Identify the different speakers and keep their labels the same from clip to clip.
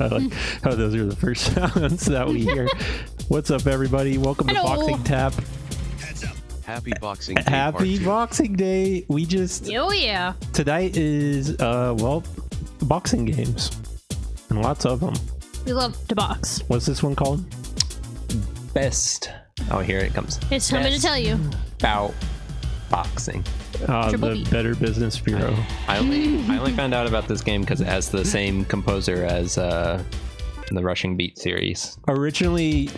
Speaker 1: I like how those are the first sounds that we hear. What's up, everybody? Welcome to Boxingtap.
Speaker 2: Happy Boxing Day.
Speaker 1: Happy Boxing Day. We just...
Speaker 3: Oh, yeah.
Speaker 1: Tonight is, well, boxing games. And lots of them.
Speaker 3: We love to box.
Speaker 1: What's this one called?
Speaker 4: Best. Oh, here it comes.
Speaker 3: It's coming to tell you.
Speaker 4: About boxing.
Speaker 1: The Better Business Bureau.
Speaker 4: I only found out about this game because it has the same composer as the Rushing Beat series.
Speaker 1: Originally,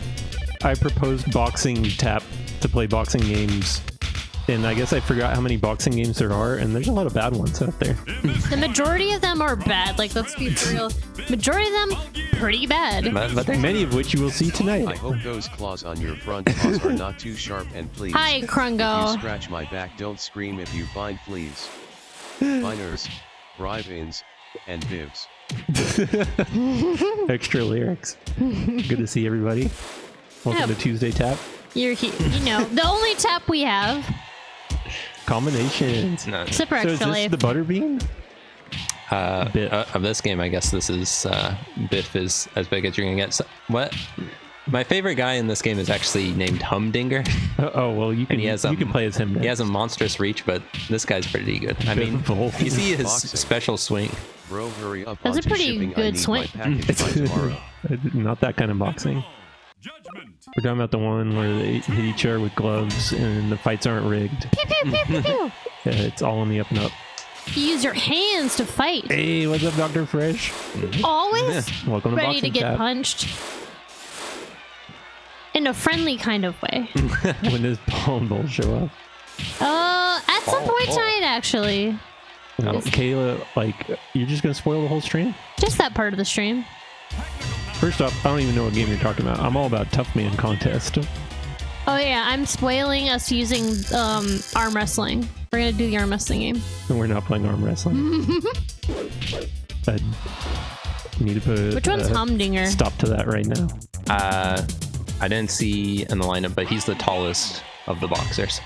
Speaker 1: I proposed Boxingtap to play boxing games, and I guess I forgot how many boxing games there are, and there's a lot of bad ones out there.
Speaker 3: The majority of them are bad. Like, let's be real. Majority of them, pretty bad.
Speaker 4: But
Speaker 1: Many of which you will see tonight.
Speaker 2: I hope those claws on your front paws are not too sharp, and please.
Speaker 3: Hi,
Speaker 2: If
Speaker 3: Krungo.
Speaker 2: you scratch my back, don't scream if you find fleas. Miners, drive-ins, and bibs.
Speaker 1: Extra lyrics. Good to see everybody. Welcome to Tuesday Tap.
Speaker 3: You're here. You know, the only tap we have.
Speaker 1: Combinations.
Speaker 4: no,
Speaker 3: Except for
Speaker 1: So is
Speaker 3: extra
Speaker 1: this
Speaker 3: life.
Speaker 1: the Butterbean?
Speaker 4: of this game, I guess this is Biff is as big as you're gonna get. So, what? My favorite guy in this game is actually named Humdinger.
Speaker 1: Oh well, you can
Speaker 4: he has
Speaker 1: you can play as him.
Speaker 4: He has a monstrous reach, but this guy's pretty good. I mean,
Speaker 1: Both.
Speaker 4: you see his
Speaker 2: Boxing.
Speaker 4: special swing.
Speaker 2: Bro, hurry up.
Speaker 3: That's a
Speaker 2: onto
Speaker 3: pretty
Speaker 2: shipping.
Speaker 3: good
Speaker 2: I need
Speaker 3: swing.
Speaker 2: my package by tomorrow.
Speaker 1: Not that kind of boxing. We're talking about the one where they hit each other with gloves and the fights aren't rigged.
Speaker 3: Pew, pew, pew, pew, pew.
Speaker 1: Yeah, it's all in the up and up.
Speaker 3: You use your hands to fight.
Speaker 1: Hey, what's up, Dr. Fresh?
Speaker 3: Always
Speaker 1: Welcome to
Speaker 3: ready to get
Speaker 1: Boxingtap.
Speaker 3: punched. In a friendly kind of way.
Speaker 1: When does Paul and Bull show up?
Speaker 3: At some point tonight, actually.
Speaker 1: Kayla, like, you're just gonna spoil the whole stream?
Speaker 3: Just that part of the stream.
Speaker 1: First off, I don't even know what game you're talking about. I'm all about Tough Man Contest.
Speaker 3: Oh yeah, I'm spoiling us using arm wrestling. We're gonna do the arm wrestling game.
Speaker 1: And we're not playing arm wrestling. I need to put
Speaker 3: Which one's Humdinger?
Speaker 1: stop to that right now.
Speaker 4: I didn't see in the lineup, but he's the tallest of the boxers.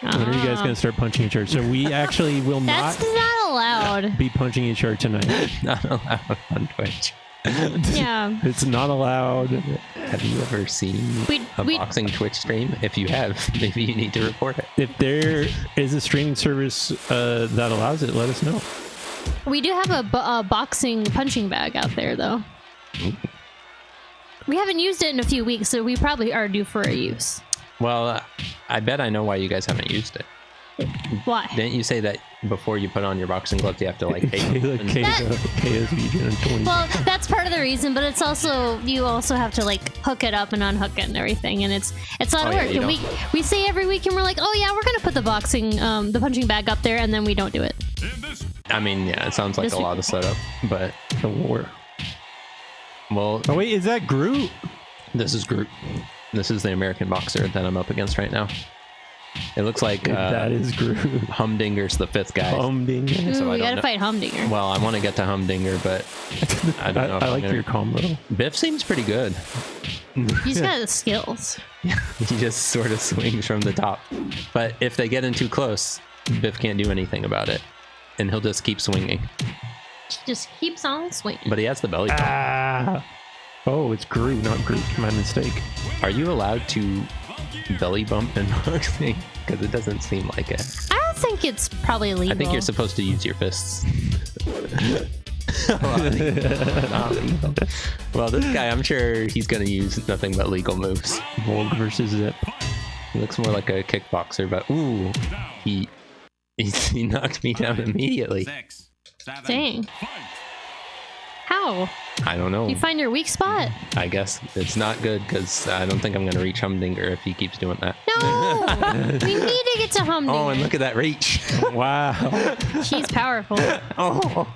Speaker 1: When are you guys gonna start punching each other? So we actually will
Speaker 3: That's
Speaker 1: not
Speaker 3: not allowed.
Speaker 1: be punching each other tonight.
Speaker 4: Not allowed on Twitch.
Speaker 3: Yeah.
Speaker 1: It's not allowed.
Speaker 4: Have you ever seen
Speaker 3: We-
Speaker 4: a
Speaker 3: we-
Speaker 4: boxing Twitch stream? If you have, maybe you need to report it.
Speaker 1: If there is a streaming service that allows it, let us know.
Speaker 3: We do have a boxing punching bag out there, though. We haven't used it in a few weeks, so we probably are due for a use.
Speaker 4: Well, I bet I know why you guys haven't used it.
Speaker 3: Why?
Speaker 4: Didn't you say that before you put on your boxing gloves, you have to like take them?
Speaker 1: Kayla's region in 20.
Speaker 3: Well, that's part of the reason, but it's also you also have to like hook it up and unhook it and everything, and it's a lot of
Speaker 4: yeah,
Speaker 3: work.
Speaker 4: you
Speaker 3: And we say every week, and we're like, oh yeah, we're gonna put the punching bag up there, and then we don't do it.
Speaker 4: I mean, yeah, it sounds like a lot of setup, but
Speaker 1: The war.
Speaker 4: well,
Speaker 1: Oh wait, is that Groot?
Speaker 4: this is Groot. This is the American boxer that I'm up against right now. It looks like
Speaker 1: That is Groot.
Speaker 4: Humdinger's the fifth guy.
Speaker 1: Humdinger.
Speaker 4: So
Speaker 3: Ooh,
Speaker 4: I
Speaker 3: we
Speaker 4: don't
Speaker 3: gotta
Speaker 4: know.
Speaker 3: fight Humdinger.
Speaker 4: Well, I want to get to Humdinger, but I don't know. If
Speaker 1: I
Speaker 4: I'm
Speaker 1: like
Speaker 4: gonna-
Speaker 1: your combo.
Speaker 4: Biff seems pretty good.
Speaker 3: He's got the skills.
Speaker 4: He just sort of swings from the top. But if they get in too close, Biff can't do anything about it. And he'll just keep swinging.
Speaker 3: Just keeps on swinging.
Speaker 4: But he has the belly bump.
Speaker 1: Ah. Oh, it's Groot, not Groot. My mistake.
Speaker 4: Are you allowed to belly bump in boxing? Because it doesn't seem like it.
Speaker 3: I don't think it's probably legal.
Speaker 4: I think you're supposed to use your fists. Not legal. Well, this guy, I'm sure he's going to use nothing but legal moves.
Speaker 1: Volk versus Zip.
Speaker 4: He looks more like a kickboxer, but ooh, he knocked me down immediately.
Speaker 3: Dang. How?
Speaker 4: I don't know.
Speaker 3: You find your weak spot?
Speaker 4: I guess it's not good because I don't think I'm going to reach Humdinger if he keeps doing that.
Speaker 3: No! We need to get to Humdinger.
Speaker 4: Oh, and look at that reach.
Speaker 1: Wow.
Speaker 3: She's powerful.
Speaker 4: Oh,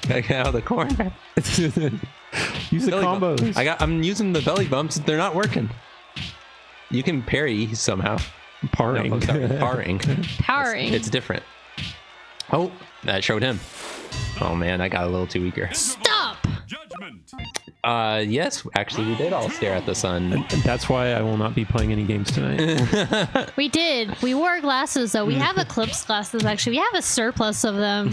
Speaker 4: gotta get out of the corner.
Speaker 1: Use the
Speaker 4: Belly bump.
Speaker 1: combos.
Speaker 4: I'm using the belly bumps. They're not working. You can parry somehow.
Speaker 1: Parring.
Speaker 4: No, sorry, parring.
Speaker 3: Powering.
Speaker 4: It's different. Oh, that showed him. Oh man, I got a little too eager.
Speaker 3: Stop!
Speaker 4: Yes, actually we did all stare at the sun.
Speaker 1: And that's why I will not be playing any games tonight.
Speaker 3: We did. We wore glasses, though. We have Eclipse glasses, actually. We have a surplus of them.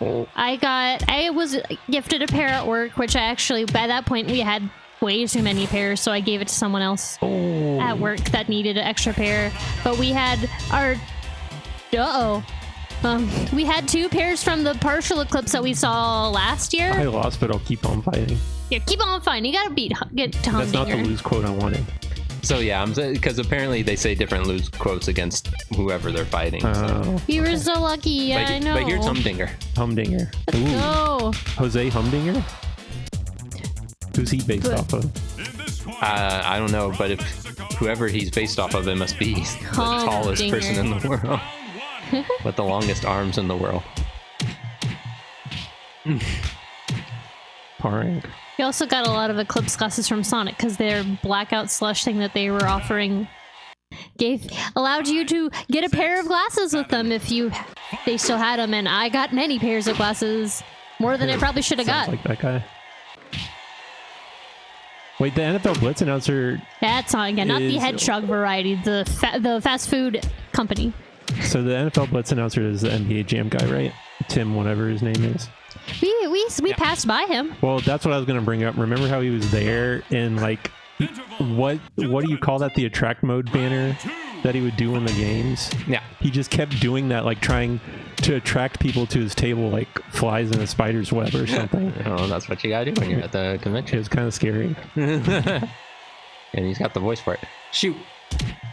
Speaker 3: I was gifted a pair at work, which I actually, by that point, we had way too many pairs, so I gave it to someone else at work that needed an extra pair. But we had our... we had 2 pairs from the partial eclipse that we saw last year.
Speaker 1: I lost, but I'll keep on fighting.
Speaker 3: Yeah, keep on fighting. You gotta get to
Speaker 1: That's not the
Speaker 3: Humdinger.
Speaker 1: lose quote I wanted.
Speaker 4: So yeah, because apparently they say different lose quotes against whoever they're fighting. So.
Speaker 3: You were so lucky. Yeah, I know.
Speaker 4: But here's Humdinger.
Speaker 1: Humdinger. Ooh.
Speaker 3: No.
Speaker 1: Jose Humdinger? Who's he based off of?
Speaker 4: I don't know, but if whoever he's based off of, it must be the tallest
Speaker 3: Humdinger.
Speaker 4: person in the world. With the longest arms in the world.
Speaker 1: Parang.
Speaker 3: We also got a lot of Eclipse glasses from Sonic because their blackout slush thing that they were offering allowed you to get a pair of glasses with them if they still had them, and I got many pairs of glasses, more than I probably should have
Speaker 1: Sounds
Speaker 3: got.
Speaker 1: like that guy. Wait, the NFL Blitz announcer.
Speaker 3: That's on again, not the
Speaker 1: is-
Speaker 3: hedgehog variety, the fast food company.
Speaker 1: So the NFL Blitz announcer is the NBA Jam guy, right? Tim, whatever his name is.
Speaker 3: We passed by him.
Speaker 1: Well, that's what I was going to bring up. Remember how he was there in like what do you call that? The attract mode banner that he would do in the games.
Speaker 4: Yeah.
Speaker 1: He just kept doing that, like trying to attract people to his table, like flies in a spider's web or something.
Speaker 4: Oh, that's what you gotta do when you're at the
Speaker 1: It
Speaker 4: convention.
Speaker 1: was kind of scary.
Speaker 4: And he's got the voice for it. Shoot.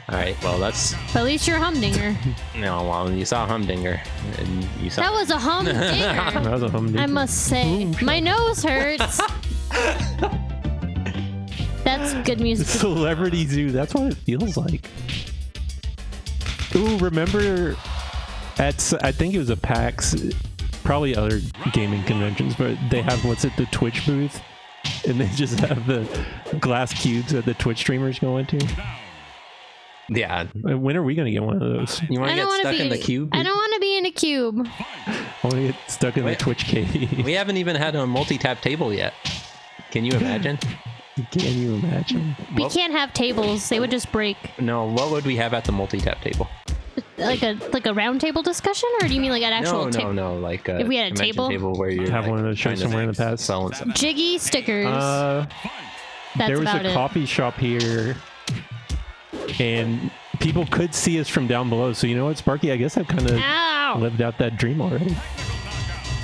Speaker 4: All right. Well, that's
Speaker 3: But at least you're Humdinger.
Speaker 4: no. Well, you saw Humdinger, and you saw
Speaker 3: That was a Humdinger.
Speaker 1: That was a humdinger.
Speaker 3: I must say, my nose hurts. That's good music.
Speaker 1: Celebrity Zoo. That's what it feels like. Ooh, remember I think it was a PAX, probably other gaming conventions, but they have the Twitch booth, and they just have the glass cubes that the Twitch streamers go into.
Speaker 4: yeah.
Speaker 1: When are we gonna get one of those?
Speaker 4: You want
Speaker 3: I
Speaker 4: to
Speaker 3: don't
Speaker 4: get
Speaker 3: want to
Speaker 4: stuck
Speaker 3: be
Speaker 4: in the cube?
Speaker 3: I don't want to be in a cube.
Speaker 1: I want to get stuck in the
Speaker 4: Wait.
Speaker 1: Twitch cave.
Speaker 4: We haven't even had a multi-tap table yet. Can you imagine?
Speaker 1: Can you imagine?
Speaker 3: We
Speaker 4: Well-
Speaker 3: can't have tables; they would just break.
Speaker 4: No. What would we have at the multi-tap table?
Speaker 3: Like a round table discussion, or do you mean like an actual table?
Speaker 4: No. Like a
Speaker 3: If we had a
Speaker 4: convention
Speaker 3: table?
Speaker 4: where you
Speaker 1: Have one of those shows somewhere in the past.
Speaker 4: Selling stuff.
Speaker 3: Jiggy stickers.
Speaker 1: There
Speaker 3: That's
Speaker 1: was
Speaker 3: about
Speaker 1: a
Speaker 3: it.
Speaker 1: coffee shop here, and people could see us from down below. So you know what, Sparky? I guess I've kind of
Speaker 3: Ow!
Speaker 1: lived out that dream already.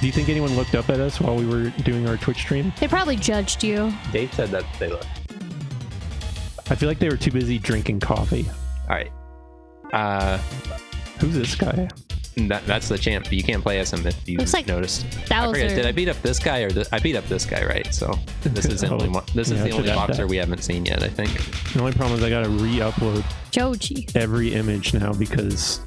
Speaker 1: Do you think anyone looked up at us while we were doing our Twitch stream?
Speaker 3: They probably judged you.
Speaker 4: Dave said that they look.
Speaker 1: I feel like they were too busy drinking coffee.
Speaker 4: All right.
Speaker 1: Who's this guy?
Speaker 4: That's the champ. You can't play as him if you
Speaker 3: Looks like
Speaker 4: noticed. I forget,
Speaker 3: Bowser.
Speaker 4: did I beat up this guy or I beat up this guy, right? So this is the only one. This is
Speaker 1: Yeah, I
Speaker 4: the only
Speaker 1: should add
Speaker 4: boxer
Speaker 1: that.
Speaker 4: we haven't seen yet, I think.
Speaker 1: The only problem is I gotta re-upload
Speaker 3: Joji.
Speaker 1: every image now because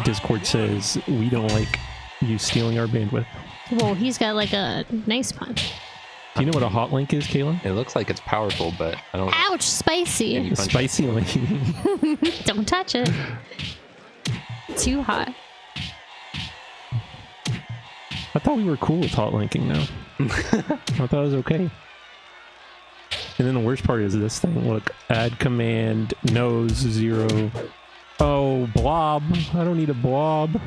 Speaker 1: Discord says we don't like you stealing our bandwidth.
Speaker 3: Whoa, he's got like a nice punch.
Speaker 1: Do you know what a hot link is, Kayla?
Speaker 4: It looks like it's powerful, but I don't.
Speaker 3: Ouch, spicy.
Speaker 4: You
Speaker 1: A
Speaker 4: punch
Speaker 1: spicy link.
Speaker 3: Don't touch it. Too hot.
Speaker 1: I thought we were cool with hot linking now. I thought it was okay. And then the worst part is this thing. Look, add command, nose, 0. Oh, blob. I don't need a blob.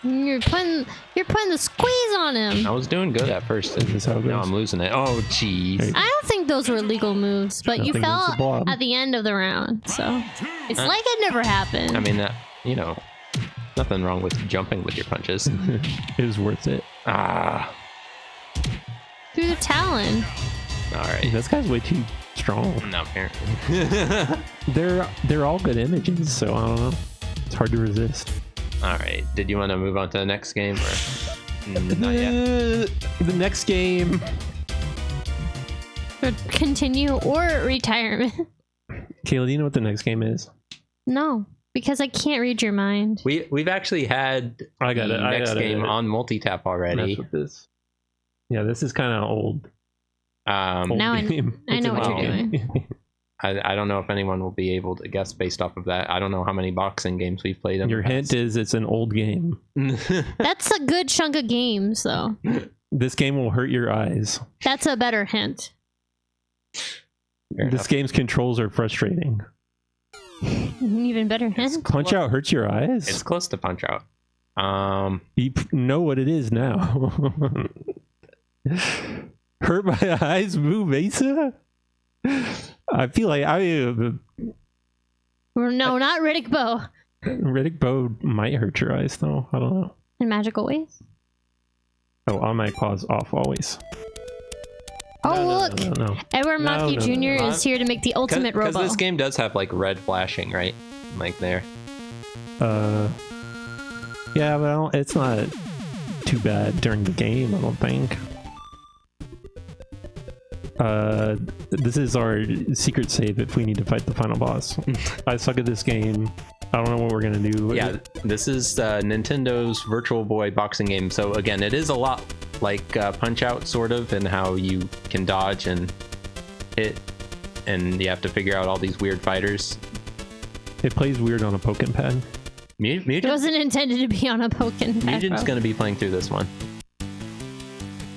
Speaker 3: You're putting the squeeze on him.
Speaker 4: I was doing good at first.
Speaker 1: Is this how it
Speaker 4: Now
Speaker 1: goes?
Speaker 4: I'm losing it. Oh, jeez.
Speaker 1: Hey.
Speaker 3: I don't think those were legal moves, but you
Speaker 1: Nothing against the
Speaker 3: fell
Speaker 1: blob.
Speaker 3: at the end of the round, so it's like it never happened.
Speaker 4: I mean, nothing wrong with jumping with your punches.
Speaker 1: It was worth it.
Speaker 4: Ah.
Speaker 3: Through the talon.
Speaker 4: All right.
Speaker 1: This guy's way too strong.
Speaker 4: No, apparently.
Speaker 1: They're all good images, so I don't know. It's hard to resist.
Speaker 4: All right. Did you want to move on to the next game or not yet?
Speaker 1: The next game.
Speaker 3: Or continue or retirement.
Speaker 1: Kayla, do you know what the next game is?
Speaker 3: No, because I can't read your mind.
Speaker 4: We've actually had
Speaker 1: I got
Speaker 4: the
Speaker 1: it. I
Speaker 4: next
Speaker 1: got
Speaker 4: game
Speaker 1: it.
Speaker 4: on multi-tap already.
Speaker 1: Mess with this. Yeah, this is kind of old. Old
Speaker 3: Now I
Speaker 1: game.
Speaker 3: know
Speaker 1: It's a
Speaker 3: what you're
Speaker 1: game.
Speaker 3: doing.
Speaker 4: I don't know if anyone will be able to guess based off of that. I don't know how many boxing games we've played in
Speaker 1: Your
Speaker 4: the
Speaker 1: hint is it's an old game.
Speaker 3: That's a good chunk of games, though.
Speaker 1: This game will hurt your eyes.
Speaker 3: That's a better hint.
Speaker 4: Fair
Speaker 1: This
Speaker 4: enough.
Speaker 1: game's controls are frustrating.
Speaker 3: Even better hint.
Speaker 1: Punch Out hurts your eyes?
Speaker 4: It's close to Punch Out.
Speaker 1: You know what it is now. Hurt my eyes, Moo Mesa? I feel like
Speaker 3: No, not Riddick Bow.
Speaker 1: Riddick Bow might hurt your eyes, though. I don't know.
Speaker 3: In magical ways?
Speaker 1: Oh, automatic pause off always.
Speaker 3: Oh, look!
Speaker 1: No.
Speaker 3: Edward Mackey Jr. is here to make the ultimate robo.
Speaker 4: Because this game does have like red flashing, right? Like there.
Speaker 1: Yeah, well, it's not too bad during the game, I don't think. This is our secret save if we need to fight the final boss. I suck at this game. I don't know what we're gonna do.
Speaker 4: Yeah, this is Nintendo's Virtual Boy boxing game. So again, it is a lot like Punch-Out, sort of, in how you can dodge and hit, and you have to figure out all these weird fighters.
Speaker 1: It plays weird on a Pokken pad.
Speaker 3: It wasn't intended to be on a Pokken pad.
Speaker 4: Mugen's going to be playing through this one.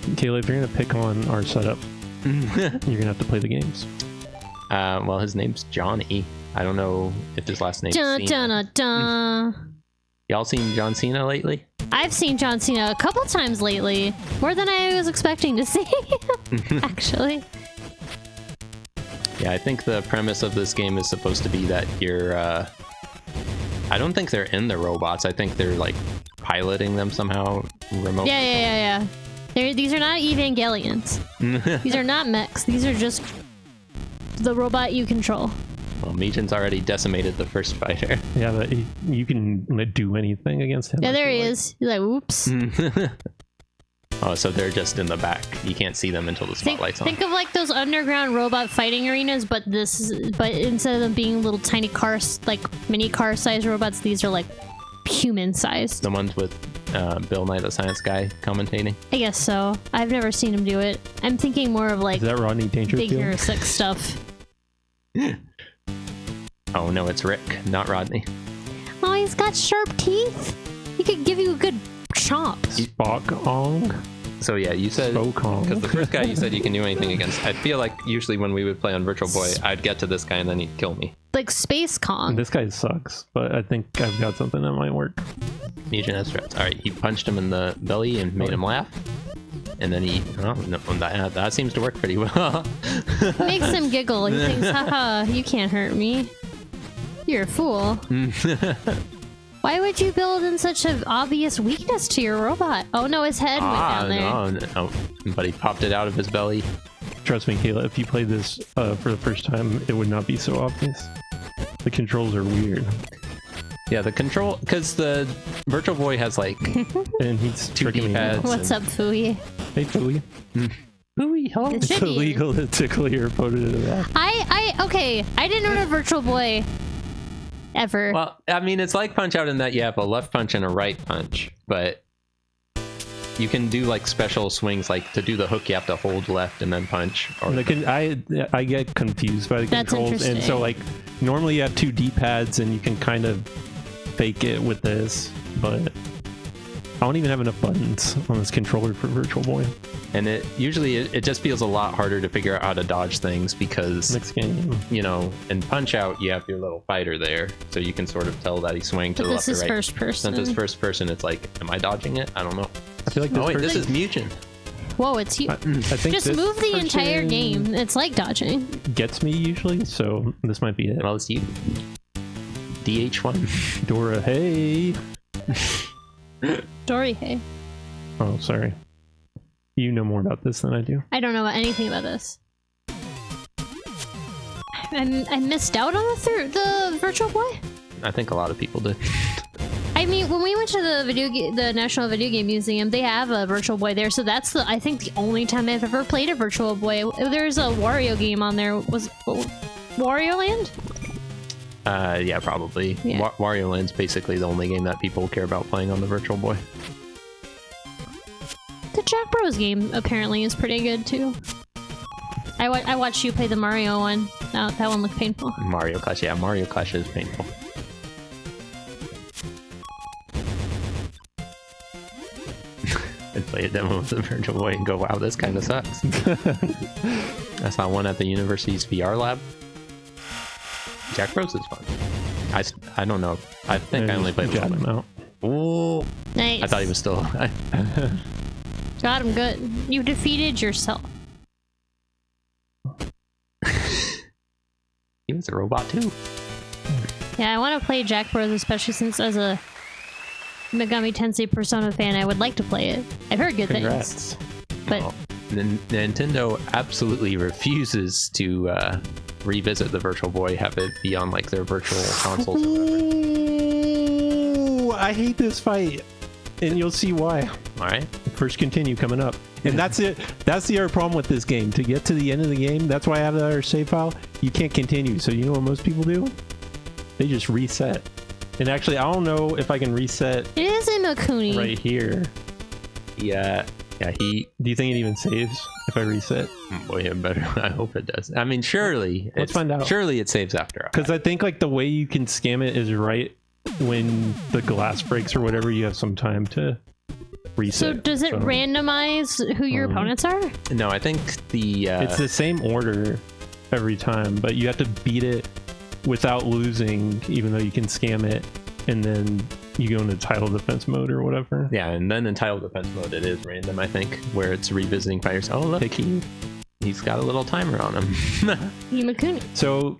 Speaker 1: Kayla, if you're going to pick on our setup, you're going to have to play the games.
Speaker 4: Well, his name's Johnny. I don't know if his last name's Cena. Y'all seen John Cena lately?
Speaker 3: I've seen John Cena a couple times lately. More than I was expecting to see, actually.
Speaker 4: Yeah, I think the premise of this game is supposed to be that you're... I don't think they're in the robots. I think they're, like, piloting them somehow remotely.
Speaker 3: Yeah. These are not Evangelions. These are not mechs. These are just the robot you control.
Speaker 4: Well, Mugen's already decimated the first fighter.
Speaker 1: Yeah, but you can do anything against him.
Speaker 3: Yeah, there he is. He's like, oops.
Speaker 4: Oh, so they're just in the back. You can't see them until the spotlight's on.
Speaker 3: Think of like those underground robot fighting arenas, but instead of them being little tiny cars, like mini car-sized robots, these are like human-sized.
Speaker 4: The ones with Bill Nye the Science Guy commentating?
Speaker 3: I guess so. I've never seen him do it. I'm thinking more of like...
Speaker 1: Is that Rodney Dangerfield?
Speaker 3: Big Hero 6 stuff.
Speaker 4: Oh no, it's Rick, not Rodney.
Speaker 3: Oh, he's got sharp teeth. He could give you a good chomp.
Speaker 1: Spock-ong?
Speaker 4: So yeah, you said... Because the first guy you said you can do anything against. I feel like usually when we would play on Virtual Boy, I'd get to this guy and then he'd kill me.
Speaker 3: Like Space Kong.
Speaker 1: This guy sucks, but I think I've got something that might work.
Speaker 4: Mugen has threats. Alright, he punched him in the belly and made him laugh. And then he... Oh, no, that seems to work pretty well.
Speaker 3: Makes him giggle. He thinks, haha, you can't hurt me. You're a fool. Why would you build in such an obvious weakness to your robot? Oh no, his head went down there.
Speaker 4: No, but he popped it out of his belly.
Speaker 1: Trust me, Kayla, if you play this for the first time, it would not be so obvious. The controls are weird.
Speaker 4: Yeah, the control... Because the Virtual Boy has like...
Speaker 1: and he's
Speaker 4: 2D pads.
Speaker 3: What's up, Fooey?
Speaker 1: Hey, Fooey.
Speaker 4: Fooey, hello.
Speaker 3: It
Speaker 1: It's
Speaker 3: should be.
Speaker 1: illegal to tickle your opponent in the back.
Speaker 3: Okay, I didn't own a Virtual Boy ever.
Speaker 4: Well, I mean, it's like Punch-Out in that you have a left punch and a right punch, but you can do like special swings. Like to do the hook, you have to hold left and then punch. Or
Speaker 1: I get confused by the
Speaker 3: That's
Speaker 1: controls, and so like normally you have 2 D-pads and you can kind of fake it with this, but I don't even have enough buttons on this controller for Virtual Boy.
Speaker 4: And it just feels a lot harder to figure out how to dodge things because
Speaker 1: Next game,
Speaker 4: you know, in Punch-Out you have your little fighter there, so you can sort of tell that he's swinging to the left or right.
Speaker 3: This is first person.
Speaker 4: Since it's first person, it's like, am I dodging it? I don't know.
Speaker 1: I feel like
Speaker 4: This is Mugen.
Speaker 3: Whoa, it's you.
Speaker 1: I think
Speaker 3: Just
Speaker 1: this
Speaker 3: move the entire
Speaker 1: person
Speaker 3: game. It's like dodging.
Speaker 1: Gets me usually, so this might be it.
Speaker 4: Well, it's you. DH1.
Speaker 1: Dora, hey.
Speaker 3: Dory, hey.
Speaker 1: Oh, sorry. You know more about this than I do.
Speaker 3: I don't know anything about this. I missed out on the Virtual Boy?
Speaker 4: I think a lot of people did.
Speaker 3: I mean, when we went to the National Video Game Museum, they have a Virtual Boy there, so that's I think the only time I've ever played a Virtual Boy. There's a Wario game on there. Was Wario Land?
Speaker 4: Yeah, probably.
Speaker 3: Yeah.
Speaker 4: Wario Land's basically the only game that people care about playing on the Virtual Boy.
Speaker 3: The Jack Bros game apparently is pretty good too. I watched you play the Mario one. No, that one looked painful.
Speaker 4: Mario Clash, yeah, Mario Clash is painful. And play a demo with the Virtual Boy and go, wow, this kind of sucks. I saw one at the university's VR lab. Jack Bros is fun. I don't know. I think I only played
Speaker 1: got
Speaker 4: one.
Speaker 1: him out.
Speaker 4: Oh,
Speaker 3: Nice.
Speaker 4: I thought he was still alive.
Speaker 3: Got him good. You defeated yourself.
Speaker 4: He was a robot too.
Speaker 3: Yeah, I want to play Jack Bros, especially since as a Megami Tensei Persona fan, I would like to play it. I've heard good
Speaker 1: Congrats.
Speaker 3: things. But
Speaker 4: Nintendo absolutely refuses to revisit the Virtual Boy, have it be on like their virtual consoles. Or whatever.
Speaker 1: Ooh, I hate this fight, and you'll see why.
Speaker 4: All right.
Speaker 1: First continue coming up. And that's it. That's the other problem with this game. To get to the end of the game, that's why I have our save file. You can't continue. So you know what most people do? They just reset. And actually, I don't know if I can reset
Speaker 3: it is Imakuni.
Speaker 1: right here.
Speaker 4: Yeah. Yeah. He.
Speaker 1: Do you think it even saves if I reset?
Speaker 4: Boy, it better. I hope it does. I mean, surely.
Speaker 1: Let's find out.
Speaker 4: Surely it saves after.
Speaker 1: Because I think like the way you can scam it is right when the glass breaks or whatever. You have some time to reset.
Speaker 3: So does it randomize who your opponents are?
Speaker 4: No, I think the.
Speaker 1: It's the same order every time, but you have to beat it without losing, even though you can scam it, and then you go into title defense mode or whatever.
Speaker 4: Yeah, and then in title defense mode, it is random, I think, where it's revisiting fighters. Oh, look, he's got a little timer on him.
Speaker 3: Imakuni.
Speaker 1: So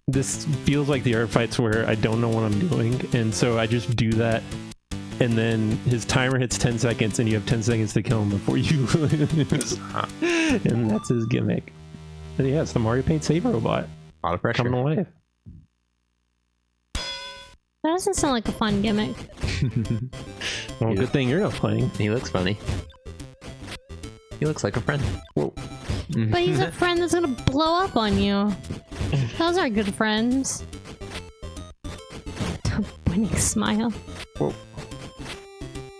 Speaker 1: this feels like the art fights where I don't know what I'm doing, and so I just do that, and then his timer hits 10 seconds, and you have 10 seconds to kill him before you lose. And that's his gimmick. But yeah, it's the Mario Paint Save Robot.
Speaker 4: A lot of pressure.
Speaker 1: Coming alive.
Speaker 3: That doesn't sound like a fun gimmick.
Speaker 1: Well, good thing you're not playing.
Speaker 4: He looks funny. He looks like a friend.
Speaker 1: Whoa.
Speaker 3: But he's a friend that's gonna blow up on you. Those are good friends. Winning smile.
Speaker 1: Whoa.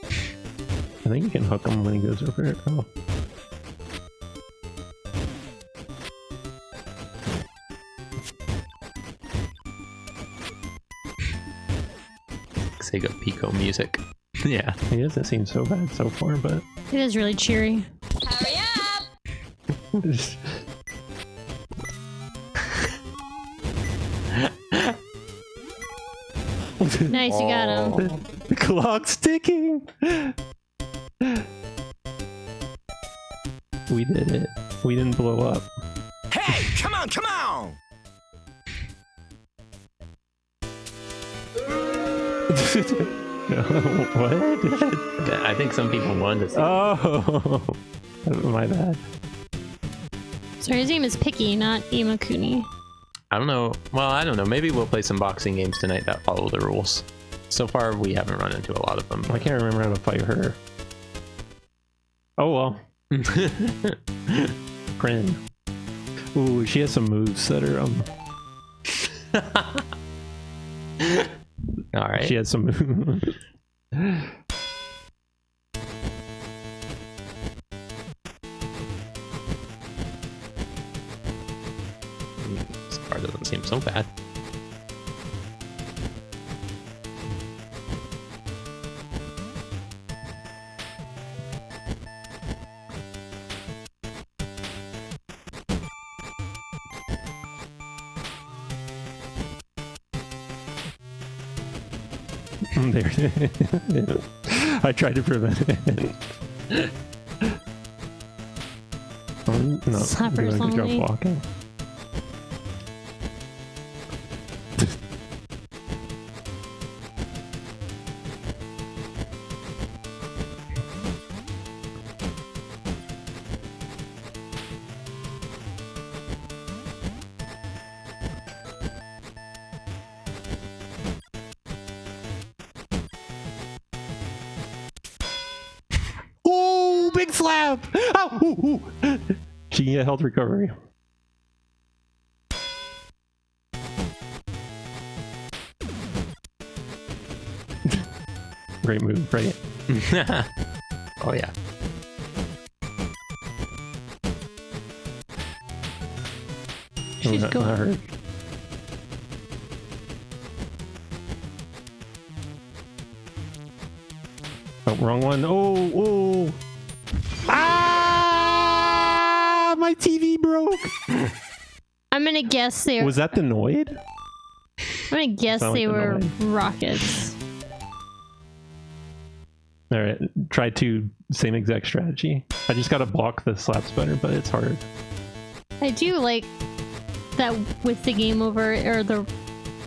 Speaker 1: I think you can hook him when he goes over it. Oh.
Speaker 4: Sega Pico music. Yeah.
Speaker 1: He doesn't seem so bad so far, but
Speaker 3: It is really cheery.
Speaker 5: Hurry up!
Speaker 3: Nice, you got him.
Speaker 1: the clock's ticking. We did it. We didn't blow up.
Speaker 5: Hey, come on, come on!
Speaker 1: What?
Speaker 4: I think some people wanted to see.
Speaker 1: Oh, my bad.
Speaker 3: Sorry, his name is Picky, not Imakuni.
Speaker 4: I don't know. Well, I don't know. Maybe we'll play some boxing games tonight that follow the rules. So far, we haven't run into a lot of them.
Speaker 1: I can't remember how to fight her. Oh well. Prin. Ooh, she has some moves that are
Speaker 4: All right.
Speaker 1: She has some moves.
Speaker 4: This car doesn't seem so bad.
Speaker 1: There. I tried to prevent it. Oh, no,
Speaker 3: Slappers
Speaker 1: doing a good job
Speaker 3: only.
Speaker 1: blocking. Oh, big slap! Oh, ooh, ooh. She can get health recovery. Great move, right?
Speaker 4: Oh yeah.
Speaker 3: She's
Speaker 1: that
Speaker 3: cool.
Speaker 1: hurt. Oh, wrong one. Oh, oh. Ah! My TV broke.
Speaker 3: I'm gonna guess they
Speaker 1: Was that the Noid?
Speaker 3: I'm gonna guess
Speaker 1: Sound like
Speaker 3: they
Speaker 1: the
Speaker 3: were
Speaker 1: Noid.
Speaker 3: rockets.
Speaker 1: All right, try to same exact strategy. I just gotta block the slaps better, but it's hard.
Speaker 3: I do like that with the game over, or the,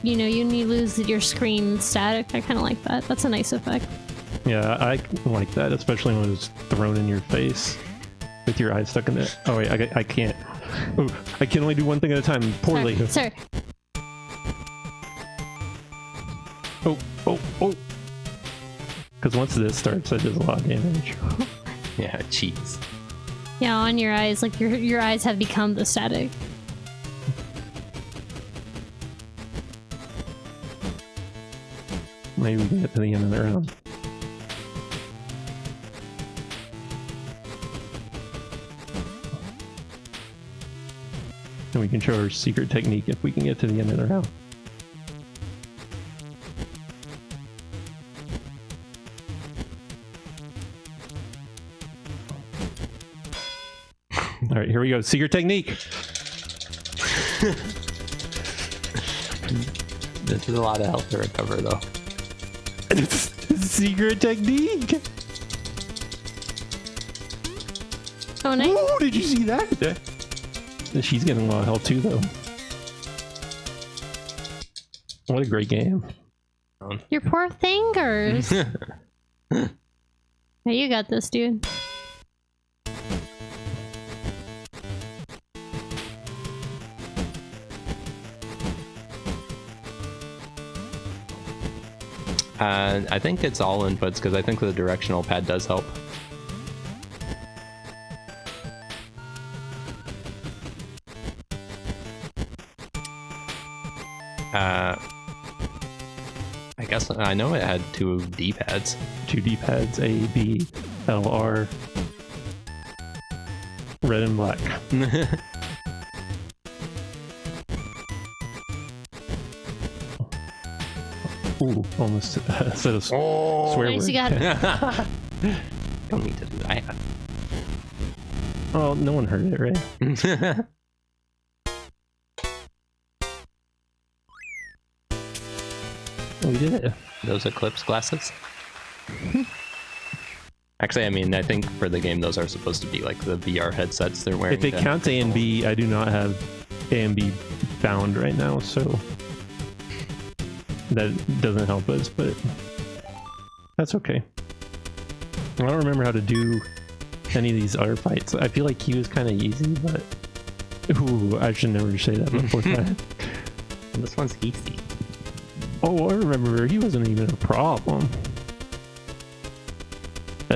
Speaker 3: you know, you lose your screen static. I kind of like that. That's a nice effect.
Speaker 1: Yeah, I like that, especially when it's thrown in your face with your eyes stuck in it. Oh wait, I can't. Oh, I can only do one thing at a time. Poorly.
Speaker 3: Sorry.
Speaker 1: Oh. Because once this starts, that does a lot of damage.
Speaker 4: Yeah, cheese.
Speaker 3: Yeah, on your eyes, like your eyes have become the static.
Speaker 1: Maybe we can get to the end of the round. And we can show our secret technique if we can get to the end of the round. All right, here we go. Secret technique.
Speaker 4: This is a lot of health to recover, though.
Speaker 1: Secret technique.
Speaker 3: Oh, nice.
Speaker 1: Oh, did you see that? She's getting a lot of health too, though. What a great game.
Speaker 3: Your poor fingers. Hey, you got this, dude.
Speaker 4: I think it's all inputs because I think the directional pad does help. I guess I know it had 2 D-pads.
Speaker 1: 2 D-pads, A, B, L, R. Red and black. Ooh, almost said a swear
Speaker 3: Nice,
Speaker 1: word.
Speaker 3: you got it.
Speaker 4: Don't need to do that.
Speaker 1: Oh, no one heard it, right? We did it.
Speaker 4: Those Eclipse glasses? Actually, I mean, I think for the game, those are supposed to be like the VR headsets they're wearing.
Speaker 1: If it counts A and B, I do not have A and B bound right now, so that doesn't help us, but that's okay. I don't remember how to do any of these other fights. I feel like he was kind of easy, but ooh, I should never say that before that.
Speaker 4: This one's easy.
Speaker 1: Oh, I remember. He wasn't even a problem. I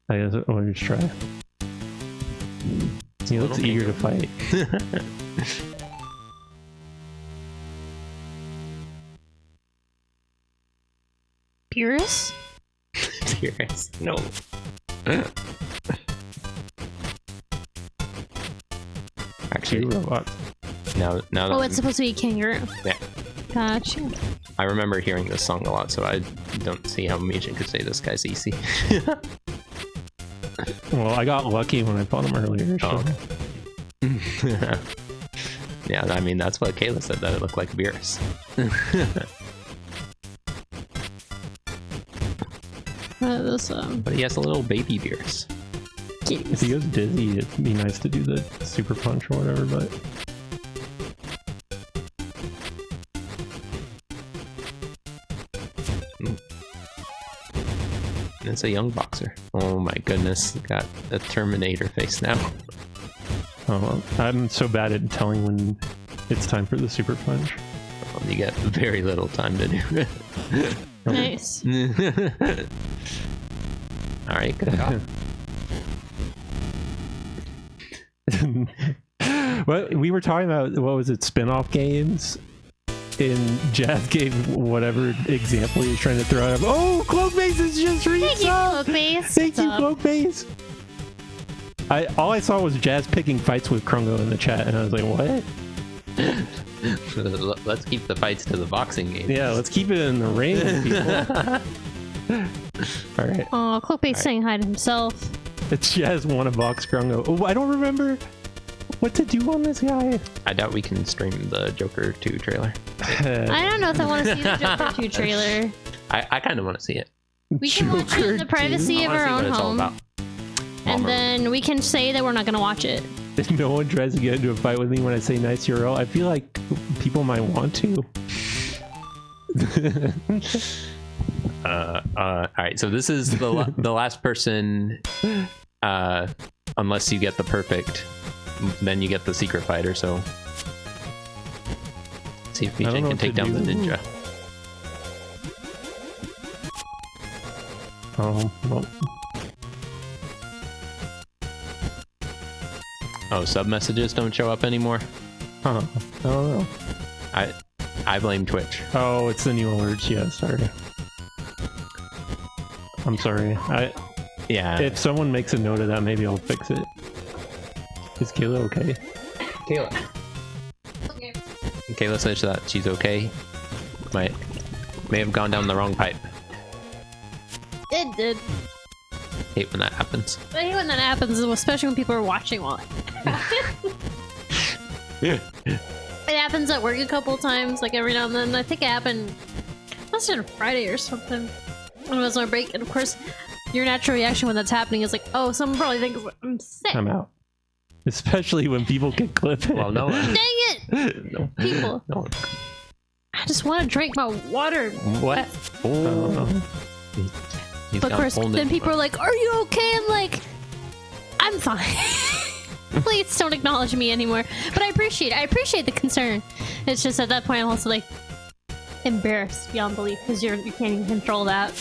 Speaker 1: guess I'll just try. He looks eager to fight.
Speaker 3: Beerus?
Speaker 4: Serious? No. Actually,
Speaker 1: Robot.
Speaker 4: now that
Speaker 3: Oh, it's supposed to be a kangaroo.
Speaker 4: Yeah.
Speaker 3: Gotcha.
Speaker 4: I remember hearing this song a lot, so I don't see how Meijin could say this guy's easy.
Speaker 1: Well, I got lucky when I fought him earlier. So.
Speaker 4: Oh. Yeah, I mean, that's what Kayla said, that it looked like Beerus.
Speaker 3: This,
Speaker 4: But he has a little baby Beerus.
Speaker 1: If he goes dizzy, it'd be nice to do the super punch or whatever, but
Speaker 4: It's a young boxer. Oh my goodness, got a Terminator face now.
Speaker 1: oh, I'm so bad at telling when it's time for the super punch.
Speaker 4: You get very little time to do it.
Speaker 3: nice.
Speaker 4: Alright, good job.
Speaker 1: What we were talking about, what was it, spin-off games? And Jazz gave whatever example he was trying to throw out. Oh, Cloakface is just
Speaker 3: Thank you,
Speaker 1: resub!
Speaker 3: Cloakface.
Speaker 1: Thank you,
Speaker 3: What's up?
Speaker 1: Cloakface! All I saw was Jazz picking fights with Krungo in the chat, and I was like, what?
Speaker 4: Let's keep the fights to the boxing game.
Speaker 1: Yeah, let's keep it in the ring, people. Alright.
Speaker 3: Oh, Cloakface saying hi to himself.
Speaker 1: It's Jazz wanna box Krungo. Oh, I don't remember what to do on this guy.
Speaker 4: I doubt we can stream the Joker 2 trailer.
Speaker 3: I don't know if I want to see the Joker 2 trailer.
Speaker 4: I kind of want to see it.
Speaker 3: We can watch it in the privacy of
Speaker 4: I
Speaker 3: our
Speaker 4: wanna see
Speaker 3: own
Speaker 4: what it's all
Speaker 3: home.
Speaker 4: about.
Speaker 3: And then we can say that we're not going to watch it.
Speaker 1: If no one tries to get into a fight with me when I say nice URL, I feel like people might want to.
Speaker 4: All right, so this is the last person, unless you get the perfect, then you get the secret fighter. So see if
Speaker 1: I don't
Speaker 4: BJ
Speaker 1: know
Speaker 4: can
Speaker 1: what
Speaker 4: take
Speaker 1: to
Speaker 4: down the
Speaker 1: do.
Speaker 4: ninja.
Speaker 1: Oh, well,
Speaker 4: Oh, sub messages don't show up anymore.
Speaker 1: huh. I don't know.
Speaker 4: I blame Twitch.
Speaker 1: Oh, it's the new alerts. Yeah, sorry. I'm sorry.
Speaker 4: Yeah,
Speaker 1: If someone makes a note of that, maybe I'll fix it. Is Kayla okay?
Speaker 4: Kayla says that she's okay. May have gone down the wrong pipe.
Speaker 3: It did.
Speaker 4: Hate when that happens.
Speaker 3: I hate when that happens, especially when people are watching while it happens at work a couple times, like every now and then. I think it happened, must have been Friday or something, when I was on break. And of course, your natural reaction when that's happening is like, oh, someone probably thinks I'm sick.
Speaker 1: I'm out. Especially when people can clip it.
Speaker 4: Well, no one.
Speaker 3: Dang it!
Speaker 1: No.
Speaker 3: People.
Speaker 4: No.
Speaker 3: I just want to drink my water.
Speaker 4: What?
Speaker 1: Oh.
Speaker 4: He's
Speaker 3: But of
Speaker 4: got
Speaker 3: course,
Speaker 4: full
Speaker 3: then
Speaker 4: ninja.
Speaker 3: people are like, are you okay? I'm like, I'm fine. Please don't acknowledge me anymore. But I appreciate the concern. It's just at that point I'm also like embarrassed beyond belief because you can't even control that.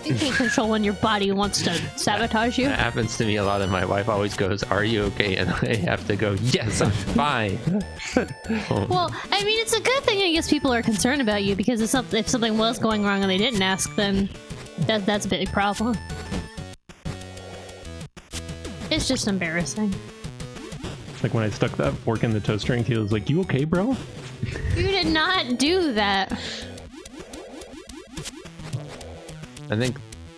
Speaker 3: You can't control when your body wants to sabotage you.
Speaker 4: That happens to me a lot, and my wife always goes, "Are you okay?" And I have to go, "Yes, I'm fine."
Speaker 3: Well, I mean, it's a good thing I guess people are concerned about you because if something was going wrong and they didn't ask, then that's a big problem. It's just embarrassing.
Speaker 1: Like when I stuck that fork in the toaster and Kayla's like, you okay, bro?
Speaker 3: You did not do that.
Speaker 4: I think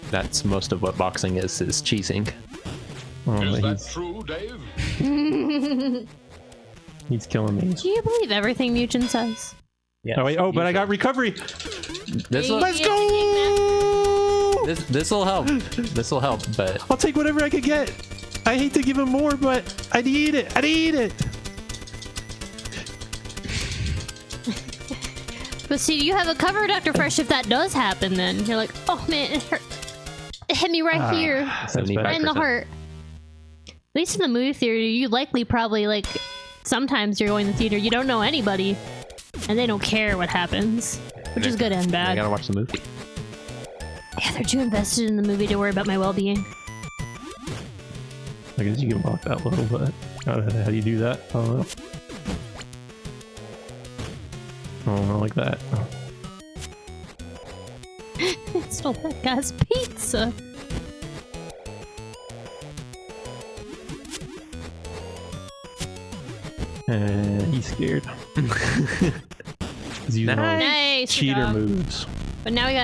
Speaker 4: that's most of what boxing is cheesing.
Speaker 1: Oh,
Speaker 5: Is
Speaker 1: but
Speaker 5: that true, Dave?
Speaker 1: he's killing me.
Speaker 3: Do you believe everything Mugen says?
Speaker 4: Yeah.
Speaker 1: Oh, wait. Oh, but I got recovery.
Speaker 4: This will
Speaker 1: Let's go!
Speaker 4: this will help. This will help, but
Speaker 1: I'll take whatever I could get. I hate to give him more, but I need it. I need it.
Speaker 3: But see, you have a cover, Dr. Fresh, if that does happen, then you're like, oh man, it hurt. It hit me right here.
Speaker 1: That's bad.
Speaker 4: 75%.
Speaker 3: Right in the heart. At least in the movie theater, you likely probably, like, sometimes you're going to the theater, you don't know anybody, and they don't care what happens, which is good and
Speaker 4: I
Speaker 3: bad.
Speaker 4: gotta watch the movie.
Speaker 3: Yeah, they're too invested in the movie to worry about my well-being.
Speaker 1: I guess you can block that little, but how do you do that? I don't know. Oh, not like that.
Speaker 3: It stole that guy's pizza.
Speaker 1: He's scared. He's using all his
Speaker 3: Nice
Speaker 1: cheater
Speaker 3: job.
Speaker 1: moves.
Speaker 3: But now you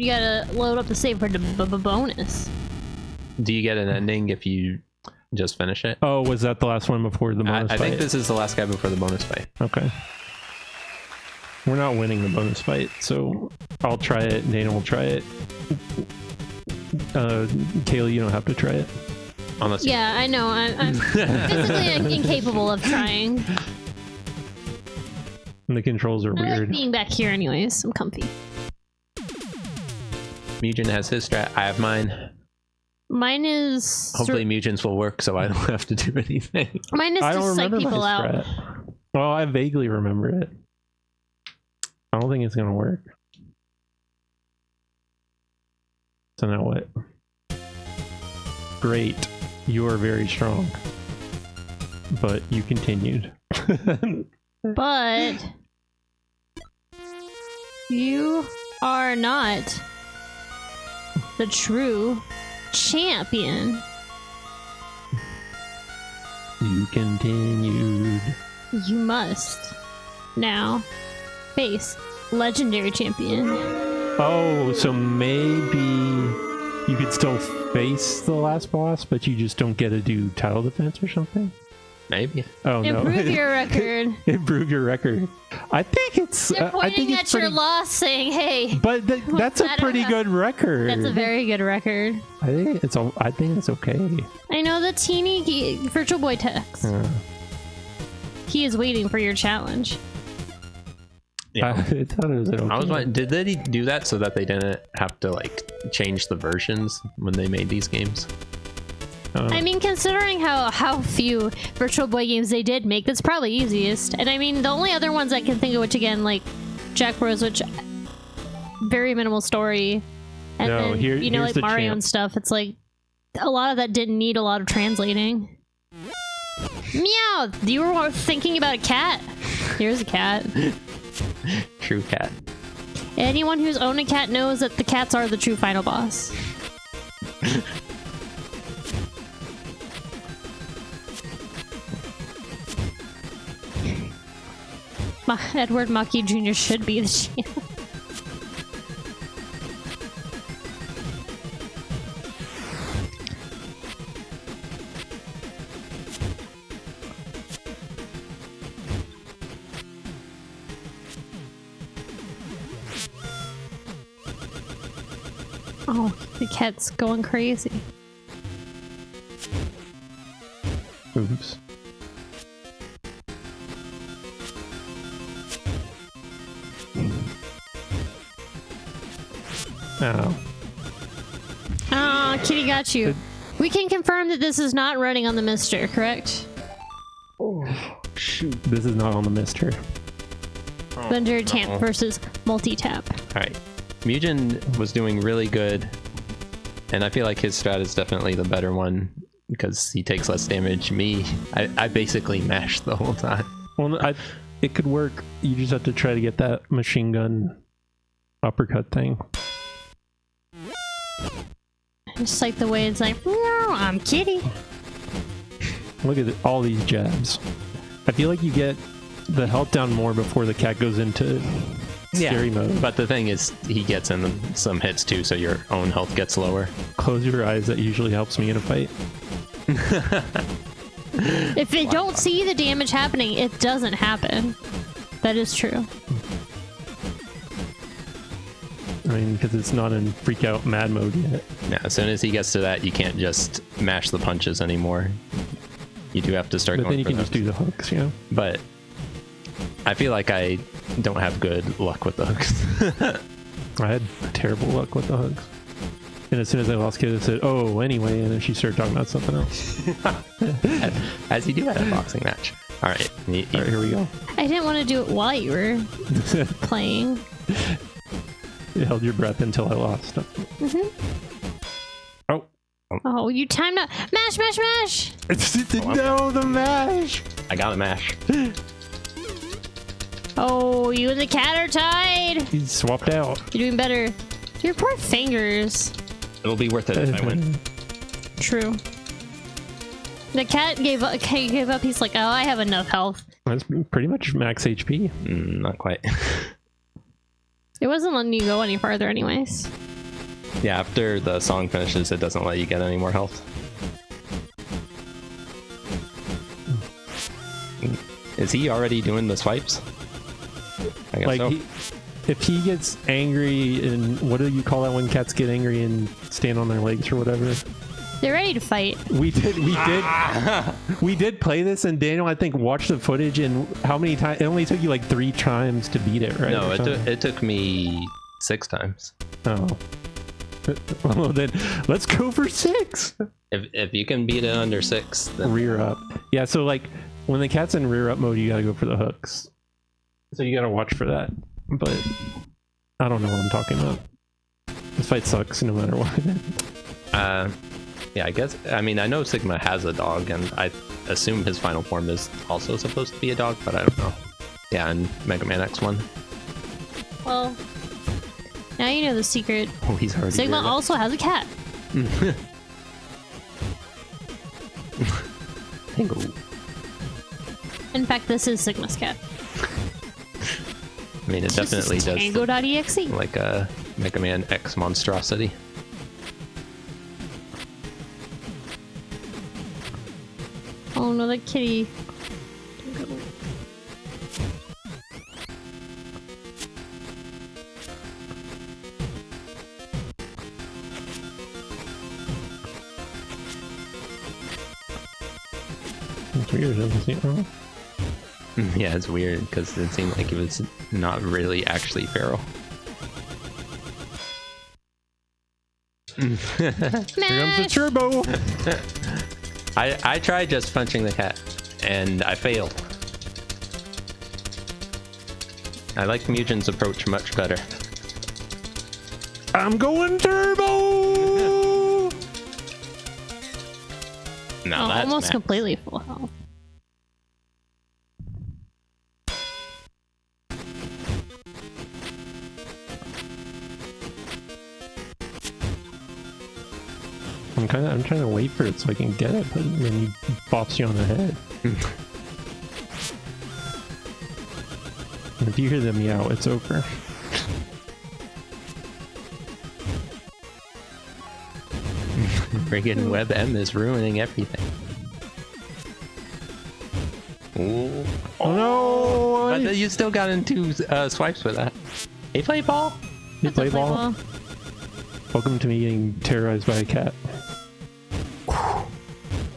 Speaker 3: gotta load up the save for the bonus.
Speaker 4: Do you get an ending if you just finish it?
Speaker 1: Oh, was that the last one before the bonus
Speaker 4: I
Speaker 1: fight?
Speaker 4: think this is the last guy before the bonus fight.
Speaker 1: Okay. We're not winning the bonus fight, so I'll try it. Dana will try it. Kayla, you don't have to try it.
Speaker 4: Unless you
Speaker 3: Yeah, I know. I'm physically incapable of trying.
Speaker 1: And the controls are
Speaker 3: I like
Speaker 1: weird.
Speaker 3: being back here anyways. I'm comfy.
Speaker 4: Mugen has his strat, I have mine.
Speaker 3: Mine is...
Speaker 4: Hopefully Mugen's will work so I don't have to do anything.
Speaker 3: Mine is
Speaker 1: I don't
Speaker 3: just like
Speaker 1: remember
Speaker 3: people
Speaker 1: my
Speaker 3: out.
Speaker 1: strat. Well, I vaguely remember it. I don't think it's gonna work. So now what? Great. You are very strong. But you continued.
Speaker 3: But... you are not the true champion.
Speaker 1: You continued.
Speaker 3: You must now face legendary champion.
Speaker 1: Oh, so maybe you could still face the last boss, but you just don't get to do title defense or something?
Speaker 4: Maybe.
Speaker 1: Oh no!
Speaker 3: Improve your record.
Speaker 1: Improve your record. I think it's.
Speaker 3: They're
Speaker 1: I
Speaker 3: pointing
Speaker 1: think
Speaker 3: at
Speaker 1: it's
Speaker 3: your
Speaker 1: pretty.
Speaker 3: loss, saying, "Hey,
Speaker 1: But that's a
Speaker 3: I don't
Speaker 1: pretty
Speaker 3: know.
Speaker 1: good record.
Speaker 3: that's a very good record."
Speaker 1: I think it's. I think it's okay.
Speaker 3: I know the teeny Virtual Boy text. He is waiting for your challenge.
Speaker 4: Yeah.
Speaker 1: I thought it was okay.
Speaker 4: I was wondering, did they do that so that they didn't have to like change the versions when they made these games?
Speaker 3: I mean, considering how few Virtual Boy games they did make, that's probably easiest. And I mean, the only other ones I can think of, which again, like Jack Bros, which very minimal story, and
Speaker 1: No,
Speaker 3: then
Speaker 1: here's
Speaker 3: like
Speaker 1: the
Speaker 3: Mario
Speaker 1: champ.
Speaker 3: and stuff. It's like a lot of that didn't need a lot of translating. Meow! You were thinking about a cat. Here's a cat.
Speaker 4: True cat.
Speaker 3: Anyone who's owned a cat knows that the cats are the true final boss. Edward Maki Jr. should be the champ. Oh, the cat's going crazy.
Speaker 1: Oops. Oh.
Speaker 3: Ah, Kitty got you. We can confirm that this is not running on the Mister, correct?
Speaker 1: Shoot. This is not on the Mister.
Speaker 3: Thunder Tamp versus Multitap.
Speaker 4: All right. Mugen was doing really good, and I feel like his strat is definitely the better one because he takes less damage. Me, I basically mashed the whole time.
Speaker 1: Well, it could work. You just have to try to get that machine gun uppercut thing.
Speaker 3: Just like the way it's like, "Meow, I'm Kitty."
Speaker 1: Look at all these jabs. I feel like you get the health down more before the cat goes into scary mode.
Speaker 4: But the thing is, he gets in some hits too, so your own health gets lower.
Speaker 1: Close your eyes. That usually helps me in a fight.
Speaker 3: If you don't see the damage happening, it doesn't happen. That is true.
Speaker 1: I mean, because it's not in freak out mad mode yet.
Speaker 4: Yeah, as soon as he gets to that, you can't just mash the punches anymore. You do have to start
Speaker 1: But
Speaker 4: going
Speaker 1: then you
Speaker 4: for
Speaker 1: can just
Speaker 4: those.
Speaker 1: do the hooks, you know?
Speaker 4: But I feel like I don't have good luck with the hooks.
Speaker 1: I had terrible luck with the hooks. And as soon as I lost Kid, I said, oh, anyway, and then she started talking about something else.
Speaker 4: As you do at a boxing match. All right.
Speaker 1: All right, here we go.
Speaker 3: I didn't want to do it while you were playing.
Speaker 1: You held your breath until I lost. Oh.
Speaker 3: Oh, you timed out. Mash, mash, mash!
Speaker 1: No, the mash!
Speaker 4: I got a mash.
Speaker 3: Oh, you and the cat are tied!
Speaker 1: He swapped out.
Speaker 3: You're doing better. Your poor fingers.
Speaker 4: It'll be worth it if I win.
Speaker 3: True. The cat gave up. He's like, oh, I have enough health.
Speaker 1: That's pretty much max HP.
Speaker 4: Not quite.
Speaker 3: It wasn't letting you go any farther anyways.
Speaker 4: Yeah, after the song finishes, it doesn't let you get any more health. Is he already doing the swipes? I guess
Speaker 1: Like,
Speaker 4: so.
Speaker 1: if he gets angry, and what do you call that when cats get angry and stand on their legs or whatever?
Speaker 3: They're ready to fight.
Speaker 1: We did play this, and Daniel, I think, watched the footage, and how many times? It only took you like 3 times to beat it, right?
Speaker 4: No,
Speaker 1: Or something?
Speaker 4: it took me 6 times.
Speaker 1: Oh. Well, then let's go for 6.
Speaker 4: If you can beat it under 6, then
Speaker 1: Rear up. Yeah, so like when the cat's in rear up mode, you gotta go for the hooks. So you gotta watch for that. But I don't know what I'm talking about. This fight sucks no matter what.
Speaker 4: yeah, I guess. I mean, I know Sigma has a dog, and I assume his final form is also supposed to be a dog, but I don't know. Yeah, and Mega Man X1.
Speaker 3: Well, now you know the secret.
Speaker 4: Oh, he's already
Speaker 3: Sigma
Speaker 4: reared up.
Speaker 3: also has a cat.
Speaker 4: Tango.
Speaker 3: In fact, this is Sigma's cat.
Speaker 4: I mean, it definitely does.
Speaker 3: Tango.exe.
Speaker 4: Like a Mega Man X monstrosity.
Speaker 3: Oh one with a kitty.
Speaker 1: It's weird, doesn't seem wrong.
Speaker 4: Yeah, it's weird because it seemed like it was not really actually feral.
Speaker 1: Here comes the
Speaker 3: Smash!
Speaker 1: turbo!
Speaker 4: I tried just punching the cat, and I failed. I like Mugen's approach much better.
Speaker 1: I'm going turbo!
Speaker 4: Now
Speaker 3: Oh,
Speaker 4: that's
Speaker 3: almost
Speaker 4: max.
Speaker 3: completely full health.
Speaker 1: I'm trying to wait for it so I can get it, but then he bops you on the head. And if you hear the meow, it's over.
Speaker 4: Friggin' WebM is ruining everything. Ooh.
Speaker 1: Oh no!
Speaker 4: But you still got in 2 swipes with that. Hey, play ball.
Speaker 1: You play ball? Welcome to me getting terrorized by a cat.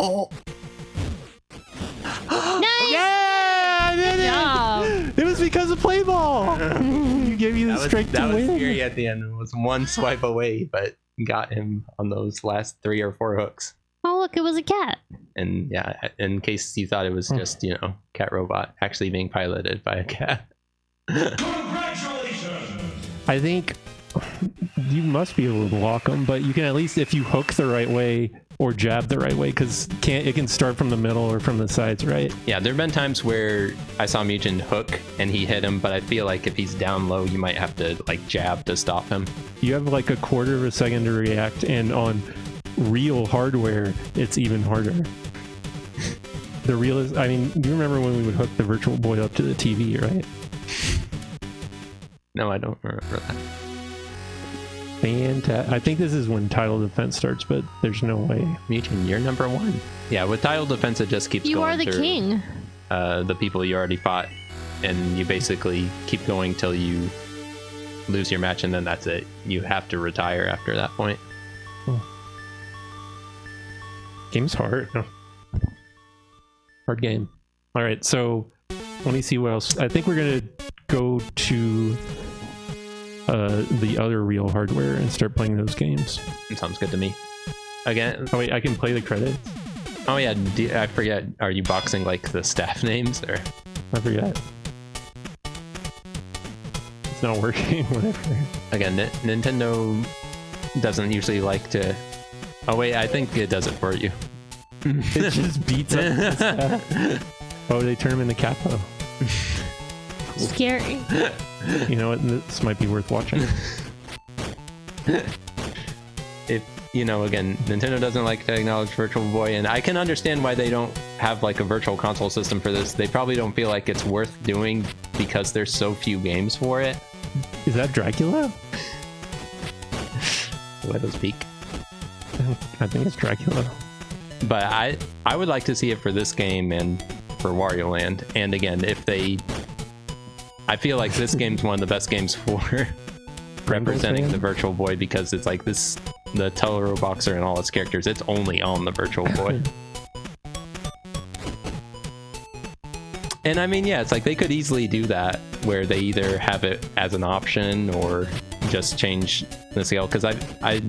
Speaker 4: Oh.
Speaker 3: Nice!
Speaker 1: Yeah! I did
Speaker 3: Good
Speaker 1: it!
Speaker 3: job.
Speaker 1: It was because of play ball! You gave me the strength
Speaker 4: That
Speaker 1: to
Speaker 4: was
Speaker 1: win.
Speaker 4: scary at the end. It was 1 swipe away, but got him on those last 3 or 4 hooks.
Speaker 3: Oh, look, it was a cat.
Speaker 4: And yeah, in case you thought it was just, you know, cat robot actually being piloted by a cat.
Speaker 1: I think you must be able to block them, but you can at least, if you hook the right way or jab the right way, because it can start from the middle or from the sides, right?
Speaker 4: Yeah, there have been times where I saw Mugen hook and he hit him, but I feel like if he's down low, you might have to like jab to stop him.
Speaker 1: You have like a quarter of a second to react, and on real hardware, it's even harder. The real is, I mean, you remember when we would hook the Virtual Boy up to the TV, right?
Speaker 4: No, I don't remember that.
Speaker 1: Fantastic. I think this is when title defense starts, but there's no way.
Speaker 4: Mugen, you're number 1. Yeah, with title defense, it just keeps
Speaker 3: You
Speaker 4: going
Speaker 3: are the
Speaker 4: through,
Speaker 3: king.
Speaker 4: the people you already fought, and you basically keep going till you lose your match, and then that's it. You have to retire after that point.
Speaker 1: Game's hard. No. Hard game. All right, so let me see what else. I think we're gonna go to the other real hardware and start playing those games.
Speaker 4: Sounds good to me. Again,
Speaker 1: Oh wait, I can play the credits.
Speaker 4: oh yeah, I forget. Are you boxing like the staff names or?
Speaker 1: I forget. It's not working. Whatever.
Speaker 4: Again, Nintendo doesn't usually like to. Oh wait, I think it does it for you.
Speaker 1: It just beats up the staff. Oh, they turn him into capo.
Speaker 3: Scary.
Speaker 1: You know what? This might be worth watching.
Speaker 4: If you know, again, Nintendo doesn't like to acknowledge Virtual Boy, and I can understand why they don't have like a virtual console system for this. They probably don't feel like it's worth doing because there's so few games for it.
Speaker 1: Is that Dracula?
Speaker 4: Let us peek.
Speaker 1: I think it's Dracula.
Speaker 4: But I would like to see it for this game and for Wario Land. And again, if they, I feel like this game's one of the best games for representing
Speaker 1: fan?
Speaker 4: the Virtual Boy, because it's like this, the Totoro Boxer and all its characters, it's only on the Virtual Boy. And I mean, yeah, it's like they could easily do that where they either have it as an option or just change the scale, because I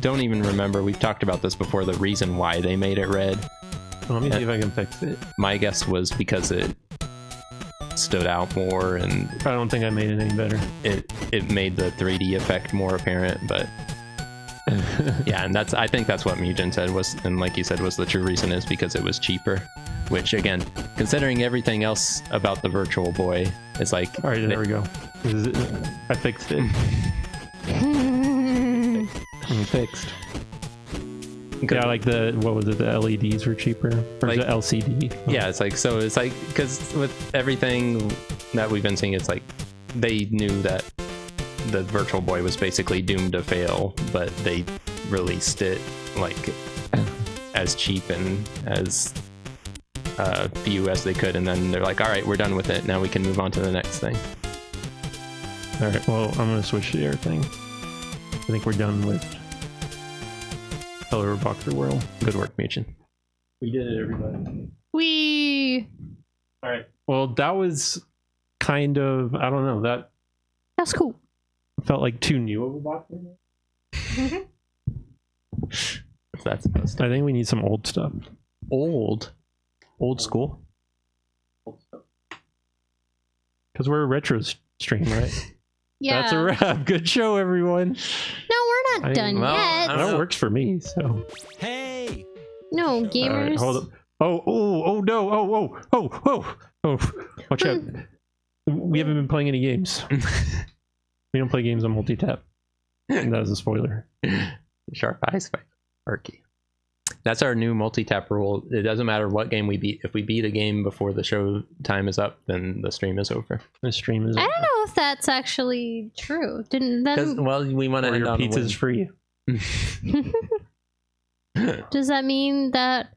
Speaker 4: don't even remember, we've talked about this before, the reason why they made it red.
Speaker 1: Let me see if I can fix it.
Speaker 4: My guess was because it stood out more and
Speaker 1: I don't think I made it any better.
Speaker 4: it made the 3D effect more apparent, but yeah, and I think that's what Mugen said was, and like you said, was the true reason, is because it was cheaper. Which again, considering everything else about the Virtual Boy, it's like,
Speaker 1: All right, there we go. I fixed it. I'm fixed. Yeah, like what was it? The LEDs were cheaper, or
Speaker 4: Like-
Speaker 1: the LCD?
Speaker 4: Yeah, it's like, so it's like, because with everything that we've been seeing, it's like they knew that the Virtual Boy was basically doomed to fail, but they released it like as cheap and as few as they could, and then they're like, all right, we're done with it. Now we can move on to the next thing.
Speaker 1: All right. Well, I'm gonna switch to the air thing. I think we're done with Color Boxer World.
Speaker 4: Good work, Muchin.
Speaker 1: We did it, everybody.
Speaker 3: We.
Speaker 1: All right. Well, that was kind of, I don't know, that
Speaker 3: That's cool.
Speaker 1: felt like too new of a boxing.
Speaker 4: If that's supposed to.
Speaker 1: I think we need some old stuff.
Speaker 4: Old school.
Speaker 1: Because we're a retro stream, right?
Speaker 3: Yeah.
Speaker 1: That's a wrap. Good show, everyone.
Speaker 3: No, we're not done
Speaker 4: well,
Speaker 3: yet.
Speaker 4: I don't know.
Speaker 1: That works for me, so.
Speaker 5: Hey!
Speaker 3: No,
Speaker 1: All
Speaker 3: gamers.
Speaker 1: right, hold up. Oh no. Oh. Watch out. We haven't been playing any games. We don't play games on Multitap. That was a spoiler.
Speaker 4: Sharp eyes by Sparky. That's our new multi-tap rule. It doesn't matter what game we beat. If we beat a game before the show time is up, then the stream is over.
Speaker 1: The stream is.
Speaker 3: I don't know if that's actually true. Didn't
Speaker 4: Because,
Speaker 3: then?
Speaker 4: well, we want to
Speaker 1: Or
Speaker 4: end
Speaker 1: your
Speaker 4: on a
Speaker 1: pizza's free.
Speaker 4: win.
Speaker 3: Does that mean that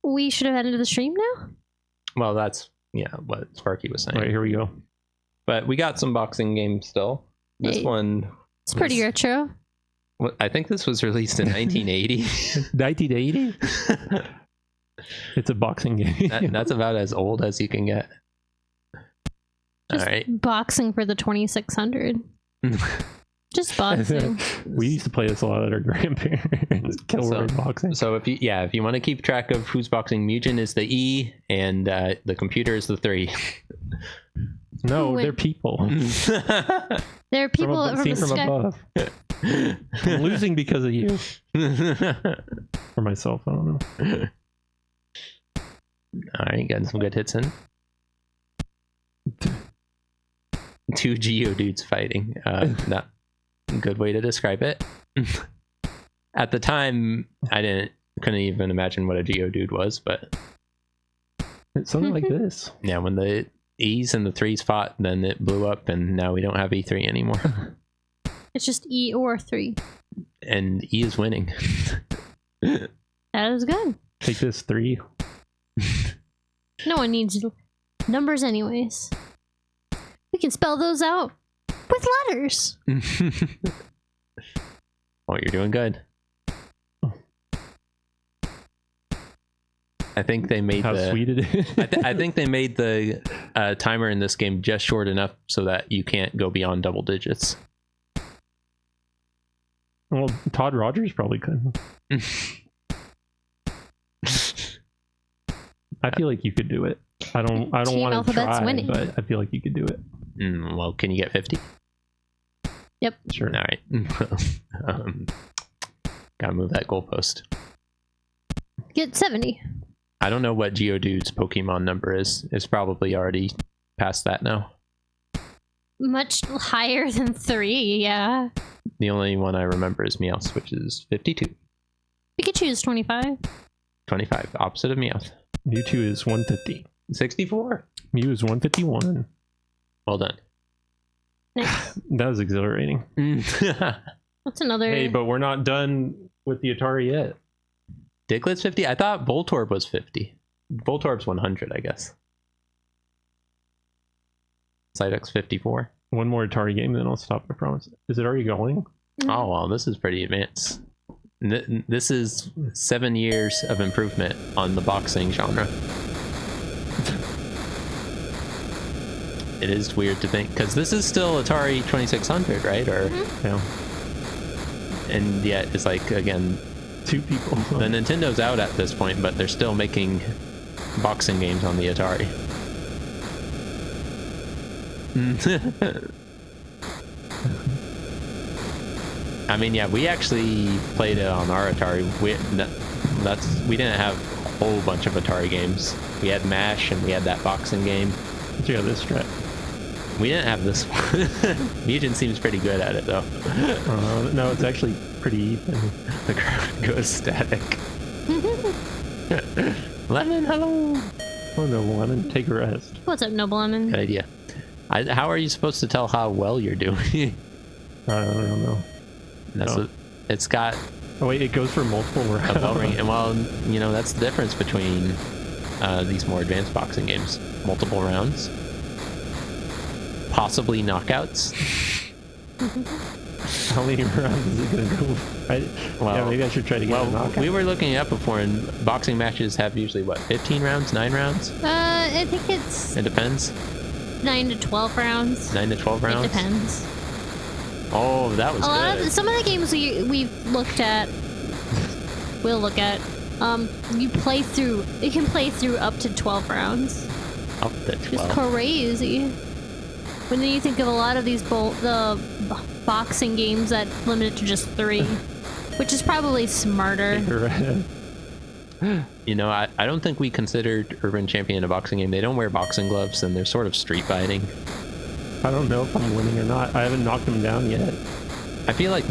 Speaker 3: we should have ended the stream now?
Speaker 4: Well, that's what Sparky was saying.
Speaker 1: All right, here we go.
Speaker 4: But we got some boxing games still. This
Speaker 3: Hey.
Speaker 4: one,
Speaker 3: It's pretty retro.
Speaker 4: I think this was released in 1980.
Speaker 1: 1980? It's a boxing game.
Speaker 4: That's about as old as you can get.
Speaker 3: Just
Speaker 4: All right.
Speaker 3: boxing for the 2600. Just boxing.
Speaker 1: We used to play this a lot at our grandparents. Kilroy boxing.
Speaker 4: So if you want to keep track of who's boxing, Mugen is the E and the computer is the 3.
Speaker 1: No,
Speaker 3: Wait.
Speaker 1: they're people.
Speaker 3: There are people from
Speaker 1: seen
Speaker 3: the
Speaker 1: from
Speaker 3: sky.
Speaker 1: above. I'm losing because of you. For myself, I don't know.
Speaker 4: All right, getting some good hits in. 2 Geodudes fighting. Not a good way to describe it. At the time, I couldn't even imagine what a Geodude was, but
Speaker 1: It's something like this.
Speaker 4: yeah, when the E's and the 3's fought, then it blew up, and now we don't have E3 anymore.
Speaker 3: It's just E or 3.
Speaker 4: And E is winning.
Speaker 3: That is good.
Speaker 1: Take this 3.
Speaker 3: No one needs numbers anyways. We can spell those out with letters.
Speaker 4: Oh, you're doing good. I think they made
Speaker 1: How sweet it is.
Speaker 4: I think they made the timer in this game just short enough so that you can't go beyond double digits.
Speaker 1: Well, Todd Rogers probably could. I feel like you could do it. I don't
Speaker 3: Team
Speaker 1: want to
Speaker 3: Alphabet's
Speaker 1: try,
Speaker 3: winning.
Speaker 1: but I feel like you could do it.
Speaker 4: Well, can you get 50?
Speaker 3: Yep.
Speaker 1: Sure.
Speaker 4: All right. Gotta move that goalpost.
Speaker 3: Get 70.
Speaker 4: I don't know what Geodude's Pokemon number is. It's probably already past that now.
Speaker 3: Much higher than 3, yeah.
Speaker 4: The only one I remember is Meowth, which is 52.
Speaker 3: Pikachu is 25.
Speaker 4: 25, opposite of Meowth.
Speaker 1: Mewtwo is 150.
Speaker 4: 64.
Speaker 1: Mew is 151.
Speaker 4: Well done.
Speaker 3: Nice.
Speaker 1: That was exhilarating.
Speaker 3: What's another?
Speaker 1: Hey, but we're not done with the Atari yet.
Speaker 4: Diglett's 50? I thought Voltorb was 50. Voltorb's 100, I guess. Psyduck's 54.
Speaker 1: One more Atari game, then I'll stop, I promise. Is it already going?
Speaker 4: Oh, well, this is pretty advanced. This is 7 years of improvement on the boxing genre. It is weird to think, because this is still Atari 2600, right? Or
Speaker 1: Yeah.
Speaker 4: And yet it's like, again,
Speaker 1: 2 people.
Speaker 4: the Nintendo's out at this point, but they're still making boxing games on the Atari. I mean, yeah, we actually played it on our Atari. We didn't have a whole bunch of Atari games. We had MASH and we had that boxing game.
Speaker 1: You got this strat.
Speaker 4: We didn't have this one. Mugen seems pretty good at it, though.
Speaker 1: No, it's actually pretty even.
Speaker 4: The crowd goes static. Lemon, hello.
Speaker 1: Oh no, Lemon, take a rest.
Speaker 3: What's up, Noble Lemon?
Speaker 4: Good idea. How are you supposed to tell how well you're doing?
Speaker 1: I don't know.
Speaker 4: That's
Speaker 1: No.
Speaker 4: what, it's got
Speaker 1: Oh wait, it goes for multiple
Speaker 4: a bell ring.
Speaker 1: rounds.
Speaker 4: And well, that's the difference between these more advanced boxing games. Multiple rounds, possibly knockouts.
Speaker 1: How many rounds is it gonna go? Yeah, maybe I should try to get a knockout.
Speaker 4: We were looking it up before, and boxing matches have usually what, 15 rounds, 9 rounds?
Speaker 3: I think it's
Speaker 4: It depends.
Speaker 3: 9 to 12 rounds.
Speaker 4: 9 to 12 rounds.
Speaker 3: It depends.
Speaker 4: Oh, that was good.
Speaker 3: Some of the games we've looked at, we'll look at. You can play through up to 12 rounds.
Speaker 4: Up to 12.
Speaker 3: It's crazy. When then you think of a lot of these the boxing games that limit it to just 3, which is probably smarter.
Speaker 4: You know, I don't think we considered Urban Champion a boxing game. They don't wear boxing gloves, and they're sort of street fighting.
Speaker 1: I don't know if I'm winning or not. I haven't knocked him down yet.
Speaker 4: I feel like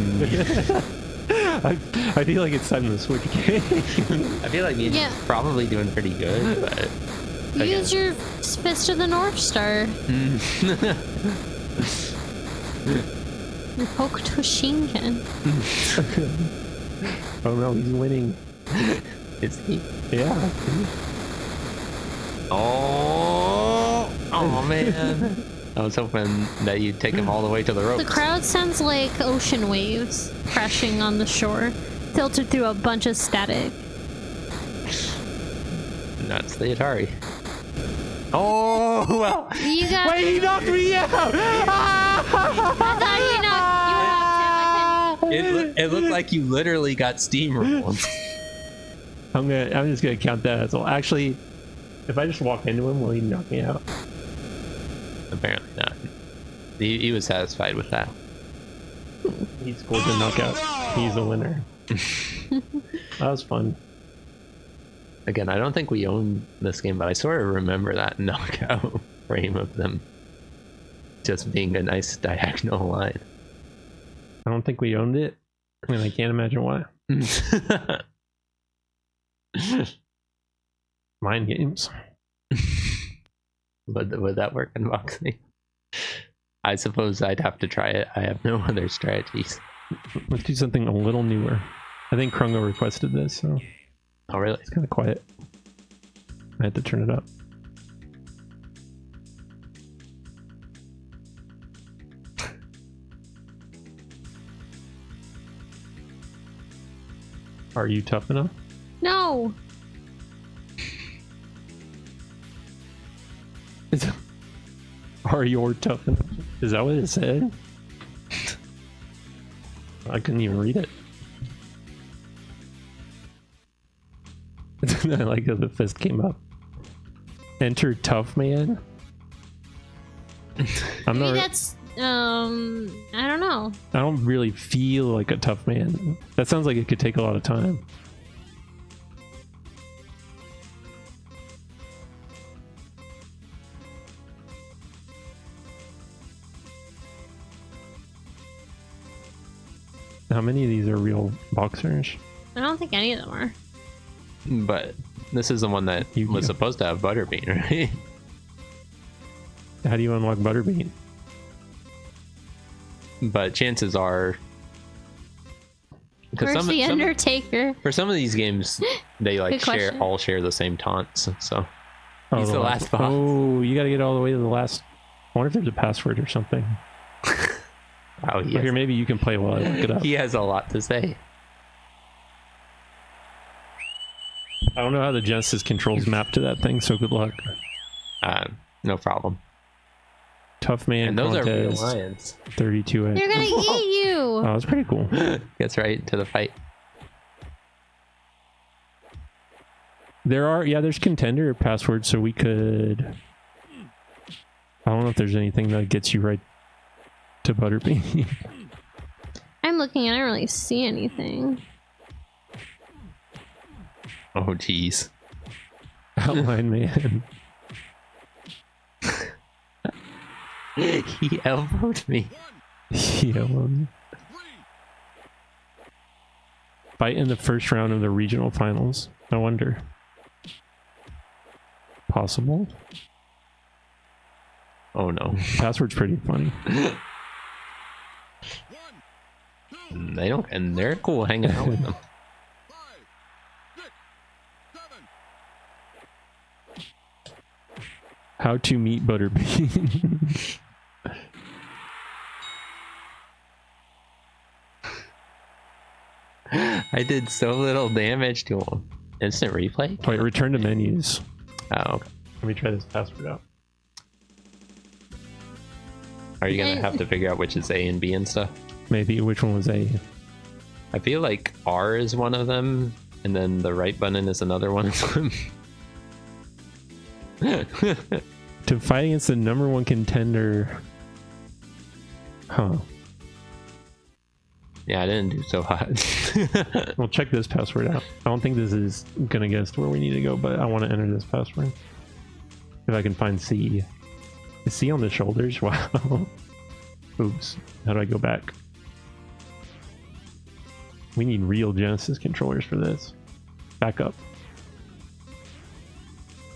Speaker 1: I feel like it's time to switch game.
Speaker 4: I feel like you're probably doing pretty good, but
Speaker 3: Use your Fist of the North Star. Your Hokuto Shinken.
Speaker 1: Oh no, he's winning.
Speaker 4: Is he?
Speaker 1: Yeah.
Speaker 4: Oh man. I was hoping that you'd take him all the way to the ropes.
Speaker 3: The crowd sounds like ocean waves crashing on the shore, filtered through a bunch of static.
Speaker 4: That's the Atari. Oh well.
Speaker 3: You got.
Speaker 1: Wait, he knocked me out!
Speaker 3: I thought you knocked him.
Speaker 4: It looked like you literally got steamrolled.
Speaker 1: I'm just gonna count that as well. Actually, if I just walk into him, will he knock me out?
Speaker 4: Apparently not. He was satisfied with that.
Speaker 1: He scored the knockout. He's the winner. That was fun.
Speaker 4: Again, I don't think we own this game, but I sort of remember that knockout frame of them just being a nice diagonal line.
Speaker 1: I don't think we owned it, and I can't imagine why. Mind games.
Speaker 4: Would that work in boxing? I suppose I'd have to try it. I have no other strategies.
Speaker 1: Let's do something a little newer. I think Krungo requested this, so
Speaker 4: Oh, really?
Speaker 1: it's kind of quiet. I had to turn it up. Are you tough enough?
Speaker 3: No.
Speaker 1: Are you tough enough? Is that what it said? I couldn't even read it. I like how the fist came up. Enter tough man. I'm
Speaker 3: Maybe
Speaker 1: not.
Speaker 3: that's I don't know.
Speaker 1: I don't really feel like a tough man. That sounds like it could take a lot of time. How many of these are real boxers?
Speaker 3: I don't think any of them are.
Speaker 4: But this is the one that was supposed to have Butterbean, right?
Speaker 1: How do you unlock Butterbean?
Speaker 4: But chances are,
Speaker 3: Where's the Undertaker?
Speaker 4: for some of these games, they like
Speaker 3: Good question.
Speaker 4: all share the same taunts. So
Speaker 1: Oh,
Speaker 4: he's the last boss.
Speaker 1: Oh, you got to get all the way to the last. I wonder if there's a password or something.
Speaker 4: Wow,
Speaker 1: Here, maybe you can play while I look it up.
Speaker 4: he has a lot to say.
Speaker 1: I don't know how the Genesis controls map to that thing, so good luck.
Speaker 4: No problem.
Speaker 1: Tough man
Speaker 4: And those are real
Speaker 1: contest,
Speaker 4: lions.
Speaker 1: 32A.
Speaker 3: They're gonna eat you.
Speaker 1: Oh, that's pretty cool.
Speaker 4: Gets right into the fight.
Speaker 1: There's contender passwords, so we could. I don't know if there's anything that gets you right to Butterbean.
Speaker 3: I'm looking. I don't really see anything.
Speaker 4: Oh, geez.
Speaker 1: Outline man.
Speaker 4: He elbowed me.
Speaker 1: Yeah, fight in the first round of the regional finals. I wonder. Possible?
Speaker 4: Oh no.
Speaker 1: Password's pretty funny.
Speaker 4: They're cool hanging out with them.
Speaker 5: 5, 6, 7.
Speaker 1: How to meet Butterbean.
Speaker 4: I did so little damage to him. Instant replay?
Speaker 1: Wait, return to menus.
Speaker 4: Oh, okay.
Speaker 1: Let me try this password out.
Speaker 4: Are you gonna have to figure out which is A and B and stuff?
Speaker 1: Maybe which one was A?
Speaker 4: I feel like R is one of them, and then the right button is another one of them.
Speaker 1: To fight against the #1 contender. Huh.
Speaker 4: Yeah, I didn't do so hot.
Speaker 1: We'll check this password out. I don't think this is gonna get us to where we need to go, but I want to enter this password. If I can find C. Is C on the shoulders? Wow. Oops. How do I go back? We need real Genesis controllers for this. Back up.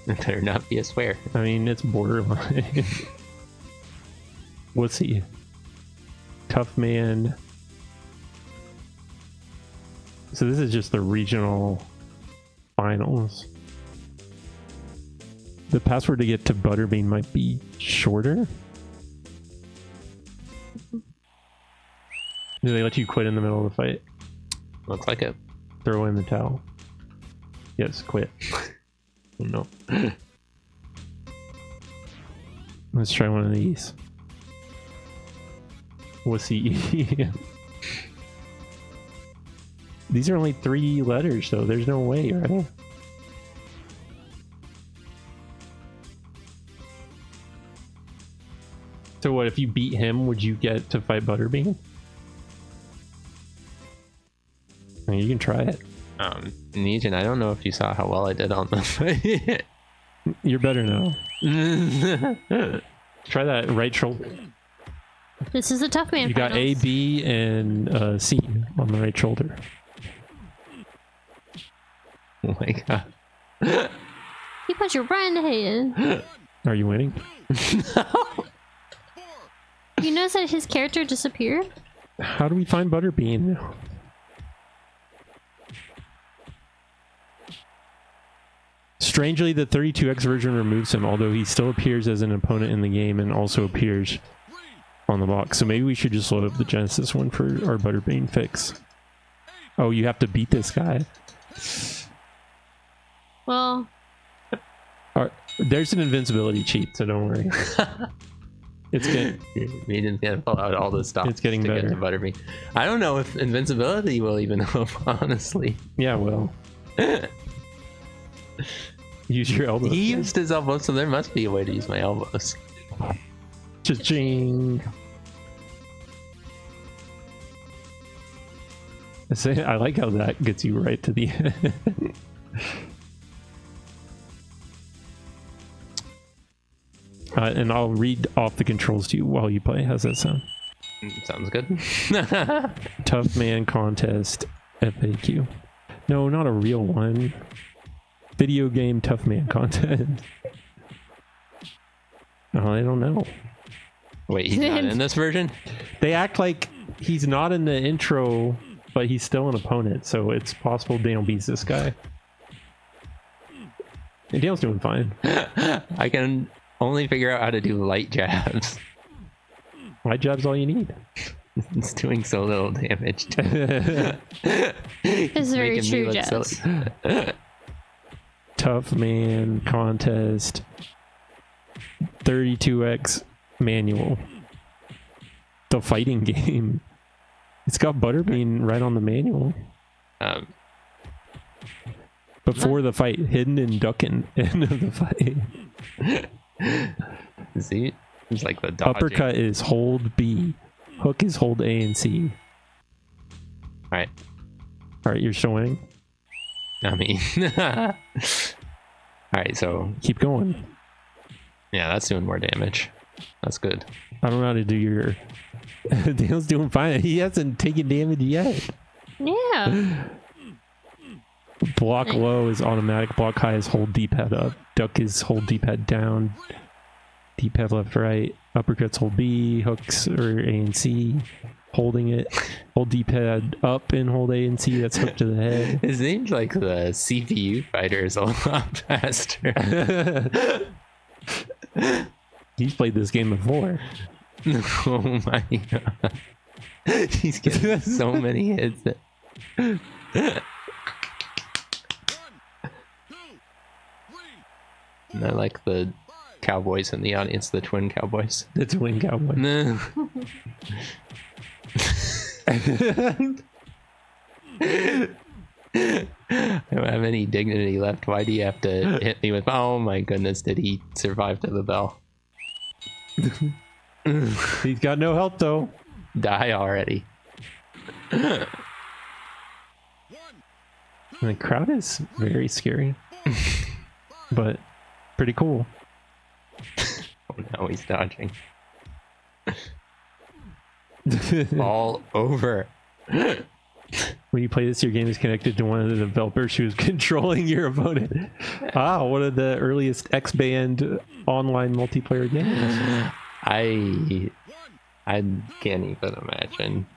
Speaker 4: It better not be a swear.
Speaker 1: I mean, it's borderline. What's he? Tough Man. So this is just the regional finals. The password to get to Butterbean might be shorter. Do they let you quit in the middle of the fight?
Speaker 4: Looks like it.
Speaker 1: Throw in the towel. Yes, quit. Oh, no. Let's try one of these. What's he? These are only 3 letters, though. There's no way, right? So what, if you beat him, would you get to fight Butterbean? I mean, you can try it.
Speaker 4: Negan, I don't know if you saw how well I did on the fight.
Speaker 1: You're better now. Try that right shoulder.
Speaker 3: This is a tough man.
Speaker 1: You got A, B, and C on the right shoulder.
Speaker 4: Oh my god.
Speaker 3: He punched you right in the head.
Speaker 1: Are you winning?
Speaker 3: You notice that his character disappeared?
Speaker 1: How do we find Butterbean? Strangely, the 32X version removes him, although he still appears as an opponent in the game and also appears on the box. So maybe we should just load up the Genesis one for our Butterbean fix. Oh, you have to beat this guy.
Speaker 3: Well,
Speaker 1: there's an invincibility cheat, so don't worry. It's getting.
Speaker 4: We didn't get to pull out all this stuff.
Speaker 1: It's getting
Speaker 4: to
Speaker 1: better.
Speaker 4: Get to Butterbean. I don't know if invincibility will even help, honestly.
Speaker 1: Yeah, well. Use your elbows.
Speaker 4: He used his elbows, so there must be a way to use my elbows.
Speaker 1: Cha-ching. I like how that gets you right to the end. And I'll read off the controls to you while you play. How's that sound?
Speaker 4: Sounds good.
Speaker 1: Tough Man Contest FAQ. No, not a real one. Video game Tough Man Contest. Oh, I don't know.
Speaker 4: Wait, he's not in this version?
Speaker 1: They act like he's not in the intro, but he's still an opponent, so it's possible Daniel beats this guy. And Daniel's doing fine.
Speaker 4: I can only figure out how to do light jabs.
Speaker 1: Light jab's all you need.
Speaker 4: It's doing so little damage.
Speaker 3: it's very
Speaker 4: Making me
Speaker 3: true,
Speaker 4: look
Speaker 3: Jess.
Speaker 4: silly.
Speaker 1: Tough Man Contest 32X manual. The fighting game. It's got Butterbean right on the manual. Before the fight, hidden and ducking. End of the fight.
Speaker 4: See? It's like the dodging.
Speaker 1: Uppercut is hold B. Hook is hold A and C.
Speaker 4: Alright.
Speaker 1: Alright, you're still winning?
Speaker 4: I mean. Alright, so.
Speaker 1: Keep going.
Speaker 4: Yeah, that's doing more damage. That's good.
Speaker 1: I don't know how to do your... Dale's doing fine. He hasn't taken damage yet.
Speaker 3: Yeah.
Speaker 1: Block low is automatic. Block high is hold D-pad up. Duck is hold D-pad down. D-pad left, right. Uppercuts hold B. Hooks are A and C. Holding it. Hold D-pad up and hold A and C. That's hook to the head.
Speaker 4: It seems like the CPU fighter is a lot faster.
Speaker 1: He's played this game before.
Speaker 4: Oh my god. He's getting so many hits. And I like the cowboys in the audience, the twin cowboys.
Speaker 1: The twin cowboy.
Speaker 4: No. I don't have any dignity left. Why do you have to hit me with... Oh my goodness, did he survive to the bell?
Speaker 1: He's got no help though.
Speaker 4: Die already.
Speaker 1: And the crowd is very scary. But pretty cool.
Speaker 4: Oh no, he's dodging. All over.
Speaker 1: When you play this, your game is connected to one of the developers who is controlling your opponent. Ah, one of the earliest X-Band online multiplayer games.
Speaker 4: I can't even imagine.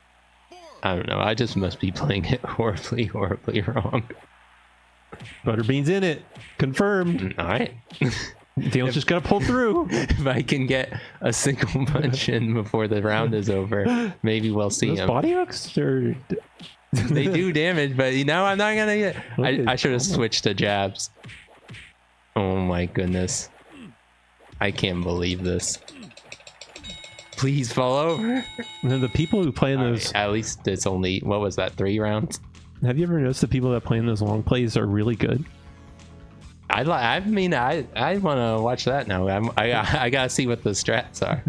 Speaker 4: I don't know. I just must be playing it horribly wrong.
Speaker 1: Butterbean's in it. Confirmed.
Speaker 4: All right.
Speaker 1: Dale's just gotta pull through.
Speaker 4: If I can get a single punch in before the round is over, maybe we'll see
Speaker 1: Those
Speaker 4: him.
Speaker 1: body hooks or...
Speaker 4: They do damage, but you know, I'm not gonna get... I should have switched to jabs. Oh my goodness. I can't believe this. Please fall over.
Speaker 1: And then the people who play in those...
Speaker 4: At least it's only, what was that, 3 rounds?
Speaker 1: Have you ever noticed the people that play in those long plays are really good?
Speaker 4: I mean, I want to watch that now. I gotta see what the strats are.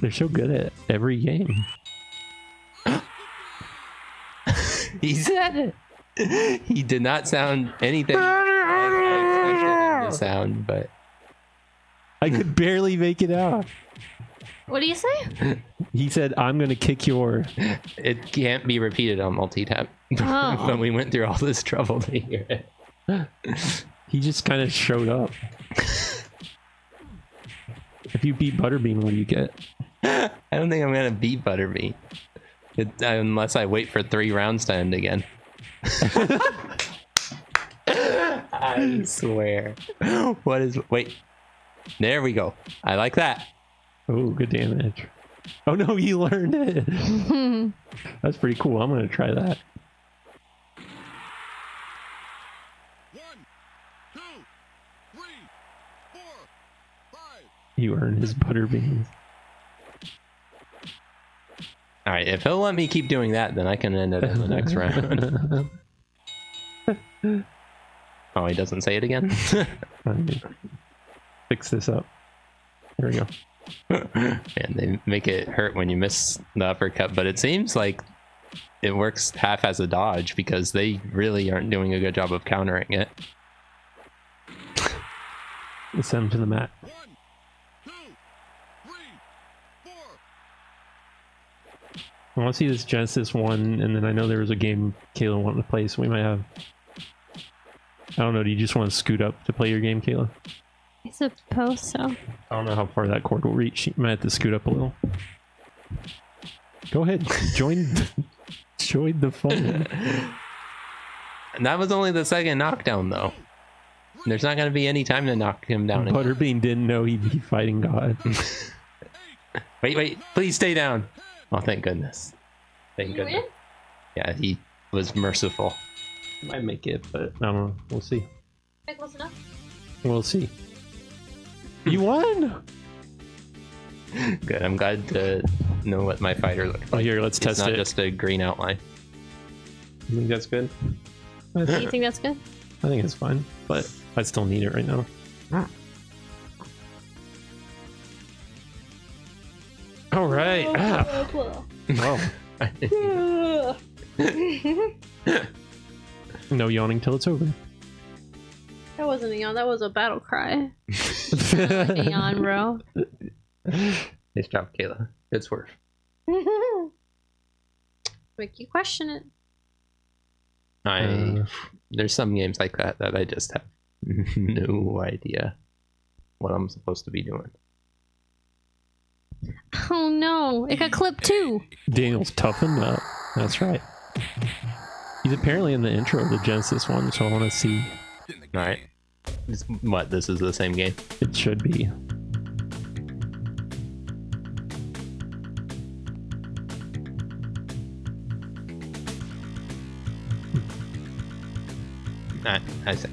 Speaker 1: They're so good at every game.
Speaker 4: He said it. He did not sound anything like I expected him to sound, but
Speaker 1: I could barely make it out.
Speaker 3: What do you say?
Speaker 1: He said, I'm going to kick your...
Speaker 4: it can't be repeated on multitap.
Speaker 3: Oh.
Speaker 4: But we went through all this trouble to hear it.
Speaker 1: He just kind of showed up. If you beat Butterbean, what do you get?
Speaker 4: I don't think I'm gonna beat Butterbean. Unless I wait for 3 rounds to end again. I swear. What is... Wait. There we go. I like that.
Speaker 1: Oh, good damage. Oh no, you learned it. That's pretty cool. I'm going to try that.
Speaker 5: 1, 2, 3, 4, 5.
Speaker 1: You earned his Butterbeans.
Speaker 4: Alright, if he'll let me keep doing that, then I can end it in the next round. Oh, he doesn't say it again?
Speaker 1: Let me fix this up. There we go.
Speaker 4: And they make it hurt when you miss the uppercut, but it seems like it works half as a dodge because they really aren't doing a good job of countering it.
Speaker 1: Let's send him to the mat.
Speaker 5: 1, 2, 3, 4.
Speaker 1: I want to see this Genesis one, and then I know there was a game Kayla wanted to play, so we might have... I don't know, do you just want to scoot up to play your game, Kayla?
Speaker 3: I suppose so.
Speaker 1: I don't know how far that cord will reach. You might have to scoot up a little. Go ahead, join the fun.
Speaker 4: And that was only the second knockdown, though. There's not going to be any time to knock him down again.
Speaker 1: Butterbean didn't know he'd be fighting God.
Speaker 4: Wait, please stay down. Oh, thank goodness. Thank
Speaker 3: You
Speaker 4: goodness.
Speaker 3: win?
Speaker 4: Yeah, he was merciful.
Speaker 1: Might make it, but I don't know. We'll see.
Speaker 3: Close enough.
Speaker 1: We'll see. You won!
Speaker 4: Good, I'm glad to know what my fighter looks
Speaker 1: Oh,
Speaker 4: like.
Speaker 1: here, let's
Speaker 4: It's
Speaker 1: test
Speaker 4: not
Speaker 1: it.
Speaker 4: just a green outline.
Speaker 1: You think that's good?
Speaker 3: Do you think that's good?
Speaker 1: I think it's fine, but I still need it right now. All right. Oh. No yawning till it's over.
Speaker 3: That wasn't a yawn. That was a battle cry. A yawn, bro.
Speaker 4: Nice job, Kayla. Good swerve.
Speaker 3: Make you question it.
Speaker 4: There's some games like that that I just have no idea what I'm supposed to be doing.
Speaker 3: Oh no, it got clipped too.
Speaker 1: Daniel's toughened up. That's right. He's apparently in the intro of the Genesis one, so I want to see.
Speaker 4: All right. What? This is the same game?
Speaker 1: It should be.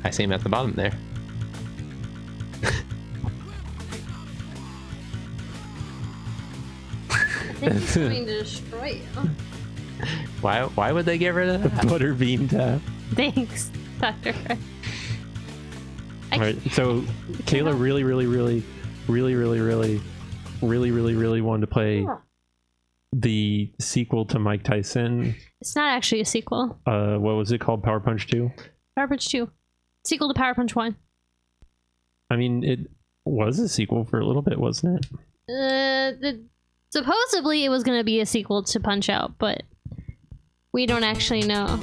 Speaker 4: I see him at the bottom there.
Speaker 3: It's going to destroy you.
Speaker 4: Why would they get rid of that?
Speaker 1: Butterbean tap.
Speaker 3: Thanks, Doctor.
Speaker 1: All right, so Kayla really wanted to play the sequel to Mike Tyson.
Speaker 3: It's not actually a sequel.
Speaker 1: What was it called? Power Punch 2?
Speaker 3: Power Punch 2. Sequel to Power Punch 1.
Speaker 1: I mean, it was a sequel for a little bit, wasn't it?
Speaker 3: Supposedly it was going to be a sequel to Punch Out, but we don't actually know.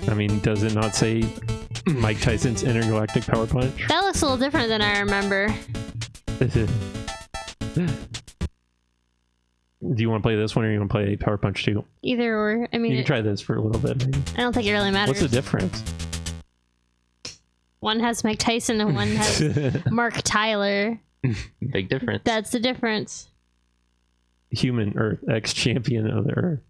Speaker 1: I mean, does it not say Mike Tyson's Intergalactic Power Punch?
Speaker 3: That looks a little different than I remember.
Speaker 1: Do you want to play this one or you want to play Power Punch 2?
Speaker 3: Either or. I mean,
Speaker 1: You can try this for a little bit, maybe.
Speaker 3: I don't think it really matters.
Speaker 1: What's the difference?
Speaker 3: One has Mike Tyson and one has Mark Tyler.
Speaker 4: Big difference.
Speaker 3: That's the difference.
Speaker 1: Human Earth, ex-champion of the Earth.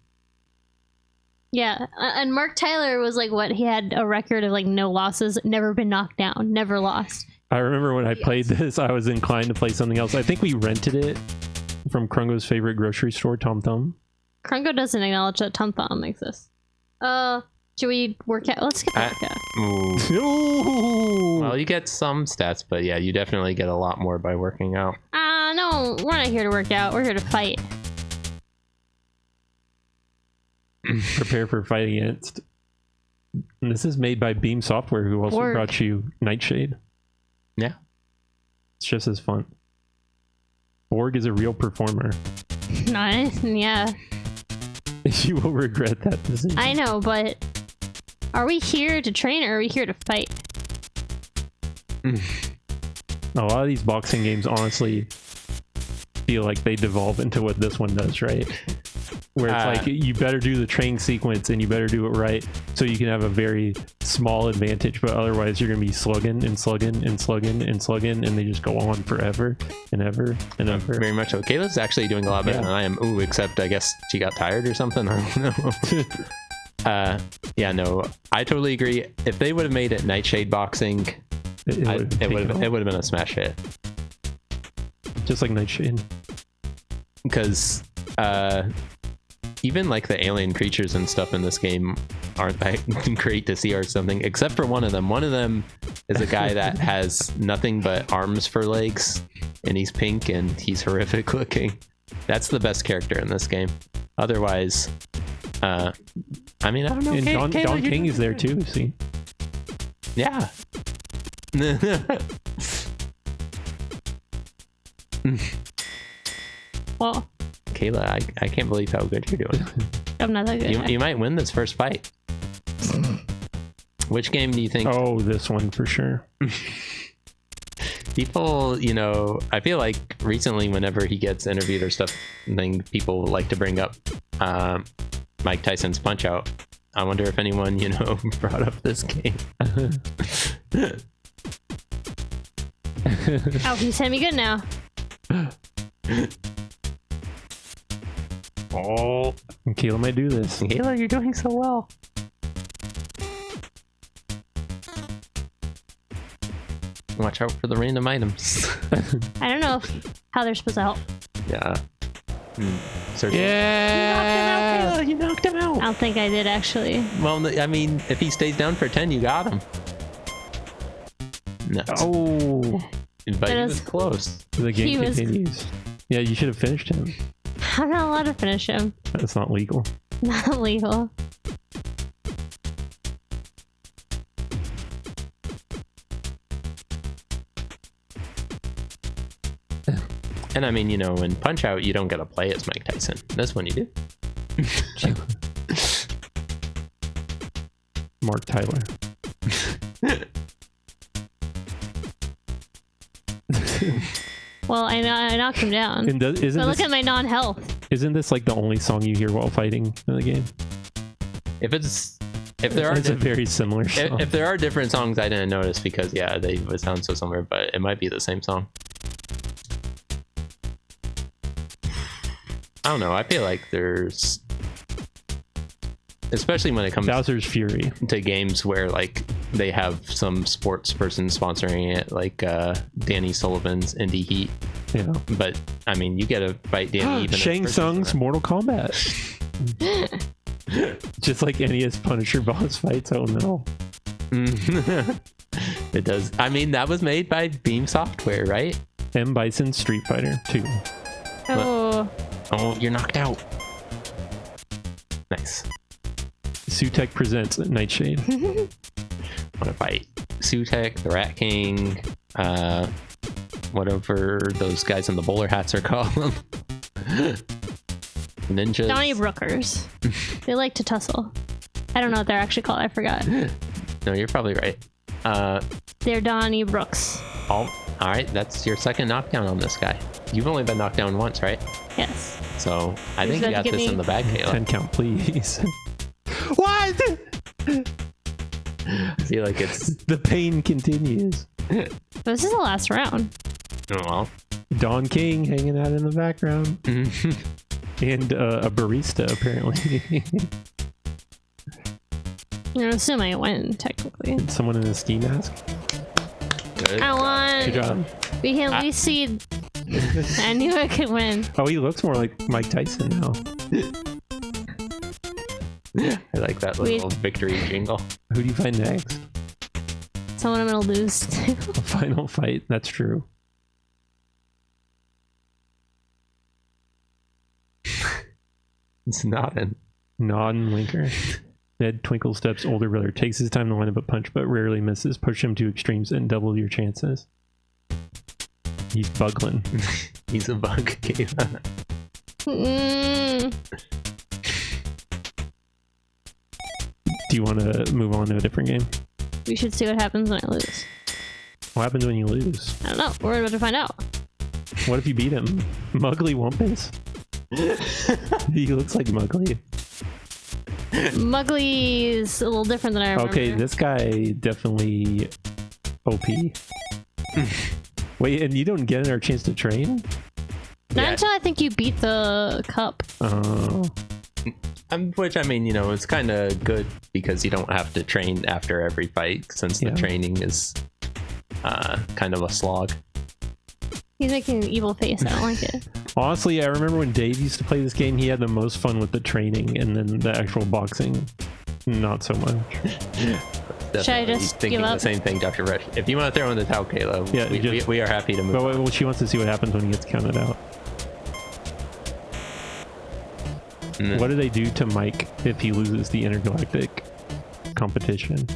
Speaker 3: Yeah, and Mark Tyler was like what? He had a record of like no losses, never been knocked down, never lost.
Speaker 1: I remember when I played this, I was inclined to play something else. I think we rented it from Krungo's favorite grocery store, Tom Thumb.
Speaker 3: Krungo doesn't acknowledge that Tom Thumb exists. Should we work out? Let's skip the workout.
Speaker 1: Ooh.
Speaker 4: Well, you get some stats, but yeah, you definitely get a lot more by working out.
Speaker 3: No, we're not here to work out. We're here to fight.
Speaker 1: Prepare for fight against. And this is made by Beam Software, who also
Speaker 3: Borg.
Speaker 1: brought you Nightshade.
Speaker 4: Yeah.
Speaker 1: It's just as fun. Borg is a real performer.
Speaker 3: Nice, yeah.
Speaker 1: You will regret that decision.
Speaker 3: I know, but are we here to train or are we here to fight?
Speaker 1: A lot of these boxing games honestly feel like they devolve into what this one does, right? Where it's like you better do the training sequence and you better do it right so you can have a very small advantage, but otherwise you're going to be slugging and slugging and slugging and slugging, and they just go on forever and ever and ever.
Speaker 4: Very much so. Kayla's actually doing a lot better than I am. Ooh, except I guess she got tired or something. I don't know. Yeah, no, I totally agree. If they would have made it Nightshade boxing, it would have been a smash hit.
Speaker 1: Just like Nightshade.
Speaker 4: Because even like the alien creatures and stuff in this game aren't that great to see or something, except for one of them. One of them is a guy that has nothing but arms for legs, and he's pink and he's horrific looking. That's the best character in this game. Otherwise, I mean, I don't know.
Speaker 1: And Don King is there too, see?
Speaker 4: Yeah.
Speaker 3: Well,
Speaker 4: Kayla, I can't believe how good you're doing.
Speaker 3: I'm not that good.
Speaker 4: You might win this first fight. Which game do you think?
Speaker 1: Oh, this one for sure.
Speaker 4: People, you know, I feel like recently whenever he gets interviewed or stuff, then people like to bring up Mike Tyson's Punch Out. I wonder if anyone, you know, brought up this game.
Speaker 3: Oh, he's semi good now.
Speaker 1: Oh, Kayla might do this.
Speaker 4: Kayla, you're doing so well. Watch out for the random items.
Speaker 3: I don't know how they're supposed to help.
Speaker 4: Yeah. Search.
Speaker 1: Yeah!
Speaker 4: You knocked him out.
Speaker 3: I don't think I did actually.
Speaker 4: Well, I mean, if he stays down for 10, you got him. No.
Speaker 1: Oh,
Speaker 4: But he
Speaker 3: That
Speaker 4: was
Speaker 3: is-
Speaker 4: close.
Speaker 1: the game
Speaker 3: He was-
Speaker 1: continues. Yeah, you should have finished him.
Speaker 3: I'm not allowed to finish him.
Speaker 1: That's not legal.
Speaker 3: Not legal.
Speaker 4: And I mean, you know, in Punch Out, you don't get to play as Mike Tyson. This one you do.
Speaker 1: Mark Tyler.
Speaker 3: Well, I knocked him down.
Speaker 1: And isn't
Speaker 3: But look
Speaker 1: this,
Speaker 3: at my non-health.
Speaker 1: isn't this like the only song you hear while fighting in the game?
Speaker 4: If it's If there are
Speaker 1: It's a very similar song.
Speaker 4: if there are different songs, I didn't notice because yeah, they would sound so similar, but it might be the same song. I don't know. I feel like there's, especially when it comes
Speaker 1: Bowser's Fury.
Speaker 4: to games where like they have some sports person sponsoring it, like Danny Sullivan's Indie Heat.
Speaker 1: Yeah.
Speaker 4: But I mean, you get to fight Danny even.
Speaker 1: Shang Tsung's Mortal Kombat. Just like NES Punisher boss fights. Oh no.
Speaker 4: It does. I mean, that was made by Beam Software, right?
Speaker 1: M. Bison Street Fighter 2.
Speaker 3: Oh,
Speaker 4: Oh, you're knocked out. Nice.
Speaker 1: Sutek presents Nightshade.
Speaker 4: Want to fight Sutek, the Rat King, whatever those guys in the bowler hats are called. Ninjas.
Speaker 3: Donnybrooker's. They like to tussle. I don't know what they're actually called. I forgot.
Speaker 4: No, you're probably right.
Speaker 3: They're Donnybrooks.
Speaker 4: All right, that's your second knockdown on this guy. You've only been knocked down once, right?
Speaker 3: Yes.
Speaker 4: So I
Speaker 3: Who's
Speaker 4: think you
Speaker 3: about to
Speaker 4: got
Speaker 3: get
Speaker 4: this
Speaker 3: me?
Speaker 4: in the bag, Kayla.
Speaker 1: 10 count, please. What?
Speaker 4: I feel like it's
Speaker 1: The pain continues.
Speaker 3: But this is the last round.
Speaker 4: oh, well.
Speaker 1: Don King hanging out in the background. And a barista, apparently.
Speaker 3: I'm assuming I win, technically.
Speaker 1: Someone in a ski mask.
Speaker 4: Good.
Speaker 3: I won.
Speaker 1: Good job.
Speaker 3: We can at least see. I knew I could win.
Speaker 1: Oh, he looks more like Mike Tyson now.
Speaker 4: I like that little victory jingle.
Speaker 1: Who do you find next?
Speaker 3: Someone I'm gonna lose to.
Speaker 1: A final fight. That's true.
Speaker 4: It's not in.
Speaker 1: Non-linker. Ned Twinklestep's older brother takes his time to line up a punch, but rarely misses. Push him to extremes and double your chances. He's buggling.
Speaker 4: He's a bug, Kayla.
Speaker 1: Do you want to move on to a different game?
Speaker 3: We should see what happens when I lose.
Speaker 1: What happens when you lose?
Speaker 3: I don't know. We're about to find out.
Speaker 1: What if you beat him? Mugly Wumpus? He looks like Mugly.
Speaker 3: Mugly's a little different than I remember.
Speaker 1: Okay, this guy definitely OP. Wait, and you don't get our chance to train?
Speaker 3: Not
Speaker 4: Yeah.
Speaker 3: until I think you beat the cup.
Speaker 1: Oh.
Speaker 4: Which, I mean, you know, it's kind of good because you don't have to train after every fight since the
Speaker 1: Yeah.
Speaker 4: training is kind of a slog.
Speaker 3: He's making an evil face. I don't like it.
Speaker 1: Honestly, I remember when Dave used to play this game, he had the most fun with the training, and then the actual boxing, not so much.
Speaker 4: Definitely
Speaker 3: just
Speaker 4: thinking
Speaker 3: give
Speaker 4: the
Speaker 3: up?
Speaker 4: same thing, Dr. Rush. If you want to throw in the towel, Kayla,
Speaker 1: Yeah,
Speaker 4: we are happy to move.
Speaker 1: But well, she wants to see what happens when he gets counted out.
Speaker 4: Mm.
Speaker 1: What do they do to Mike if he loses the intergalactic competition?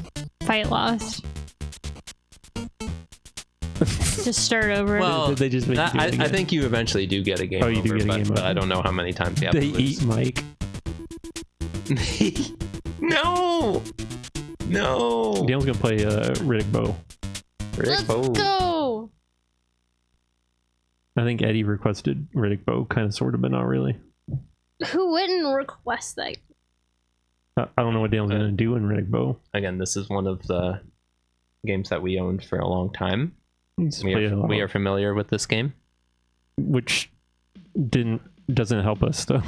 Speaker 3: Fight lost. Just start over.
Speaker 4: Well,
Speaker 1: They just make you do it
Speaker 4: I
Speaker 1: again.
Speaker 4: think you eventually do get a game
Speaker 1: Oh, you do
Speaker 4: over,
Speaker 1: get a
Speaker 4: but,
Speaker 1: game
Speaker 4: but
Speaker 1: over.
Speaker 4: I don't know how many times you have
Speaker 1: They
Speaker 4: to lose.
Speaker 1: eat Mike.
Speaker 4: No! No!
Speaker 1: Daniel's gonna play Riddick Bowe.
Speaker 3: Let's go.
Speaker 1: I think Eddie requested Riddick Bowe, kind of, sort of, but not really.
Speaker 3: Who wouldn't request that?
Speaker 1: I don't know what Daniel's gonna do in Riddick Bowe.
Speaker 4: Again, this is one of the games that we owned for a long time.
Speaker 1: Just
Speaker 4: We
Speaker 1: play it a lot,
Speaker 4: are familiar with this game.
Speaker 1: which doesn't help us though.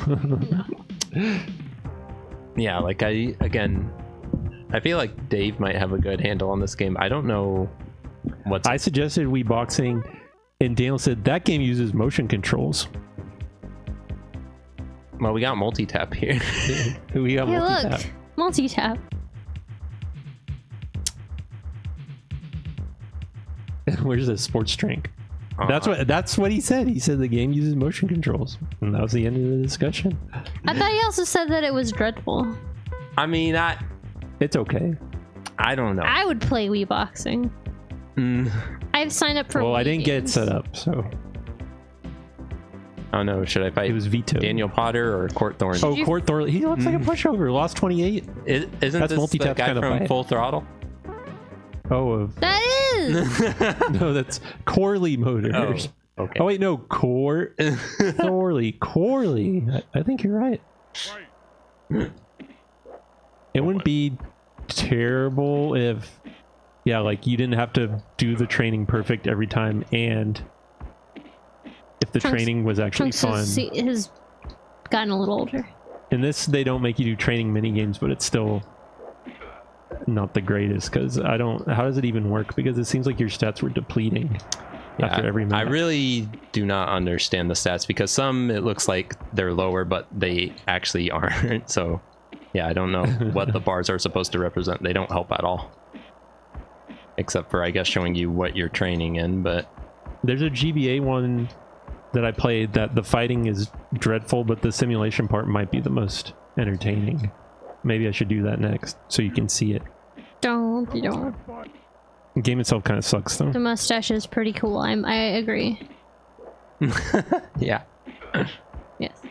Speaker 4: Yeah, like I feel like Dave might have a good handle on this game. I don't know what's
Speaker 1: I suggested Wii Boxing, and Daniel said that game uses motion controls.
Speaker 4: well, we got multi-tap here.
Speaker 1: We got
Speaker 3: Hey,
Speaker 1: multi-tap.
Speaker 3: look. Multitap.
Speaker 1: Where's the sports drink? That's what he said. He said the game uses motion controls, and that was the end of the discussion.
Speaker 3: I thought he also said that it was dreadful.
Speaker 4: I mean,
Speaker 1: It's okay.
Speaker 4: I don't know.
Speaker 3: I would play Wii Boxing. I've signed up for
Speaker 1: Well, I
Speaker 3: Wii
Speaker 1: didn't get it
Speaker 3: games.
Speaker 1: set up, so
Speaker 4: I don't know. Should I fight
Speaker 1: it was vetoed.
Speaker 4: Daniel Potter or Court Thorne?
Speaker 1: Oh, Court Thorley. He looks like a pushover. Lost 28.
Speaker 4: Isn't
Speaker 1: That's
Speaker 4: this the
Speaker 1: multi-tap
Speaker 4: guy
Speaker 1: kind of
Speaker 4: from
Speaker 1: fight.
Speaker 4: Full Throttle?
Speaker 1: Oh,
Speaker 3: That is.
Speaker 1: no, that's Corley Motors.
Speaker 4: Oh, okay.
Speaker 1: Oh wait, no, Corley. I think you're right.
Speaker 5: Fight.
Speaker 1: It wouldn't be terrible if, yeah, like you didn't have to do the training perfect every time, and if the training was actually
Speaker 3: Trunks
Speaker 1: fun.
Speaker 3: has gotten a little older.
Speaker 1: In this, they don't make you do training mini games, but it's still not the greatest because I don't. How does it even work? Because it seems like your stats were depleting after every match.
Speaker 4: I really do not understand the stats because some it looks like they're lower, but they actually aren't. So, yeah, I don't know what the bars are supposed to represent. They don't help at all, except for I guess showing you what you're training in. But
Speaker 1: there's a GBA one that I played that the fighting is dreadful, but the simulation part might be the most entertaining. Maybe I should do that next so you can see it.
Speaker 3: Don't.
Speaker 1: The game itself kind of sucks though.
Speaker 3: The mustache is pretty cool. I agree.
Speaker 4: yeah.
Speaker 3: Yes.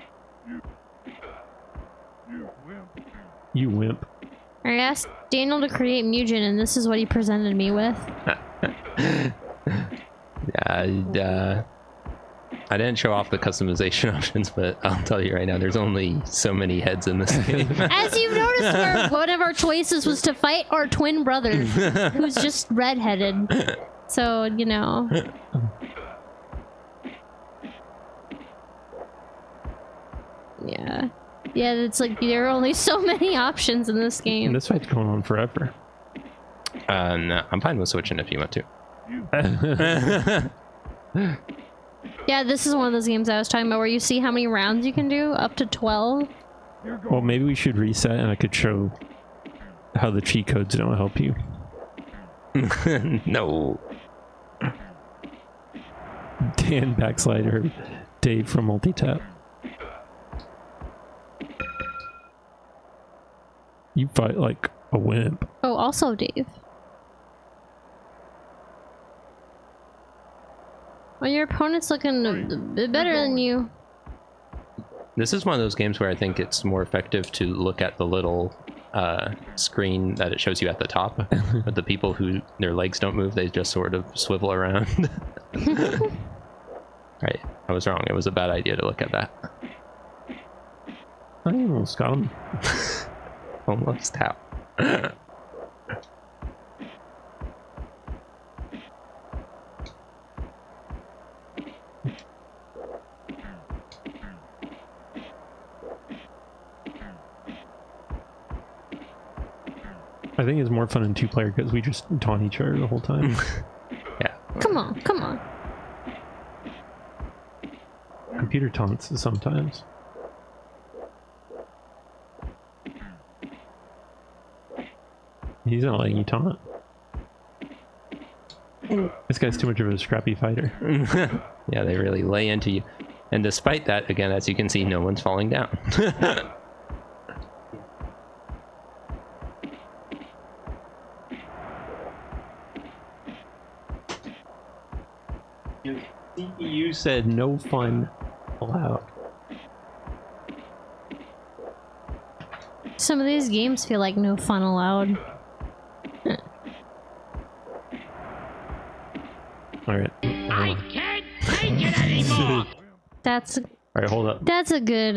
Speaker 1: You wimp.
Speaker 3: I asked Daniel to create Mugen, and this is what he presented me with.
Speaker 4: Yeah, I didn't show off the customization options, but I'll tell you right now, there's only so many heads in this game.
Speaker 3: As you've noticed, one of our choices was to fight our twin brother, who's just redheaded. So, you know. Yeah. Yeah, it's like there are only so many options in this game.
Speaker 1: And this fight's going on forever.
Speaker 4: No, I'm fine with switching if you want to.
Speaker 3: Yeah, this is one of those games I was talking about where you see how many rounds you can do, up to 12.
Speaker 1: Well, maybe we should reset and I could show how the cheat codes don't help you.
Speaker 4: No.
Speaker 1: Dan Backslider, Dave from Multitap. You fight like a wimp.
Speaker 3: Oh, also Dave. Well, your opponent's looking a bit better than you.
Speaker 4: This is one of those games where I think it's more effective to look at the little screen that it shows you at the top. But the people who their legs don't move, they just sort of swivel around. Right, I was wrong. It was a bad idea to look at that.
Speaker 1: I almost got him.
Speaker 4: Almost how?
Speaker 1: I think it's more fun in two-player because we just taunt each other the whole time.
Speaker 4: Yeah.
Speaker 3: Come on, come on.
Speaker 1: Computer taunts sometimes. He's not letting you taunt. This guy's too much of a scrappy fighter.
Speaker 4: Yeah, they really lay into you. And despite that, again, as you can see, no one's falling down.
Speaker 1: You said no fun allowed.
Speaker 3: Some of these games feel like no fun allowed.
Speaker 1: Alright.
Speaker 5: I can't take it anymore!
Speaker 3: That's
Speaker 1: Alright, hold up.
Speaker 3: that's a good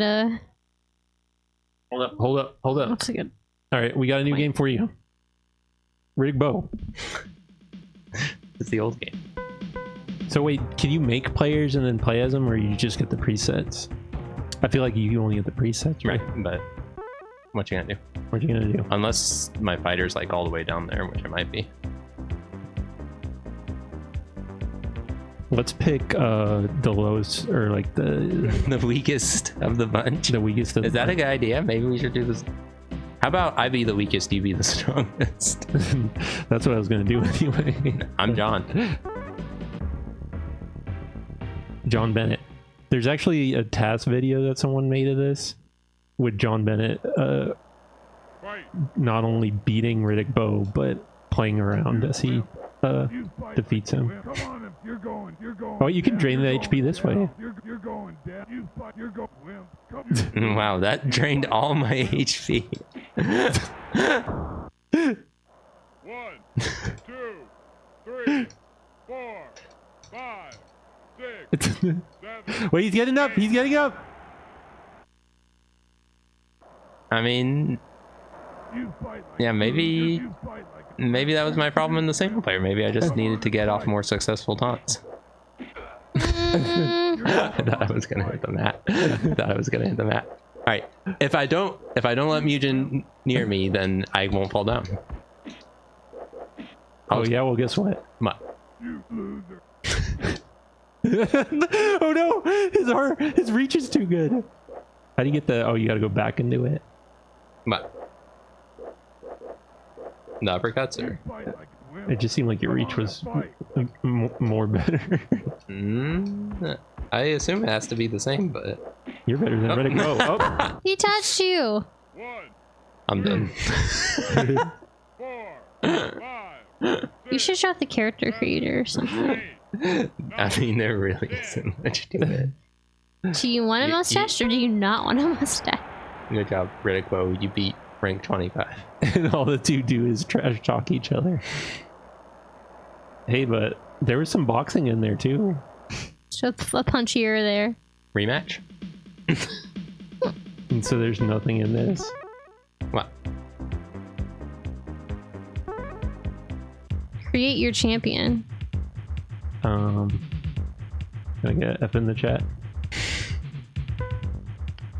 Speaker 1: Hold up.
Speaker 3: that's a good.
Speaker 1: Alright, we got a new game for you. Rig Bow.
Speaker 4: It's the old game.
Speaker 1: So wait, can you make players and then play as them, or you just get the presets? I feel like you only get the presets, right?
Speaker 4: But what you gonna do?
Speaker 1: What are you gonna do?
Speaker 4: Unless my fighter's like all the way down there, which it might be.
Speaker 1: Let's pick the lowest, or like the
Speaker 4: The weakest of the bunch.
Speaker 1: the weakest of
Speaker 4: Is that a good idea? Maybe we should do this. How about I be the weakest, you be the strongest?
Speaker 1: That's what I was gonna do anyway.
Speaker 4: I'm John.
Speaker 1: John Bennett. There's actually a task video that someone made of this with John Bennett
Speaker 5: Fight!
Speaker 1: not only beating Riddick Bowe, but playing around as he
Speaker 5: You fight!
Speaker 1: defeats him.
Speaker 5: Come on, you're going.
Speaker 1: Oh, you can drain the HP this way.
Speaker 5: You're going, Dad. You fight, you're going. Come
Speaker 4: Wow, that drained all my HP.
Speaker 5: 1, 2, 3, 4, 5, 6, 7.
Speaker 1: Wait, he's getting up! He's getting up!
Speaker 4: I mean,
Speaker 5: You fight like
Speaker 4: Yeah, maybe
Speaker 5: you fight like
Speaker 4: maybe that was my problem in the single player. Maybe I just needed to get off more successful taunts. I thought I was gonna hit the mat. All right, if I don't let Mugen near me, then I won't fall down.
Speaker 1: Oh yeah, well guess what?
Speaker 4: What?
Speaker 5: you loser.
Speaker 1: Oh no, his reach is too good. How do you get the? Oh, you got to go back and do it.
Speaker 4: What? The uppercuts or?
Speaker 5: Fight like a wimp.
Speaker 1: It just seemed like your reach was more better.
Speaker 4: I assume it has to be the same, but
Speaker 1: You're better than Riddick. Oh,
Speaker 3: He touched you.
Speaker 5: 1,
Speaker 4: I'm done.
Speaker 5: 4, 5,
Speaker 3: You should show the character creator or something.
Speaker 5: 8.
Speaker 4: I mean, there really isn't much to it.
Speaker 3: Do you want a
Speaker 4: You-
Speaker 3: mustache or do you not want a mustache?
Speaker 4: Good job, Riddick Bow. You beat rank 25.
Speaker 1: and all the two do is trash talk each other. Hey, but there was some boxing in there too.
Speaker 3: Show a punch here or there.
Speaker 4: Rematch?
Speaker 1: And so there's nothing in this.
Speaker 4: What?
Speaker 3: Create your champion.
Speaker 1: Can I get F in the chat?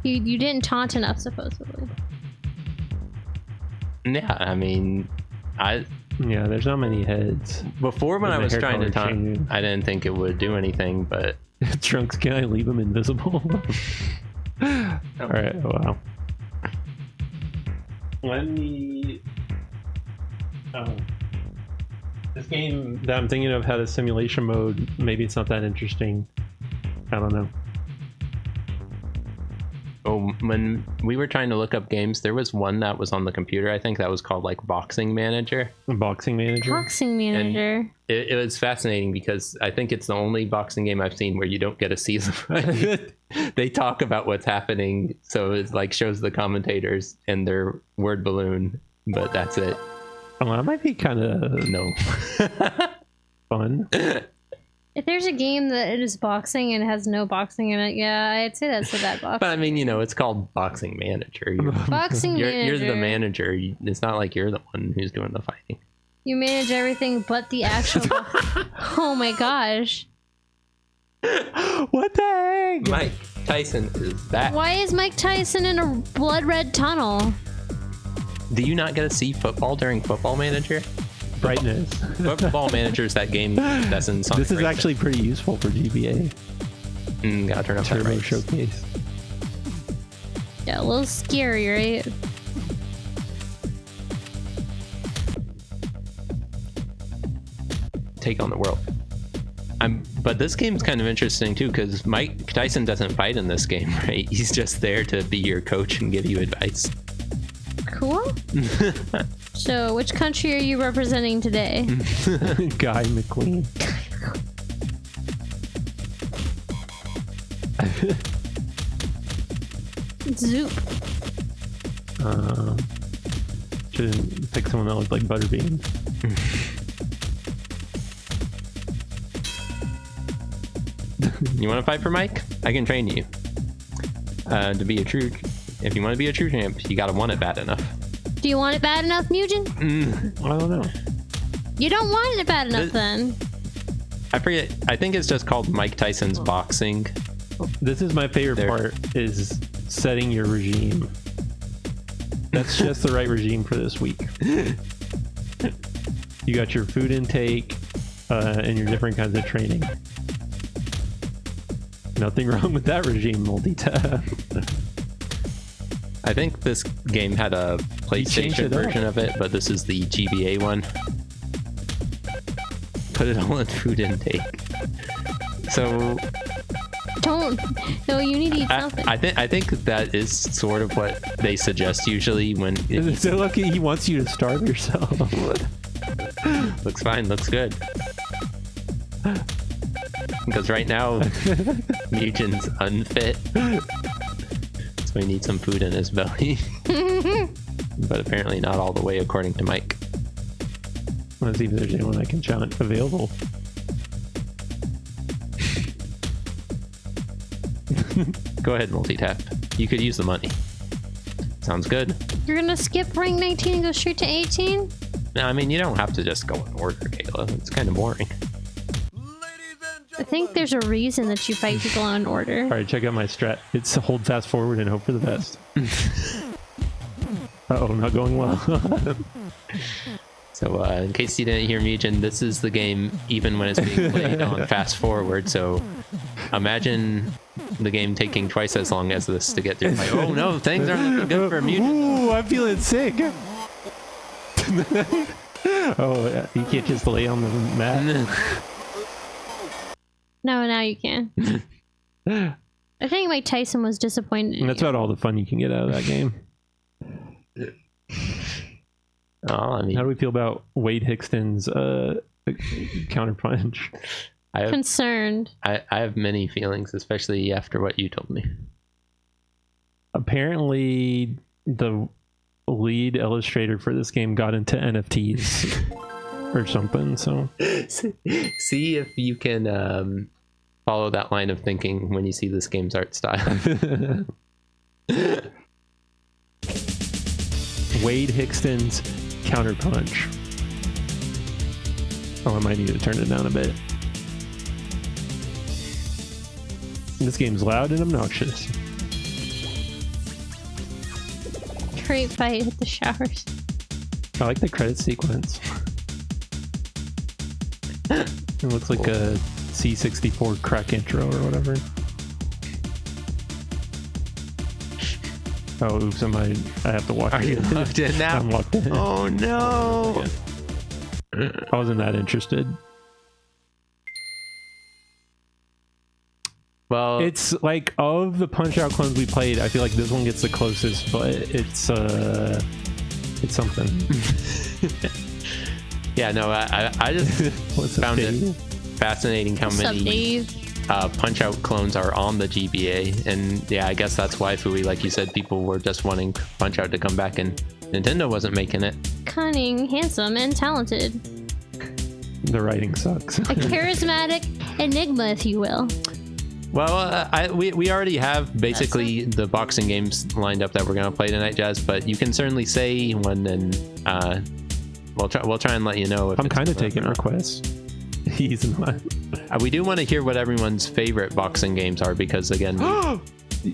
Speaker 3: You didn't taunt enough, supposedly.
Speaker 4: Yeah, I mean,
Speaker 1: Yeah, there's not many heads.
Speaker 4: before when
Speaker 1: And
Speaker 4: I
Speaker 1: the
Speaker 4: was
Speaker 1: hair
Speaker 4: trying to
Speaker 1: color
Speaker 4: taunt,
Speaker 1: changing.
Speaker 4: I didn't think it would do anything, but
Speaker 1: Trunks, can I leave him invisible? All right. Wow. Let me. This game that I'm thinking of had a simulation mode. Maybe it's not that interesting. I don't know.
Speaker 4: oh, when we were trying to look up games, there was one that was on the computer. I think that was called like Boxing Manager.
Speaker 1: Boxing Manager.
Speaker 3: Boxing manager.
Speaker 4: It was fascinating because I think it's the only boxing game I've seen where you don't get to see the fight. They talk about what's happening, so it like shows the commentators and their word balloon, but that's it.
Speaker 1: Oh, that might be kind of
Speaker 4: No.
Speaker 1: fun.
Speaker 3: If there's a game that is boxing and has no boxing in it, yeah, I'd say that's a bad box.
Speaker 4: But I mean, it's called Boxing Manager.
Speaker 3: Boxing
Speaker 4: You're
Speaker 3: manager.
Speaker 4: the manager. It's not like you're the one who's doing the fighting.
Speaker 3: You manage everything but the actual. Oh my gosh!
Speaker 1: What the heck?
Speaker 4: Mike Tyson is back.
Speaker 3: Why is Mike Tyson in a blood red tunnel?
Speaker 4: Do you not get to see football during Football Manager?
Speaker 1: Brightness.
Speaker 4: Football Manager is that game that's in Sonic
Speaker 1: This is
Speaker 4: Racing.
Speaker 1: actually pretty useful for GBA.
Speaker 4: Gotta turn off that
Speaker 1: Turbo
Speaker 4: right.
Speaker 1: Showcase.
Speaker 3: Yeah, a little scary, right?
Speaker 4: Take on the world. But this game's kind of interesting too because Mike Tyson doesn't fight in this game, right? He's just there to be your coach and give you advice.
Speaker 3: Cool. So, which country are you representing today?
Speaker 1: Guy McQueen.
Speaker 3: Zoop.
Speaker 1: Should pick someone that looked like Butterbean.
Speaker 4: You want to fight for Mike? I can train you. To be a true, if you want to be a true champ, you gotta want it bad enough.
Speaker 3: Do you want it bad enough, Mugen?
Speaker 1: I don't know.
Speaker 3: You don't want it bad enough,
Speaker 4: This-
Speaker 3: then.
Speaker 4: I forget. I think it's just called Mike Tyson's Boxing.
Speaker 1: This is my favorite
Speaker 4: There.
Speaker 1: part, is setting your regime. That's just the right regime for this week. You got your food intake and your different kinds of training. Nothing wrong with that regime, Multitap.
Speaker 4: I think this game had a
Speaker 1: changed
Speaker 4: PlayStation
Speaker 1: it up.
Speaker 4: version of it, but this is the GBA one. Put it all in food intake. So
Speaker 3: Don't. No, you need to eat something.
Speaker 4: I think that is sort of what they suggest usually when it
Speaker 1: So look, he wants you to starve yourself.
Speaker 4: looks fine, looks good. Because right now, Mugen's unfit. So he needs some food in his belly. But apparently not all the way according to Mike.
Speaker 1: Let's see if there's anyone I can challenge available.
Speaker 4: Go ahead, Multitap. You could use the money. Sounds good.
Speaker 3: You're gonna skip rank 19 and go straight to 18?
Speaker 4: No, I mean, you don't have to just go in order, Kayla. It's kind of boring.
Speaker 3: I think there's a reason that you fight people in order.
Speaker 1: All right, check out my strat. It's hold fast forward and hope for the best. Uh-oh, not going well.
Speaker 4: So, in case you didn't hear Mugen, this is the game even when it's being played on fast forward. So, imagine the game taking twice as long as this to get through. Like, oh no, things aren't looking good for Mugen.
Speaker 1: Ooh, I'm feeling sick. Oh, yeah, you can't just lay on the mat.
Speaker 3: No, now you can. I think Mike Tyson was disappointed.
Speaker 1: And that's about all the fun you can get out of that game.
Speaker 4: Oh, I mean,
Speaker 1: How do we feel about Wade Hickston's counterpunch?
Speaker 3: Concerned.
Speaker 4: I have many feelings, especially after what you told me.
Speaker 1: Apparently, the lead illustrator for this game got into NFTs or something. So
Speaker 4: See if you can follow that line of thinking when you see this game's art style.
Speaker 1: Wade Hickston's counterpunch. Oh, I might need to turn it down a bit. This game's loud and obnoxious.
Speaker 3: Great fight at the showers.
Speaker 1: I like the credit sequence. It looks like a C64 crack intro or whatever. Oh, oops, I have to watch
Speaker 4: Are you locked in now?
Speaker 1: I'm locked in.
Speaker 4: Oh no!
Speaker 1: I wasn't that interested.
Speaker 4: Well,
Speaker 1: It's like, of the Punch-Out clones we played, I feel like this one gets the closest, but it's something.
Speaker 4: yeah, no, I just
Speaker 1: What's up,
Speaker 4: found it
Speaker 1: Dave?
Speaker 4: fascinating how
Speaker 3: What's up,
Speaker 4: many
Speaker 3: Dave?
Speaker 4: Punch-Out clones are on the GBA, and yeah, I guess that's why, Fui, like you said, people were just wanting Punch-Out to come back, and Nintendo wasn't making it.
Speaker 3: Cunning, handsome, and talented.
Speaker 1: The writing sucks.
Speaker 3: A charismatic enigma, if you will.
Speaker 4: Well, we already have basically the boxing games lined up that we're gonna play tonight, Jazz. But you can certainly say one, and we'll try and let you know. If
Speaker 1: I'm
Speaker 4: it's
Speaker 1: kind of
Speaker 4: coming up
Speaker 1: taking
Speaker 4: or not.
Speaker 1: requests. He's not.
Speaker 4: We do want to hear what everyone's favorite boxing games are, because again,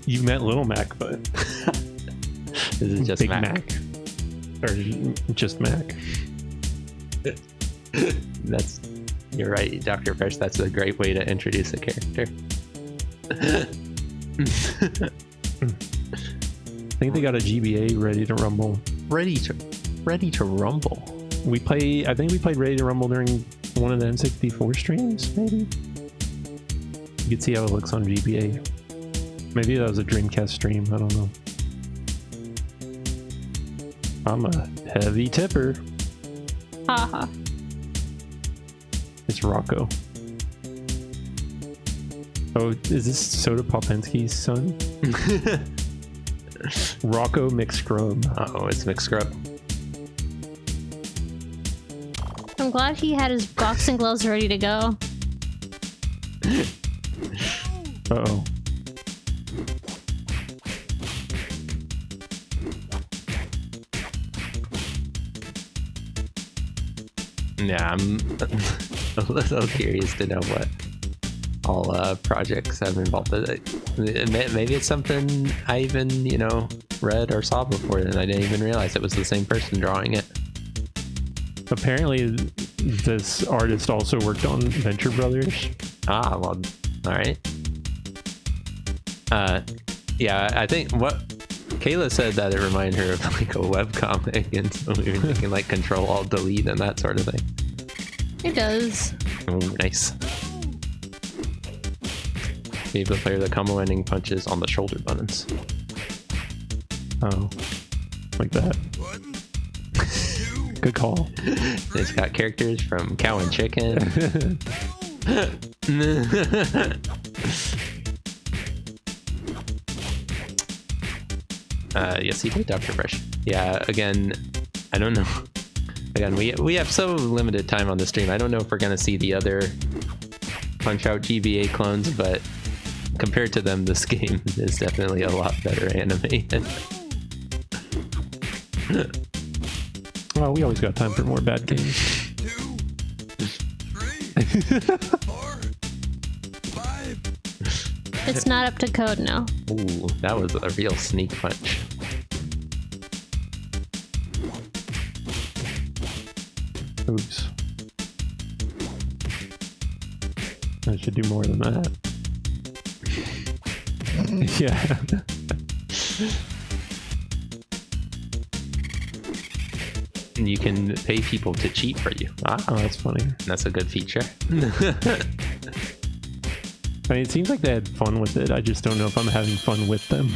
Speaker 1: You met Little Mac, but
Speaker 4: this is just
Speaker 1: Big
Speaker 4: Mac.
Speaker 1: Or just Mac.
Speaker 4: You're right, Dr. Fresh. That's a great way to introduce a character.
Speaker 1: I think they got a GBA Ready to Rumble.
Speaker 4: Ready to rumble.
Speaker 1: I think we played Ready to Rumble during one of the N64 streams, maybe. You can see how it looks on GBA. Maybe that was a Dreamcast stream, I don't know. I'm a heavy tipper.
Speaker 3: Haha.
Speaker 1: It's Rocco. Oh, is this Soda Popinski's son? Rocco McScrub.
Speaker 4: Oh, it's McScrub.
Speaker 3: I'm glad he had his boxing gloves ready to go.
Speaker 1: Uh-oh.
Speaker 4: Yeah, I'm a little curious to know what all projects have involved with it. Maybe it's something I even, read or saw before, and I didn't even realize it was the same person drawing it.
Speaker 1: Apparently, this artist also worked on Venture Brothers.
Speaker 4: Ah, well, all right. Yeah, I think what Kayla said that it reminded her of like a webcomic, and so we were thinking like Control Alt Delete and that sort of thing.
Speaker 3: It does.
Speaker 4: Oh, nice. Be able to play the combo ending punches on the shoulder buttons.
Speaker 1: Oh, like that. Good call.
Speaker 4: It's got characters from Cow and Chicken. Yes, he did, Dr. Fresh. Yeah, again, I don't know. Again, we have so limited time on the stream. I don't know if we're going to see the other Punch-Out GBA clones, but compared to them, this game is definitely a lot better animated.
Speaker 1: Well, we always got time for more bad games.
Speaker 5: 2, 3, 4, 5.
Speaker 3: It's not up to code now.
Speaker 4: Ooh, that was a real sneak punch.
Speaker 1: Oops. I should do more than that. Yeah.
Speaker 4: You can pay people to cheat for you. Ah,
Speaker 1: Oh, that's funny.
Speaker 4: that's a good feature.
Speaker 1: I mean, it seems like they had fun with it. I just don't know if I'm having fun with them.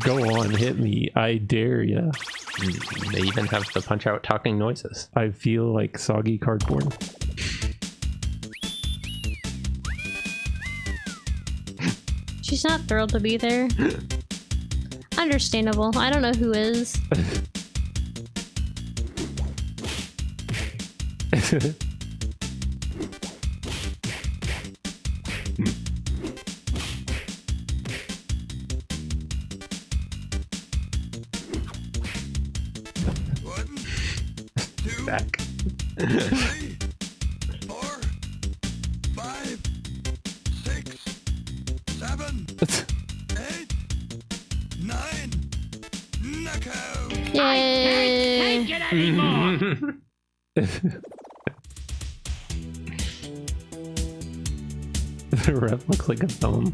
Speaker 1: Go on, hit me. I dare ya.
Speaker 4: They even have the punch out talking noises.
Speaker 1: I feel like soggy cardboard.
Speaker 3: She's not thrilled to be there. Understandable. I don't know who is.
Speaker 4: Back.
Speaker 5: 3, 4, 5, 6, 7, 8, 9. Knockout.
Speaker 3: Yay!
Speaker 1: The rep looks like a thumb.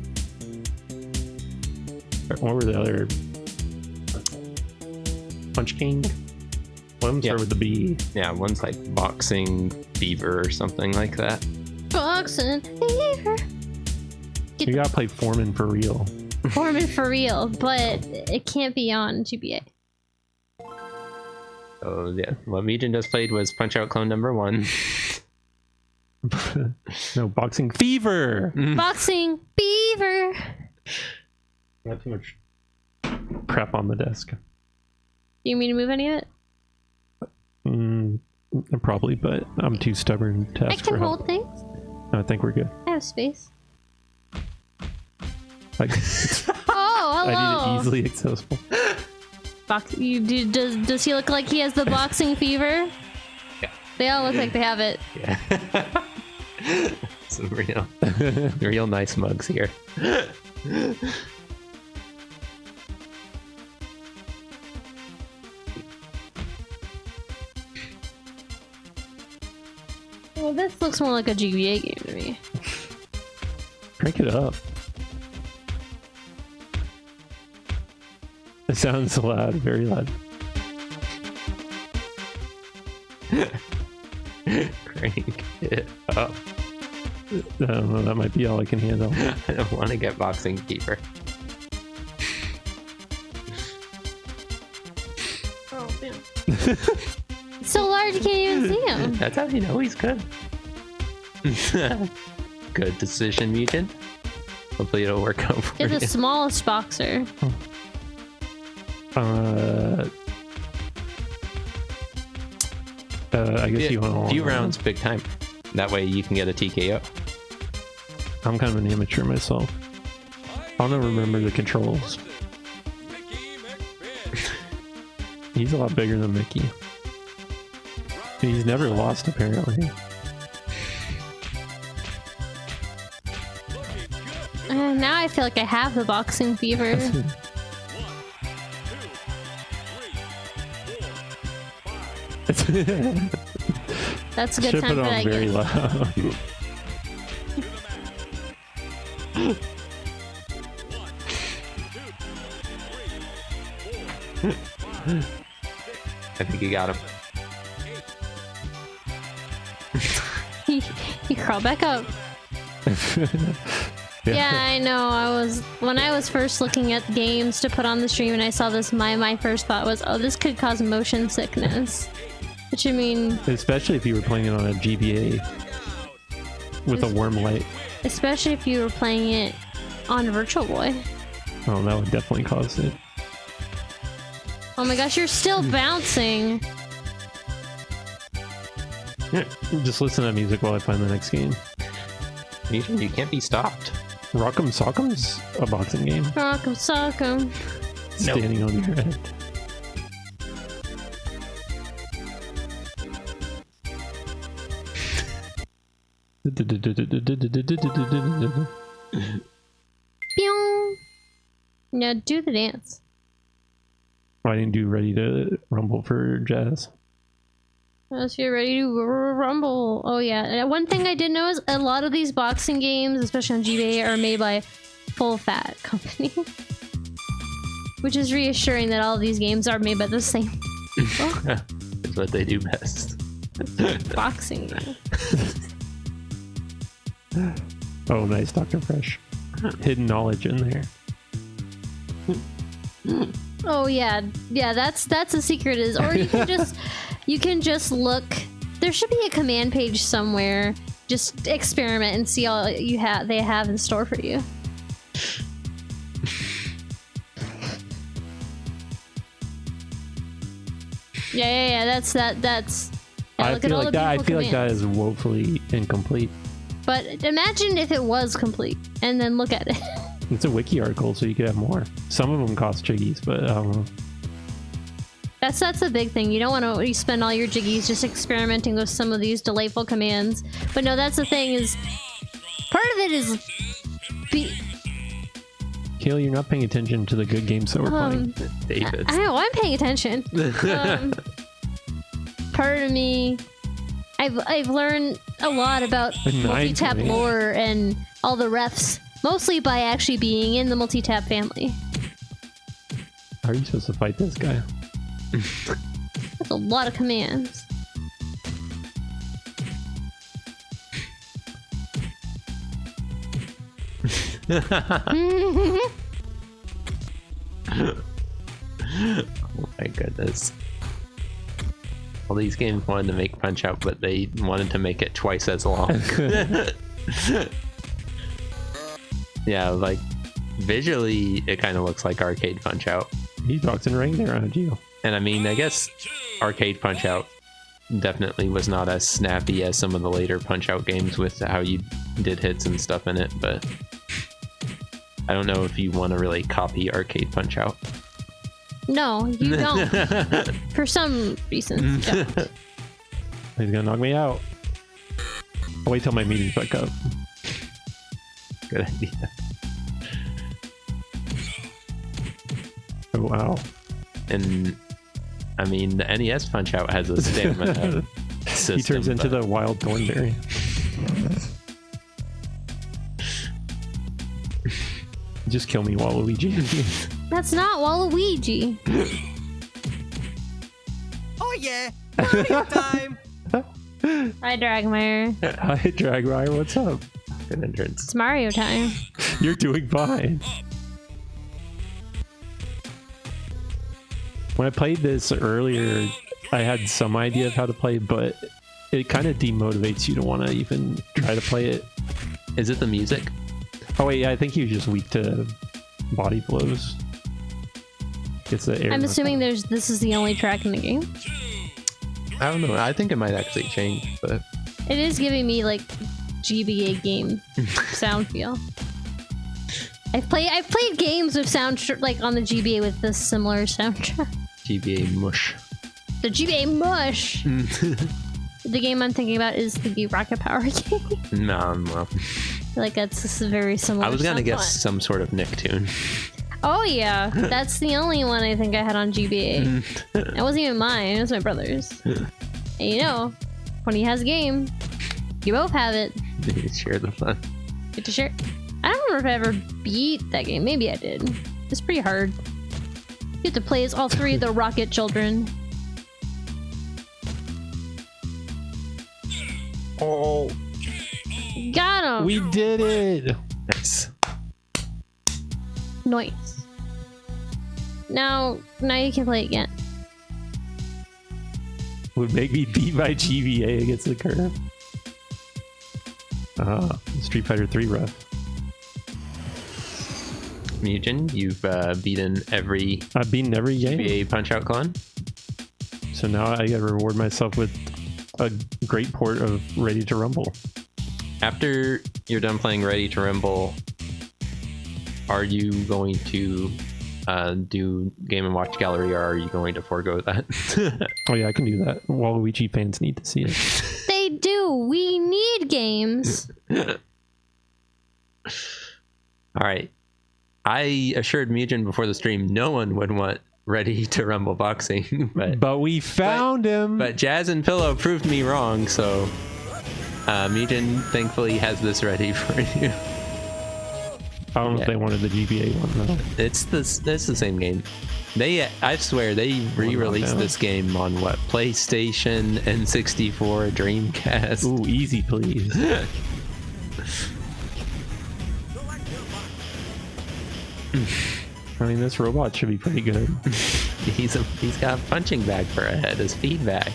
Speaker 1: What were the other? Punch King? One of them start with the B.
Speaker 4: Yeah, one's like boxing fever or something like that.
Speaker 3: Boxing fever.
Speaker 1: You gotta play Foreman for real.
Speaker 3: Foreman for real, but it can't be on GBA.
Speaker 4: Oh yeah, what Megan just played was Punch Out Clone number 1.
Speaker 1: No, Boxing Fever!
Speaker 3: Boxing fever.
Speaker 1: Not too much crap on the desk.
Speaker 3: You mean to move any of it?
Speaker 1: Probably, but I'm too stubborn to
Speaker 3: I
Speaker 1: ask for
Speaker 3: can
Speaker 1: help.
Speaker 3: hold things.
Speaker 1: I think we're good.
Speaker 3: I have space.
Speaker 1: Like,
Speaker 3: Oh,
Speaker 1: I need it
Speaker 3: hello.
Speaker 1: easily accessible.
Speaker 3: Does he look like he has the boxing fever?
Speaker 4: Yeah.
Speaker 3: They all look like they have it.
Speaker 4: Yeah. Some real nice mugs here.
Speaker 3: Well, this looks more like a GBA game to me.
Speaker 1: Crank it up. It sounds loud, very loud.
Speaker 4: Crank it up.
Speaker 1: I don't know, that might be all I can handle.
Speaker 4: I don't want to get boxing fever.
Speaker 3: Oh, damn. It's so large you can't even see him.
Speaker 4: That's how you know he's good. Good decision, Mutant. Hopefully it'll work out for
Speaker 3: You're
Speaker 4: you.
Speaker 3: the smallest boxer.
Speaker 1: I guess you want
Speaker 4: a
Speaker 1: to
Speaker 4: few rounds, big time. That way you can get a TKO.
Speaker 1: I'm kind of an amateur myself. I don't remember the controls. He's a lot bigger than Mickey. He's never lost, apparently.
Speaker 3: Now I feel like I have the boxing fever. That's a good
Speaker 1: Should
Speaker 3: time
Speaker 1: put
Speaker 3: for
Speaker 1: it on
Speaker 3: that
Speaker 1: very
Speaker 3: game.
Speaker 1: loud.
Speaker 4: I think you got him.
Speaker 3: He crawled back up. Yeah, I know. When I was first looking at games to put on the stream and I saw this, my first thought was, oh, this could cause motion sickness. Which I mean,
Speaker 1: Especially if you were playing it on a GBA with a worm light.
Speaker 3: especially if you were playing it on Virtual Boy.
Speaker 1: Oh, that would definitely cause it.
Speaker 3: Oh my gosh, you're still bouncing.
Speaker 1: Just listen to that music while I find the next game.
Speaker 4: You can't be stopped.
Speaker 1: Rock'em Sock'em's a boxing game.
Speaker 3: Rock'em sock'em.
Speaker 1: Standing on your head.
Speaker 3: Pew! Now do the dance.
Speaker 1: I didn't do Ready to Rumble for Jazz.
Speaker 3: Unless you're ready to rumble. Oh yeah. One thing I did know is a lot of these boxing games, especially on GBA, are made by Full Fat Company. Which is reassuring that all of these games are made by the same
Speaker 4: It's what they do best.
Speaker 3: boxing game.
Speaker 1: Oh, nice, Dr. Fresh. Hidden knowledge in there.
Speaker 3: Oh yeah. Yeah, that's a secret is or you can just look. There should be a command page somewhere. Just experiment and see all they have in store for you. Yeah. That's. Yeah,
Speaker 1: I
Speaker 3: look at
Speaker 1: feel
Speaker 3: all
Speaker 1: like
Speaker 3: the
Speaker 1: that. I
Speaker 3: beautiful
Speaker 1: feel like that
Speaker 3: commands.
Speaker 1: is woefully incomplete.
Speaker 3: But imagine if it was complete, and then look at it.
Speaker 1: It's a wiki article, so you could have more. Some of them cost chiggies, but I don't know.
Speaker 3: That's the big thing. You don't want to spend all your jiggies just experimenting with some of these delightful commands. But no, that's the thing is, part of it is,
Speaker 1: Kayla, you're not paying attention to the good games that we're playing.
Speaker 4: David.
Speaker 3: I know I'm paying attention. Part of me, I've learned a lot about multi-tap
Speaker 1: man.
Speaker 3: lore and all the refs, mostly by actually being in the multi-tap family.
Speaker 1: How are you supposed to fight this guy?
Speaker 3: That's a lot of commands.
Speaker 4: Oh my goodness. All these games wanted to make Punch Out, but they wanted to make it twice as long. Yeah, like visually it kind of looks like arcade Punch Out.
Speaker 1: He's boxing right around you.
Speaker 4: And I mean, I guess arcade Punch Out definitely was not as snappy as some of the later Punch Out games with how you did hits and stuff in it, but I don't know if you want to really copy arcade Punch Out.
Speaker 3: No, you don't. For some reasons, you don't.
Speaker 1: He's gonna knock me out. I'll wait till my meeting's back up.
Speaker 4: Good idea.
Speaker 1: Oh wow.
Speaker 4: And I mean, the NES Punch Out has a stamina system.
Speaker 1: He turns into the wild thornberry. Just kill me, Waluigi.
Speaker 3: That's not Waluigi.
Speaker 6: Oh yeah, Mario time!
Speaker 3: Hi, Dragmire.
Speaker 1: Hi, Dragmire, what's up?
Speaker 4: Good entrance.
Speaker 3: It's Mario time.
Speaker 1: You're doing fine. When I played this earlier, I had some idea of how to play, but it kind of demotivates you to want to even try to play it.
Speaker 4: Is it the music?
Speaker 1: Oh wait, yeah, I think he was just weak to body blows. Gets the air.
Speaker 3: I'm assuming this is the only track in the game.
Speaker 4: I don't know. I think it might actually change, but
Speaker 3: It is giving me like GBA game sound feel. I've played games with like on the GBA with this similar soundtrack.
Speaker 4: GBA mush.
Speaker 3: The GBA mush. The game I'm thinking about is the Rocket Power game.
Speaker 4: No, well,
Speaker 3: Like that's just a very similar.
Speaker 4: I was gonna
Speaker 3: sound
Speaker 4: guess
Speaker 3: font.
Speaker 4: some sort of Nicktoon.
Speaker 3: Oh yeah, that's the only one I think I had on GBA. It wasn't even mine; it was my brother's. And you know, when he has a game, you both have it.
Speaker 4: Share the fun.
Speaker 3: Get to share. I don't remember if I ever beat that game. Maybe I did. It's pretty hard. You have to play as all three of the Rocket children.
Speaker 1: Oh,
Speaker 3: Got him.
Speaker 1: we did it!
Speaker 4: Nice.
Speaker 3: Nice. Now you can play again.
Speaker 1: Would make me beat my GBA against the curve. Street Fighter 3 ref.
Speaker 4: Mugen, you've beaten every
Speaker 1: I've beaten every game,
Speaker 4: GBA Punch Out clone.
Speaker 1: so now I gotta reward myself with a great port of Ready to Rumble.
Speaker 4: After you're done playing Ready to Rumble, are you going to do Game & Watch Gallery, or are you going to forego that?
Speaker 1: Oh yeah, I can do that. Waluigi fans need to see it.
Speaker 3: They do. We need games.
Speaker 4: All right. I assured Mugen before the stream no one would want Ready to Rumble Boxing,
Speaker 1: But we found him.
Speaker 4: but Jazz and Pillow proved me wrong, so Mugen thankfully has this ready for you.
Speaker 1: I don't know if they wanted the GBA one though.
Speaker 4: It's the same game. I swear they re-released
Speaker 1: down.
Speaker 4: this game on what, PlayStation, N64, Dreamcast.
Speaker 1: Ooh, easy please. I mean, this robot should be pretty good.
Speaker 4: He's got a punching bag for a head as feedback.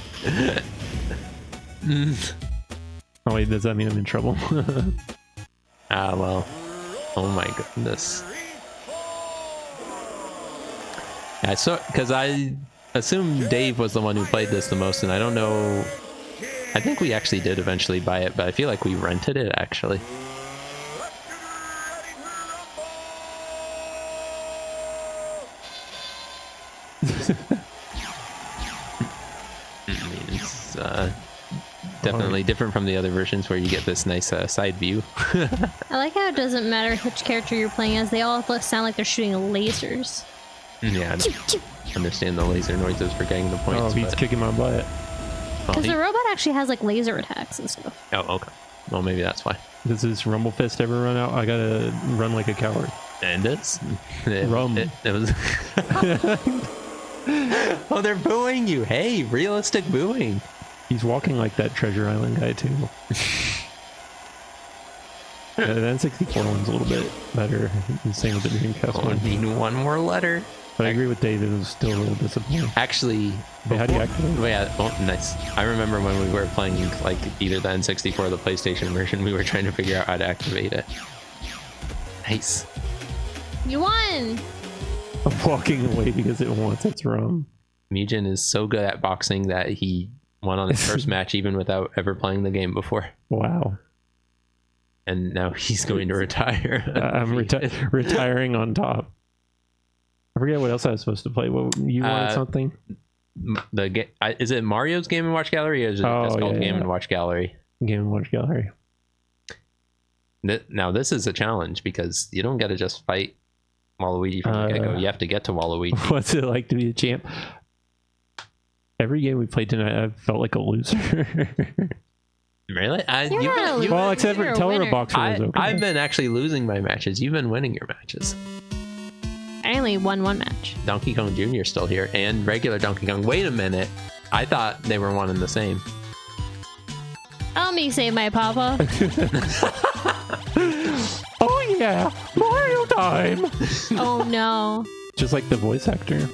Speaker 1: Oh wait, does that mean I'm in trouble?
Speaker 4: Well, oh my goodness. Yeah, so because I assume Dave was the one who played this the most, and I don't know. I think we actually did eventually buy it, but I feel like we rented it actually. I mean, it's definitely different from the other versions where you get this nice side view.
Speaker 3: I like how it doesn't matter which character you're playing as. They all sound like they're shooting lasers.
Speaker 4: Yeah, I understand the laser noises for getting the
Speaker 1: Oh,
Speaker 4: points.
Speaker 1: he's kicking my butt.
Speaker 3: Because the robot actually has like laser attacks and stuff.
Speaker 4: Oh, okay. Well, maybe that's why.
Speaker 1: Does this Rumble Fist ever run out? I gotta run like a coward.
Speaker 4: And it's
Speaker 1: Rum.
Speaker 4: It was. Oh, they're booing you. Hey, realistic booing.
Speaker 1: He's walking like that Treasure Island guy too. The N64 one's a little bit better. The same with the Dreamcast
Speaker 4: Oh,
Speaker 1: one.
Speaker 4: need one more letter.
Speaker 1: But I agree with Dave, it was still a little disappointing.
Speaker 4: Actually,
Speaker 1: Hey, how do you activate it?
Speaker 4: Oh, yeah. Oh, nice. I remember when we were playing like either the N64 or the PlayStation version, we were trying to figure out how to activate it. Nice.
Speaker 3: You won!
Speaker 1: I'm walking away because it wants its rum.
Speaker 4: Mugen is so good at boxing that he won on his first match even without ever playing the game before.
Speaker 1: Wow.
Speaker 4: And now he's going to retire.
Speaker 1: I'm retiring on top. I forget what else I was supposed to play. What, you wanted something?
Speaker 4: Is it Mario's Game & Watch Gallery, or is it just called Game & Watch Gallery?
Speaker 1: Game & Watch Gallery.
Speaker 4: Now this is a challenge because you don't get to just fight Waluigi from the get-go. You have to get to Waluigi.
Speaker 1: What's it like to be a champ? Every game we played tonight, I felt like a loser.
Speaker 4: Really?
Speaker 1: Well, except for Teller Boxer was okay.
Speaker 4: I've been actually losing my matches. You've been winning your matches.
Speaker 3: I only won one match.
Speaker 4: Donkey Kong Jr. still here, and regular Donkey Kong. Wait a minute. I thought they were one and the same.
Speaker 3: Help me save my papa.
Speaker 1: Oh yeah, Mario time!
Speaker 3: Oh no.
Speaker 1: Just like the voice actor.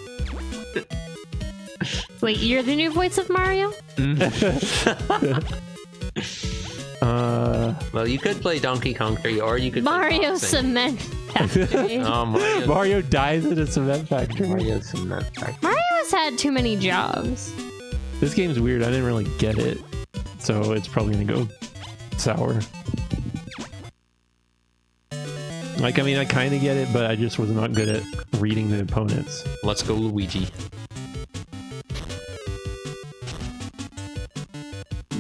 Speaker 3: Wait, you're the new voice of Mario?
Speaker 4: Well, you could play Donkey Kong 3, or you could
Speaker 3: Mario
Speaker 4: play boxing.
Speaker 3: Cement Factory.
Speaker 4: Oh,
Speaker 1: Mario dies at a cement factory.
Speaker 4: Mario Cement Factory.
Speaker 3: Mario's had too many jobs.
Speaker 1: This game's weird. I didn't really get it, so it's probably gonna go sour. Like, I mean, I kind of get it, but I just was not good at reading the opponents.
Speaker 4: Let's go, Luigi.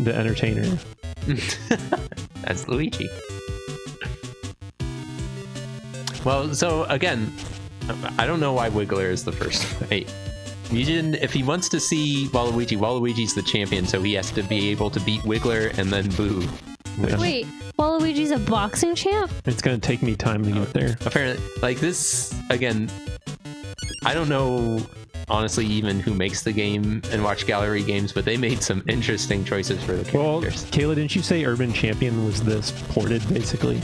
Speaker 1: The entertainer.
Speaker 4: That's Luigi. Well, so again, I don't know why Wiggler is the first fight. Mugen, if he wants to see Waluigi, Waluigi's the champion, so he has to be able to beat Wiggler and then Boo.
Speaker 3: Wait, Waluigi's a boxing champ?
Speaker 1: It's gonna take me time to get there.
Speaker 4: Apparently, like this, again, I don't know, honestly, even who makes the Game & Watch Gallery games, but they made some interesting choices for the
Speaker 1: Well,
Speaker 4: characters.
Speaker 1: Kayla, didn't you say Urban Champion was this ported, basically?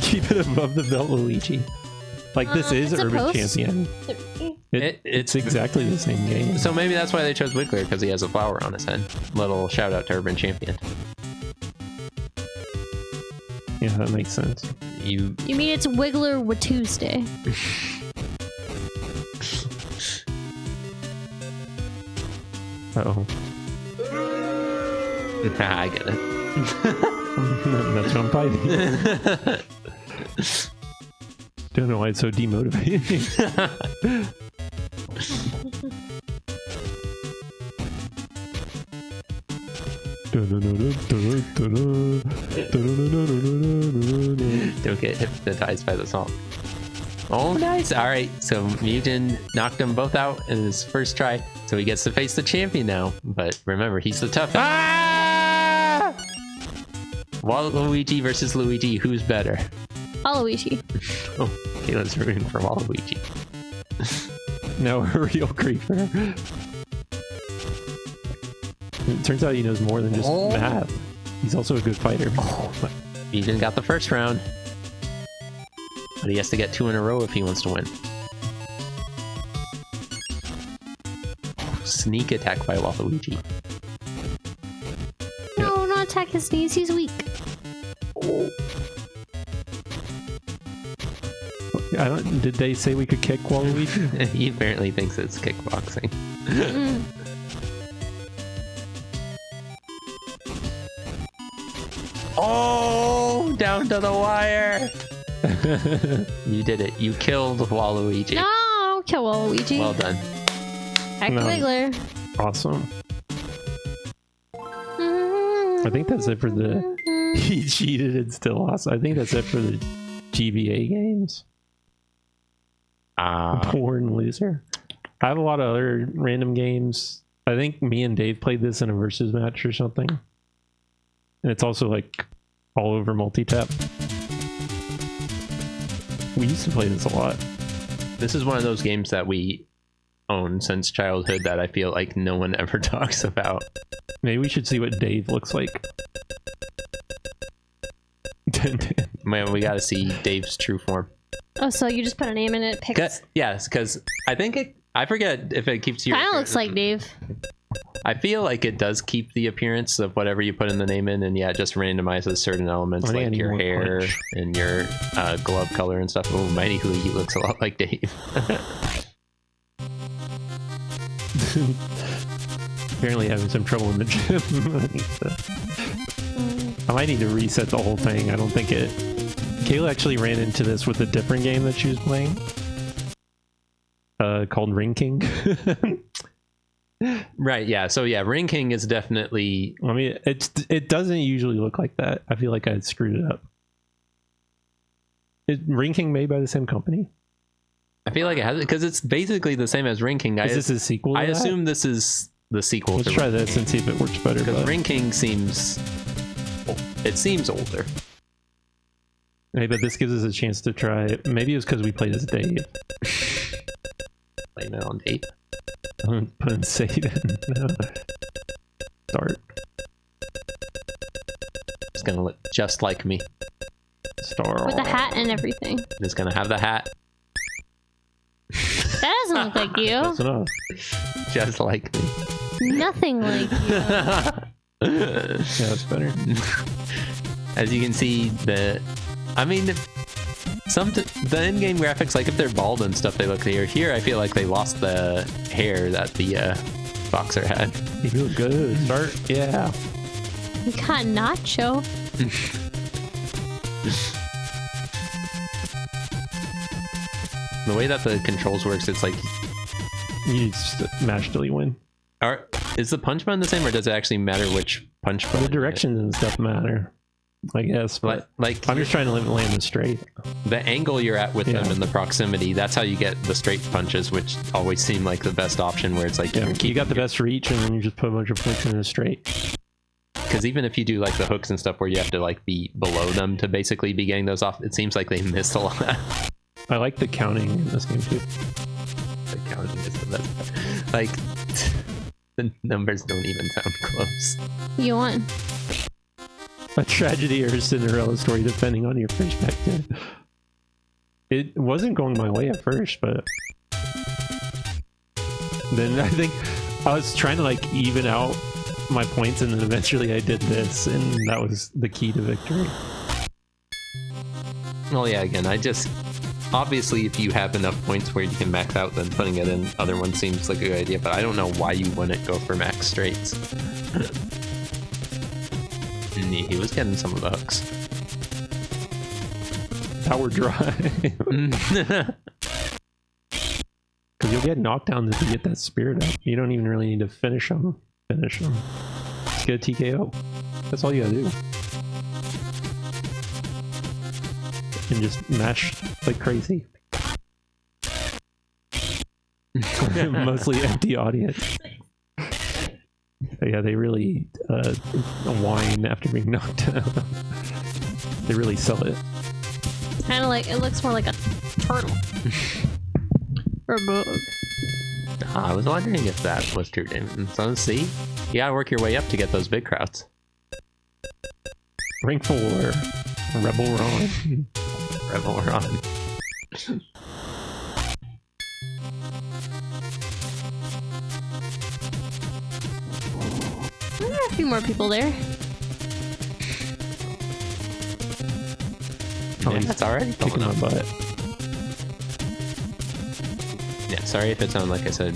Speaker 1: Keep it above the belt, Luigi. Like, this is
Speaker 3: it's a
Speaker 1: Urban
Speaker 3: post.
Speaker 1: Champion. It's exactly the same game.
Speaker 4: So maybe that's why they chose Wiggler, because he has a flower on his head. Little shout out to Urban Champion.
Speaker 1: Yeah, that makes sense.
Speaker 3: You mean it's Wiggler with Tuesday?
Speaker 1: Uh-oh.
Speaker 4: I get it.
Speaker 1: That's what I'm fighting. Don't know why it's so demotivating.
Speaker 4: Don't get hypnotized by the song. Oh, nice. All right, so Mugen knocked them both out in his first try, so he gets to face the champion now. But remember, he's the toughest. Ah! Waluigi versus Luigi, who's better?
Speaker 3: Waluigi.
Speaker 4: Oh, Kayla's rooting for Waluigi.
Speaker 1: Now a real creeper. It turns out he knows more than just math. He's also a good fighter.
Speaker 4: Mugen got the first round. But he has to get 2 in a row if he wants to win. Sneak attack by Waluigi.
Speaker 3: No, not attack his knees. He's weak.
Speaker 1: Did they say we could kick Waluigi?
Speaker 4: He apparently thinks it's kickboxing. Oh, down to the wire. You did it. You killed Waluigi.
Speaker 3: No, don't kill Waluigi.
Speaker 4: Well done.
Speaker 3: Heck
Speaker 1: No.
Speaker 3: Wiggler.
Speaker 1: Awesome. I think that's it for the... He cheated and still lost. I think that's it for the GBA games. Born loser. I have a lot of other random games. I think me and Dave played this in a versus match or something. And it's also like all over Multitap. We used to play this a lot.
Speaker 4: This is one of those games that we own since childhood that I feel like no one ever talks about.
Speaker 1: Maybe we should see what Dave looks like.
Speaker 4: Man, we gotta see Dave's true form.
Speaker 3: Oh, so you just put a name in it, picks.
Speaker 4: Yes, because I think I forget if it keeps your...
Speaker 3: Kind of looks like Dave.
Speaker 4: I feel like it does keep the appearance of whatever you put in the name in, and yeah, it just randomizes certain elements like your hair and your glove color and stuff. Oh, Mighty Hoogie looks a lot like Dave.
Speaker 1: Apparently having some trouble in the gym. I might need to reset the whole thing. I don't think it... Kayla actually ran into this with a different game that she was playing. Called Ring King.
Speaker 4: Right, yeah. So yeah, Ring King is definitely...
Speaker 1: I mean, it doesn't usually look like that. I feel like I screwed it up. Is Ring King made by the same company?
Speaker 4: I feel like it has it, because it's basically the same as Ring King.
Speaker 1: Is this a sequel to
Speaker 4: I
Speaker 1: that?
Speaker 4: assume this is the sequel.
Speaker 1: Let's try this and see if it works better.
Speaker 4: Because Ring King seems... It seems older.
Speaker 1: Hey, but this gives us a chance to try... Maybe it was because we played as Dave.
Speaker 4: Blame it on Dave.
Speaker 1: I'm putting Satan. No. Start.
Speaker 4: It's gonna look just like me.
Speaker 1: Star.
Speaker 3: With the hat and everything.
Speaker 4: It's gonna have the hat.
Speaker 3: That doesn't look like you.
Speaker 1: Close enough.
Speaker 4: Just like me.
Speaker 3: Nothing like you.
Speaker 1: Yeah, that's better.
Speaker 4: As you can see, the in-game graphics, like if they're bald and stuff, they look clear. Here, I feel like they lost the hair that the boxer had.
Speaker 1: You feel good. Start. Yeah.
Speaker 3: We got Nacho.
Speaker 4: The way that the controls works, it's like...
Speaker 1: You just mash till you win.
Speaker 4: Is the punch button the same, or does it actually matter which punch button?
Speaker 1: The directions and stuff matter, I guess. But
Speaker 4: like
Speaker 1: I'm just trying to land it straight.
Speaker 4: The angle you're at with them in the proximity, that's how you get the straight punches, which always seem like the best option, where it's like
Speaker 1: you got the best reach, and then you just put a bunch of points in a straight.
Speaker 4: Because even if you do like the hooks and stuff where you have to like be below them to basically be getting those off, it seems like they missed a lot.
Speaker 1: I like the counting in this game too.
Speaker 4: The counting is the best part. Like, the numbers don't even sound close.
Speaker 3: You won.
Speaker 1: A tragedy or a Cinderella story, depending on your perspective. It wasn't going my way at first, but then I think I was trying to like even out my points, and then eventually I did this, and that was the key to victory.
Speaker 4: Well, yeah, again, obviously if you have enough points where you can max out, then putting it in other ones seems like a good idea, but I don't know why you wouldn't go for max straights. He was getting some of the hooks.
Speaker 1: power drive. Because you'll get knockdowns if you get that spirit up. You don't even really need to finish them. Just get a TKO. That's all you gotta do. And just mash like crazy. Mostly empty audience. But yeah, they really whine after being knocked down. They really sell it.
Speaker 3: Kind of like, it looks more like a turtle. Or a bug.
Speaker 4: I was wondering if that was true. So see, you gotta work your way up to get those big crowds.
Speaker 1: Rank 4. Rebel Ron.
Speaker 4: Rebel Ron.
Speaker 3: There are a few more people there.
Speaker 4: Yeah, that's already
Speaker 1: Kicking my butt.
Speaker 4: Yeah, sorry if it sounded like I said.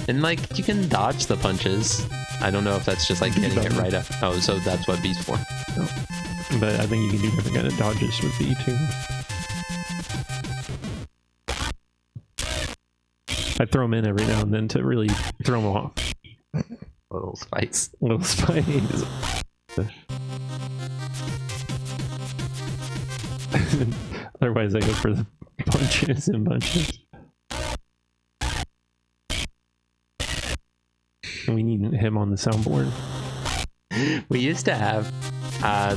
Speaker 4: And like, you can dodge the punches. I don't know if that's just like getting it right up. Oh, so that's what B's for.
Speaker 1: Oh. But I think you can do different kind of dodges with B too. I throw them in every now and then to really throw them off.
Speaker 4: Little spice.
Speaker 1: Little spice. Otherwise I go for the punches and bunches. We need him on the soundboard.
Speaker 4: We used to have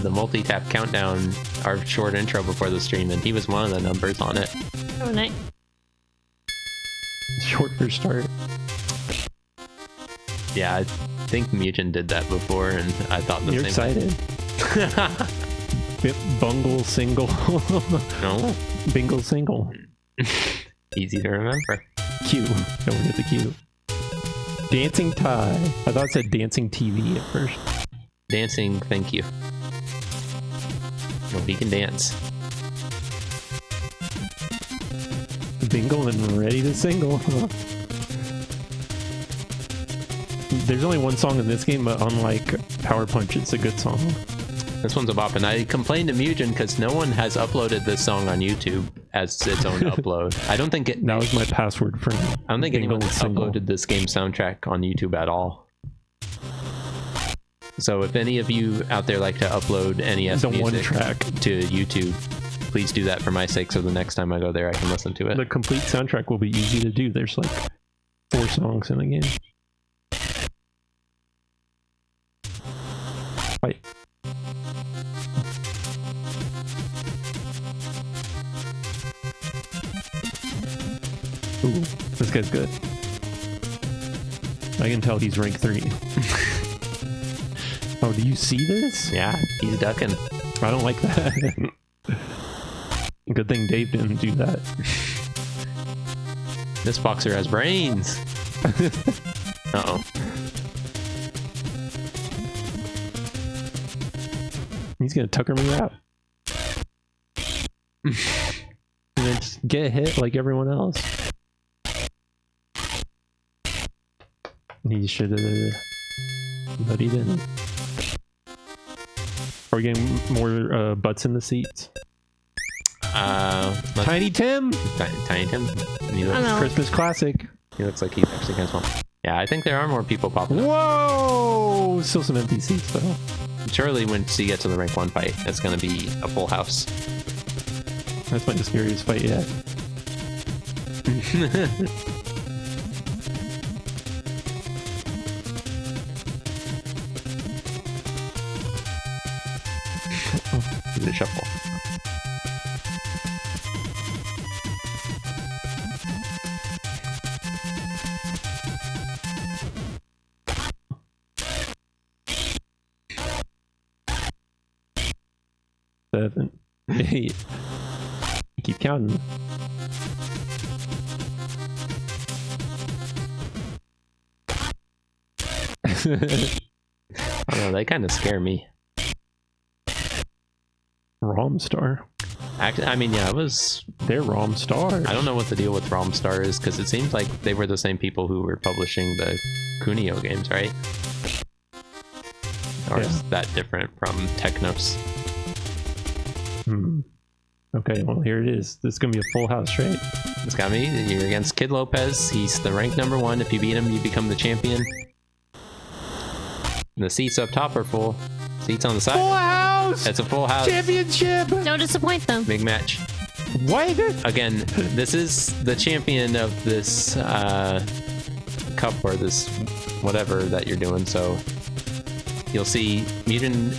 Speaker 4: the multi-tap countdown, our short intro before the stream, and he was one of the numbers on it.
Speaker 3: Oh, nice.
Speaker 1: Short for start.
Speaker 4: Yeah, I think Mugen did that before, and I thought the
Speaker 1: You're
Speaker 4: same.
Speaker 1: excited. Bungle single.
Speaker 4: No.
Speaker 1: Bingle single.
Speaker 4: Easy to remember.
Speaker 1: Q. Don't forget the Q. Dancing tie. I thought it said dancing TV at first.
Speaker 4: Dancing, thank you. Nobody can dance.
Speaker 1: Bingle and ready to single. There's only one song in this game, but unlike Power Punch, it's a good song.
Speaker 4: This one's a bop, and I complained to Mugen because no one has uploaded this song on YouTube as its own upload. I don't think it.
Speaker 1: That was my password for
Speaker 4: I don't think anyone
Speaker 1: Bingle single.
Speaker 4: uploaded this game soundtrack on YouTube at all. So if any of you out there like to upload NES
Speaker 1: The one
Speaker 4: music
Speaker 1: track.
Speaker 4: to YouTube, please do that for my sake, so the next time I go there I can listen to it.
Speaker 1: The complete soundtrack will be easy to do. There's like 4 songs in the game. Fight. Ooh, this guy's good. I can tell he's rank 3. Oh, do you see this?
Speaker 4: Yeah, he's ducking.
Speaker 1: I don't like that. Good thing Dave didn't do that.
Speaker 4: This boxer has brains. Uh-oh.
Speaker 1: He's gonna tucker me out. And then just get hit like everyone else. He should have, but he didn't. Are we getting more butts in the seats? Tiny Tim!
Speaker 4: Tiny Tim. And he
Speaker 3: I
Speaker 4: looks,
Speaker 3: know.
Speaker 1: Christmas classic.
Speaker 4: he looks like he's actually kind of small. Yeah, I think there are more people popping up.
Speaker 1: Whoa! Still some empty seats though.
Speaker 4: Surely once you get to the rank 1 fight, it's going to be a full house.
Speaker 1: That's my scariest fight yet.
Speaker 4: Do the shuffle.
Speaker 1: Seven, 8. Keep counting.
Speaker 4: I don't know, they kind of scare me.
Speaker 1: Romstar.
Speaker 4: Actually, I mean, yeah, it was.
Speaker 1: They're Romstars.
Speaker 4: I don't know what the deal with Romstar is, because it seems like they were the same people who were publishing the Kunio games, right? Or is that different from Technos?
Speaker 1: Hmm. Okay, well here it is. This is gonna be a full house, right?
Speaker 4: It's got me. You're against Kid Lopez. He's the rank #1. If you beat him, you become the champion. And the seats up top are full. Seats on the side.
Speaker 1: Full house!
Speaker 4: It's a full house.
Speaker 1: Championship!
Speaker 3: Don't disappoint them.
Speaker 4: Big match.
Speaker 1: What?
Speaker 4: Again, this is the champion of this cup or this whatever that you're doing. So you'll see Mugen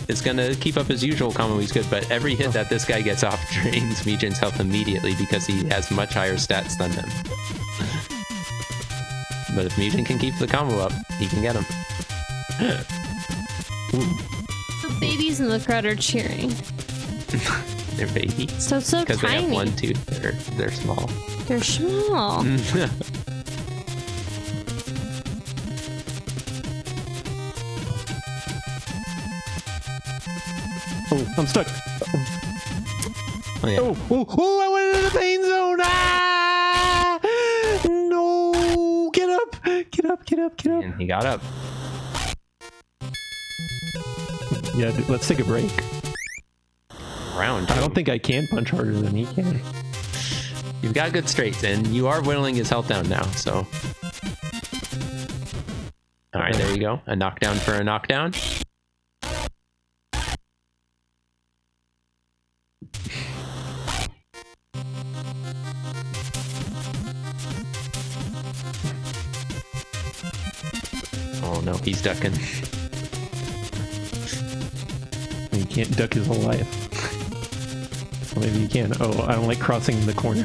Speaker 4: is going to keep up his usual combo. He's good, but every hit that this guy gets off drains Mugen's health immediately because he has much higher stats than him. But if Mugen can keep the combo up, he can get him.
Speaker 3: The babies in the crowd are cheering.
Speaker 4: They're babies.
Speaker 3: So
Speaker 4: Because they have
Speaker 3: tiny.
Speaker 4: one tooth. They're small.
Speaker 3: They're small.
Speaker 1: Oh, I'm stuck.
Speaker 4: Oh, yeah.
Speaker 1: Oh, I went into the pain zone. Ah! No, get up.
Speaker 4: And he got up.
Speaker 1: Yeah, let's take a break.
Speaker 4: Round.
Speaker 1: I don't think I can punch harder than he can.
Speaker 4: You've got good straights, and you are whittling his health down now, so. Alright, there you go. A knockdown for a knockdown. Oh no, he's ducking.
Speaker 1: You can't duck his whole life. Well, maybe you can. Oh, I don't like crossing the corner.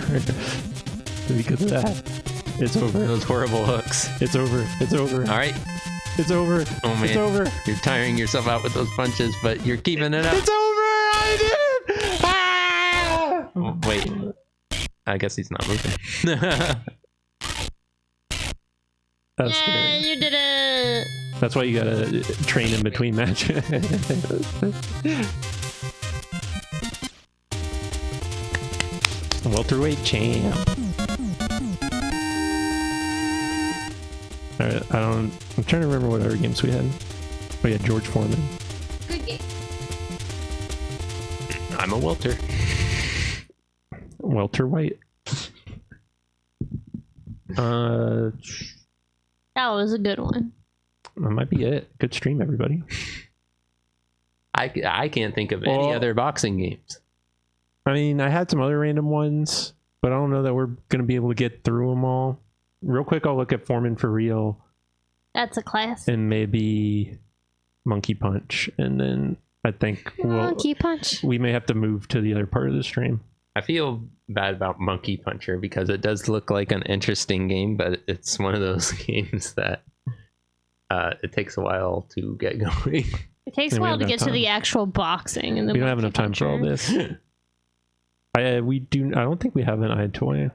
Speaker 1: Because of that. It's over.
Speaker 4: Those horrible hooks.
Speaker 1: It's over. It's over.
Speaker 4: Alright.
Speaker 1: It's over.
Speaker 4: Oh man.
Speaker 1: It's over.
Speaker 4: You're tiring yourself out with those punches, but you're keeping it up.
Speaker 1: It's over. I did it. Ah!
Speaker 4: Oh, wait. I guess he's not moving.
Speaker 1: That's
Speaker 3: Yeah,
Speaker 1: scary.
Speaker 3: you did it.
Speaker 1: That's why you gotta train in between matches. Welterweight champ. Alright, I'm trying to remember what other games we had. Oh yeah, George Foreman.
Speaker 3: Good game.
Speaker 4: I'm a welter.
Speaker 1: Welterweight.
Speaker 3: That was a good one.
Speaker 1: That might be it. Good stream, everybody.
Speaker 4: I can't think of any
Speaker 1: Well-
Speaker 4: other boxing games.
Speaker 1: I mean, I had some other random ones, but I don't know that we're gonna be able to get through them all. Real quick, I'll look at Foreman for real.
Speaker 3: That's a class.
Speaker 1: And maybe Monkey Punch, and then I think
Speaker 3: Monkey punch.
Speaker 1: we may have to move to the other part of the stream.
Speaker 4: I feel bad about Monkey Puncher because it does look like an interesting game, but it's one of those games that it takes a while to get going.
Speaker 3: It takes
Speaker 1: Yeah,
Speaker 3: a
Speaker 1: we
Speaker 3: while to
Speaker 1: don't have
Speaker 3: get to
Speaker 1: time.
Speaker 3: the actual boxing and the
Speaker 1: We don't have enough
Speaker 3: monkey
Speaker 1: time for all
Speaker 3: puncher.
Speaker 1: this. I don't think we have an iToy.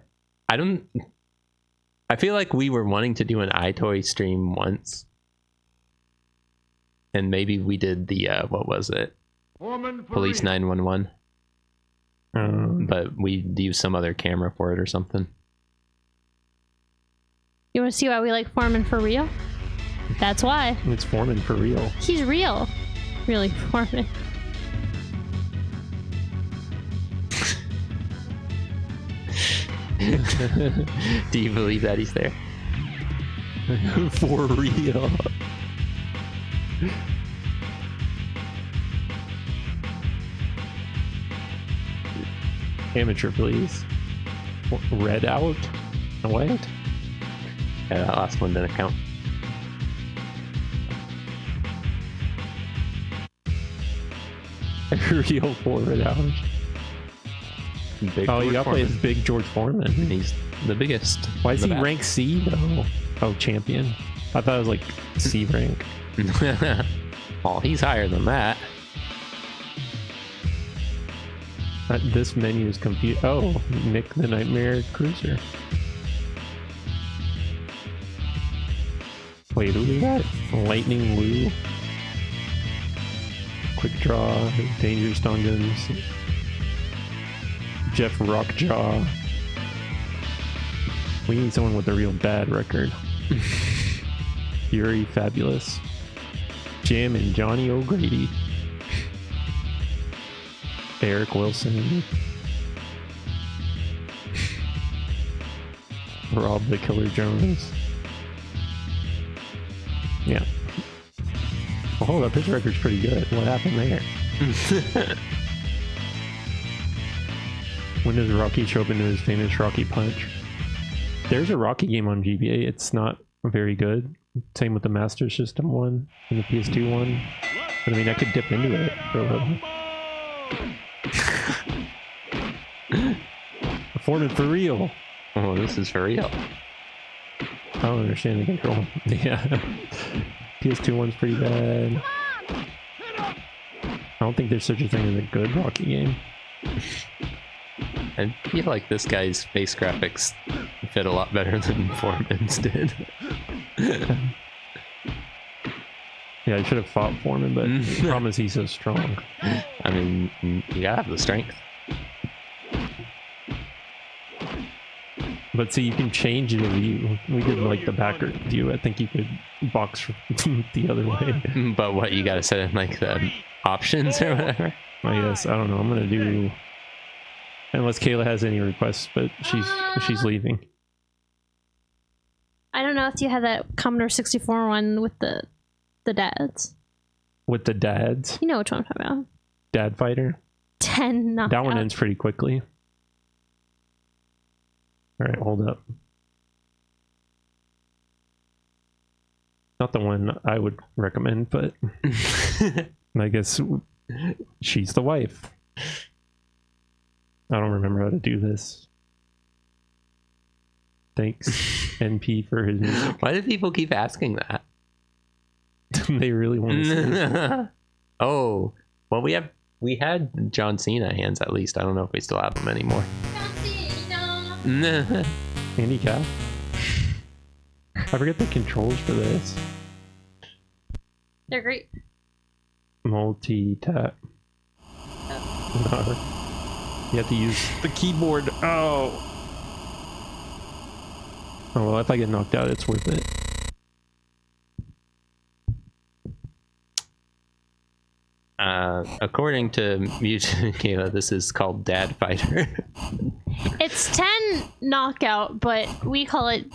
Speaker 4: I feel like we were wanting to do an iToy stream once. And maybe we did the, what was it?
Speaker 5: Foreman for
Speaker 4: Police
Speaker 5: real.
Speaker 4: 911. But we used some other camera for it or something.
Speaker 3: You want to see why we like Foreman for real? That's why.
Speaker 1: It's Foreman for real.
Speaker 3: He's real. Really, Foreman.
Speaker 4: Do you believe that he's there?
Speaker 1: For real. Amateur, please. Red out? What?
Speaker 4: Yeah, that last one didn't count.
Speaker 1: Real forward out.
Speaker 4: Big
Speaker 1: Oh, you
Speaker 4: George
Speaker 1: gotta play
Speaker 4: Foreman.
Speaker 1: as Big George Foreman.
Speaker 4: He's the biggest.
Speaker 1: Why is
Speaker 4: The
Speaker 1: he
Speaker 4: best.
Speaker 1: rank C though? Oh, champion. I thought it was like C rank.
Speaker 4: Oh, he's higher than that.
Speaker 1: This menu is confused. Oh, Nick the Nightmare Cruiser. Wait, who is that? Lightning Lou. Quick Draw, Dangerous Dungeons. Jeff Rockjaw. We need someone with a real bad record. Fury Fabulous. Jim and Johnny O'Grady. Eric Wilson. Rob the Killer Jones. Yeah. Well, hold up, his record's pretty good. What happened there? When does Rocky show up into his famous Rocky Punch? There's a Rocky game on GBA. It's not very good. Same with the Master System one and the PS2 one. But I mean, I could dip into it for a little. Performing for real.
Speaker 4: Oh, this is for real.
Speaker 1: I don't understand the control. Yeah. PS2 one's pretty bad. I don't think there's such a thing as a good Rocky game.
Speaker 4: I feel like this guy's face graphics fit a lot better than Foreman's did.
Speaker 1: Yeah, I should have fought Foreman, but the problem is he's so strong.
Speaker 4: I mean, you gotta have the strength.
Speaker 1: But see, you can change the view. We did like the backer view. I think you could box the other way.
Speaker 4: But what, you gotta set in like the options or whatever?
Speaker 1: I guess, I don't know. I'm gonna do, unless Kayla has any requests, but she's leaving.
Speaker 3: I don't know if you had that Commodore 64 one with the dads.
Speaker 1: With the dads?
Speaker 3: You know which one I'm talking about.
Speaker 1: Dad Fighter?
Speaker 3: 10 knockout.
Speaker 1: That one ends pretty quickly. Alright, hold up. Not the one I would recommend, but I guess she's the wife. I don't remember how to do this. Thanks, NP, for his music.
Speaker 4: Why do people keep asking that?
Speaker 1: They really want to see this.
Speaker 4: Oh, well, we had John Cena hands at least. I don't know if we still have them anymore.
Speaker 1: Handicap? I forget the controls for this.
Speaker 3: They're great.
Speaker 1: Multitap. No. You have to use the keyboard. Oh. Oh, well, if I get knocked out, it's worth it.
Speaker 4: According to Mutant Kayla, this is called Dad Fighter.
Speaker 3: It's 10 knockout, but we call it.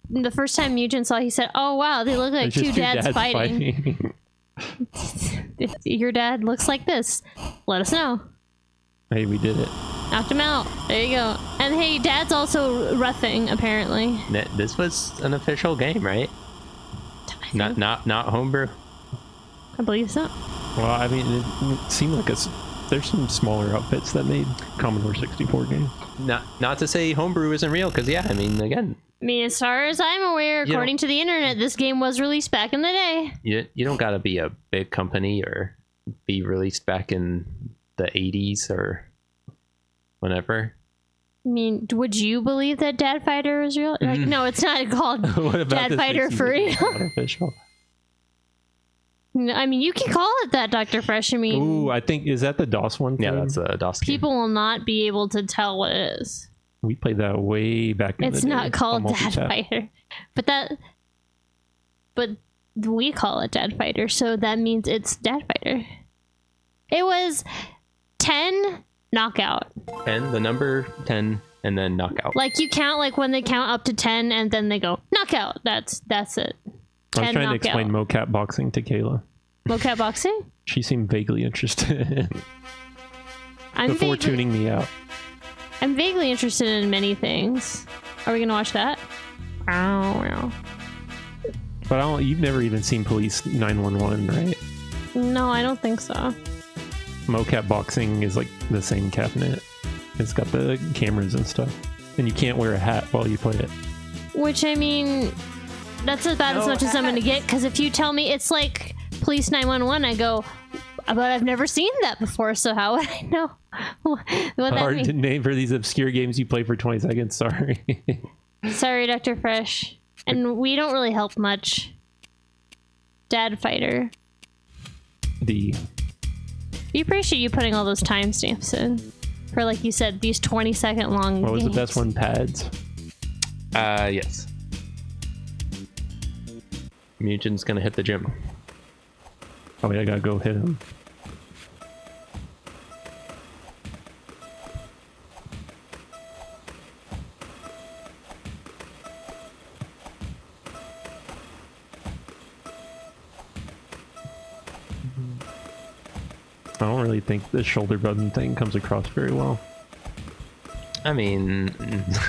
Speaker 3: The first time Mutant saw, he said, "Oh wow, they look like
Speaker 1: It's just
Speaker 3: two dads fighting." Your dad looks like this. Let us know.
Speaker 1: Hey, we did it.
Speaker 3: Knocked him out. There you go. And hey, dad's also roughing apparently.
Speaker 4: This was an official game, right? Not homebrew.
Speaker 3: I believe so.
Speaker 1: Well, I mean, it seemed like there's some smaller outfits that made Commodore 64 games.
Speaker 4: Not to say homebrew isn't real, because yeah, I mean, again,
Speaker 3: I mean, as far as I'm aware, according to the internet, this game was released back in the day.
Speaker 4: you don't gotta be a big company or be released back in the 80s or whenever.
Speaker 3: I mean, would you believe that Dad Fighter is real? Like, no, it's not called
Speaker 1: What about
Speaker 3: Dad
Speaker 1: this
Speaker 3: Fighter
Speaker 1: makes
Speaker 3: for
Speaker 1: it
Speaker 3: real.
Speaker 1: not official?
Speaker 3: I mean, you can call it that, Dr. Fresh. I mean,
Speaker 1: Ooh, I think, is that the DOS one?
Speaker 4: Yeah,
Speaker 1: thing?
Speaker 4: that's a DOS game.
Speaker 3: people will not be able to tell what it is.
Speaker 1: We played that way back in the day.
Speaker 3: It's not called
Speaker 1: on
Speaker 3: Dad
Speaker 1: Multitap.
Speaker 3: Fighter, but we call it Dad Fighter, so that means it's Dad Fighter. It was 10 knockout.
Speaker 4: 10, the number 10, and then knockout.
Speaker 3: Like you count, like when they count up to 10, and then they go knockout. That's it.
Speaker 1: I was
Speaker 3: 10
Speaker 1: trying to explain
Speaker 3: knockout.
Speaker 1: mocap boxing to Kayla.
Speaker 3: Mocap boxing.
Speaker 1: She seemed vaguely interested
Speaker 3: I'm
Speaker 1: before
Speaker 3: vaguely,
Speaker 1: tuning me out.
Speaker 3: I'm vaguely interested in many things. Are we gonna watch that? Oh,
Speaker 1: But you've never even seen Police 911, right?
Speaker 3: no, I don't think so.
Speaker 1: Mocap boxing is like the same cabinet. It's got the cameras and stuff. And you can't wear a hat while you play it.
Speaker 3: Which, I mean, that's about as much as I'm gonna get, because if you tell me it's like Police 911, I go, but I've never seen that before, so how would I know what that
Speaker 1: Hard
Speaker 3: means?
Speaker 1: to name for these obscure games you play for 20 seconds, sorry.
Speaker 3: Sorry, Dr. Fresh. And we don't really help much. Dad Fighter.
Speaker 1: We
Speaker 3: appreciate you putting all those timestamps in. For, like you said, these 20-second long
Speaker 1: What was
Speaker 3: games.
Speaker 1: the best one? Pads?
Speaker 4: Yes. Mutant's gonna hit the gym.
Speaker 1: Oh wait, I gotta go hit him. I don't really think the shoulder button thing comes across very well.
Speaker 4: I mean,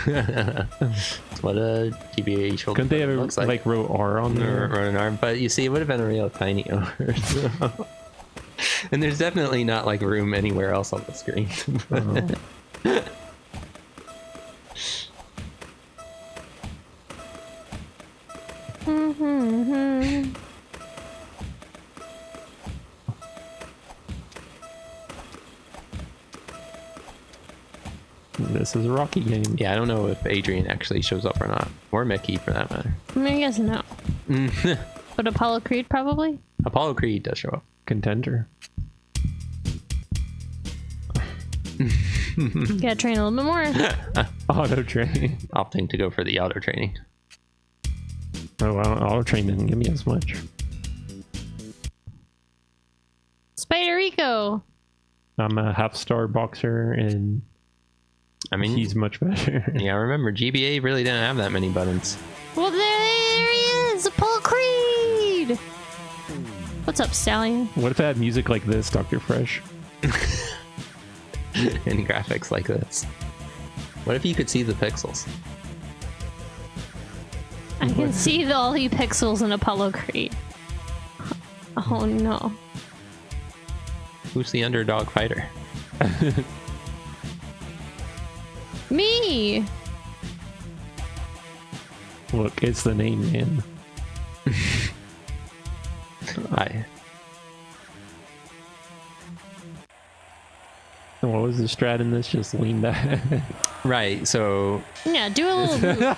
Speaker 4: that's what a GBA shoulder
Speaker 1: Couldn't they
Speaker 4: button
Speaker 1: have
Speaker 4: looks like.
Speaker 1: like wrote R on there?
Speaker 4: Or an arm, but you see, it would have been a real tiny over. So. And there's definitely not like room anywhere else on the screen.
Speaker 1: Oh. This is a Rocky game.
Speaker 4: Yeah, I don't know if Adrian actually shows up or not, or Mickey for that matter.
Speaker 3: I mean, I guess no. But Apollo Creed probably.
Speaker 4: Apollo Creed does show up.
Speaker 1: Contender.
Speaker 3: Gotta train a little bit more.
Speaker 1: Auto training.
Speaker 4: Opting to go for the auto training.
Speaker 1: Oh, well, auto train didn't give me as much.
Speaker 3: Spider Rico.
Speaker 1: I'm a half-star boxer, and
Speaker 4: I mean,
Speaker 1: he's much better.
Speaker 4: yeah, remember, GBA really didn't have that many buttons.
Speaker 3: Well, there he is, Apollo Creed. What's up, Stallion?
Speaker 1: What if I had music like this, Dr. Fresh?
Speaker 4: And graphics like this. What if you could see the pixels?
Speaker 3: I can see all the pixels in Apollo Creed. Oh no.
Speaker 4: Who's the underdog fighter?
Speaker 3: Me!
Speaker 1: Look, it's the name, man. What was the strat in this? Just lean back.
Speaker 4: Right, so
Speaker 3: Yeah, do a little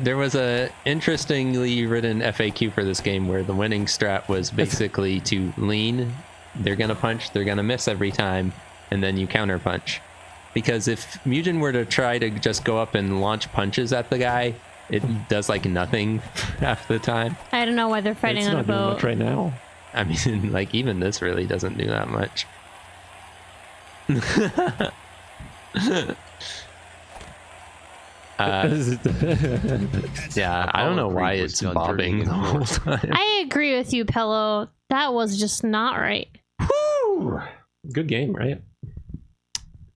Speaker 4: there was a interestingly written FAQ for this game where the winning strat was basically to lean. They're gonna punch, they're gonna miss every time, and then you counter punch. Because if Mugen were to try to just go up and launch punches at the guy, it does like nothing half the time.
Speaker 3: I don't know why they're fighting
Speaker 1: It's
Speaker 3: on a
Speaker 1: not doing
Speaker 3: boat.
Speaker 1: much right now.
Speaker 4: I mean, like even this really doesn't do that much. Yeah, I don't know why it's bobbing the whole time.
Speaker 3: I agree with you, Pello. That was just not right.
Speaker 1: Woo! Good game, right?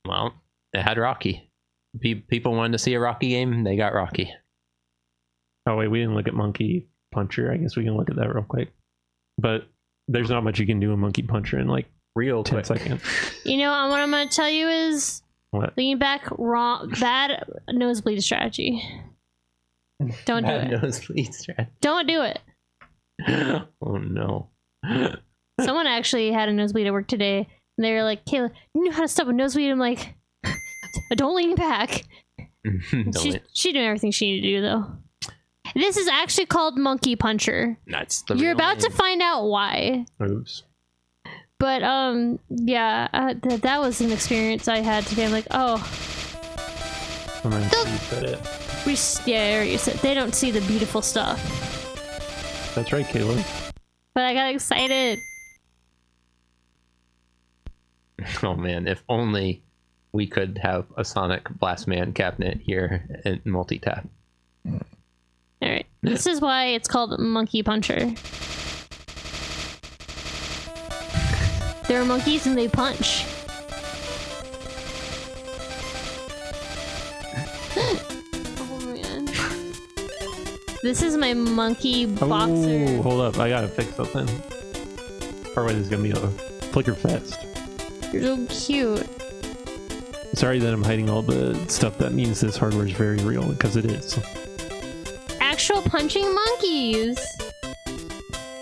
Speaker 4: Well, it had Rocky. People wanted to see a Rocky game, they got Rocky.
Speaker 1: Oh wait, we didn't look at Monkey Puncher. I guess we can look at that real quick. But there's not much you can do in Monkey Puncher in like
Speaker 4: Real
Speaker 1: 10
Speaker 4: quick.
Speaker 1: seconds.
Speaker 3: You know what I'm gonna tell you is
Speaker 1: What?
Speaker 3: lean back, wrong, bad nosebleed strategy. Don't do it.
Speaker 4: Nosebleed strat.
Speaker 3: Don't do it.
Speaker 4: Oh no.
Speaker 3: Someone actually had a nosebleed at work today, and they were like, "Kayla, you know how to stop a nosebleed?" I'm like, "Don't lean back." She did everything she needed to do, though. This is actually called Monkey Puncher.
Speaker 4: That's the
Speaker 3: You're
Speaker 4: real
Speaker 3: about to
Speaker 4: name.
Speaker 3: find out why.
Speaker 1: Oops.
Speaker 3: But yeah, that was an experience I had today. I'm like, oh,
Speaker 1: I'm gonna
Speaker 3: Don't-
Speaker 1: you said it.
Speaker 3: yeah, you said they don't see the beautiful stuff.
Speaker 1: That's right, Kayla.
Speaker 3: But I got excited.
Speaker 4: Oh man, if only we could have a Sonic Blastman cabinet here at Multitap.
Speaker 3: All right, this is why it's called Monkey Puncher. They're monkeys and they punch. Oh man. This is my monkey boxer.
Speaker 1: Oh, hold up. I gotta fix something. Otherwise, it's gonna be a flicker fest.
Speaker 3: You're so cute.
Speaker 1: Sorry that I'm hiding all the stuff that means this hardware is very real, because it is.
Speaker 3: Actual punching monkeys.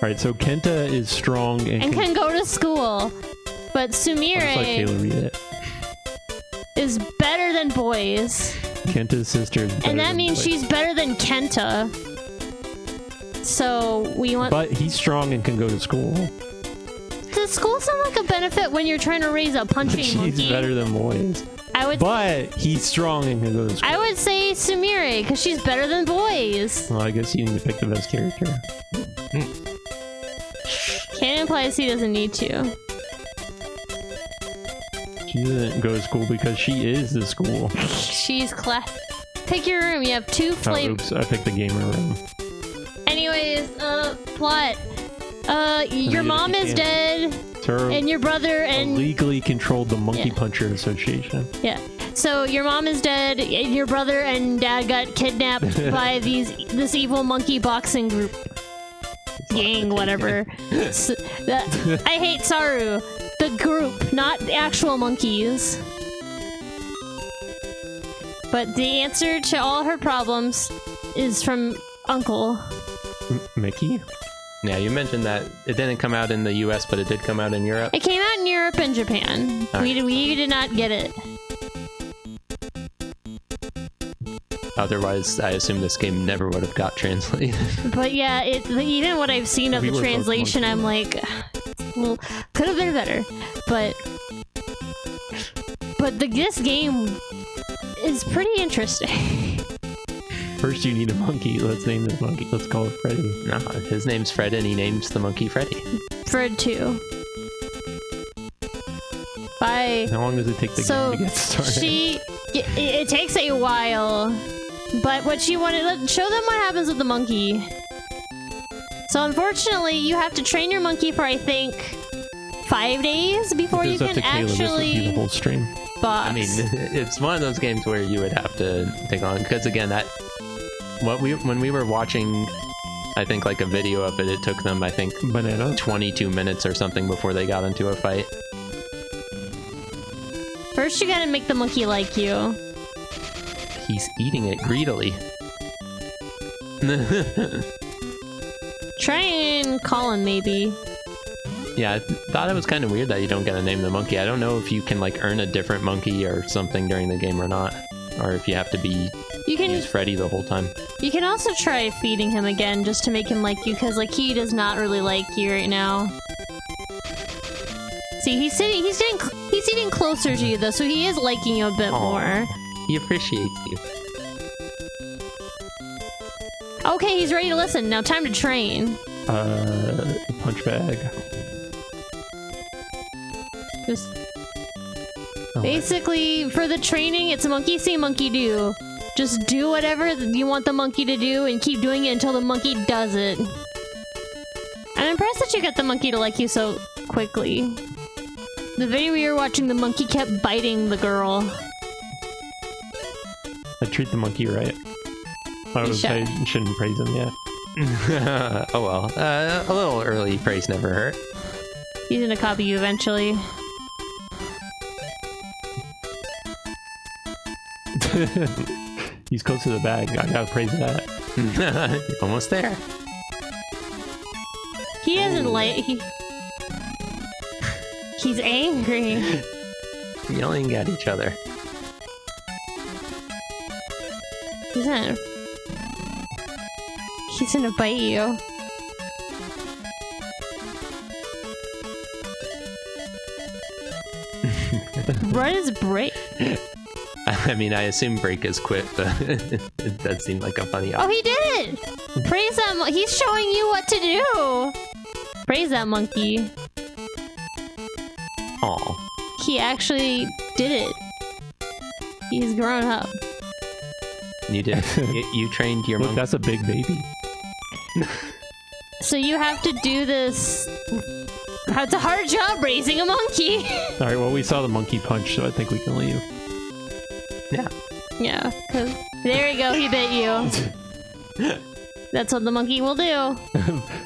Speaker 1: Alright, so Kenta is strong
Speaker 3: And can go to school. But
Speaker 1: I'll just let
Speaker 3: Sumire
Speaker 1: Kayla read it.
Speaker 3: is better than boys.
Speaker 1: Kenta's sister is better
Speaker 3: And that
Speaker 1: than
Speaker 3: means
Speaker 1: boys.
Speaker 3: she's better than Kenta. So we want
Speaker 1: But he's strong and can go to school.
Speaker 3: does school sound like a benefit when you're trying to raise a punching
Speaker 1: She's
Speaker 3: monkey?
Speaker 1: better than boys.
Speaker 3: But
Speaker 1: he's strong and can go to school.
Speaker 3: I would say Sumire because she's better than boys.
Speaker 1: Well, I guess you need to pick the best character.
Speaker 3: Canon implies he doesn't need to.
Speaker 1: She doesn't go to school because she is the school.
Speaker 3: She's class. Pick your room. You have two
Speaker 1: Oh,
Speaker 3: flavors.
Speaker 1: oops, I picked the gamer room.
Speaker 3: Anyways, plot. Your
Speaker 1: you
Speaker 3: mom is
Speaker 1: can't
Speaker 3: dead.
Speaker 1: Sarah
Speaker 3: and your brother and
Speaker 1: legally controlled the Monkey
Speaker 3: Yeah.
Speaker 1: Puncher Association.
Speaker 3: yeah. So your mom is dead, and your brother and dad got kidnapped by this evil monkey boxing group. Gang, whatever. I hate Saru. The group, not the actual monkeys. But the answer to all her problems is from Uncle.
Speaker 1: Mickey?
Speaker 4: Yeah, you mentioned that it didn't come out in the US, but it did come out in Europe.
Speaker 3: It came out in Europe and Japan. We did not get it.
Speaker 4: Otherwise, I assume this game never would have got translated.
Speaker 3: But yeah, even what I've seen of
Speaker 1: We
Speaker 3: the
Speaker 1: were both
Speaker 3: translation, I'm like, well, could have been better. But this game is pretty interesting.
Speaker 1: First, you need a monkey. Let's name this monkey. Let's call it Freddy.
Speaker 4: No, his name's Fred, and he names the monkey Freddy.
Speaker 3: Fred 2. Bye.
Speaker 1: How long does it take the
Speaker 3: So
Speaker 1: game to get started?
Speaker 3: it takes a while. But what she wanted, show them what happens with the monkey. So unfortunately, you have to train your monkey for, I think, 5 days before you
Speaker 1: If it was
Speaker 3: can
Speaker 1: up to Caleb, this would be the
Speaker 3: actually
Speaker 1: whole stream.
Speaker 3: box.
Speaker 4: I mean, it's one of those games where you would have to take on, because again, when we were watching, I think like a video of it, it took them, I think,
Speaker 1: Banana?
Speaker 4: 22 minutes or something before they got into a fight.
Speaker 3: First, you gotta make the monkey like you.
Speaker 4: He's eating it greedily.
Speaker 3: Try and call him, maybe.
Speaker 4: Yeah, I thought it was kind of weird that you don't get to name the monkey. I don't know if you can like earn a different monkey or something during the game or not, or if you have to be use Freddy the whole time.
Speaker 3: You can also try feeding him again just to make him like you, because like he does not really like you right now. See, he's eating closer to you though, so he is liking you a bit
Speaker 4: Aw.
Speaker 3: more.
Speaker 4: He appreciates you.
Speaker 3: Okay, he's ready to listen. Now time to train.
Speaker 1: Punch bag.
Speaker 3: Just
Speaker 1: Oh,
Speaker 3: basically, for the training, it's a monkey see, monkey do. Just do whatever you want the monkey to do and keep doing it until the monkey does it. I'm impressed that you got the monkey to like you so quickly. The video we were watching, the monkey kept biting the girl.
Speaker 1: I treat the monkey right. I shouldn't praise him yet.
Speaker 4: Oh well, a little early praise never hurt.
Speaker 3: He's gonna copy you eventually.
Speaker 1: He's close to the bag. I gotta praise that.
Speaker 4: Almost there.
Speaker 3: He doesn't like. He's angry.
Speaker 4: Yelling at each other.
Speaker 3: He's gonna bite you. What is break?
Speaker 4: I mean, I assume break is quit, but it does seem like a funny
Speaker 3: Oh, he did it! Praise that he's showing you what to do! Praise that monkey.
Speaker 4: Aw.
Speaker 3: He actually did it. He's grown up.
Speaker 4: You did. You trained your
Speaker 1: Look,
Speaker 4: monkey.
Speaker 1: that's a big baby.
Speaker 3: So you have to do this. It's a hard job raising a monkey.
Speaker 1: All right, well, we saw the monkey punch, so I think we can leave.
Speaker 4: Yeah.
Speaker 3: Yeah, cause there you go, he bit you. That's what the monkey will do.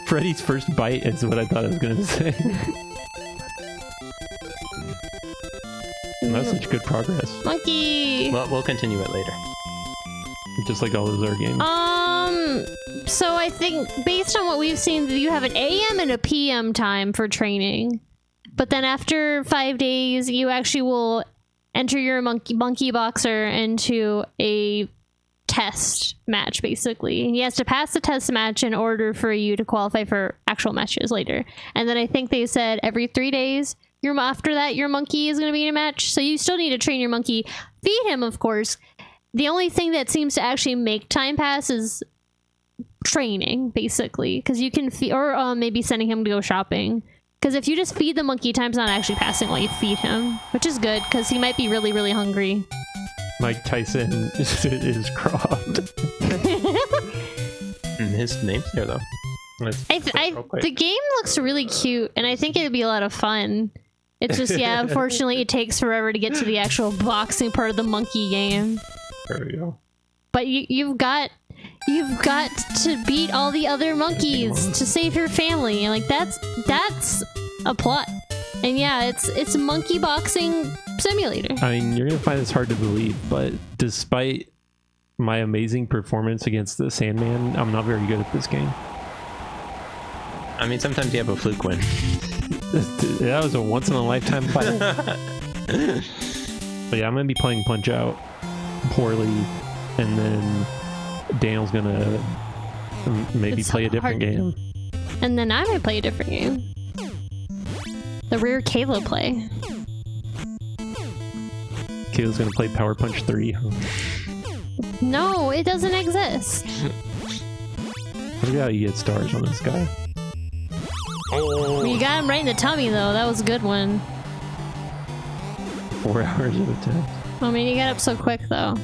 Speaker 1: Freddy's first bite is what I thought I was gonna say. That's such good progress.
Speaker 3: Monkey.
Speaker 4: Well, we'll continue it later.
Speaker 1: Just like all those other games.
Speaker 3: So I think based on what we've seen, you have an AM and a PM time for training. But then after 5 days, you actually will enter your monkey boxer into a test match, basically. He has to pass the test match in order for you to qualify for actual matches later. And then I think they said every 3 days, after that, your monkey is going to be in a match. So you still need to train your monkey. Feed him, of course. The only thing that seems to actually make time pass is training, basically. Because you can feed, or maybe sending him to go shopping. Because if you just feed the monkey, time's not actually passing while you feed him. Which is good, because he might be really, really hungry.
Speaker 1: Mike Tyson is cropped.
Speaker 4: His name's there, though.
Speaker 3: The game looks really cute, and I think it'd be a lot of fun. It's just, yeah, unfortunately, it takes forever to get to the actual boxing part of the monkey game.
Speaker 1: There we go.
Speaker 3: But you've got to beat all the other monkeys to save your family, and like that's a plot. And yeah, it's a monkey boxing simulator.
Speaker 1: I mean, you're gonna find this hard to believe, but despite my amazing performance against the Sandman, I'm not very good at this game.
Speaker 4: I mean, sometimes you have a fluke win.
Speaker 1: That was a once in a lifetime fight. But yeah, I'm gonna be playing Punch Out poorly, and then Daniel's gonna maybe
Speaker 3: It's
Speaker 1: play a different
Speaker 3: hard.
Speaker 1: game.
Speaker 3: And then I might play a different game. The rare Kayla play.
Speaker 1: Kayla's gonna play Power Punch 3.
Speaker 3: No, it doesn't exist.
Speaker 1: Look at how you get stars on this guy.
Speaker 3: You got him right in the tummy, though. That was a good one.
Speaker 1: 4 hours of attack.
Speaker 3: I mean, you got up so quick, though.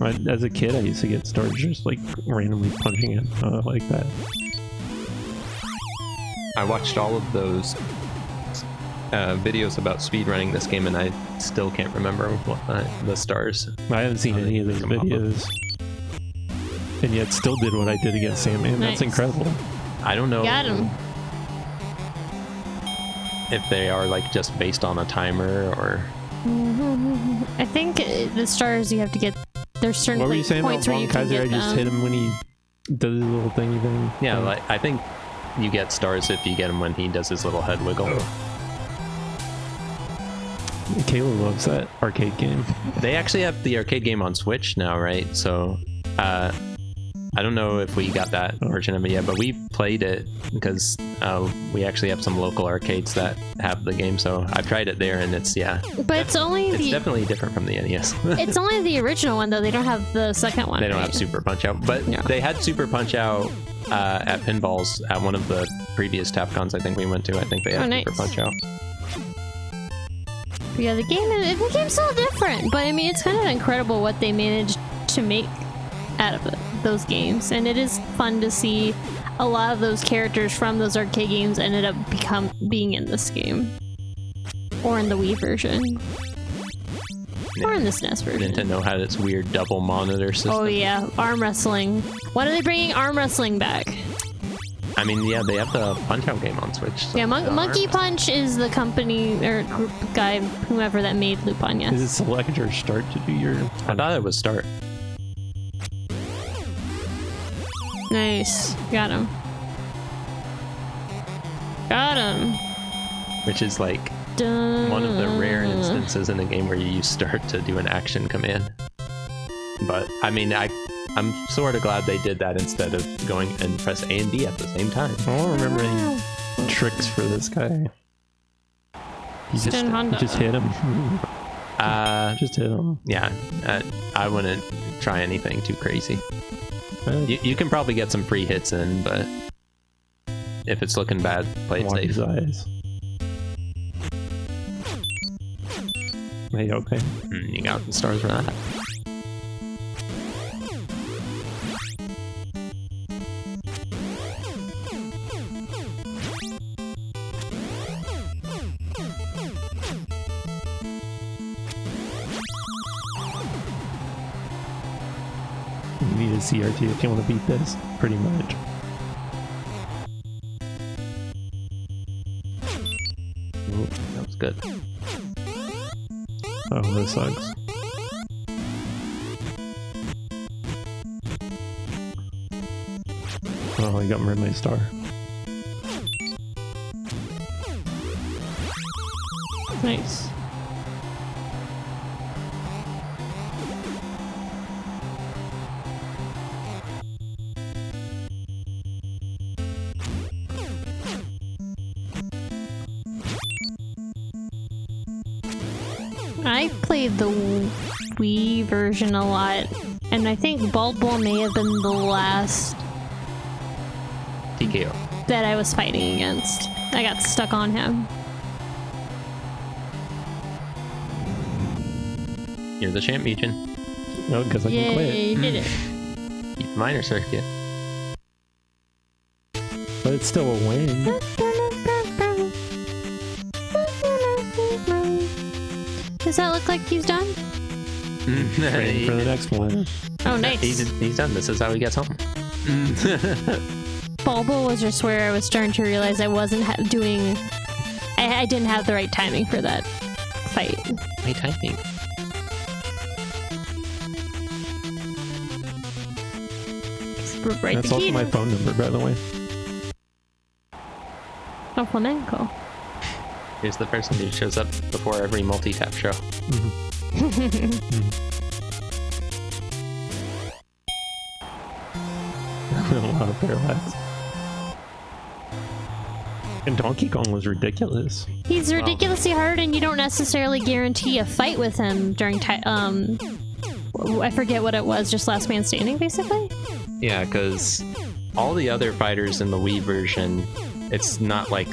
Speaker 1: As a kid, I used to get stars just like randomly punching it like that.
Speaker 4: I watched all of those videos about speedrunning this game, and I still can't remember what the stars.
Speaker 1: I haven't seen any of those videos. And yet still did what I did against Sandman.
Speaker 3: Nice.
Speaker 1: That's incredible.
Speaker 4: I don't know
Speaker 3: Got him.
Speaker 4: if they are like just based on a timer or...
Speaker 3: I think the stars you have to get. There's certain
Speaker 1: What were you
Speaker 3: like,
Speaker 1: saying about
Speaker 3: points where
Speaker 1: Von
Speaker 3: you can
Speaker 1: Kaiser? I
Speaker 3: get
Speaker 1: just
Speaker 3: them.
Speaker 1: hit him when he does his little thingy thing.
Speaker 4: Yeah, like I think you get stars if you get him when he does his little head wiggle.
Speaker 1: Kayla loves that arcade game.
Speaker 4: They actually have the arcade game on Switch now, right? So I don't know if we got that version of it yet, but we played it because we actually have some local arcades that have the game. So I've tried it there, and it's
Speaker 3: But it's only
Speaker 4: it's definitely different from the NES.
Speaker 3: it's only the original one though. They don't have the second one.
Speaker 4: They don't
Speaker 3: right?
Speaker 4: have Super Punch Out, but
Speaker 3: Yeah.
Speaker 4: they had Super Punch Out at Pinballs at one of the previous TapCons I think we went to. I think they had
Speaker 3: Oh, nice.
Speaker 4: Super Punch Out.
Speaker 3: Yeah, the game's so different, but I mean, it's kind of incredible what they managed to make out of those games, and it is fun to see a lot of those characters from those arcade games ended up being in this game, or in the Wii version, or in the SNES version.
Speaker 4: Nintendo had its weird double monitor system.
Speaker 3: Oh yeah, arm wrestling. When are they bringing arm wrestling back?
Speaker 4: I mean, yeah, they have the Punch Out game on Switch. So
Speaker 3: Yeah,
Speaker 4: the
Speaker 3: Monkey
Speaker 4: arm-
Speaker 3: Punch is the company or group guy, whoever that made Lupin. Yes.
Speaker 1: Is it select or start to do your...
Speaker 4: I thought it was Start.
Speaker 3: Nice. Got him. Got him.
Speaker 4: Which is like
Speaker 3: Dun.
Speaker 4: one of the rare instances in a game where you use Start to do an action command. But I mean, I'm sort of glad they did that instead of going and press A and B at the same time.
Speaker 1: I don't remember any tricks for this guy. You
Speaker 3: Stin Honda.
Speaker 1: just hit him. Just hit him.
Speaker 4: Yeah, I wouldn't try anything too crazy.
Speaker 1: Eh,
Speaker 4: You can probably get some free hits in, but if it's looking bad, play it
Speaker 1: watch
Speaker 4: safe.
Speaker 1: his eyes. Hey, okay.
Speaker 4: You got the stars for that.
Speaker 1: You need a CRT if you want to beat this, pretty much.
Speaker 4: Ooh, that was good.
Speaker 1: Oh, this sucks. Oh, I got rid of my star.
Speaker 3: Nice. I played the Wii version a lot, and I think Bald Bull may have been the last
Speaker 4: TKO.
Speaker 3: that I was fighting against. I got stuck on him.
Speaker 4: You're the champion.
Speaker 1: No, because I can quit.
Speaker 3: Yay, you did it.
Speaker 4: Beat the minor circuit.
Speaker 1: But it's still a win.
Speaker 3: Does that look like he's done?
Speaker 1: Waiting for the next one.
Speaker 3: Oh, nice.
Speaker 4: He's done. This is how he gets home.
Speaker 3: Bulbo was just where I was starting to realize I wasn't doing... I didn't have the right timing for that fight.
Speaker 4: My timing.
Speaker 3: Right,
Speaker 1: That's
Speaker 3: the
Speaker 1: also
Speaker 3: key.
Speaker 1: my phone number, by the way.
Speaker 3: Oh, flamenco.
Speaker 4: Here's the person who shows up before every multi-tap show.
Speaker 1: A lot of parallax. And Donkey Kong was ridiculous.
Speaker 3: He's ridiculously hard, and you don't necessarily guarantee a fight with him during I forget what it was, just last man standing, basically?
Speaker 4: Yeah, because all the other fighters in the Wii version, it's not like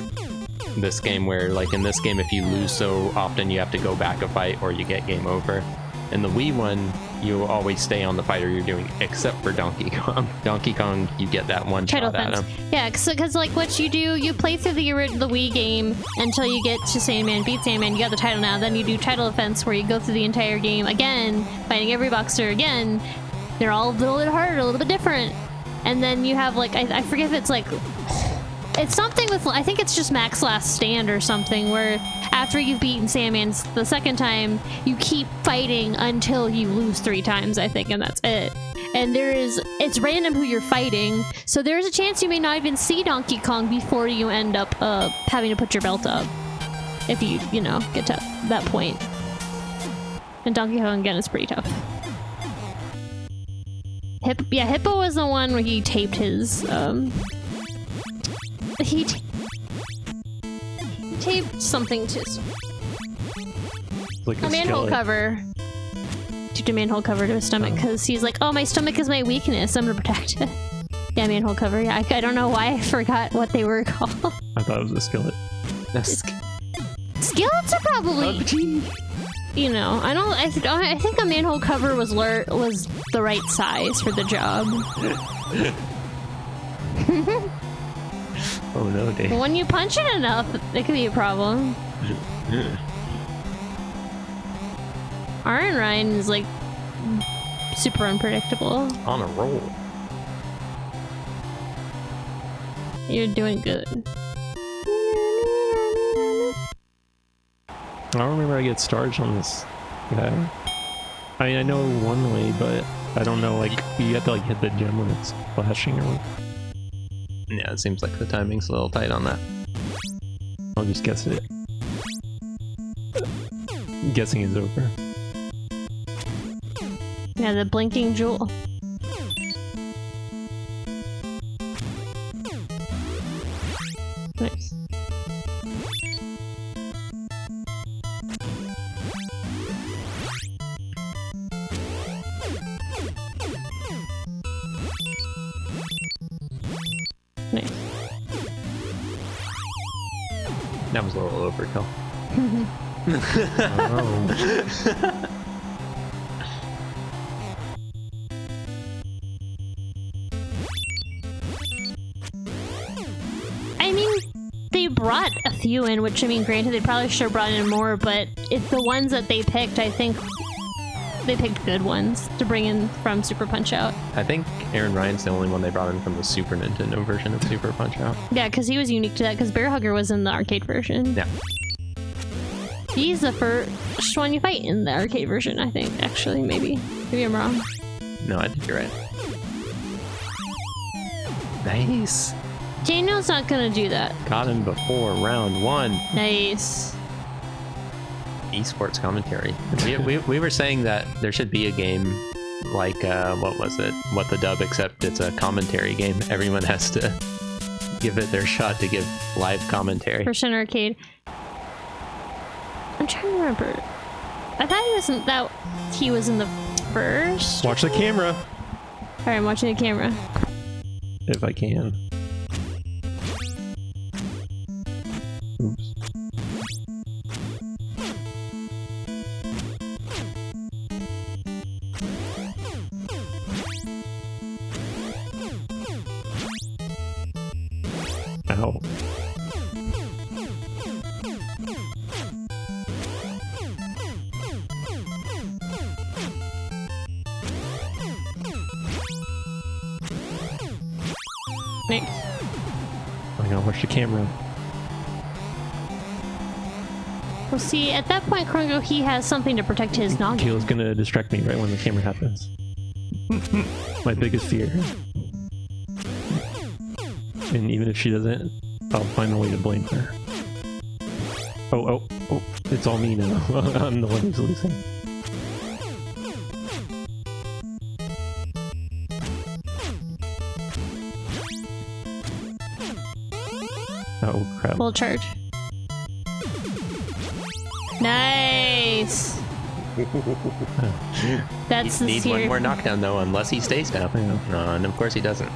Speaker 4: this game where, like in this game, if you lose so often you have to go back a fight or you get game over. In the Wii one, you always stay on the fighter you're doing, except for Donkey Kong. Donkey Kong, you get that one
Speaker 3: Title
Speaker 4: shot at
Speaker 3: fence.
Speaker 4: him.
Speaker 3: Yeah, because like what you do, you play through the Wii game until you get to Sandman, beat Sandman, you got the title now. Then you do title offense where you go through the entire game again, fighting every boxer again. They're all a little bit harder, a little bit different. And then you have like, I forget if it's like, it's something with, I think it's just Max Last Stand or something, where after you've beaten Sandman the second time, you keep fighting until you lose 3 times, I think, and that's it. And it's random who you're fighting, so there's a chance you may not even see Donkey Kong before you end up having to put your belt up. If you get to that point. And Donkey Kong, again, is pretty tough. Hippo was the one where he taped his, he taped something to
Speaker 1: Like
Speaker 3: a manhole cover. Taped a manhole cover to his stomach because he's like, oh, my stomach is my weakness. I'm gonna protect it. Yeah, manhole cover. Yeah, I don't know why I forgot what they were called.
Speaker 1: I thought it was a skillet.
Speaker 3: Skillets are probably, I think a manhole cover was the right size for the job.
Speaker 4: Oh no, Dave.
Speaker 3: But when you punch it enough, it could be a problem. Iron Ryan is like super unpredictable.
Speaker 4: On a roll.
Speaker 3: You're doing good.
Speaker 1: I don't remember how to get stars on this guy. I mean, I know one way, but I don't know, like, you have to like hit the gem when it's flashing or what.
Speaker 4: Yeah, it seems like the timing's a little tight on that.
Speaker 1: I'll just guess it. Guessing is over.
Speaker 3: Yeah, the blinking jewel. Nice. Nice.
Speaker 4: That was a little overkill.
Speaker 1: Oh.
Speaker 3: I mean, they brought a few in, which, I mean, granted, they probably should have brought in more, but if the ones that they picked, I think they picked good ones to bring in from Super Punch-Out.
Speaker 4: I think Aaron Ryan's the only one they brought in from the Super Nintendo version of Super Punch-Out.
Speaker 3: Yeah, because he was unique to that, because Bear Hugger was in the arcade version.
Speaker 4: Yeah.
Speaker 3: He's the first one you fight in the arcade version, I think, actually, maybe. Maybe I'm wrong.
Speaker 4: No, I think you're right. Nice.
Speaker 3: Daniel's not gonna do that.
Speaker 4: Got him before round 1.
Speaker 3: Nice.
Speaker 4: Esports commentary. we were saying that there should be a game like, what was it? What the Dub, except it's a commentary game. Everyone has to give it their shot to give live commentary.
Speaker 3: First in arcade. I'm trying to remember. I thought he was in the first.
Speaker 1: Watch the camera.
Speaker 3: Alright, I'm watching the camera.
Speaker 1: If I can. Oops. Ow.
Speaker 3: Nick.
Speaker 1: I gotta watch the camera.
Speaker 3: Well, see, at that point, Krongo, he has something to protect his noggin.
Speaker 1: Kayla's gonna distract me right when the camera happens. My biggest fear. And even if she doesn't, I'll find a way to blame her. Oh, it's all me now. I'm the one who's losing. Oh, crap.
Speaker 3: Full charge. Nice! That's the
Speaker 4: Need one more knockdown though, unless he stays down.
Speaker 1: Yeah.
Speaker 4: And of course he doesn't.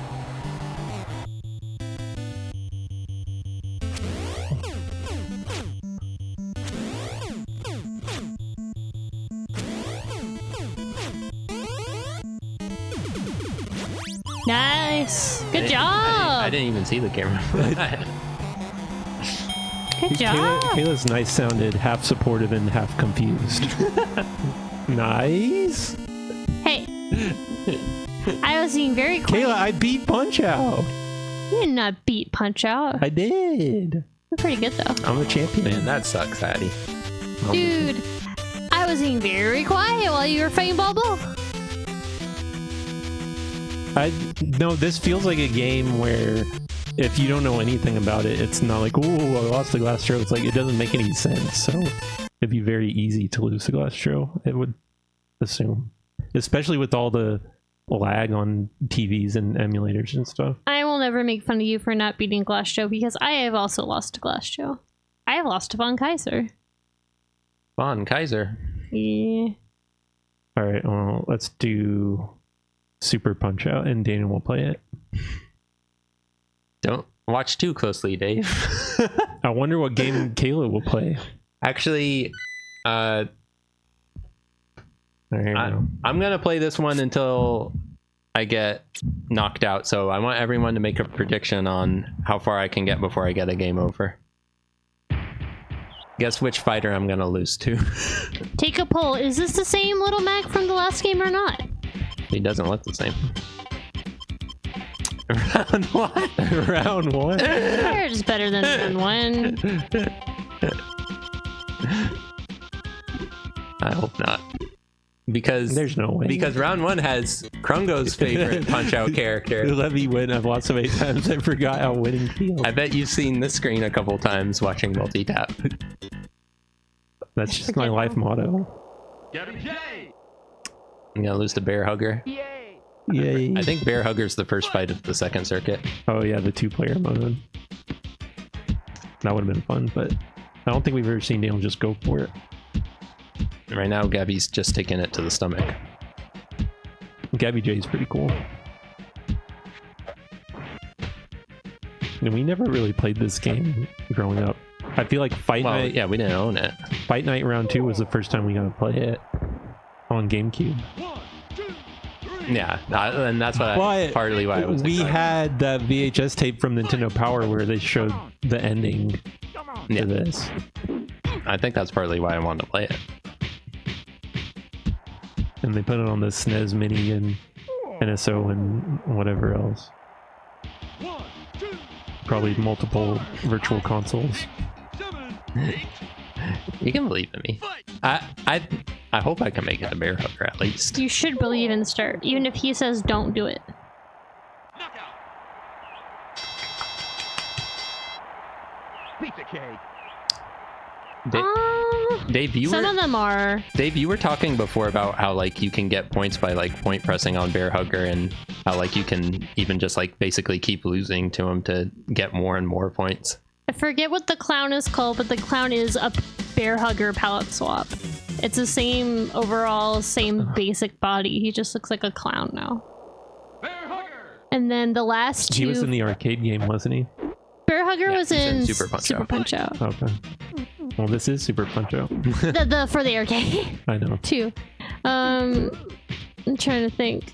Speaker 3: Nice! Good job!
Speaker 4: I didn't even see the camera.
Speaker 3: Good job!
Speaker 1: Kayla's nice sounded half supportive and half confused. Nice!
Speaker 3: Hey! I was being very quiet.
Speaker 1: Kayla, I beat Punch Out!
Speaker 3: You did not beat Punch Out.
Speaker 1: I did!
Speaker 3: You're pretty good though.
Speaker 1: I'm a champion.
Speaker 4: Man, that sucks, Addy.
Speaker 3: Dude, I was being very quiet while you were fighting Bubble.
Speaker 1: No, this feels like a game where if you don't know anything about it, it's not like, ooh, I lost the glass throw. It's like, it doesn't make any sense. So it'd be very easy to lose the glass throw, it would assume. Especially with all the lag on TVs and emulators and stuff.
Speaker 3: I will never make fun of you for not beating Glass Joe because I have also lost to Glass Joe. I have lost to Von Kaiser.
Speaker 4: Von Kaiser.
Speaker 3: Yeah.
Speaker 1: Alright, well, let's do Super Punch Out and Daniel will play it.
Speaker 4: Don't watch too closely, Dave.
Speaker 1: I wonder what game Kayla will play.
Speaker 4: Actually,
Speaker 1: There you go.
Speaker 4: I'm gonna play this one until I get knocked out. So I want everyone to make a prediction on how far I can get before I get a game over. Guess which fighter I'm gonna lose to.
Speaker 3: Take a poll. Is this the same Little Mac from the last game or not?
Speaker 4: He doesn't look the same. Round one.
Speaker 1: Round one?
Speaker 3: Third is better than round one.
Speaker 4: I hope not. Because
Speaker 1: There's no way.
Speaker 4: Because round one has Krungo's favorite punch out character.
Speaker 1: Let me win. I've lost so many times I forgot how winning feels.
Speaker 4: I bet you've seen this screen a couple times watching Multitap.
Speaker 1: That's just my life motto.
Speaker 5: Gabby J!
Speaker 4: I'm gonna lose to Bear Hugger.
Speaker 1: Yay.
Speaker 4: I think Bear Hugger's the first fight of the second circuit.
Speaker 1: Oh yeah, the 2-player mode. That would have been fun, but I don't think we've ever seen Daniel just go for it.
Speaker 4: Right now, Gabby's just taking it to the stomach.
Speaker 1: Gabby J is pretty cool. And we never really played this game growing up. I feel like Fight Night.
Speaker 4: Yeah, we didn't own it.
Speaker 1: Fight Night Round 2 was the first time we got to play it on GameCube.
Speaker 4: Yeah, and that's
Speaker 1: But
Speaker 4: partly why I was
Speaker 1: we
Speaker 4: excited.
Speaker 1: had that VHS tape from Nintendo Power where they showed the ending to this.
Speaker 4: I think that's partly why I wanted to play it.
Speaker 1: And they put it on the SNES Mini and NSO and whatever else. Probably multiple virtual consoles.
Speaker 4: You can believe in me. I hope I can make it to Bear Hugger at least.
Speaker 3: You should believe in Start, even if he says don't do it.
Speaker 5: Pizza cake.
Speaker 4: Dave, you
Speaker 3: some
Speaker 4: were
Speaker 3: of them are.
Speaker 4: Dave, you were talking before about how like you can get points by like point pressing on Bear Hugger, and how like you can even just like basically keep losing to him to get more and more points.
Speaker 3: I forget what the clown is called, but the clown is a Bear Hugger palette swap. It's the same overall, same basic body. He just looks like a clown now.
Speaker 5: Bear hugger.
Speaker 3: And then the last two.
Speaker 1: He was in the arcade game, wasn't he?
Speaker 3: Bear Hugger
Speaker 4: Yeah,
Speaker 3: was
Speaker 4: he's in
Speaker 3: in
Speaker 4: Super Punch Out.
Speaker 1: Okay. Well, this is Super Punch Out.
Speaker 3: the for the arcade
Speaker 1: I know.
Speaker 3: too. I'm trying to think.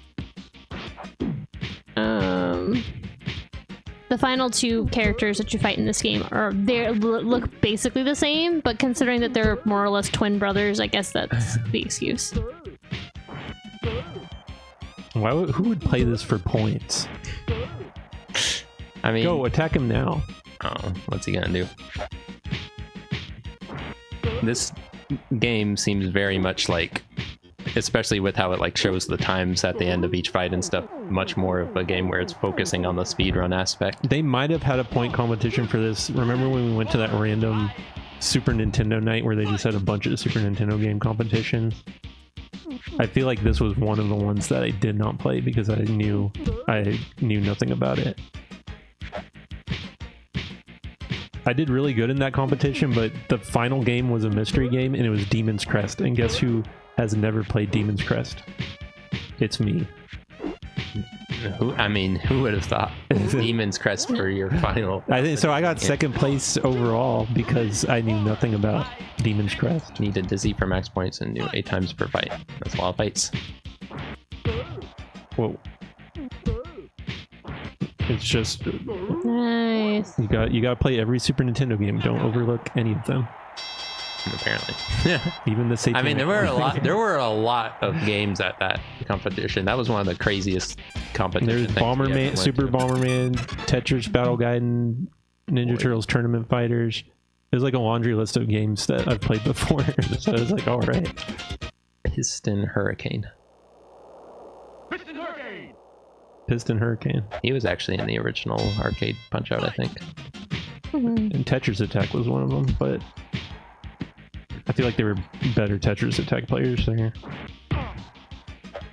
Speaker 3: The the final two characters that you fight in this game look basically the same, but considering that they're more or less twin brothers, I guess that's the excuse.
Speaker 1: Who would play this for points?
Speaker 4: I mean,
Speaker 1: Go attack him now.
Speaker 4: oh, what's he gonna do? This game seems very much like, especially with how it like shows the times at the end of each fight and stuff, much more of a game where it's focusing on the speedrun aspect.
Speaker 1: They might have had a point competition for this. Remember when we went to that random Super Nintendo night where they just had a bunch of Super Nintendo game competitions? I feel like this was one of the ones that I did not play because I knew nothing about it. I did really good in that competition, but the final game was a mystery game and it was Demon's Crest. And guess who has never played Demon's Crest? It's me.
Speaker 4: Who would have thought Demon's Crest for your final?
Speaker 1: I think so. I got second place overall because I knew nothing about Demon's Crest.
Speaker 4: Needed Dizzy for max points and do 8 times per fight. That's a lot of fights.
Speaker 1: Whoa. It's just
Speaker 3: Nice.
Speaker 1: you got to play every Super Nintendo game. Don't overlook any of them.
Speaker 4: Apparently.
Speaker 1: Even the Satanic.
Speaker 4: I mean, there were a lot of games at that competition. That was one of the craziest competitions.
Speaker 1: There's Bomberman, Super Bomberman, Tetris Battle Gaiden, Ninja Turtles Tournament Fighters. There's like a laundry list of games that I've played before. So I was like, all right.
Speaker 4: Piston Hurricane.
Speaker 1: Piston Hurricane.
Speaker 4: He was actually in the original arcade Punch-Out, I think.
Speaker 1: And Tetris Attack was one of them, but I feel like they were better Tetris Attack players there.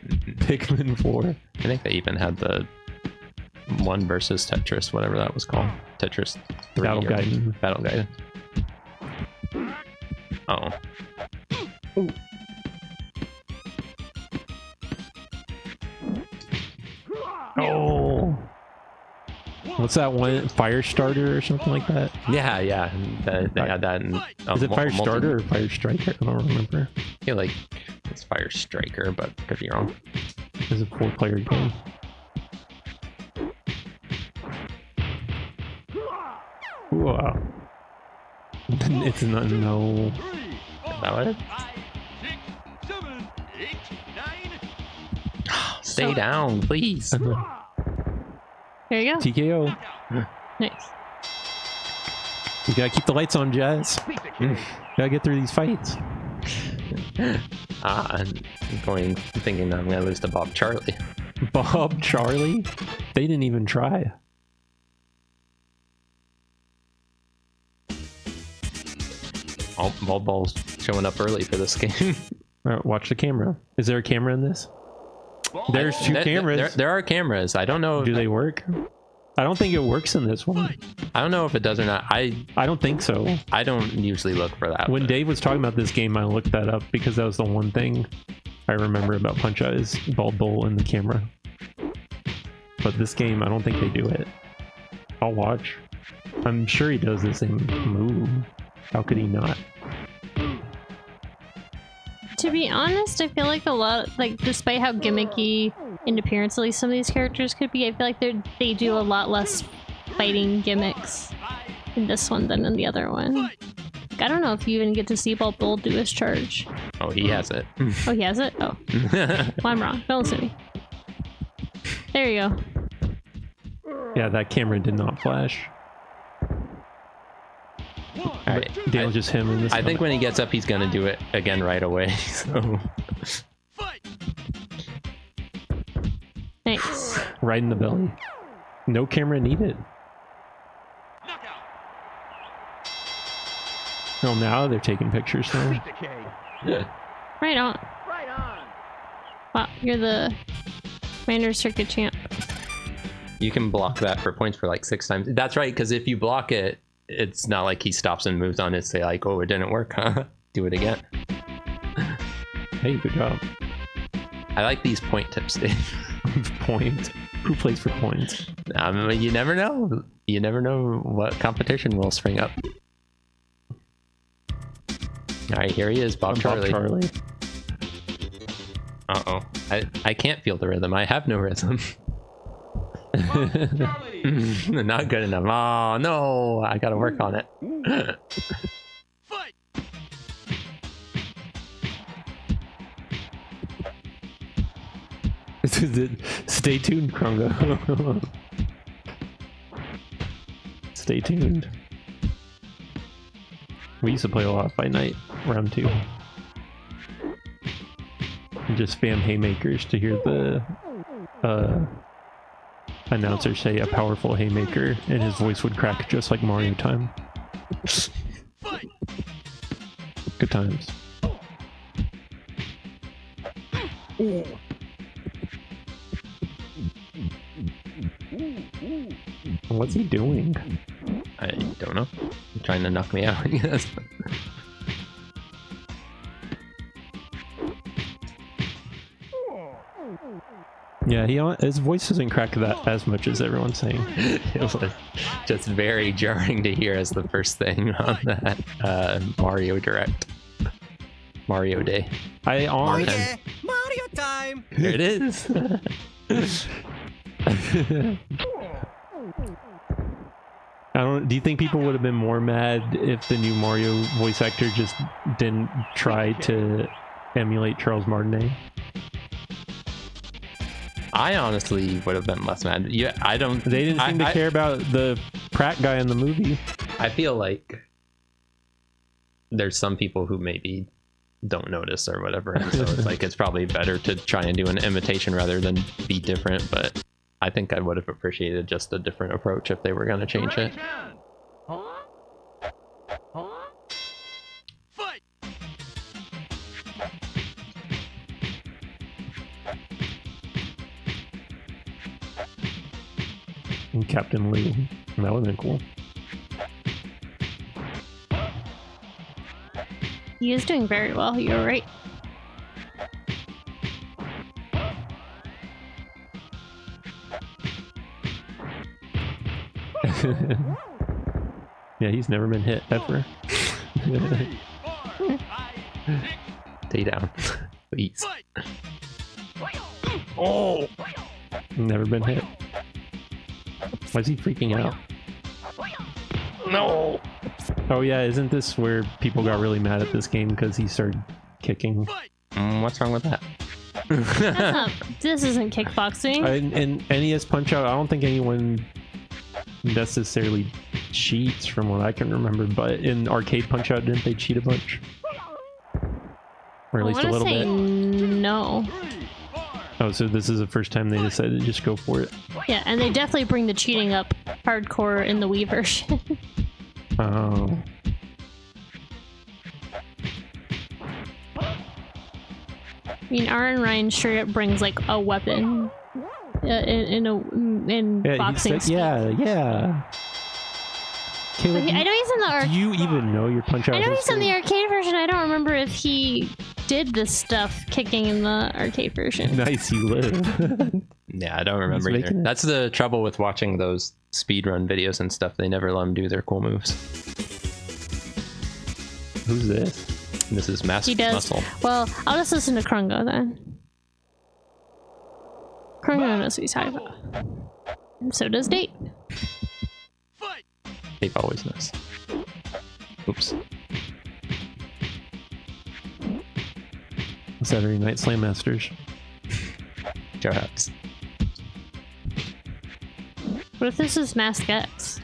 Speaker 1: Pikmin 4.
Speaker 4: I think they even had the 1 versus Tetris, whatever that was called. Tetris 3
Speaker 1: Battle Gaiden.
Speaker 4: Battle Gaiden. Oh.
Speaker 1: Ooh. Oh. What's that one? Firestarter or something like that?
Speaker 4: Yeah. They had that in...
Speaker 1: Is it Firestarter or Fire Striker? I don't remember.
Speaker 4: I feel like it's Fire Striker, but could be wrong.
Speaker 1: It's a 4-player game. Wow. It's not, no.
Speaker 4: Is that what it? Stay down, please.
Speaker 3: There you go.
Speaker 1: TKO.
Speaker 3: Nice.
Speaker 1: You gotta keep the lights on, Jazz. Gotta get through these fights.
Speaker 4: I'm thinking that I'm gonna lose to Bob Charlie.
Speaker 1: Bob Charlie? They didn't even try.
Speaker 4: Oh, Bald Ball's showing up early for this game.
Speaker 1: All right, watch the camera. Is there a camera in this? There's 2 cameras.
Speaker 4: There are cameras. I don't know.
Speaker 1: Do they work? I don't think it works in this one.
Speaker 4: I don't know if it does or not.
Speaker 1: I don't think so.
Speaker 4: I don't usually look for that.
Speaker 1: When Dave was talking about this game, I looked that up because that was the one thing I remember about Punch-Out is Bald Bull in the camera. But this game, I don't think they do it. I'll watch. I'm sure he does the same move. How could he not?
Speaker 3: To be honest, I feel like a lot, like, despite how gimmicky in appearance at least some of these characters could be, I feel like they do a lot less fighting gimmicks in this one than in the other one. Like, I don't know if you even get to see Bald Bull do his charge.
Speaker 4: Oh, he has it.
Speaker 3: Oh, he has it? Oh. Well, I'm wrong. Don't listen to me. There you go.
Speaker 1: Yeah, that camera did not flash.
Speaker 4: All right.
Speaker 1: Dale just him in this.
Speaker 4: I think when he gets up, he's gonna do it again right away. So
Speaker 3: Nice.
Speaker 1: right in the belly. No camera needed. Well, now they're taking pictures now.
Speaker 3: Right on. Wow, you're the Commander Circuit champ.
Speaker 4: you can block that for points for like 6 times. That's right, because if you block it, it's not like he stops and moves on it. Say like, oh, it didn't work, huh? Do it again.
Speaker 1: Hey, good job.
Speaker 4: I like these point tips, Dave.
Speaker 1: Point. Who plays for points?
Speaker 4: You never know. You never know what competition will spring up. All right, here he is, Bob Charlie.
Speaker 1: Bob Charlie.
Speaker 4: Uh-oh. I can't feel the rhythm. I have no rhythm.
Speaker 5: Charlie.
Speaker 4: Not good enough. Oh no, I gotta work on it.
Speaker 6: Fight!
Speaker 1: Stay tuned, Krungo. Stay tuned. We used to play a lot of Fight Night round 2. And just spam haymakers to hear the announcer say a powerful haymaker, and his voice would crack just like Mario time. Good times. What's he doing?
Speaker 4: I don't know. Trying to knock me out, I guess.
Speaker 1: Yeah, his voice doesn't crack that as much as everyone's saying.
Speaker 4: It was just very jarring to hear as the first thing on that Mario Direct. Mario Day.
Speaker 6: Oh
Speaker 1: I
Speaker 6: yeah, Mario time!
Speaker 4: There it is.
Speaker 1: do you think people would have been more mad if the new Mario voice actor just didn't try to emulate Charles Martinet?
Speaker 4: I honestly would have been less mad. Yeah, I don't.
Speaker 1: They didn't seem to care about the Pratt guy in the movie.
Speaker 4: I feel like there's some people who maybe don't notice or whatever, and so it's like it's probably better to try and do an imitation rather than be different. But I think I would have appreciated just a different approach if they were going to change it.
Speaker 6: Fight!
Speaker 1: And Captain Lou. That would have been cool.
Speaker 3: He is doing very well. You're right.
Speaker 1: Yeah, he's never been hit ever.
Speaker 4: Stay down, please.
Speaker 1: Oh! Never been hit. Why is he freaking out? No! Oh yeah, isn't this where people got really mad at this game because he started kicking?
Speaker 4: What's wrong with that?
Speaker 3: That's not, this isn't kickboxing.
Speaker 1: In NES Punch-Out, I don't think anyone necessarily cheats from what I can remember, but in Arcade Punch-Out, didn't they cheat a bunch? Or at least a little bit?
Speaker 3: No.
Speaker 1: Oh, so this is the first time they decided to just go for it.
Speaker 3: Yeah, and they definitely bring the cheating up hardcore in the Wii version.
Speaker 1: Oh.
Speaker 3: I mean, Aaron Ryan straight up brings like a weapon in
Speaker 1: Yeah,
Speaker 3: boxing.
Speaker 1: yeah. Caleb,
Speaker 3: I know he's in the
Speaker 1: do
Speaker 3: arcade.
Speaker 1: you even know your Punch-Out
Speaker 3: I know he's in the
Speaker 1: history?
Speaker 3: arcade version. I don't remember if he did this stuff kicking in the arcade version.
Speaker 1: Nice, you live.
Speaker 4: Yeah, I don't remember
Speaker 1: He's
Speaker 4: either.
Speaker 1: making it.
Speaker 4: That's the trouble with watching those speedrun videos and stuff. They never let them do their cool moves.
Speaker 1: Who's this?
Speaker 4: This is
Speaker 3: He does.
Speaker 4: Muscle.
Speaker 3: Well, I'll just listen to Krungo then. Krungo knows what he's talking about. And so does Date.
Speaker 4: Dave always knows. Oops.
Speaker 1: Saturday Night Slam Masters.
Speaker 4: Perhaps.
Speaker 3: What if this is Mask X?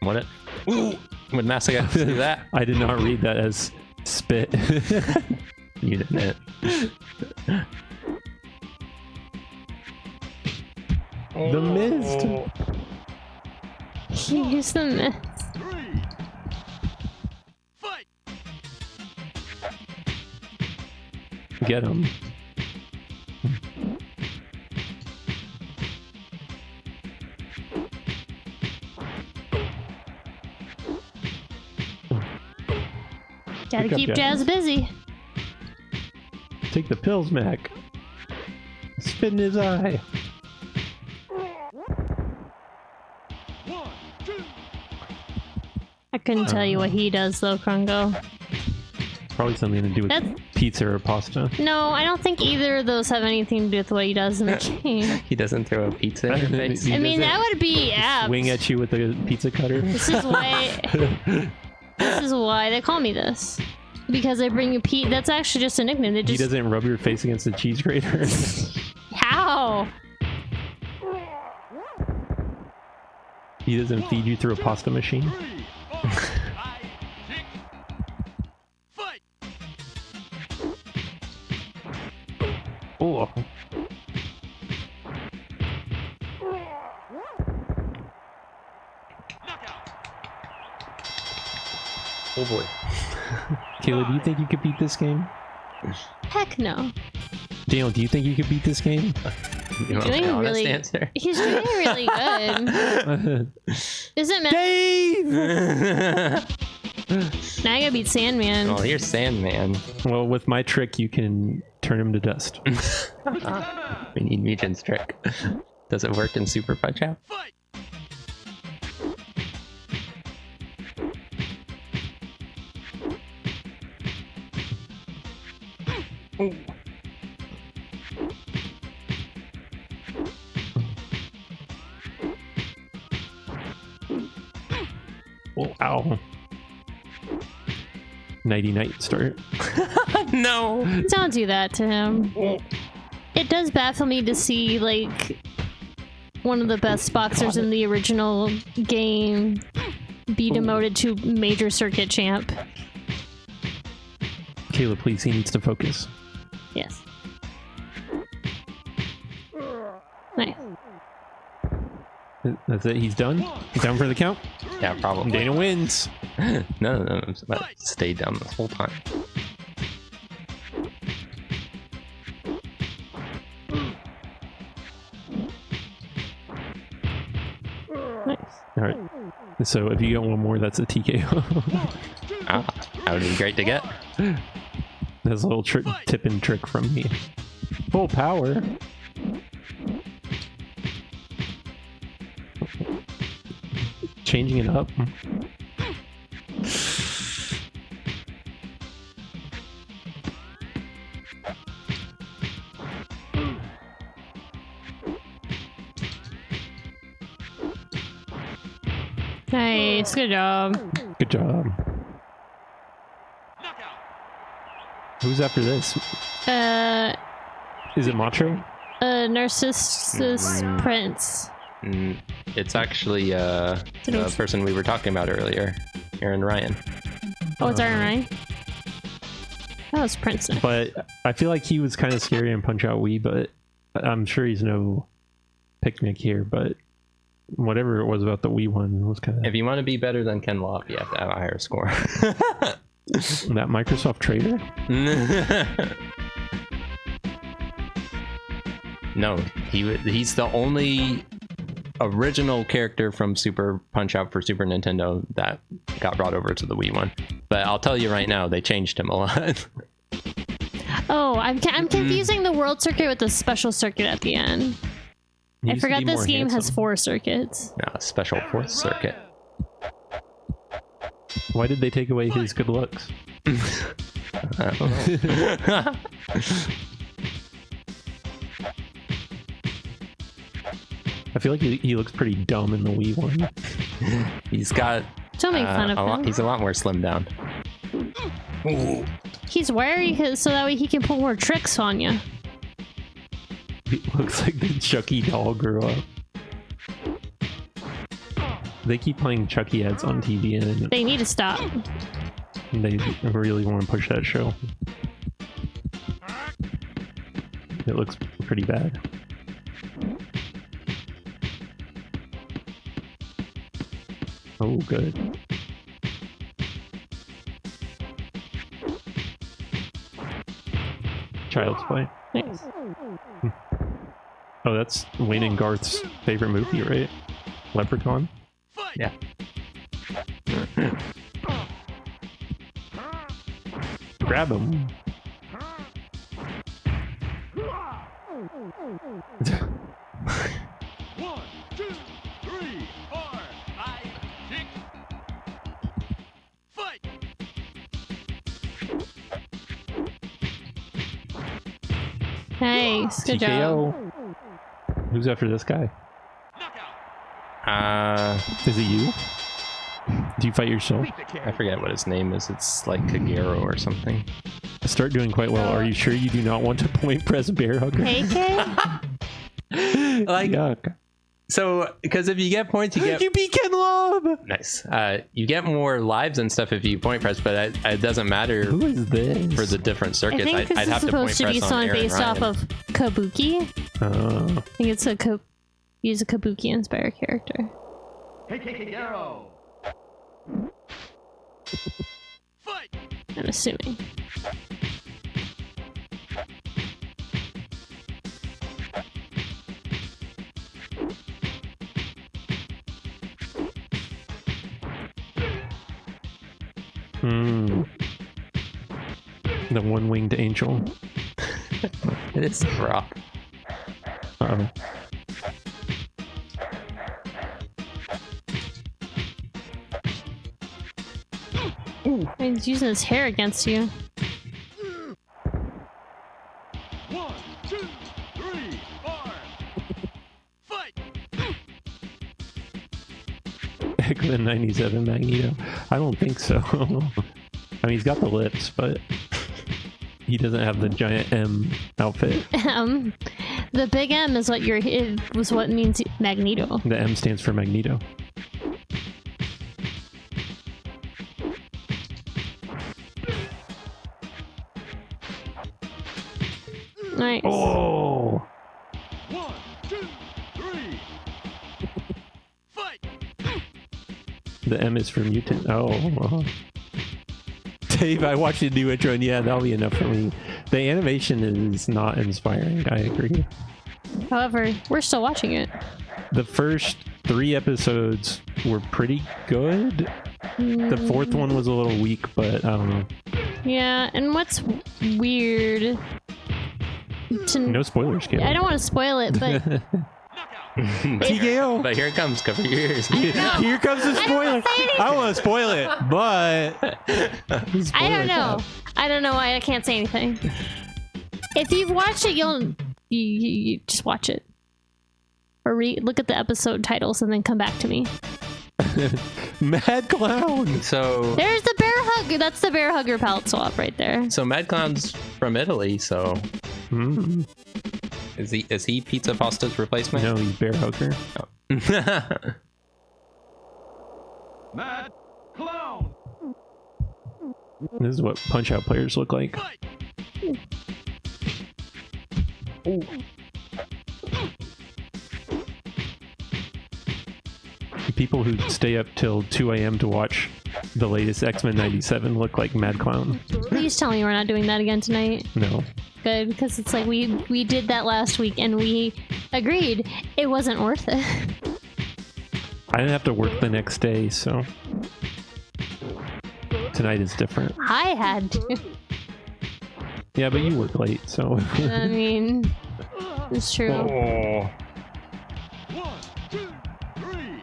Speaker 4: What it? Ooh! Would Massica do that?
Speaker 1: I did not read that as spit.
Speaker 4: You didn't.
Speaker 1: The mist.
Speaker 3: He used the mist.
Speaker 1: Get him.
Speaker 3: Gotta
Speaker 1: Pick up
Speaker 3: keep
Speaker 1: Jazz.
Speaker 3: Jazz busy.
Speaker 1: Take the pills, Mac. Spit in his eye.
Speaker 3: I couldn't tell you what he does though, Krungo.
Speaker 1: probably something to do with
Speaker 3: That's-
Speaker 1: pizza or pasta.
Speaker 3: No, I don't think either of those have anything to do with what he does in the game.
Speaker 4: He doesn't throw a pizza in your face.
Speaker 1: He
Speaker 3: I mean,
Speaker 1: doesn't
Speaker 3: that would be apt.
Speaker 1: swing at you with a pizza cutter.
Speaker 3: This is why. This is why they call me this. Because I bring you Pete. That's actually just a nickname. They
Speaker 1: He
Speaker 3: just
Speaker 1: doesn't rub your face against the cheese grater.
Speaker 3: how?
Speaker 1: He doesn't feed you through a pasta machine.
Speaker 6: 3, 4, 5, 6. Fight!
Speaker 1: Oh,
Speaker 6: Knockout!
Speaker 4: Oh boy.
Speaker 1: Kayla, do you think you could beat this game?
Speaker 3: Heck no.
Speaker 1: Daniel, do you think you could beat this game?
Speaker 4: You want
Speaker 3: Doing
Speaker 4: an honest
Speaker 3: really-
Speaker 4: answer?
Speaker 3: He's doing really good. Isn't man?
Speaker 1: Dave!
Speaker 3: Now I gotta beat Sandman.
Speaker 4: Oh, here's Sandman.
Speaker 1: Well, with my trick, you can turn him to dust.
Speaker 4: We need Mugen's trick. Does it work in Super Punch-Out?
Speaker 6: Fight!
Speaker 1: Oh, ow. Nighty night start.
Speaker 4: No!
Speaker 3: Don't do that to him. It does baffle me to see like one of the best boxers in the original game be demoted to major circuit champ.
Speaker 1: Kayla, please, he needs to focus.
Speaker 3: Yes. Nice.
Speaker 1: That's it, he's done. He's down for the count.
Speaker 4: Yeah, probably.
Speaker 1: Dana wins.
Speaker 4: No, I'm about to stay down this whole time.
Speaker 3: Nice.
Speaker 1: All right. So if you get one more, that's a TKO.
Speaker 4: Ah, that would be great to get.
Speaker 1: That's a little tip and trick from me. Full power. Changing it up.
Speaker 3: Nice. Good job.
Speaker 1: Good job.
Speaker 6: Knockout!
Speaker 1: Who's after this? Is it Macho?
Speaker 3: Narcissus Prince.
Speaker 4: It's actually the person we were talking about earlier, Aaron Ryan.
Speaker 3: Oh, it's Iron Ryan. That was Prince.
Speaker 1: But I feel like he was kind of scary in Punch Out Wii, but I'm sure he's no picnic here. But whatever it was about the Wii one was kind of
Speaker 4: If you want to be better than Ken Lop, you have to have a higher score.
Speaker 1: that Microsoft trader.
Speaker 4: No, he's the only original character from Super Punch-Out for Super Nintendo that got brought over to the Wii one. But I'll tell you right now, they changed him a lot.
Speaker 3: Oh, I'm confusing the world circuit with the special circuit at the end.
Speaker 1: He
Speaker 3: I
Speaker 1: used to
Speaker 3: forgot
Speaker 1: be
Speaker 3: this
Speaker 1: more
Speaker 3: game has
Speaker 1: handsome.
Speaker 3: 4 circuits.
Speaker 4: No, special fourth circuit.
Speaker 1: Why did they take away his good looks?
Speaker 4: I don't know.
Speaker 1: I feel like he looks pretty dumb in the Wii one.
Speaker 4: He's got
Speaker 3: Don't make fun of him.
Speaker 4: he's a lot more slimmed down.
Speaker 3: He's wiry so that way he can pull more tricks on you.
Speaker 1: He looks like the Chucky doll grew up. They keep playing Chucky ads on TV and
Speaker 3: They need to stop.
Speaker 1: they really want to push that show. It looks pretty bad. Oh, good. Child's Play.
Speaker 3: Nice.
Speaker 1: Oh, that's Wayne and Garth's favorite movie, right? Leprechaun?
Speaker 6: Fight!
Speaker 4: Yeah.
Speaker 1: Grab him.
Speaker 6: 1, 2, 3, 4, 5, 6. Fight!
Speaker 3: Nice. Good job.
Speaker 1: TKO. Who's after this guy? Is it you? Do you fight yourself?
Speaker 4: I forget what his name is. It's like Kagero or something.
Speaker 1: Start doing quite well. Are you sure you do not want to point press bear hugger?
Speaker 3: AK?
Speaker 4: Like,
Speaker 1: Yuck.
Speaker 4: so, because if you get points, you get...
Speaker 1: You beat Ken Lob!
Speaker 4: Nice. You get more lives and stuff if you point press, but it doesn't matter
Speaker 1: Who is this?
Speaker 4: for the different
Speaker 3: I
Speaker 4: circuits.
Speaker 3: think this
Speaker 4: I'd
Speaker 3: is
Speaker 4: have to point
Speaker 3: supposed to be
Speaker 4: press on
Speaker 3: someone
Speaker 4: Aaron
Speaker 3: based off
Speaker 4: Ryan.
Speaker 3: of Kabuki. I think it's use a Kabuki inspired character.
Speaker 6: Kagero. Fight.
Speaker 3: I'm assuming.
Speaker 1: The one-winged angel.
Speaker 4: It is rough.
Speaker 1: Uh-oh.
Speaker 3: He's using his hair against you.
Speaker 6: 1, 2, 3, 4. Fight.
Speaker 1: X-Men 97 Magneto. I don't think so. I mean, he's got the lips, but he doesn't have the giant M outfit.
Speaker 3: The big M is what it was what means Magneto.
Speaker 1: The M stands for Magneto.
Speaker 3: Nice.
Speaker 1: Oh!
Speaker 6: 1, 2, 3. Fight.
Speaker 1: The M is for mutant. Oh. Dave, I watched the new intro, and yeah, that'll be enough for me. The animation is not inspiring. I agree.
Speaker 3: However, we're still watching it.
Speaker 1: The first 3 episodes were pretty good. The 4th one was a little weak, but I don't know.
Speaker 3: Yeah, and what's weird
Speaker 1: No spoilers, Caleb.
Speaker 3: I don't want to spoil it, but
Speaker 1: TKO.
Speaker 4: But here it comes. Cover your ears.
Speaker 1: Here comes the spoiler. I don't want to spoil it, but
Speaker 3: I don't know. I don't know why I can't say anything. If you've watched it, you just watch it, or look at the episode titles and then come back to me.
Speaker 1: Mad Clown.
Speaker 4: So
Speaker 3: There's the bear hugger. That's the bear hugger palette swap right there.
Speaker 4: So Mad Clown's from Italy, so is he Pizza Pasta's replacement?
Speaker 1: No, he's bear hugger.
Speaker 4: Oh.
Speaker 6: Mad Clown.
Speaker 1: This is what Punch-Out players look like.
Speaker 6: Fight.
Speaker 1: People who stay up till 2 a.m. to watch the latest X-Men 97 look like Mad Clown.
Speaker 3: Please tell me we're not doing that again tonight.
Speaker 1: No.
Speaker 3: Good, because it's like we did that last week and we agreed it wasn't worth it.
Speaker 1: I didn't have to work the next day, so tonight is different.
Speaker 3: I had to.
Speaker 1: Yeah, but you work late, so.
Speaker 3: I mean, it's true.
Speaker 1: Oh.
Speaker 6: 1, 2, 3.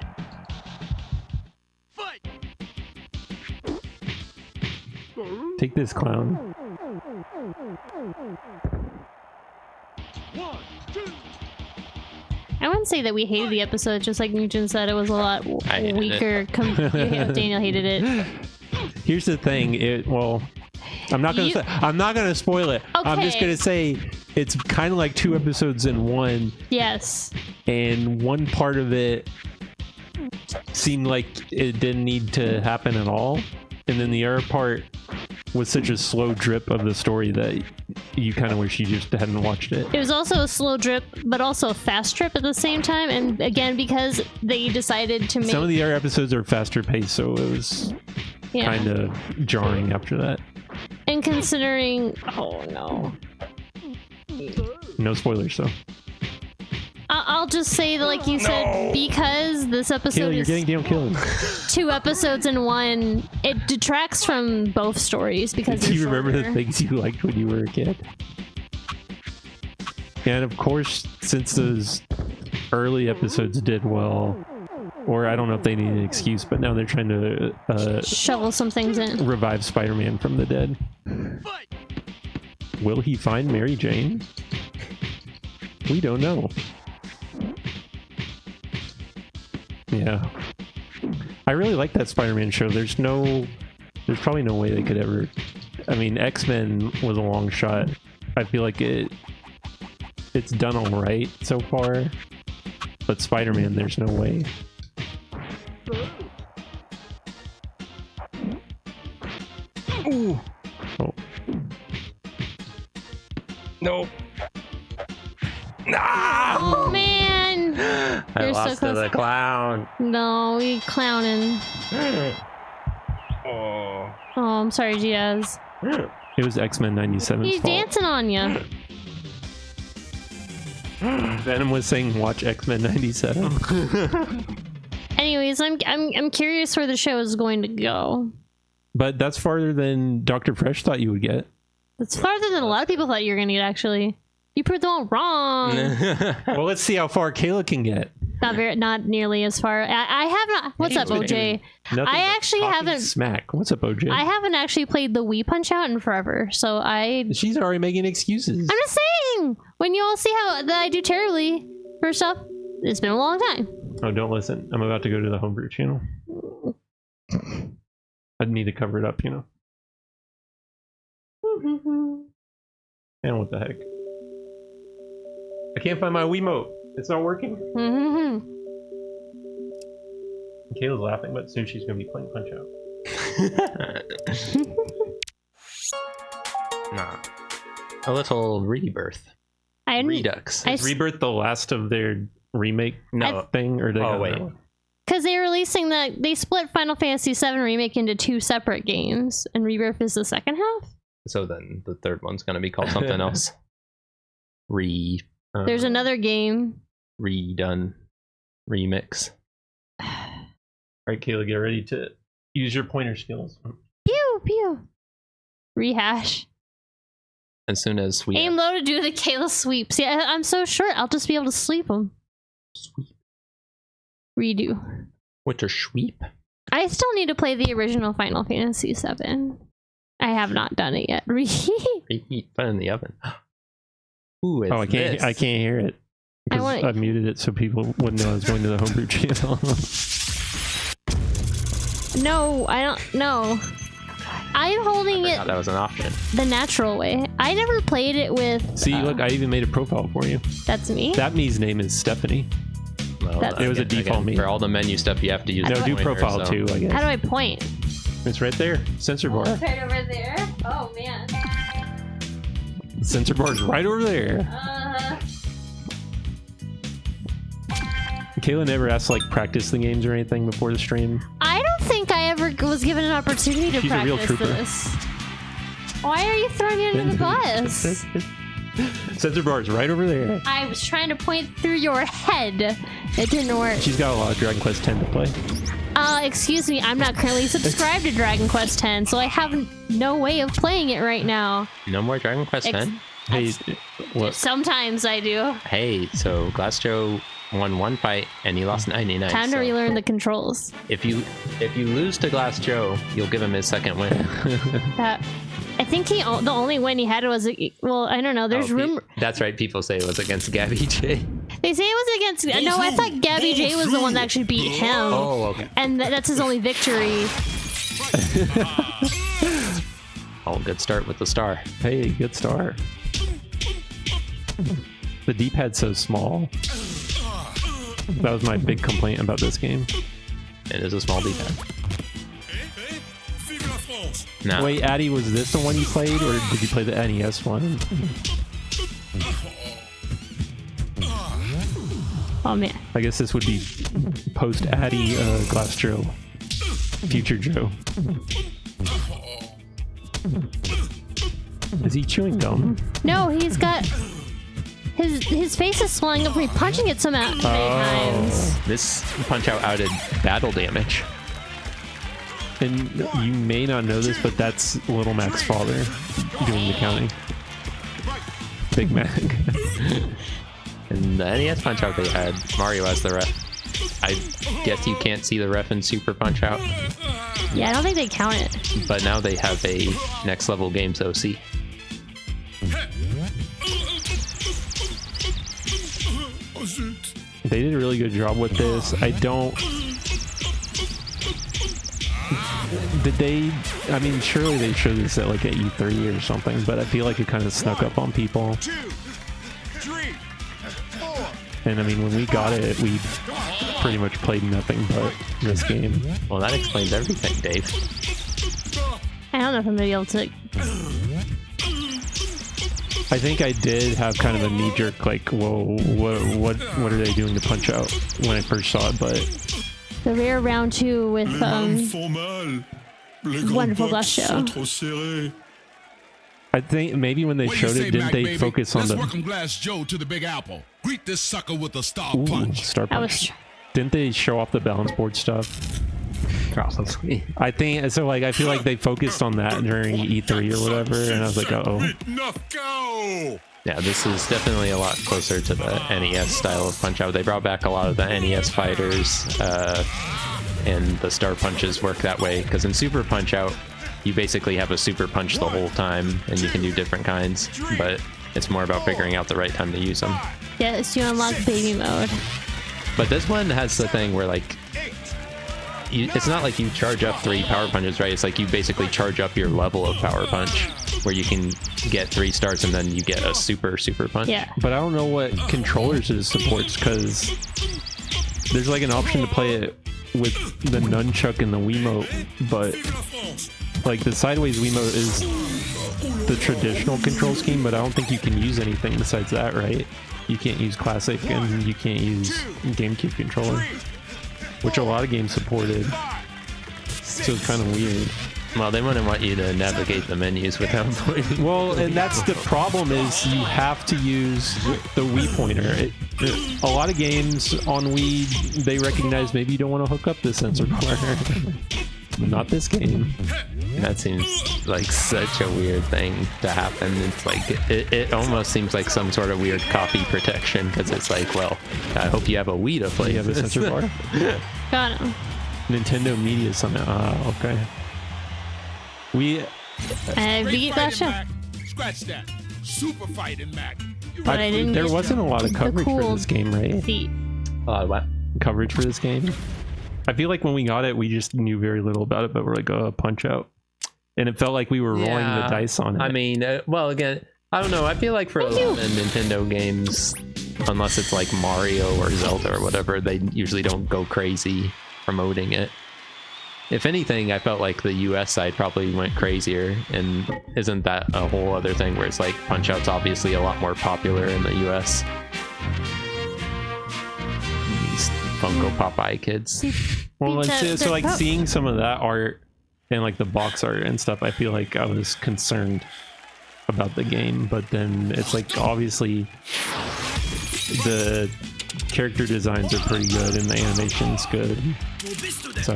Speaker 6: Fight.
Speaker 1: Take this, clown.
Speaker 6: 1, 2.
Speaker 3: I wouldn't say that we hated the episode, just like Nugent said, it was a lot
Speaker 4: I hated
Speaker 3: weaker. Daniel hated it.
Speaker 1: Here's the thing. I'm not gonna spoil it. I'm just
Speaker 3: Okay.
Speaker 1: gonna say it's kind of like 2 episodes in one,
Speaker 3: Yes.
Speaker 1: and one part of it seemed like it didn't need to happen at all, and then the other part was such a slow drip of the story that you kind of wish you just hadn't watched it.
Speaker 3: It was also a slow drip, but also a fast trip at the same time. And again, because they decided to make
Speaker 1: Some of the other episodes are faster paced, so it was kind of jarring after that.
Speaker 3: And considering, oh no,
Speaker 1: No spoilers, though.
Speaker 3: I'll just say that, like you said, because this episode
Speaker 1: Kill, you're
Speaker 3: is
Speaker 1: getting damn killed.
Speaker 3: 2 episodes in one, it detracts from both stories because
Speaker 1: Do
Speaker 3: they're
Speaker 1: you remember the
Speaker 3: shorter.
Speaker 1: things you liked when you were a kid? And of course, since those early episodes did well, or I don't know if they need an excuse, but now they're trying to
Speaker 3: Shovel some things in.
Speaker 1: revive Spider-Man from the dead.
Speaker 6: Fight.
Speaker 1: Will he find Mary Jane? We don't know. Yeah. I really like that Spider-Man show. There's probably no way they could ever... I mean, X-Men was a long shot. I feel like it's done all right so far. But Spider-Man, there's no way.
Speaker 4: Ooh.
Speaker 1: Oh.
Speaker 4: No. Nah!
Speaker 3: Oh man!
Speaker 4: I
Speaker 3: You're so
Speaker 4: lost to
Speaker 3: close.
Speaker 4: the clown.
Speaker 3: No, we clowning.
Speaker 4: Oh.
Speaker 3: Oh, I'm sorry, Giaz.
Speaker 1: It was X-Men 97's
Speaker 3: He's
Speaker 1: fault.
Speaker 3: dancing on you.
Speaker 1: Venom was saying watch X-Men 97.
Speaker 3: Anyways, I'm curious where the show is going to go.
Speaker 1: But that's farther than Dr. Fresh thought you would get.
Speaker 3: It's farther than a lot of people thought you were going to get. Actually, you proved them all wrong.
Speaker 1: Well, let's see how far Kayla can get.
Speaker 3: Not nearly as far. I have not. What's up, OJ?
Speaker 1: Nothing
Speaker 3: I
Speaker 1: but
Speaker 3: actually
Speaker 1: talking
Speaker 3: haven't.
Speaker 1: Smack. What's up, OJ?
Speaker 3: I haven't actually played the Wii Punch Out in forever, so
Speaker 1: She's already making excuses.
Speaker 3: I'm just saying. When you all see how that I do terribly for stuff, it's been a long time.
Speaker 1: Oh, don't listen. I'm about to go to the homebrew channel. I'd need to cover it up, you know. And what the heck? I can't find my Wiimote. It's not working. Kayla's laughing, but soon she's gonna be playing Punch Out.
Speaker 4: Nah. A little rebirth. Redux.
Speaker 1: Is Rebirth the last of their remake thing, or
Speaker 4: wait.
Speaker 3: Because they're releasing they split Final Fantasy VII Remake into 2 separate games, and Rebirth is the second half.
Speaker 4: So then the third one's gonna be called something else.
Speaker 3: There's another game.
Speaker 4: Redone. Remix.
Speaker 1: Alright, Kayla, get ready to use your pointer skills.
Speaker 3: Pew pew. Rehash.
Speaker 4: As soon as we
Speaker 3: Aim low to do the Kayla sweeps. Yeah, I'm so short. I'll just be able to sweep them.
Speaker 4: sweep.
Speaker 3: Redo.
Speaker 4: What's a sweep?
Speaker 3: I still need to play the original Final Fantasy VII. I have not done it yet.
Speaker 4: Reheat. Put it in the oven. Ooh, it's
Speaker 1: I can't hear it. Because I muted it so people wouldn't know I was going to the homebrew channel.
Speaker 3: No, I don't know. I'm holding it
Speaker 4: that was an option.
Speaker 3: the natural way. I never played it with...
Speaker 1: See, look, I even made a profile for you.
Speaker 3: That's me?
Speaker 1: That me's name is Stephanie.
Speaker 4: Well,
Speaker 3: That's-
Speaker 1: It was a default me.
Speaker 4: For all the menu stuff, you have to use
Speaker 1: No,
Speaker 4: the
Speaker 1: do
Speaker 4: pointer,
Speaker 1: profile
Speaker 4: so-
Speaker 1: too, I guess.
Speaker 3: How do I point?
Speaker 1: It's right there. Sensor bar.
Speaker 3: Right over there? Oh, man.
Speaker 1: Sensor bar's right over there. Kayla never asked to like practice the games or anything before the stream.
Speaker 3: I don't think I ever was given an opportunity to
Speaker 1: She's a real
Speaker 3: practice
Speaker 1: trooper.
Speaker 3: this. Why are you throwing me under the bus?
Speaker 1: Sensor bar's right over there.
Speaker 3: I was trying to point through your head. It didn't work.
Speaker 1: She's got a lot of Dragon Quest X to play.
Speaker 3: Excuse me, I'm not currently subscribed to Dragon Quest X, so I have no way of playing it right now.
Speaker 4: No more Dragon Quest X?
Speaker 1: Hey, look.
Speaker 3: Sometimes I do.
Speaker 4: Hey, so Glass Joe won one fight and he lost 99.
Speaker 3: Time to
Speaker 4: so
Speaker 3: relearn the controls.
Speaker 4: If you lose to Glass Joe, you'll give him his second win.
Speaker 3: That I think the only win he had was well, I don't know. There's rumor.
Speaker 4: That's right. People say it was against Gabby J.
Speaker 3: They say it was against. No, I thought Gabby J was the one that actually beat him.
Speaker 4: Oh, okay.
Speaker 3: And that's his only victory.
Speaker 4: Oh, good start with the star.
Speaker 1: Hey, good start. The D-pad's so small. That was my big complaint about this game.
Speaker 4: It is a small D-pad. No.
Speaker 1: Wait, Addy, was this the one you played, or did you play the NES one?
Speaker 3: Oh man.
Speaker 1: I guess this would be post Addy Glass Joe. Future Joe. Is he chewing gum?
Speaker 3: No, he's got his face is swelling up from me punching it so many times.
Speaker 4: This Punch-Out outed battle damage.
Speaker 1: And you may not know this, but that's Little Mac's father doing the counting. Big Mac.
Speaker 4: In the NES Punch-Out they had Mario as the ref. I guess you can't see the ref in Super Punch-Out,
Speaker 3: Yeah, I don't think they count it.
Speaker 4: but now they have a Next Level Games OC.
Speaker 1: really good job with this. I don't. Did they? I mean, surely they showed this at like at E3 or something, but I feel like it kind of snuck up on people.
Speaker 6: 2, 3, 4.
Speaker 1: And I mean, when we got it, we pretty much played nothing but this game.
Speaker 4: Well, that explains everything, Dave.
Speaker 3: I don't know if I'm gonna be able to.
Speaker 1: I think I did have kind of a knee-jerk, like, whoa, what are they doing to Punch Out when I first saw it, but
Speaker 3: The rare round 2 with Wonderful Glass Show.
Speaker 1: I think maybe when they
Speaker 5: What do you
Speaker 1: showed
Speaker 5: say,
Speaker 1: it, didn't
Speaker 5: Mac,
Speaker 1: they
Speaker 5: baby?
Speaker 1: focus on
Speaker 5: Let's
Speaker 1: the
Speaker 5: welcome Glass Joe to the Big Apple. Greet this sucker with a star
Speaker 1: Ooh,
Speaker 5: punch.
Speaker 1: Star
Speaker 3: That was.
Speaker 1: Punch? Didn't they show off the balance board stuff?
Speaker 4: Probably.
Speaker 1: I think so. Like, I feel like they focused on that during E3 or whatever, and I was like, uh-oh.
Speaker 5: Enough, go!
Speaker 4: Yeah, this is definitely a lot closer to the NES style of Punch Out. They brought back a lot of the NES fighters, and the Star Punches work that way, because in Super Punch Out, you basically have a Super Punch the whole time, and you can do different kinds, but it's more about figuring out the right time to use them.
Speaker 3: Yes, you unlock baby mode.
Speaker 4: But this one has the thing where, like, it's not like you charge up 3 power punches, right? It's like you basically charge up your level of power punch, where you can get 3 stars and then you get a super punch.
Speaker 3: Yeah.
Speaker 1: But I don't know what controllers it supports, because there's like an option to play it with the nunchuck and the Wiimote, but like the sideways Wiimote is the traditional control scheme, but I don't think you can use anything besides that, right? You can't use classic and you can't use GameCube controller, which a lot of games supported. So it's kind of weird.
Speaker 4: Well, they wouldn't want you to navigate the menus without pointing.
Speaker 1: Well, and that's the problem, is you have to use the Wii pointer. A lot of games on Wii, they recognize maybe you don't want to hook up the sensor bar. Not this game.
Speaker 4: That seems like such a weird thing to happen. It's like, it almost seems like some sort of weird copy protection, because it's like, well, I hope you have a Wii to play.
Speaker 1: You have a
Speaker 4: this.
Speaker 1: sensor bar?
Speaker 3: Got him.
Speaker 1: Nintendo Media Summit. Ah, okay. We
Speaker 3: Beat Glass Show.
Speaker 5: Mac. Scratch that. Super fighting, Mac.
Speaker 3: But I didn't
Speaker 1: there
Speaker 3: get
Speaker 1: wasn't a lot of
Speaker 3: the
Speaker 1: coverage for
Speaker 3: cool
Speaker 1: this game, right?
Speaker 3: feat.
Speaker 4: What?
Speaker 1: Coverage for this game. I feel like when we got it, we just knew very little about it, but we're like, oh, Punch Out. And it felt like we were rolling the dice on it.
Speaker 4: I mean, well, again, I don't know. I feel like for a lot of Nintendo games, unless it's like Mario or Zelda or whatever, they usually don't go crazy promoting it. If anything, I felt like the US side probably went crazier, and isn't that a whole other thing where it's like Punch Out's obviously a lot more popular in the US? These Funko Popeye kids.
Speaker 1: Well, so like
Speaker 3: They're
Speaker 1: seeing some of that art and like the box art and stuff, I feel like I was concerned about the game, but then it's like obviously the character designs are pretty good and the animation's good. So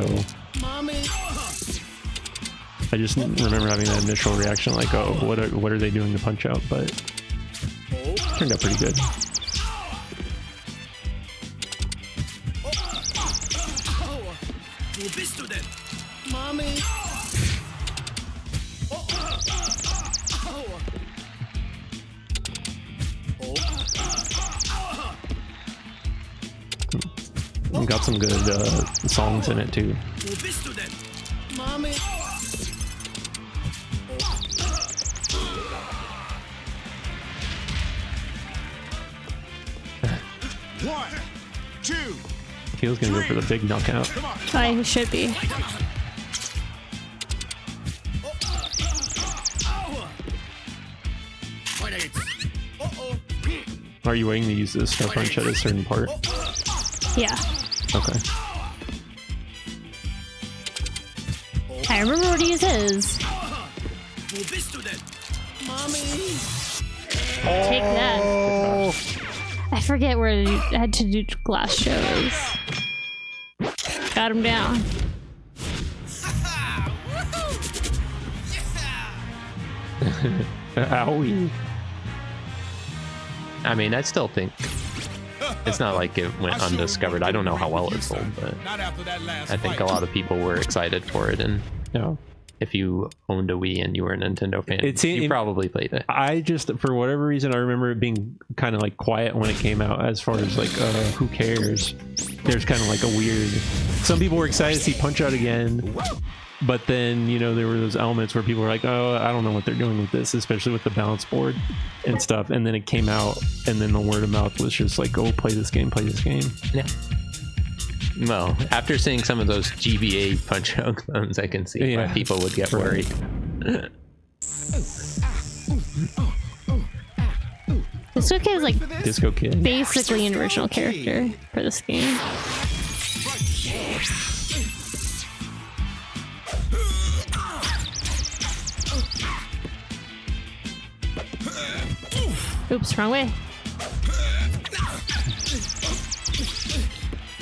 Speaker 1: I just remember having that initial reaction like, oh, what are they doing to Punch Out? But it turned out pretty good. We got some good songs in it too.
Speaker 5: One, two.
Speaker 1: He was gonna go for the big knockout.
Speaker 3: I should be.
Speaker 1: Are you waiting to use this Star Punch at a certain part?
Speaker 3: Yeah.
Speaker 1: Okay.
Speaker 3: I remember what he uses. Take that. I forget where I had to do glass shows. Got him down.
Speaker 1: Owie.
Speaker 4: I mean, I still think it's not like it went undiscovered. I don't know how well it sold, but
Speaker 5: Not after that last
Speaker 4: I think
Speaker 5: fight.
Speaker 4: a lot of people were excited for it, and
Speaker 1: No.
Speaker 4: if you owned a Wii and you were a Nintendo fan,
Speaker 1: It
Speaker 4: you probably played it.
Speaker 1: I just, for whatever reason, I remember it being kind of like quiet when it came out as far as like, who cares? There's kind of like a weird, some people were excited to see Punch-Out again, but then, you know, there were those elements where people were like, oh, I don't know what they're doing with this, especially with the balance board and stuff. And then it came out, and then the word of mouth was just like, oh, play this game, play this game.
Speaker 4: Yeah. Well, after seeing some of those GBA Punch-Out clones, I can see why people would get worried.
Speaker 3: Disco Kid is like
Speaker 1: Disco Kid.
Speaker 3: basically an original character for this game. Oops, wrong way.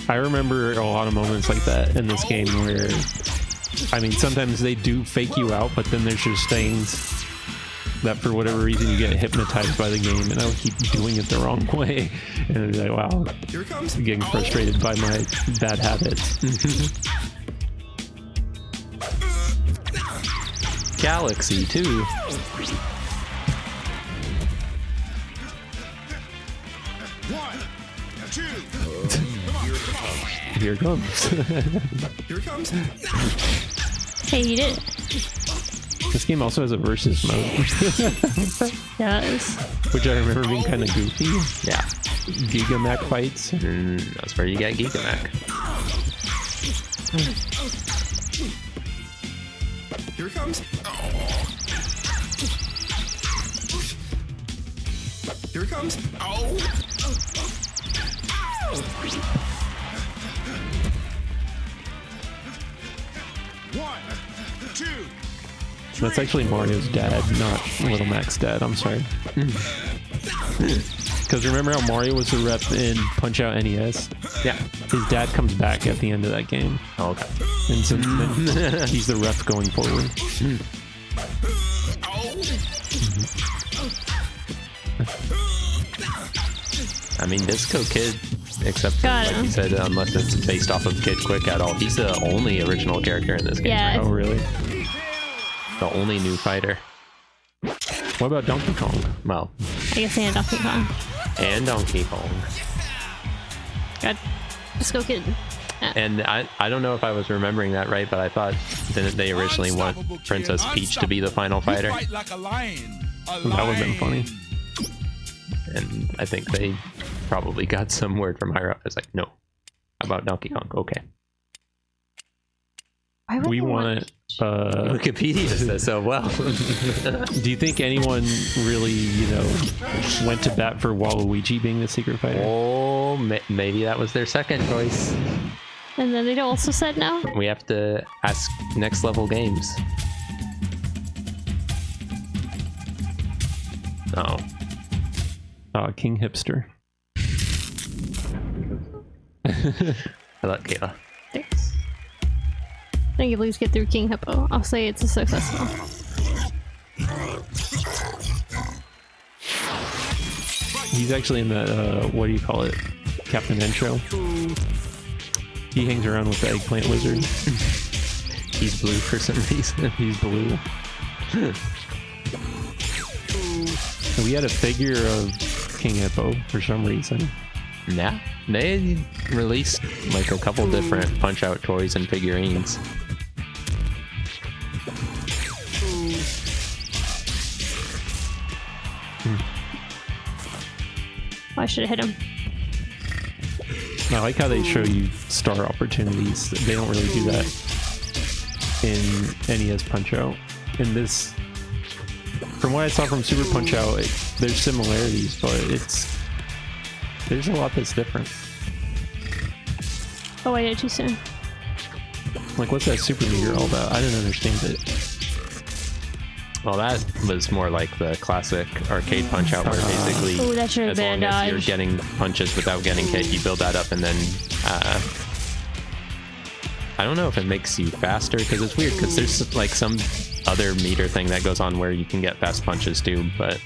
Speaker 1: I remember a lot of moments like that in this game where, I mean, sometimes they do fake you out, but then there's just things that for whatever reason you get hypnotized by the game, and I'll keep doing it the wrong way. And it's like, wow,
Speaker 7: Here it comes.
Speaker 1: I'm getting frustrated by my bad habits.
Speaker 4: Galaxy, too.
Speaker 7: One, two.
Speaker 1: Here it comes.
Speaker 7: Here it comes.
Speaker 3: Hey, you did it.
Speaker 1: This game also has a versus mode,
Speaker 3: Yes.
Speaker 1: which I remember being kind of goofy.
Speaker 4: Yeah.
Speaker 1: Gigamac fights.
Speaker 4: That's where you get Gigamac.
Speaker 7: Here it comes. Here it comes. One, two.
Speaker 1: That's actually Mario's dad, not Little Mac's dad. I'm sorry. Because remember how Mario was the rep in Punch-Out NES?
Speaker 4: Yeah.
Speaker 1: His dad comes back at the end of that game.
Speaker 4: Oh, okay.
Speaker 1: And so then he's the rep going forward.
Speaker 4: I mean, Disco Kid, except for,
Speaker 3: Got
Speaker 4: like
Speaker 3: him.
Speaker 4: you said, unless it's based off of Kid Quick at all, he's the only original character in this game.
Speaker 3: Yeah.
Speaker 1: Oh, really?
Speaker 4: The only new fighter.
Speaker 1: What about Donkey Kong?
Speaker 4: Well,
Speaker 3: I guess and Donkey Kong.
Speaker 4: and Donkey Kong.
Speaker 3: God. Disco Kid.
Speaker 4: And I don't know if I was remembering that right, but I thought, didn't they originally want Princess Peach to be the final fighter?
Speaker 5: Fight like a lion.
Speaker 1: That would have been funny.
Speaker 4: And I think they probably got some word from higher up. It's like, no. How about Donkey Kong? Okay.
Speaker 3: Why would
Speaker 1: We
Speaker 3: they
Speaker 1: want it.
Speaker 4: Wikipedia says so well.
Speaker 1: Do you think anyone really, you know, went to bat for Waluigi being the secret fighter?
Speaker 4: Oh, maybe that was their second choice.
Speaker 3: And then they also said no?
Speaker 4: We have to ask Next Level Games. Oh.
Speaker 1: King Hipster.
Speaker 4: Hello, Kayla.
Speaker 3: Thanks. Thank you, please get through King Hippo. I'll say it's a successful.
Speaker 1: He's actually in the, what do you call it? Captain N show. He hangs around with the eggplant wizard.
Speaker 4: He's blue for some reason.
Speaker 1: He's blue. And we had a figure of King Hippo for some reason.
Speaker 4: Yeah. They released like a couple different Punch-Out toys and figurines.
Speaker 3: I should have hit him.
Speaker 1: I like how they show you star opportunities. They don't really do that in NES Punch-Out. In this, from what I saw from Super Punch-Out, there's similarities, but there's a lot that's different.
Speaker 3: Oh, I did it too soon.
Speaker 1: Like, what's that super meter all about? I didn't understand it.
Speaker 4: Well, that was more like the classic arcade Punch-Out where basically
Speaker 3: Oh, that should have
Speaker 4: as
Speaker 3: been
Speaker 4: long
Speaker 3: a
Speaker 4: as you're
Speaker 3: dodge.
Speaker 4: getting punches without getting hit, you build that up and then I don't know if it makes you faster because it's weird because there's like some other meter thing that goes on where you can get fast punches too, but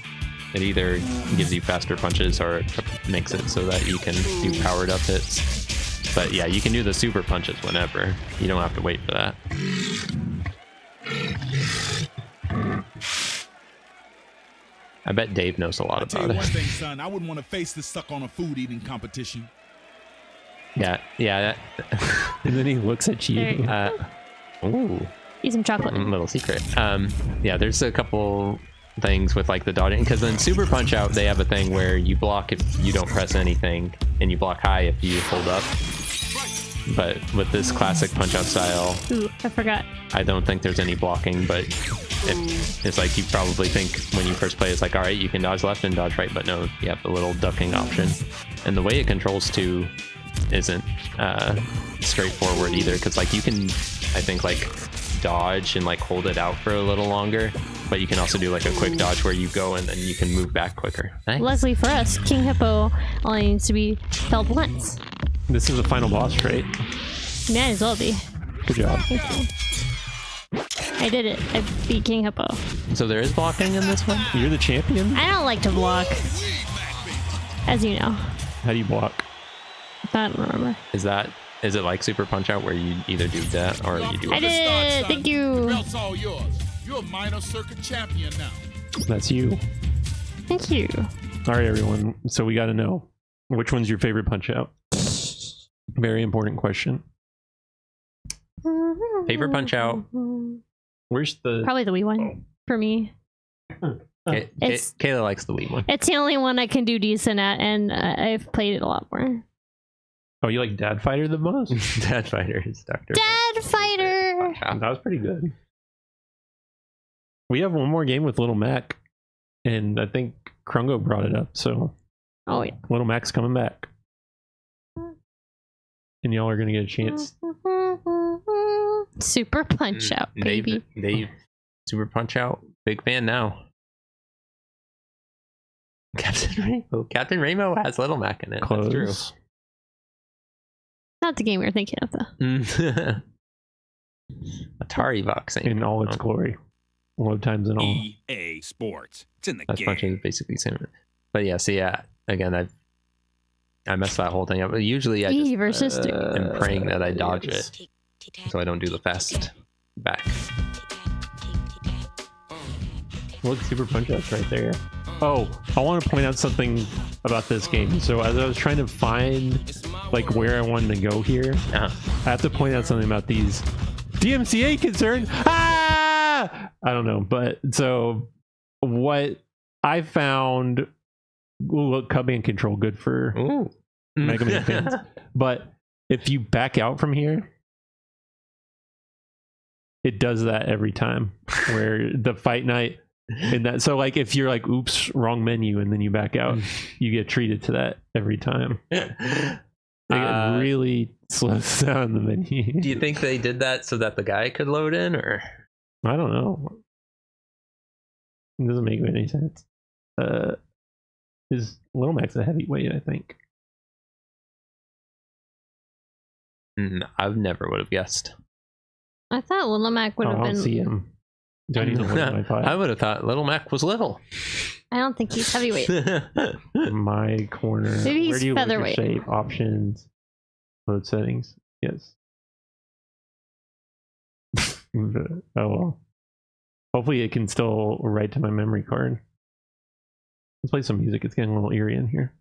Speaker 4: it either gives you faster punches or it makes it so that you can do powered up hits. But yeah, you can do the super punches whenever. You don't have to wait for that. I bet Dave knows a lot
Speaker 6: I'll tell
Speaker 4: about
Speaker 6: you one
Speaker 4: it.
Speaker 6: thing, son. I wouldn't want to face this suck on a food eating competition.
Speaker 4: Yeah, yeah.
Speaker 1: And then he looks at
Speaker 3: There you
Speaker 1: you.
Speaker 3: go.
Speaker 4: Ooh,
Speaker 3: Eat some chocolate.
Speaker 4: little secret. Yeah, there's a couple things with like the dodging, because in Super Punch Out they have a thing where you block if you don't press anything, and you block high if you hold up. But with this classic Punch Out style,
Speaker 3: Ooh, I forgot.
Speaker 4: I don't think there's any blocking, but it's like you probably think when you first play, it's like, all right, you can dodge left and dodge right, but no, you have the little ducking option. And the way it controls too isn't straightforward either, because like you can, I think, like dodge and like hold it out for a little longer, but you can also do like a quick dodge where you go and then you can move back quicker. Nice.
Speaker 3: Luckily for us, King Hippo only needs to be felled once.
Speaker 1: This is the final boss trait.
Speaker 3: Might as well be.
Speaker 1: Good job.
Speaker 3: Thank you. I did it. I beat King Hippo.
Speaker 4: So there is blocking in this one?
Speaker 1: You're the champion?
Speaker 3: I don't like to block, as you know.
Speaker 1: How do you block?
Speaker 3: I don't remember.
Speaker 4: Is it like Super Punch Out where you either do that or you do
Speaker 3: I
Speaker 4: it?
Speaker 3: did it. Thank
Speaker 6: The
Speaker 3: you.
Speaker 6: belt's all yours. You're a minor circuit champion now.
Speaker 1: That's you.
Speaker 3: Thank you.
Speaker 1: All right, everyone. So we got to know, which one's your favorite Punch Out? Very important question.
Speaker 4: Favorite Punch Out?
Speaker 1: Where's the...
Speaker 3: Probably the Wii one for me. It's-
Speaker 4: Kayla likes the Wii one.
Speaker 3: It's the only one I can do decent at, and I've played it a lot more.
Speaker 1: Oh, you like Dad Fighter the most?
Speaker 4: Dad Fighter is Dr.
Speaker 3: Dad Fighter!
Speaker 1: That was pretty good. We have one more game with Little Mac, and I think Krungo brought it up, so
Speaker 3: Oh, yeah.
Speaker 1: Little Mac's coming back. And y'all are going to get a chance.
Speaker 3: Super Punch Out, baby.
Speaker 4: Dave, Super Punch Out, big fan now. Captain Rainbow has Little Mac in it.
Speaker 1: Close.
Speaker 4: That's
Speaker 3: Not the game we were thinking of, though.
Speaker 4: true. Atari boxing.
Speaker 1: In all its glory. Load times and all.
Speaker 6: EA Sports. It's in the
Speaker 4: That's
Speaker 6: game.
Speaker 4: punching is basically the same. But yeah, so yeah, again, I messed that whole thing up. But usually I
Speaker 3: E
Speaker 4: just
Speaker 3: versus three.
Speaker 4: am praying that I dodge it, so I don't do the fast back.
Speaker 1: Look, Super Punch Out's right there. Oh, I want to point out something about this game. So as I was trying to find like where I wanted to go here,
Speaker 4: Uh-huh.
Speaker 1: I have to point out something about these DMCA concern. Ah! I don't know, but so what I found. Ooh, look, Cub Band control, good for
Speaker 4: Ooh.
Speaker 1: Mega Man fans. But if you back out from here, it does that every time. Where the Fight Night and that, so like if you're like, oops, wrong menu, and then you back out, you get treated to that every time. It really slows down the menu.
Speaker 4: Do you think they did that so that the guy could load in, or?
Speaker 1: I don't know. It doesn't make any sense. Is Little Mac's a heavyweight, I think.
Speaker 4: I never would have guessed.
Speaker 3: I thought Little Mac would
Speaker 1: Oh,
Speaker 3: have
Speaker 1: I don't
Speaker 3: been.
Speaker 1: see him. Do I need to look at my
Speaker 4: I
Speaker 1: file?
Speaker 4: would have thought Little Mac was little.
Speaker 3: I don't think he's heavyweight.
Speaker 1: My corner.
Speaker 3: Maybe he's
Speaker 1: Where do you look your
Speaker 3: featherweight.
Speaker 1: shape? Options. Mode settings. Yes. Oh well. Hopefully it can still write to my memory card. Let's play some music. It's getting a little eerie in here.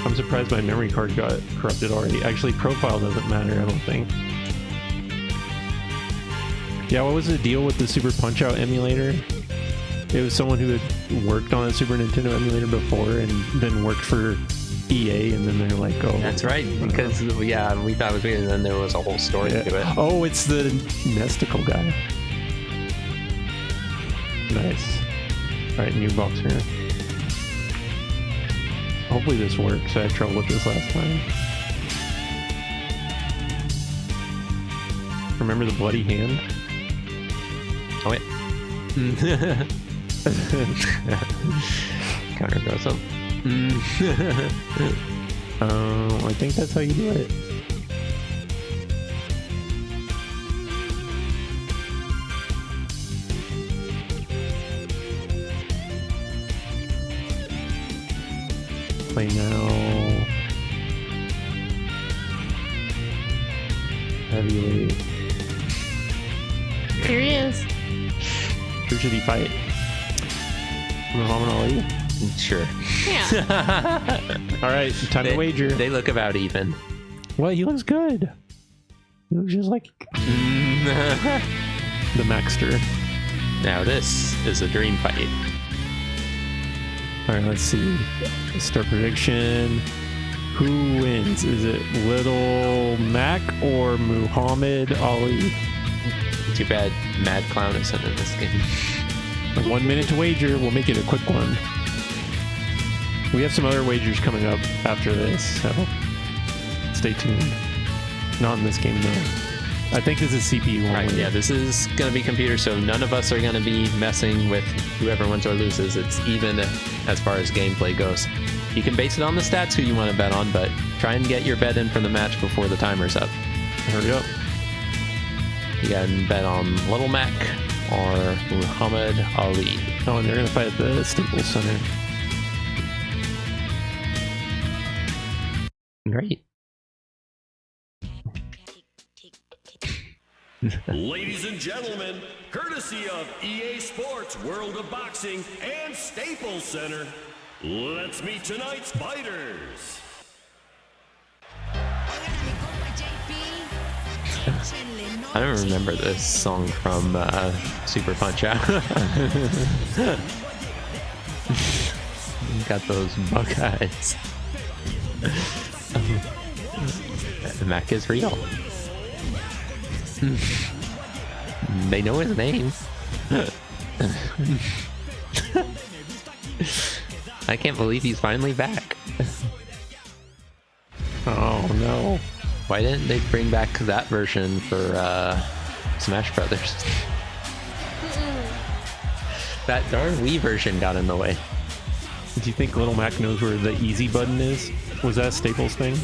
Speaker 1: I'm surprised my memory card got corrupted already. Actually, profile doesn't matter, I don't think. Yeah, what was the deal with the Super Punch-Out emulator? It was someone who had worked on a Super Nintendo emulator before and then worked for EA, and then they're like, oh...
Speaker 4: That's right, because yeah, we thought it was weird, and then there was a whole story to it.
Speaker 1: Oh, it's the Nesticle guy. Nice. Alright, new box here. Hopefully this works. I had trouble with this last time. Remember the bloody hand?
Speaker 4: Oh wait. Counter goes up.
Speaker 1: I think that's how you do it. Play now. Heavyweight.
Speaker 3: Here he is.
Speaker 1: Who should he fight? Muhammad Ali?
Speaker 4: Sure.
Speaker 3: Yeah.
Speaker 1: All right, time to wager.
Speaker 4: They look about even.
Speaker 1: Well, he looks good. He looks just like the Maxter.
Speaker 4: Now this is a dream fight.
Speaker 1: All right, let's see. Start prediction. Who wins? Is it Little Mac or Muhammad Ali?
Speaker 4: Too bad Mad Clown isn't in this game.
Speaker 1: 1 minute to wager. We'll make it a quick one. We have some other wagers coming up after this, so stay tuned. Not in this game, though. I think this is CPU only.
Speaker 4: Right, yeah, this is going to be computer, so none of us are going to be messing with whoever wins or loses. It's even as far as gameplay goes. You can base it on the stats who you want to bet on, but try and get your bet in for the match before the timer's up.
Speaker 1: Hurry up.
Speaker 4: You can bet on Little Mac or Muhammad Ali.
Speaker 1: Oh, and they're going to fight at the Staples Center.
Speaker 4: Great.
Speaker 6: Ladies and gentlemen, courtesy of EA Sports World of Boxing and Staples Center, let's meet tonight's fighters.
Speaker 4: I don't remember this song from Super Punch Out. Got those bug eyes. Mac is real. They know his name. I can't believe he's finally back.
Speaker 1: Oh, no.
Speaker 4: Why didn't they bring back that version for Smash Brothers? That darn Wii version got in the way.
Speaker 1: Do you think Little Mac knows where the easy button is? Was that a Staples thing?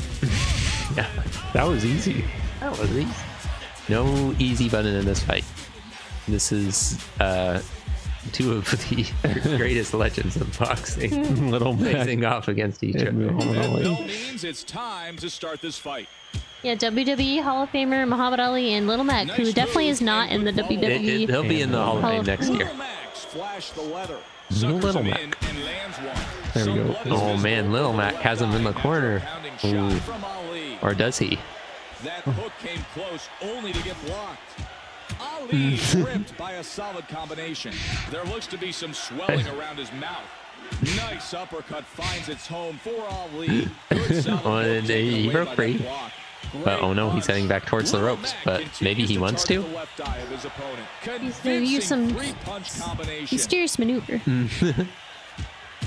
Speaker 4: Yeah,
Speaker 1: That was easy.
Speaker 4: that was easy. No easy button in this fight. This is two of the greatest legends of boxing
Speaker 1: Little Mac.
Speaker 4: facing off against each other.
Speaker 1: and Muhammad
Speaker 8: That
Speaker 1: Ali.
Speaker 8: bell means it's time to start this fight.
Speaker 3: Yeah, WWE Hall of Famer Muhammad Ali and Little Mac, who definitely is not in the WWE.
Speaker 4: He'll be in the Hall of Fame next year.
Speaker 8: Little Max flash the leather.
Speaker 1: Little
Speaker 8: Suckers him
Speaker 1: Mac.
Speaker 8: in and lands one.
Speaker 1: There we go.
Speaker 8: Somewhat
Speaker 4: Oh man, Little Mac has him in the corner.
Speaker 8: pounding shot
Speaker 4: Ooh.
Speaker 8: from Ali.
Speaker 4: Or does he?
Speaker 8: That hook came close only to get blocked. Ali ripped by a solid combination. There looks to be some swelling around his mouth. Nice uppercut finds its home for Ali. Good solid
Speaker 4: Well,
Speaker 8: hook
Speaker 4: and
Speaker 8: taken
Speaker 4: he
Speaker 8: away
Speaker 4: broke
Speaker 8: by
Speaker 4: free.
Speaker 8: that block.
Speaker 4: But oh no, he's
Speaker 8: Great
Speaker 4: heading back towards the
Speaker 8: Little
Speaker 4: ropes.
Speaker 8: Mac
Speaker 4: But maybe he
Speaker 8: continues
Speaker 4: wants
Speaker 8: target
Speaker 4: to.
Speaker 8: the left eye of his opponent.
Speaker 3: He's gonna use some
Speaker 8: Convincing three-punch combination.
Speaker 3: mysterious maneuver.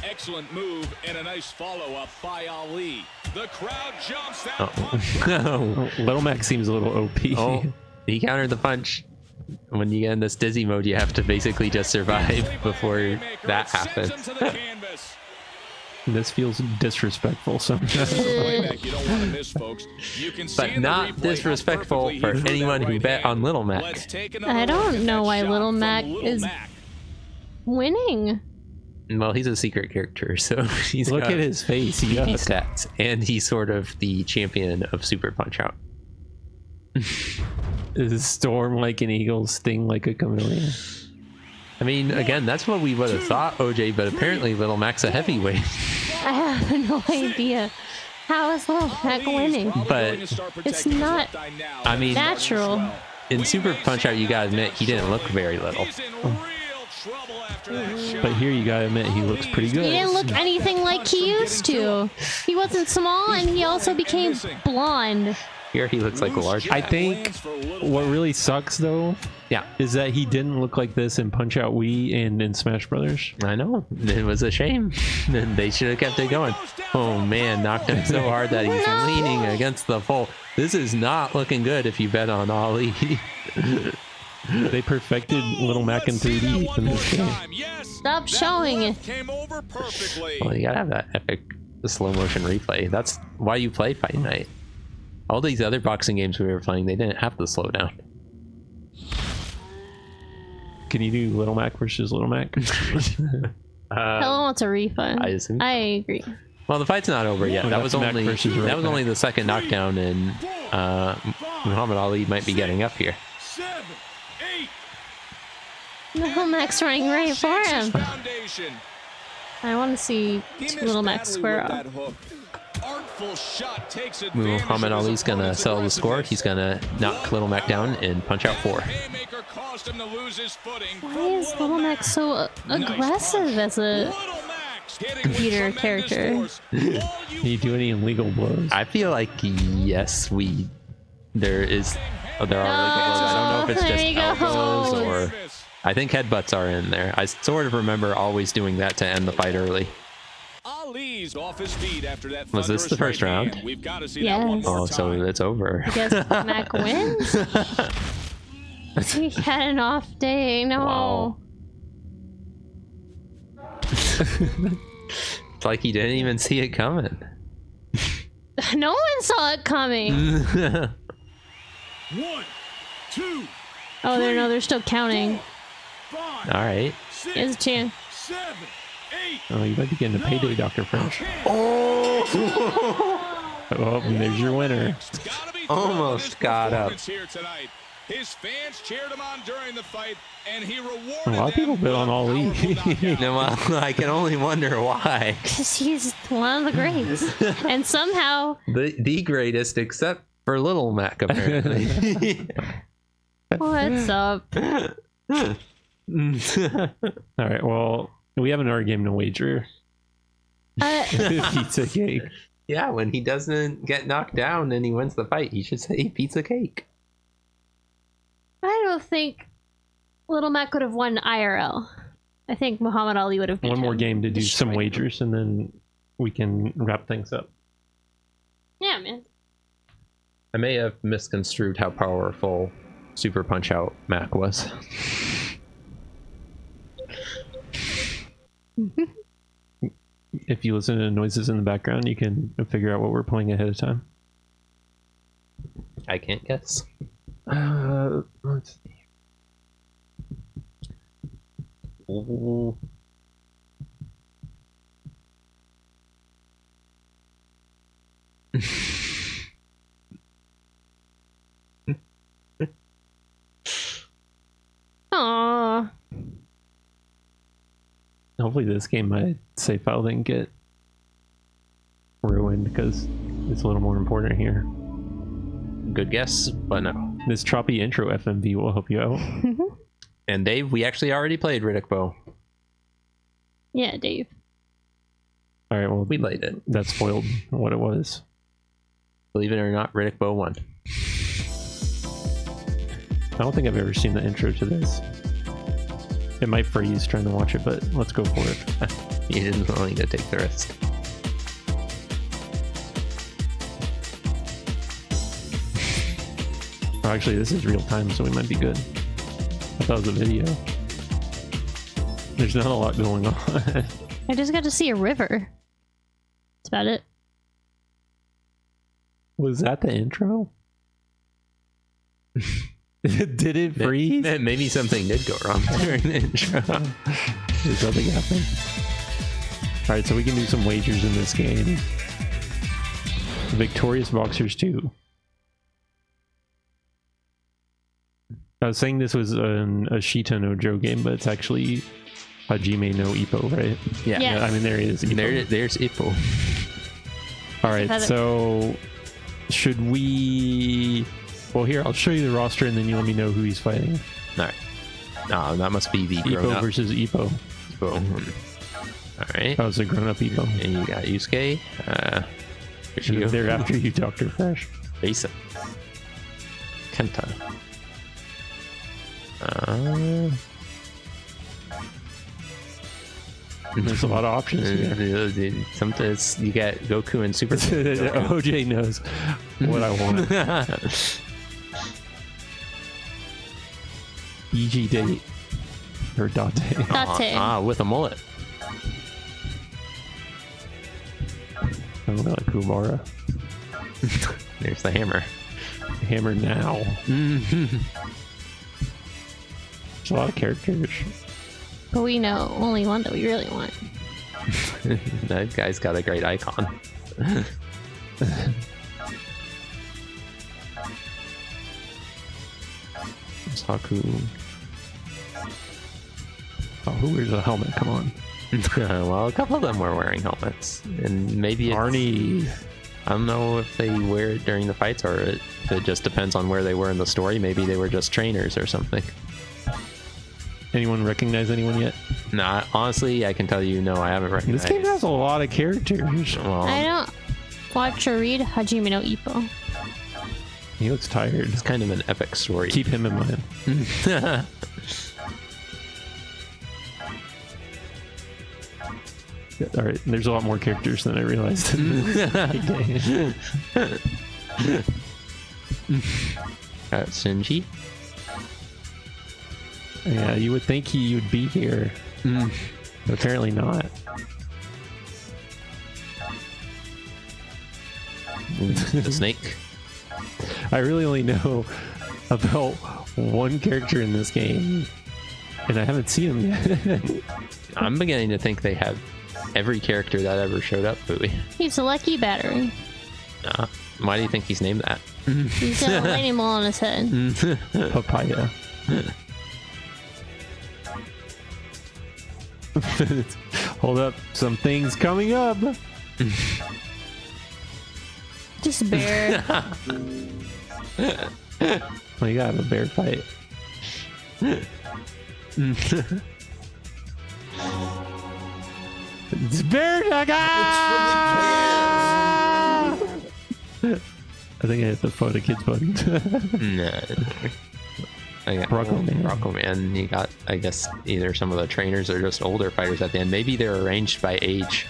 Speaker 8: Excellent move and a nice follow-up by Ali. The crowd jumps that
Speaker 4: Oh.
Speaker 8: punch.
Speaker 1: Oh, Little Mac seems a little OP.
Speaker 4: Oh, he countered the punch. When you get in this dizzy mode, you have to basically just survive before that happens.
Speaker 1: This feels disrespectful sometimes.
Speaker 8: Playback you don't want to miss, folks. You can see
Speaker 4: But
Speaker 8: in the
Speaker 4: not
Speaker 8: replay how
Speaker 4: disrespectful
Speaker 8: perfectly he
Speaker 4: for
Speaker 8: threw that
Speaker 4: anyone who
Speaker 8: right
Speaker 4: bet
Speaker 8: hand.
Speaker 4: on Little Mac.
Speaker 8: Let's take another
Speaker 3: I don't
Speaker 8: look at
Speaker 3: know
Speaker 8: that
Speaker 3: why
Speaker 8: shot
Speaker 3: Little
Speaker 8: from
Speaker 3: Mac
Speaker 8: Little
Speaker 3: is
Speaker 8: Mac.
Speaker 3: winning.
Speaker 4: Well, he's a secret character, so he's
Speaker 1: Look
Speaker 4: got
Speaker 1: at his face.
Speaker 4: sneaky
Speaker 1: Yuck.
Speaker 4: stats, and he's sort of the champion of Super Punch Out.
Speaker 1: Is storm like an eagle, sting like a chameleon?
Speaker 4: I mean, again, that's what we would have thought, OJ, but apparently Little Mac's a heavyweight.
Speaker 3: I have no idea. How is Little Mac winning?
Speaker 4: But
Speaker 3: it's not
Speaker 4: I mean,
Speaker 3: natural.
Speaker 4: in Super Punch Out, you gotta admit, he didn't look very little.
Speaker 1: But here you gotta admit he looks pretty
Speaker 3: He
Speaker 1: good.
Speaker 3: didn't look anything like he used to. He wasn't small, and he also became blonde.
Speaker 4: Here he looks like a large.
Speaker 1: I think what really sucks though
Speaker 4: Yeah,
Speaker 1: is that he didn't look like this in Punch Out Wii and in Smash Brothers.
Speaker 4: I know. It was a shame. They should have kept it going. Oh man, knocked him so hard that he's
Speaker 3: No.
Speaker 4: leaning against the pole. This is not looking good if you bet on Ali.
Speaker 1: They perfected Little Mac in 3D in this game.
Speaker 3: Stop showing it.
Speaker 8: Came over perfectly.
Speaker 4: Well, you gotta have that epic slow motion replay. That's why you play Fight Night. All these other boxing games we were playing, they didn't have the slowdown.
Speaker 1: Can you do Little Mac versus Little Mac?
Speaker 3: Hello wants a refund.
Speaker 4: I assume.
Speaker 3: I agree.
Speaker 4: Well, the fight's not over yet.
Speaker 1: Well,
Speaker 4: That
Speaker 1: that's
Speaker 4: was
Speaker 1: Mac
Speaker 4: only
Speaker 1: versus Right
Speaker 4: that was
Speaker 1: Mac.
Speaker 4: only the second knockdown, and Muhammad Ali might be getting up here.
Speaker 6: 7, 8.
Speaker 3: Little Mac's running right for
Speaker 8: Shakes his
Speaker 3: him.
Speaker 8: foundation.
Speaker 3: I want to see
Speaker 8: He missed
Speaker 3: Little Mac
Speaker 8: badly
Speaker 3: square
Speaker 8: with
Speaker 3: up.
Speaker 8: that hook. Artful shot takes advantage
Speaker 4: Muhammad
Speaker 8: of his
Speaker 4: Ali's gonna
Speaker 8: opponent's
Speaker 4: settle the score.
Speaker 8: aggressiveness.
Speaker 4: He's gonna knock Little Mac down and punch out 4.
Speaker 8: Haymaker caused him to lose his footing.
Speaker 3: Why
Speaker 8: From
Speaker 3: is Little Mac so aggressive as a
Speaker 8: Little Max hitting with
Speaker 3: computer
Speaker 8: tremendous
Speaker 3: character?
Speaker 8: force. All
Speaker 1: Can you do any illegal blows?
Speaker 4: I feel like yes, there are legal blows. I don't know if it's
Speaker 3: there
Speaker 4: just
Speaker 3: you go.
Speaker 4: elbows or I think headbutts are in there. I sort of remember always doing that to end the fight early.
Speaker 8: Ali's off his feet after that.
Speaker 4: Was this the
Speaker 8: thunderous
Speaker 4: first
Speaker 8: right
Speaker 4: round?
Speaker 8: hand. We've got to see that one
Speaker 3: Yes.
Speaker 8: more
Speaker 4: Oh, so
Speaker 8: time.
Speaker 4: it's over.
Speaker 3: I guess Mac wins. He had an off day. No.
Speaker 4: Wow. It's like he didn't even see it coming.
Speaker 3: No one saw it coming.
Speaker 6: 1, 2,
Speaker 3: Oh, they're still counting.
Speaker 6: 5,
Speaker 4: All right.
Speaker 6: 6,
Speaker 3: He has a chance.
Speaker 6: 7, 8.
Speaker 1: Oh, you might be getting a payday, Dr. French. Oh, and there's your winner.
Speaker 8: Gotta be
Speaker 4: Almost
Speaker 8: thrilled with his
Speaker 4: got up.
Speaker 8: performance here tonight. His fans cheered him on during the fight, and he rewarded
Speaker 1: A lot of people
Speaker 8: them
Speaker 1: bet on
Speaker 8: with a
Speaker 1: Ali.
Speaker 8: powerful knockout.
Speaker 4: No, well, I can only wonder why.
Speaker 3: Because he's one of the greats. And somehow,
Speaker 4: The greatest, except for Little Mac, apparently.
Speaker 3: what's up?
Speaker 1: All right, well, we have another game to wager. Pizza cake.
Speaker 4: Yeah, when he doesn't get knocked down and he wins the fight, he should say pizza cake.
Speaker 3: I don't think Little Mac could have won IRL. I think Muhammad Ali would have beat
Speaker 1: One more
Speaker 3: him.
Speaker 1: game to do some
Speaker 3: Destroyed him.
Speaker 1: wagers, and then we can wrap things up.
Speaker 3: Yeah, man.
Speaker 4: I may have misconstrued how powerful Super Punch Out Mac was.
Speaker 1: If you listen to noises in the background, you can figure out what we're playing ahead of time.
Speaker 4: I can't guess.
Speaker 1: Let's see.
Speaker 4: Ooh.
Speaker 3: Aww.
Speaker 1: Hopefully this game, my save file didn't get ruined because it's a little more important here.
Speaker 4: Good guess, but no.
Speaker 1: This choppy intro FMV will help you out.
Speaker 4: And Dave, we actually already played Riddick Bowe.
Speaker 3: Yeah, Dave.
Speaker 1: All right, well,
Speaker 4: We played it.
Speaker 1: that spoiled what it was.
Speaker 4: Believe it or not, Riddick Bowe won.
Speaker 1: I don't think I've ever seen the intro to this. It might freeze trying to watch it, but let's go for it.
Speaker 4: He didn't willing to take the risk.
Speaker 1: Oh, actually, this is real time, so we might be good. I thought it was a video. There's not a lot going on.
Speaker 3: I just got to see a river. That's about it.
Speaker 1: Was that the intro? Did it freeze?
Speaker 4: Maybe something did go wrong during the intro.
Speaker 1: Did something happen? Alright, so we can do some wagers in this game. Victorious Boxers 2. I was saying this was a Shita no Joe game, but it's actually Hajime no Ippo, right?
Speaker 4: Yeah.
Speaker 3: Yes.
Speaker 1: I mean, there he is. Ippo.
Speaker 4: There's Ippo.
Speaker 1: Alright,
Speaker 3: Has it-
Speaker 1: so should we... Well, here, I'll show you the roster and then you let me know who he's fighting.
Speaker 4: Alright. Oh, that must be the
Speaker 1: Ippo
Speaker 4: grown-up
Speaker 1: versus Ippo.
Speaker 4: Ippo. Alright.
Speaker 1: Oh, it's a grown-up Ippo.
Speaker 4: And you got Yusuke. You
Speaker 1: They're after you, Dr. Fresh.
Speaker 4: Basa. Kenta.
Speaker 1: There's a lot of options here.
Speaker 4: Sometimes you get Goku and Super.
Speaker 1: OJ knows what I want. EG date. Or Date.
Speaker 3: Date.
Speaker 4: With a mullet.
Speaker 1: Oh, we got a Kumara.
Speaker 4: There's the hammer.
Speaker 1: Hammer now. There's a lot of characters.
Speaker 3: But we know only one that we really want.
Speaker 4: That guy's got a great icon. Saku.
Speaker 1: Oh, who wears a helmet? Come on.
Speaker 4: Well, a couple of them were wearing helmets, and maybe it's,
Speaker 1: Arnie.
Speaker 4: I don't know if they wear it during the fights or if it just depends on where they were in the story. Maybe they were just trainers or something.
Speaker 1: Anyone recognize anyone yet?
Speaker 4: Nah, honestly, I can tell you, no, I haven't recognized.
Speaker 1: This game has a lot of characters.
Speaker 4: Well,
Speaker 3: I don't watch or read Hajime no Ippo.
Speaker 1: He looks tired.
Speaker 4: it's kind of an epic story.
Speaker 1: Keep him in mind. All right, there's a lot more characters than I realized.
Speaker 4: Shinji.
Speaker 1: Yeah, you would think he would be here. But apparently not.
Speaker 4: The snake.
Speaker 1: I really only know about one character in this game, and I haven't seen him yet.
Speaker 4: I'm beginning to think they have every character that ever showed up, Bowie.
Speaker 3: He's a lucky battery.
Speaker 4: Why do you think he's named that?
Speaker 3: He's got a lightning bolt on his head.
Speaker 1: Papaya. Hold up, some things coming up.
Speaker 3: Just a bear.
Speaker 1: Well, you gotta have a bear fight. It's bear Naga! I think I hit the photo kids button.
Speaker 4: Nah. I got
Speaker 1: Rocco Man.
Speaker 4: Rocco Man. You got, I guess, either some of the trainers or just older fighters at the end. Maybe they're arranged by age.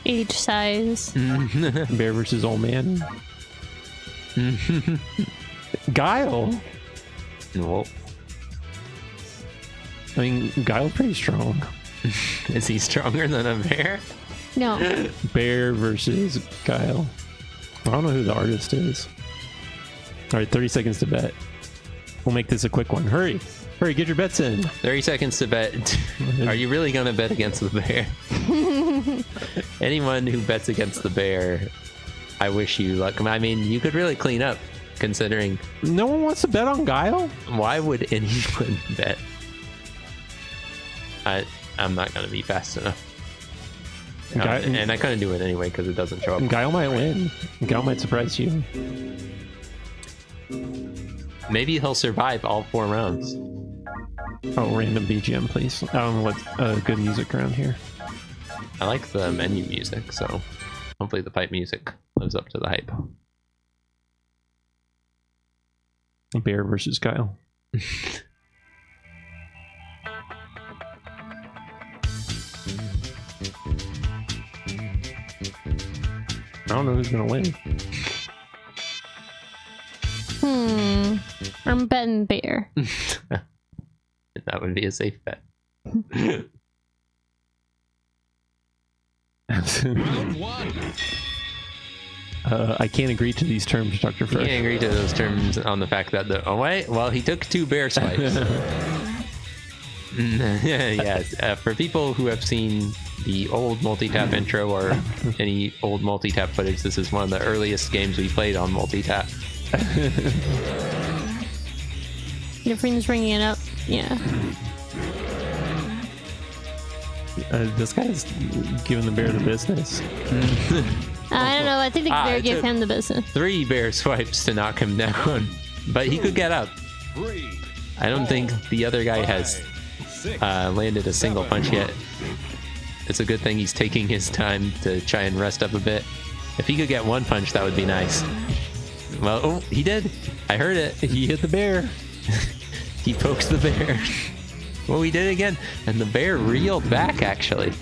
Speaker 3: Age size.
Speaker 1: Bear versus old man. Guile.
Speaker 4: Well,
Speaker 1: I mean, Guile's pretty strong.
Speaker 4: is he stronger than a bear?
Speaker 3: No.
Speaker 1: Bear versus Guile. I don't know who the artist is. All right, 30 seconds to bet. We'll make this a quick one. Hurry. Hurry, get your bets in.
Speaker 4: 30 seconds to bet. Are you really going to bet against the bear? Anyone who bets against the bear, I wish you luck. I mean, you could really clean up, considering...
Speaker 1: No one wants to bet on Guile?
Speaker 4: Why would anyone bet? I'm not going to be fast enough. And I kind of do it anyway because it doesn't show up.
Speaker 1: Guile might win. Guile might surprise you.
Speaker 4: Maybe he'll survive all 4 rounds.
Speaker 1: Oh, random BGM, please. I don't know what good music around here.
Speaker 4: I like the menu music, so hopefully the fight music lives up to the hype.
Speaker 1: Bear versus Guile. I don't know who's gonna win.
Speaker 3: I'm betting bear.
Speaker 4: That would be a safe bet.
Speaker 8: Round 1.
Speaker 1: I can't agree to these terms, Dr.
Speaker 4: You
Speaker 1: Fresh.
Speaker 4: can't agree to those terms on the fact that the... Oh, wait. Well, he took 2 bear swipes. Yes. For people who have seen the old Multitap intro or any old Multitap footage, this is one of the earliest games we played on Multitap.
Speaker 3: Your friend's ringing it up. Yeah.
Speaker 1: This guy's giving the bear the business.
Speaker 3: I don't know. I think the bear
Speaker 4: it
Speaker 3: gave
Speaker 4: took
Speaker 3: him the business.
Speaker 4: 3 bear swipes to knock him down, but he could get up.
Speaker 8: 3.
Speaker 4: I don't think the other guy has landed a single punch yet. It's a good thing he's taking his time to try and rest up a bit. If he could get 1 punch, that would be nice. Well, oh, he did. I heard it.
Speaker 1: He hit the bear.
Speaker 4: He pokes the bear. Well, he did it again. And the bear reeled back, actually.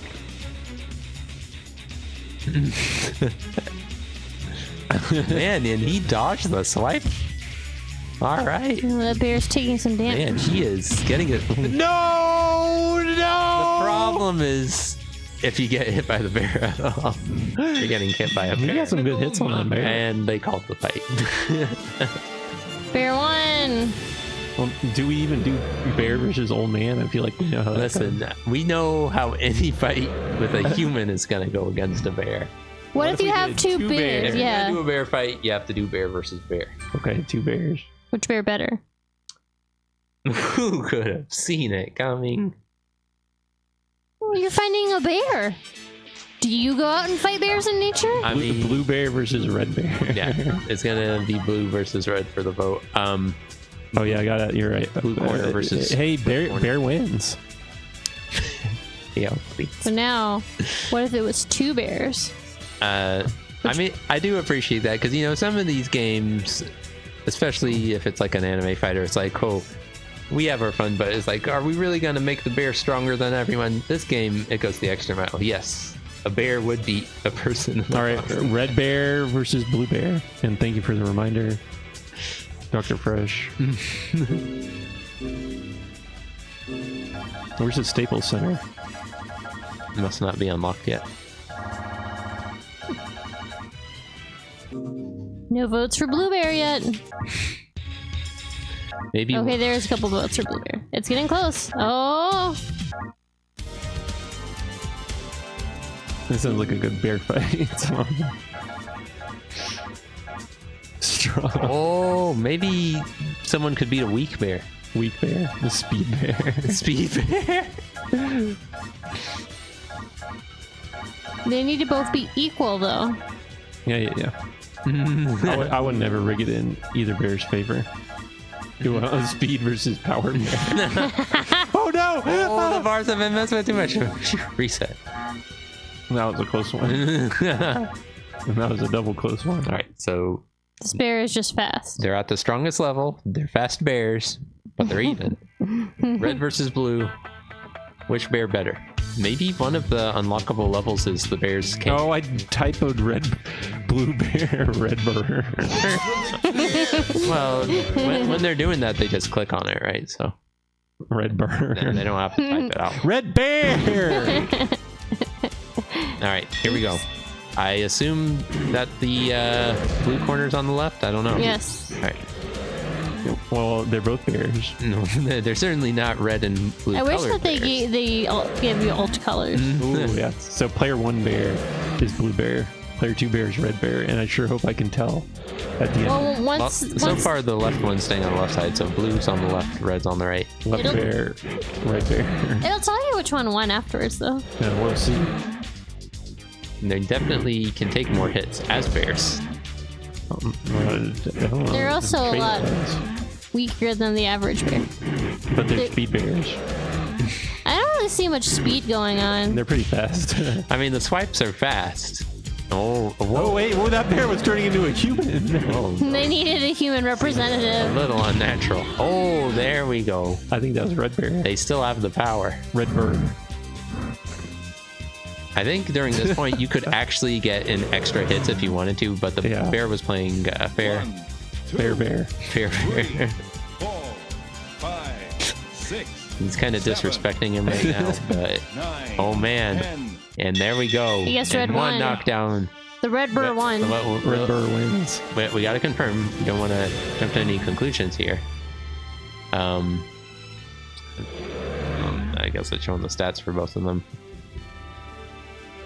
Speaker 4: Man, and he dodged the swipe. All right.
Speaker 3: The bear's taking some damage.
Speaker 4: Man, he is getting it.
Speaker 1: No!
Speaker 4: The problem is, if you get hit by the bear at all, you're getting hit by a
Speaker 1: He
Speaker 4: bear.
Speaker 1: got some good hits on that bear.
Speaker 4: And they called the fight.
Speaker 3: Bear won.
Speaker 1: Well, do we even do bear versus old man? I feel like we know how that
Speaker 4: Listen,
Speaker 1: goes.
Speaker 4: we know how any fight with a human is going to go against a bear.
Speaker 3: What if
Speaker 1: if
Speaker 3: you
Speaker 1: we
Speaker 3: have
Speaker 1: did
Speaker 3: 2
Speaker 1: 2
Speaker 3: bears?
Speaker 1: bears?
Speaker 4: If you're
Speaker 3: Yeah.
Speaker 4: going to do a bear fight, you have to do bear versus bear.
Speaker 1: Okay, 2 bears.
Speaker 3: Which bear better?
Speaker 4: Who could have seen it coming?
Speaker 3: Oh, you're finding a bear. Do you go out and fight bears in nature?
Speaker 4: I mean,
Speaker 1: Blue bear versus red bear.
Speaker 4: yeah, it's gonna be blue versus red for the vote.
Speaker 1: Oh yeah, I got it. You're right.
Speaker 4: Blue corner versus
Speaker 1: Hey,
Speaker 4: red corner.
Speaker 1: bear wins.
Speaker 4: Yeah, please.
Speaker 3: So now, what if it was 2 bears?
Speaker 4: I mean, I do appreciate that because, you know, some of these games, especially if it's like an anime fighter, it's like, oh, we have our fun, but it's like, are we really going to make the bear stronger than everyone? This game, it goes the extra mile. Yes, a bear would beat a person.
Speaker 1: All right, red bear versus blue bear. And thank you for the reminder, Dr. Fresh. Where's the Staples Center?
Speaker 4: Must not be unlocked yet.
Speaker 3: No votes for blue bear yet.
Speaker 4: Maybe.
Speaker 3: Okay, there's a couple votes for blue bear. It's getting close. Oh,
Speaker 1: This sounds like a good bear fight. Strong.
Speaker 4: Oh, maybe someone could beat a weak bear.
Speaker 1: Weak bear. The speed bear.
Speaker 4: Speed bear.
Speaker 3: they need to both be equal though.
Speaker 1: Yeah. I would never rig it in either bear's favor. Do a speed versus power bear. Oh no!
Speaker 4: Oh, the bars have been messed with too much. Reset.
Speaker 1: That was a close one. And that was a double close one.
Speaker 4: All right, so
Speaker 3: This bear is just fast.
Speaker 4: they're at the strongest level. They're fast bears, but they're even. Red versus blue. Which bear better? Maybe one of the unlockable levels is the bear's cave.
Speaker 1: Oh, I typoed blue bear, red bear.
Speaker 4: Well, when they're doing that, they just click on it, right? So
Speaker 1: Red bear.
Speaker 4: then they don't have to type it out.
Speaker 1: Red bear!
Speaker 4: All right, here we go. I assume that the blue corner's on the left. I don't know.
Speaker 3: Yes.
Speaker 4: All right.
Speaker 1: Well, they're both bears.
Speaker 4: No, they're certainly not red and blue.
Speaker 3: I wish
Speaker 4: colored
Speaker 3: that they gave you alt colors.
Speaker 1: Ooh, yeah. So player 1 bear is blue bear. Player 2 bear is red bear. And I sure hope I can tell at the end.
Speaker 3: Well,
Speaker 4: Well, so far, the left one's staying on the left side, so blue's on the left, red's on the right.
Speaker 1: Left
Speaker 3: it'll-
Speaker 1: bear, right bear.
Speaker 3: it'll tell you which one won afterwards, though.
Speaker 1: Yeah, we'll see.
Speaker 4: And they definitely can take more hits as bears.
Speaker 3: They're also a lot weaker than the average bear.
Speaker 1: But they're speed bears.
Speaker 3: I don't really see much speed going on.
Speaker 1: They're pretty fast.
Speaker 4: I mean, the swipes are fast. Oh,
Speaker 1: Oh, wait. Well, that bear was turning into a human.
Speaker 4: oh,
Speaker 3: They needed a human
Speaker 4: a
Speaker 3: representative.
Speaker 4: little unnatural. Oh, there we go.
Speaker 1: I think that was red bear.
Speaker 4: They still have the power.
Speaker 1: Red bird.
Speaker 4: I think during this point, you could actually get in extra hits if you wanted to, but the
Speaker 1: Yeah.
Speaker 4: bear was playing fair.
Speaker 8: 1, 2,
Speaker 1: Bear bear.
Speaker 4: Fair.
Speaker 8: 4, 5, 6,
Speaker 4: He's kind of
Speaker 8: 7,
Speaker 4: disrespecting him right now, but
Speaker 8: 9.
Speaker 4: oh man.
Speaker 8: 10.
Speaker 4: And there we go.
Speaker 3: I guess
Speaker 4: And
Speaker 3: red
Speaker 4: one
Speaker 3: won.
Speaker 4: knockdown.
Speaker 3: The red bird won.
Speaker 1: Red bird wins.
Speaker 4: We got to confirm. We don't want to jump to any conclusions here. I guess it's showing the stats for both of them.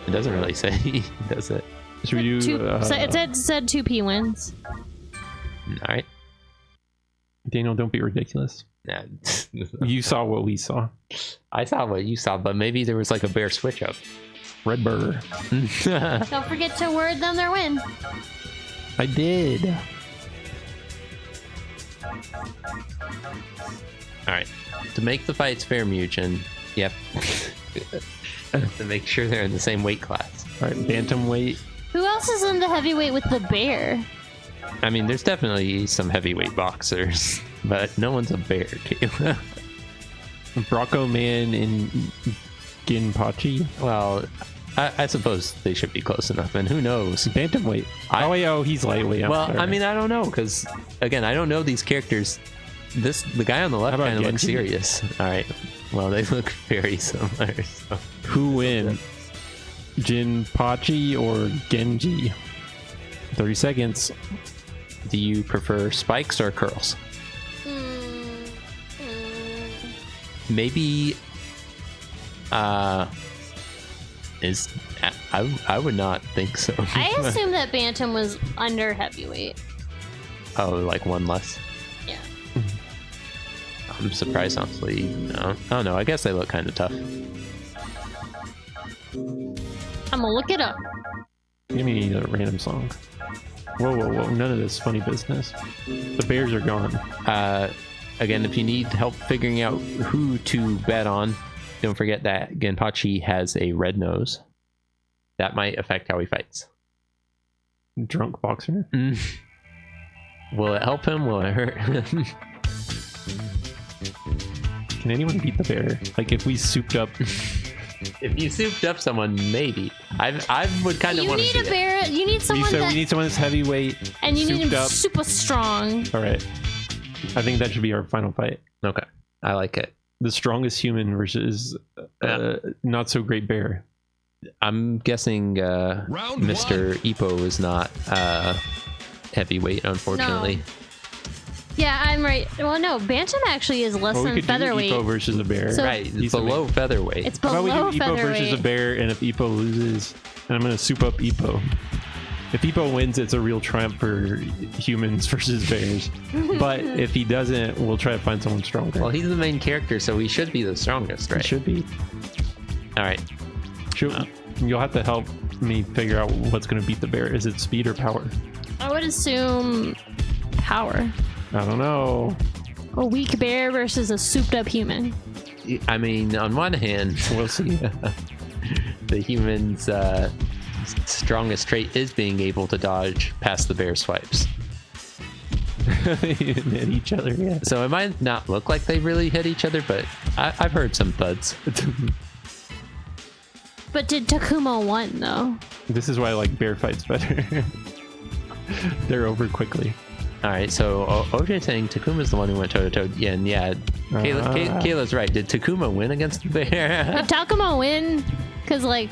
Speaker 4: It doesn't really say, does it?
Speaker 1: Should we do...
Speaker 3: It said 2P wins.
Speaker 4: All right.
Speaker 1: Daniel, don't be ridiculous.
Speaker 4: Nah.
Speaker 1: You saw what we saw.
Speaker 4: I saw what you saw, but maybe there was like a bear switch up.
Speaker 1: Red bird.
Speaker 3: Don't forget to word them their win.
Speaker 1: I did.
Speaker 4: All right. To make the fights fair, Mugen, yep. To make sure they're in the same weight class.
Speaker 1: All right, bantamweight.
Speaker 3: Who else is in the heavyweight with the bear?
Speaker 4: I mean, there's definitely some heavyweight boxers, but no one's a bear, Kayla.
Speaker 1: Bronco Man and Ginpachi.
Speaker 4: Well, I suppose they should be close enough, and who knows?
Speaker 1: Bantamweight. He's lightweight. I'm
Speaker 4: Well,
Speaker 1: sorry.
Speaker 4: I mean, I don't know, because, again, I don't know these characters. The guy on the left
Speaker 1: How about
Speaker 4: kind of looks
Speaker 1: Genji?
Speaker 4: serious. All right. Well, they look very similar. So.
Speaker 1: Who win? Jinpachi or Genji? 30 seconds.
Speaker 4: Do you prefer spikes or curls? Maybe is I would not think so.
Speaker 3: I assume that Bantam was under heavyweight.
Speaker 4: Oh, like one less.
Speaker 3: Yeah.
Speaker 4: I'm surprised, honestly. No, I don't know. I guess they look kind of tough.
Speaker 3: I'm gonna look it up.
Speaker 1: Give me a random song. Whoa, whoa, whoa. None of this funny business. The bears are gone.
Speaker 4: Again, if you need help figuring out who to bet on, don't forget that Genpachi has a red nose. That might affect how he fights.
Speaker 1: Drunk boxer.
Speaker 4: Will it help him? Will it hurt him?
Speaker 1: Can anyone beat the bear? Like if we souped up...
Speaker 4: If you souped up someone, maybe. I would kind of
Speaker 3: You
Speaker 4: want to
Speaker 3: need
Speaker 4: see
Speaker 3: a bear. You need someone
Speaker 1: So
Speaker 3: that,
Speaker 1: we need someone that's heavyweight,
Speaker 3: and you need
Speaker 1: souped
Speaker 3: him
Speaker 1: up.
Speaker 3: super strong.
Speaker 1: All right. I think that should be our final fight.
Speaker 4: it. Okay, I like it.
Speaker 1: The strongest human versus not so great bear.
Speaker 4: I'm guessing Mr. Ippo is not heavyweight, unfortunately.
Speaker 3: Yeah, I'm right. Well, no, bantam actually is less
Speaker 1: Well, we
Speaker 3: than
Speaker 1: could
Speaker 3: featherweight.
Speaker 1: do Ippo versus a bear.
Speaker 3: So-
Speaker 4: Right,
Speaker 1: He's
Speaker 4: below featherweight.
Speaker 3: It's
Speaker 1: How about we
Speaker 3: below
Speaker 1: do Ippo versus a
Speaker 3: featherweight.
Speaker 1: bear, and if Ippo loses, and I'm going to soup up Ippo. If Ippo wins, it's a real triumph for humans versus bears. But if he doesn't, we'll try to find someone stronger.
Speaker 4: Well, he's the main character, so he should be the strongest,
Speaker 1: He
Speaker 4: right?
Speaker 1: should be.
Speaker 4: All right.
Speaker 1: You'll have to help me figure out what's going to beat the bear. Is it speed or power?
Speaker 3: I would assume power.
Speaker 1: I don't know.
Speaker 3: A weak bear versus a souped up human.
Speaker 4: I mean, on one hand,
Speaker 1: We'll see.
Speaker 4: the human's strongest trait is being able to dodge past the bear swipes.
Speaker 1: Hit each other, yeah.
Speaker 4: So it might not look like they really hit each other, but I've heard some thuds.
Speaker 3: But did Takuma win though?
Speaker 1: This is why I like bear fights better. They're over quickly.
Speaker 4: All right, so OJ's saying Takuma's the one who went toe-to-toe. Yeah, and yeah, Kayla's right. Did Takuma win against the bear?
Speaker 3: Did Takuma win? Because, like,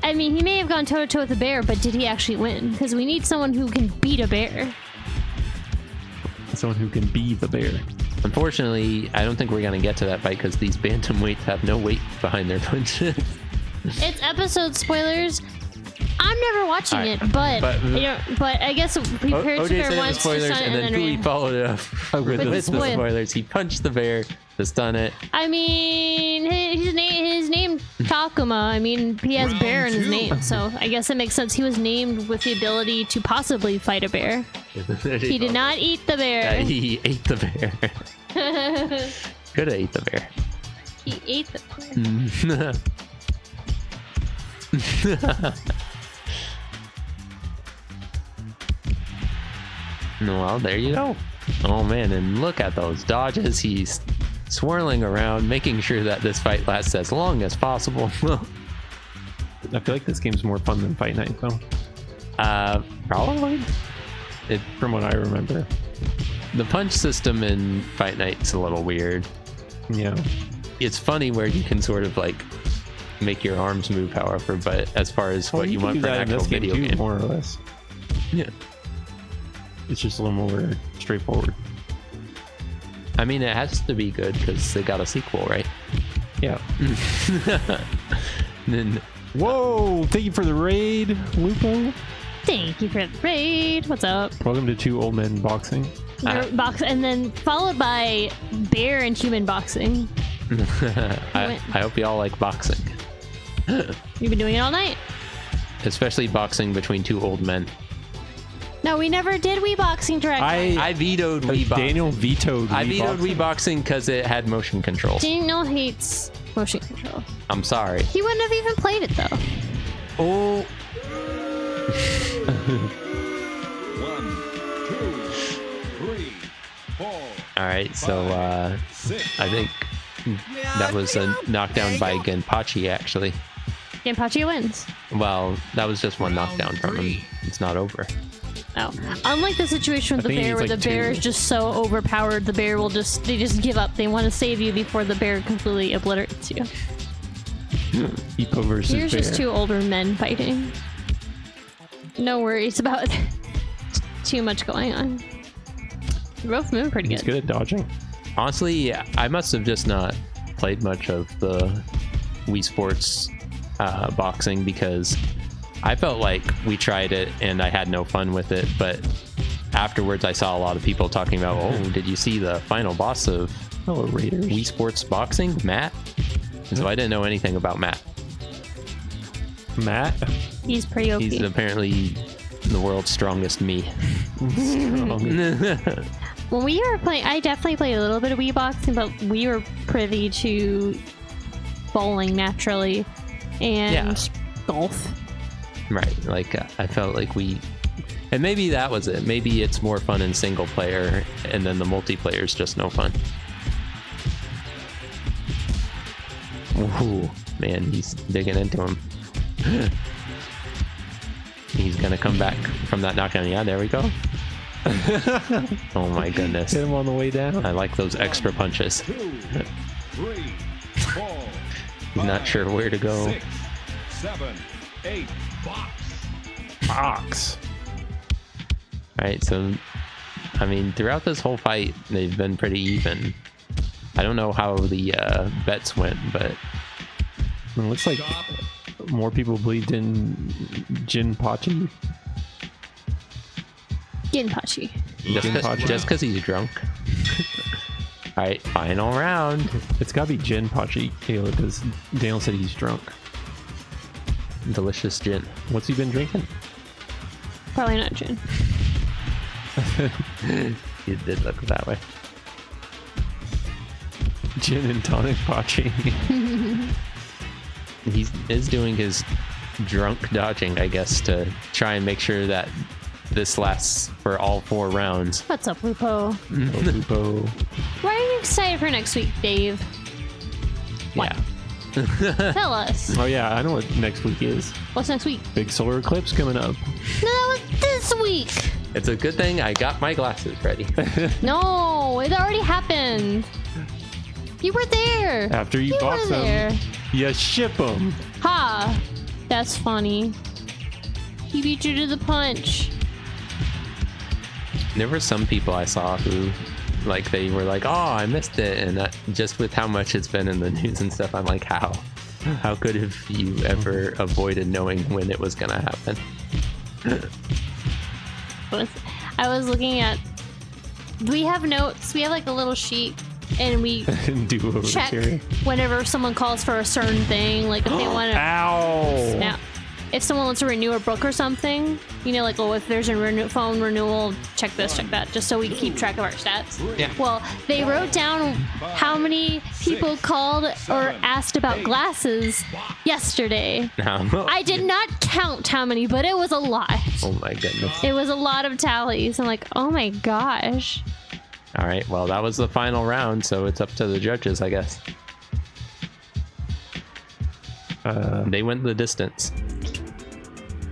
Speaker 3: I mean, he may have gone toe to toe with a bear, but did he actually win? Because we need someone who can beat a bear.
Speaker 1: Someone who can be the bear.
Speaker 4: Unfortunately, I don't think we're going to get to that fight because these bantamweights have no weight behind their punches.
Speaker 3: It's episode spoilers. I'm never watching
Speaker 4: All right,
Speaker 3: it, but
Speaker 4: but-
Speaker 3: but I guess prepare
Speaker 4: OJ
Speaker 3: to
Speaker 4: said the
Speaker 3: once to
Speaker 4: spoilers,
Speaker 3: stun it
Speaker 4: and then Fui
Speaker 3: ran.
Speaker 4: followed it up with
Speaker 3: the
Speaker 4: the
Speaker 3: spoil-
Speaker 4: spoilers. He punched the bear to stun it.
Speaker 3: I mean, his name Takuma. I mean, he has bear in his name, so I guess it makes sense. He was named with the ability to possibly fight a bear. He did not eat the bear.
Speaker 4: He ate the bear. Could have ate the bear.
Speaker 3: He ate the bear.
Speaker 4: Well, there you go. Oh man, and look at those dodges. He's swirling around, making sure that this fight lasts as long as possible.
Speaker 1: I feel like this game's more fun than Fight Night, though.
Speaker 4: Probably.
Speaker 1: From what I remember.
Speaker 4: The punch system in Fight Night's a little weird.
Speaker 1: Yeah.
Speaker 4: It's funny where you can sort of like make your arms move, however, but as far as what you
Speaker 1: can
Speaker 4: want
Speaker 1: do
Speaker 4: for an
Speaker 1: that in
Speaker 4: actual
Speaker 1: this
Speaker 4: video
Speaker 1: too,
Speaker 4: game,
Speaker 1: more or less.
Speaker 4: yeah.
Speaker 1: It's just a little more straightforward.
Speaker 4: I mean, it has to be good because they got a sequel, right?
Speaker 1: Yeah.
Speaker 4: And then
Speaker 1: Whoa! Thank you for the raid, Lupo.
Speaker 3: Thank you for the raid. What's up?
Speaker 1: Welcome to Two Old Men Boxing.
Speaker 3: Box, and then followed by bear and human boxing.
Speaker 4: I hope you all like boxing,
Speaker 3: You've been doing it all night.
Speaker 4: especially boxing between two old men.
Speaker 3: No, we never did Wii Boxing Direct.
Speaker 4: I vetoed Wii boxing.
Speaker 1: Daniel vetoed
Speaker 4: I
Speaker 1: Wii
Speaker 4: vetoed
Speaker 1: Boxing.
Speaker 4: Wii boxing because it had motion controls.
Speaker 3: Daniel hates motion control.
Speaker 4: I'm sorry.
Speaker 3: He wouldn't have even played it though.
Speaker 4: Oh,
Speaker 8: 1, 2, 3, 4.
Speaker 4: all right. So I think that was a knockdown by Genpachi. Actually,
Speaker 3: Genpachi wins.
Speaker 4: well, that was just one knockdown from him. It's not over.
Speaker 3: Oh, unlike the situation with
Speaker 1: I
Speaker 3: the
Speaker 1: think
Speaker 3: bear,
Speaker 1: it's
Speaker 3: where
Speaker 1: like
Speaker 3: the bear
Speaker 1: two.
Speaker 3: is just so overpowered, the bear will they just give up. They want to save you before the bear completely obliterates you.
Speaker 1: Ippo versus
Speaker 3: Here's
Speaker 1: bear.
Speaker 3: just two older men fighting. No worries about too much going on. They're both moving pretty
Speaker 1: He's
Speaker 3: good.
Speaker 1: good at dodging.
Speaker 4: Honestly, I must have just not played much of the Wii Sports boxing because I felt like we tried it and I had no fun with it, but afterwards I saw a lot of people talking about, oh, did you see the final boss of
Speaker 1: Hello, Raiders.
Speaker 4: Wii Sports Boxing, Matt? And so I didn't know anything about Matt.
Speaker 1: Matt?
Speaker 3: He's pretty OP.
Speaker 4: He's apparently the world's strongest me.
Speaker 3: When we were playing, I definitely played a little bit of Wii boxing, but we were privy to bowling naturally and golf.
Speaker 4: Right, like I felt like and maybe that was it. Maybe it's more fun in single player, and then the multiplayer is just no fun. Ooh, man, he's digging into him. He's gonna come back from that knockdown. Yeah, there we go. Oh my goodness.
Speaker 1: Hit him on the way down.
Speaker 4: I like those extra punches.
Speaker 8: 2, 3, 4.
Speaker 4: He's not sure where to go.
Speaker 8: 6, 7, 8.
Speaker 1: Box.
Speaker 4: Alright, so I mean, throughout this whole fight, they've been pretty even. I don't know how the bets went, but
Speaker 1: It looks like more people believed in Jinpachi.
Speaker 3: Ginpachi.
Speaker 4: just because he's drunk. Alright, final round.
Speaker 1: It's gotta be Jinpachi, Kayla, because Daniel said he's drunk.
Speaker 4: Delicious gin.
Speaker 1: What's he been drinking?
Speaker 3: Probably not gin.
Speaker 4: It did look that way.
Speaker 1: Gin and tonic pachi.
Speaker 4: He is doing his drunk dodging, I guess, to try and make sure that this lasts for all 4 rounds.
Speaker 3: What's up, Lupo?
Speaker 1: Lupo.
Speaker 3: Why are you excited for next week, Dave? What?
Speaker 4: Yeah.
Speaker 3: Tell us.
Speaker 1: Oh yeah, I know what next week is.
Speaker 3: What's next week?
Speaker 1: Big solar eclipse coming up.
Speaker 3: No, that was this week.
Speaker 4: It's a good thing I got my glasses ready.
Speaker 3: No, it already happened. You were there.
Speaker 1: After you
Speaker 3: were
Speaker 1: box
Speaker 3: there.
Speaker 1: them, you ship them.
Speaker 3: Ha! That's funny. He beat you to the punch.
Speaker 4: There were some people I saw who, like, they were like, oh, I missed it. And just with how much it's been in the news and stuff, I'm like, how? How could have you ever avoided knowing when it was going to happen?
Speaker 3: I was looking at. We have notes. We have like a little sheet, and we
Speaker 1: Do over
Speaker 3: check
Speaker 1: here.
Speaker 3: whenever someone calls for a certain thing. Like if they want to.
Speaker 1: Ow!
Speaker 3: Now, if someone wants to renew a book or something, you know, like, oh, if there's a phone renewal, check this, check that, just so we keep track of our stats.
Speaker 4: Yeah.
Speaker 3: Well, they wrote down how many people called or asked about glasses yesterday.
Speaker 4: No.
Speaker 3: I did not count how many, but it was a lot.
Speaker 4: Oh my goodness.
Speaker 3: It was a lot of tallies. I'm like, oh my gosh.
Speaker 4: All right, well, that was the final round, so it's up to the judges, I guess. They went the distance.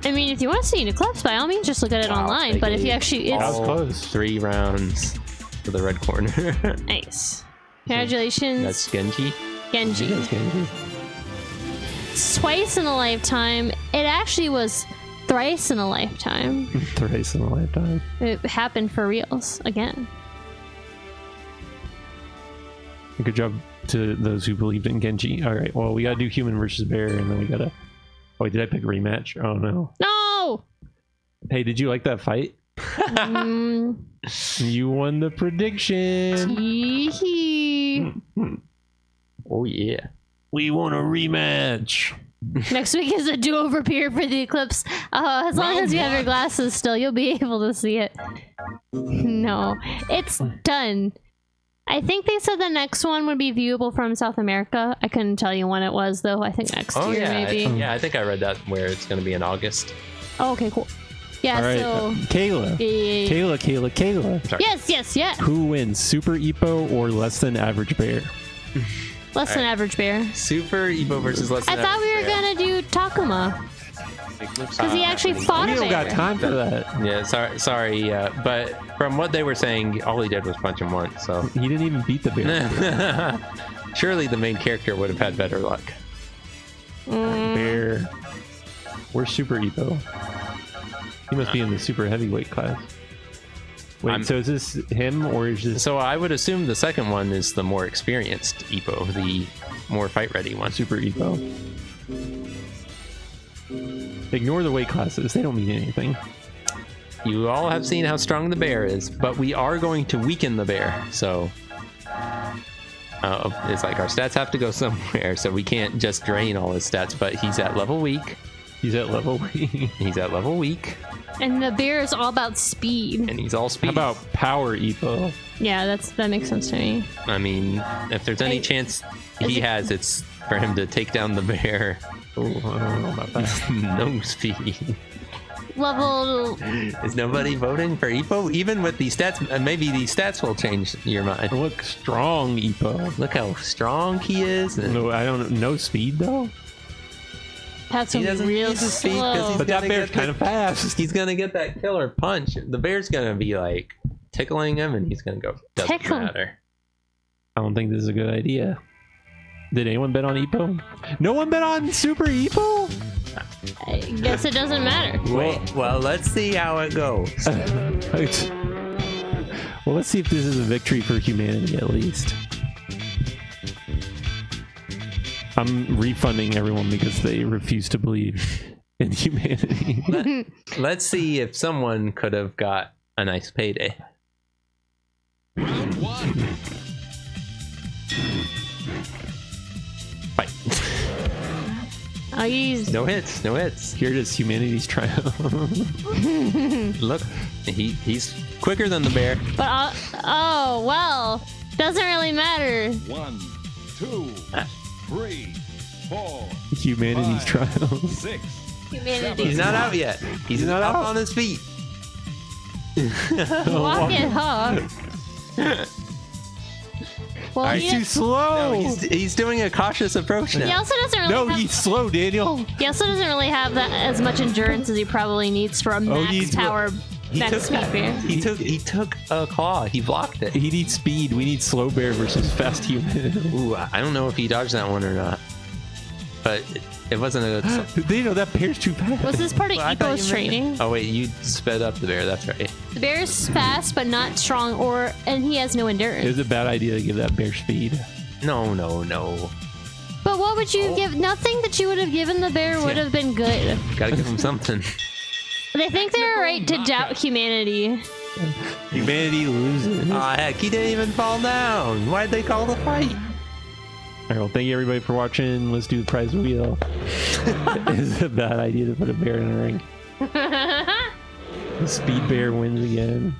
Speaker 3: I mean, if you want to see an eclipse, by all means, just look at it online. But if you actually,
Speaker 1: That was
Speaker 3: it's
Speaker 1: close.
Speaker 4: 3 rounds for the red corner.
Speaker 3: nice. Congratulations,
Speaker 4: That's Genji.
Speaker 3: Genji.
Speaker 1: Yes, Genji.
Speaker 3: It's twice in a lifetime. It actually was thrice in a lifetime.
Speaker 1: Thrice in a lifetime.
Speaker 3: It happened for reals again.
Speaker 1: Good job to those who believed in Genji. All right, well, we gotta do human versus bear, and then we gotta. Oh, wait, did I pick rematch? Oh no.
Speaker 3: No.
Speaker 1: Hey, did you like that fight? You won the prediction.
Speaker 3: Tee-hee.
Speaker 4: Oh, yeah.
Speaker 1: We want a rematch.
Speaker 3: Next week is a do-over period for the eclipse. As long as you have your glasses still, you'll be able to see it. No, it's done. I think they said the next one would be viewable from South America. I couldn't tell you when it was, though. I think next year,
Speaker 4: yeah.
Speaker 3: maybe.
Speaker 4: I think I read that where it's going to be in August.
Speaker 3: Oh, okay, cool. Yeah,
Speaker 1: All right,
Speaker 3: so...
Speaker 1: Kayla.
Speaker 3: Yeah.
Speaker 1: Kayla.
Speaker 4: Sorry.
Speaker 3: Yes.
Speaker 1: Who wins, Super Epo or Less Than Average Bear?
Speaker 3: Less than average bear.
Speaker 4: Super Evo versus less
Speaker 3: I
Speaker 4: than
Speaker 3: thought we were
Speaker 4: average
Speaker 3: gonna do Takuma. Because he actually fought
Speaker 1: We
Speaker 3: a
Speaker 1: don't
Speaker 3: bear.
Speaker 1: got time for that.
Speaker 4: bear. Yeah, sorry. But from what they were saying, all he did was punch him once, so...
Speaker 1: He didn't even beat the bear.
Speaker 4: Surely the main character would have had better luck.
Speaker 1: Bear. Where's Super Epo? He must be in the super heavyweight class. Wait, so is this him or is this
Speaker 4: So I would assume the second one is the more experienced Epo, the more fight-ready one.
Speaker 1: Super Epo? Ignore the weight classes. They don't mean anything.
Speaker 4: you all have seen how strong the bear is, but we are going to weaken the bear. So it's like our stats have to go somewhere, so we can't just drain all his stats. But he's at level weak.
Speaker 1: He's at level weak.
Speaker 4: He's at level weak,
Speaker 3: And the bear is all about speed.
Speaker 4: and he's all speed.
Speaker 1: How about power Epo?
Speaker 3: Yeah, that makes sense to me.
Speaker 4: I mean, if there's any chance he has, it's for him to take down the bear.
Speaker 1: Oh, I don't know about that.
Speaker 4: No speed.
Speaker 3: Level.
Speaker 4: Is nobody voting for Epo? Even with these stats, maybe these stats will change your mind.
Speaker 1: Look, strong Epo.
Speaker 4: Look how strong he is. And
Speaker 1: No, I don't know. No speed though.
Speaker 3: That's
Speaker 4: he doesn't
Speaker 3: real
Speaker 4: need the speed because
Speaker 3: slow.
Speaker 4: he's
Speaker 1: But that
Speaker 4: gonna
Speaker 1: bear's
Speaker 4: get
Speaker 1: kind of fast.
Speaker 4: He's gonna get that killer punch. The bear's gonna be like tickling him, and he's gonna go. Doesn't
Speaker 3: Tickle.
Speaker 4: matter.
Speaker 1: I don't think this is a good idea. Did anyone bet on Epo? No one bet on Super Epo?
Speaker 3: I guess it doesn't matter.
Speaker 4: Well, let's see how it goes.
Speaker 1: Well, let's see if this is a victory for humanity at least. I'm refunding everyone because they refuse to believe in humanity.
Speaker 4: Let's see if someone could have got a nice payday.
Speaker 8: Round one.
Speaker 1: Fight.
Speaker 3: Oh, he's
Speaker 4: No hits, no hits.
Speaker 1: Here does humanity's triumph.
Speaker 4: Look, he's quicker than the bear.
Speaker 3: but oh well, doesn't really matter.
Speaker 8: 1, 2, 3, 4,
Speaker 1: Humanity's
Speaker 8: 5,
Speaker 1: triumph.
Speaker 8: 6.
Speaker 3: Humanity.
Speaker 4: He's not out yet. He's
Speaker 1: not
Speaker 4: up
Speaker 1: out.
Speaker 4: on his feet.
Speaker 3: Walk it, huh? Well,
Speaker 1: He's too
Speaker 3: he
Speaker 1: slow.
Speaker 4: No, he's doing a cautious approach now.
Speaker 3: also doesn't really
Speaker 1: No,
Speaker 3: have,
Speaker 1: he's slow, Daniel.
Speaker 3: he also doesn't really have that as much endurance as he probably needs for a max
Speaker 1: he's-
Speaker 3: power,
Speaker 4: He
Speaker 3: max
Speaker 4: took
Speaker 3: speed
Speaker 4: that.
Speaker 3: bear.
Speaker 4: He took a claw. He blocked it.
Speaker 1: He needs speed. We need slow bear versus fast human.
Speaker 4: Ooh, I don't know if he dodged that one or not. But it wasn't a.
Speaker 1: Daniel, that bear's too fast.
Speaker 3: Was this part of
Speaker 4: Well, I thought
Speaker 3: Epo's
Speaker 4: you meant-
Speaker 3: training?
Speaker 4: Oh wait, you sped up the bear. That's right.
Speaker 3: The bear's fast but not strong, and he has no endurance.
Speaker 1: It was a bad idea to give that bear speed.
Speaker 4: No.
Speaker 3: But what would you give? Nothing that you would have given the bear would have been good.
Speaker 4: Gotta give him something.
Speaker 3: They think they're right to doubt humanity.
Speaker 1: Humanity loses.
Speaker 4: Aw, heck, he didn't even fall down. Why'd they call the fight?
Speaker 1: All right, well, thank you everybody for watching. Let's do the prize wheel. It's a bad idea to put a bear in a ring. The speed bear wins again.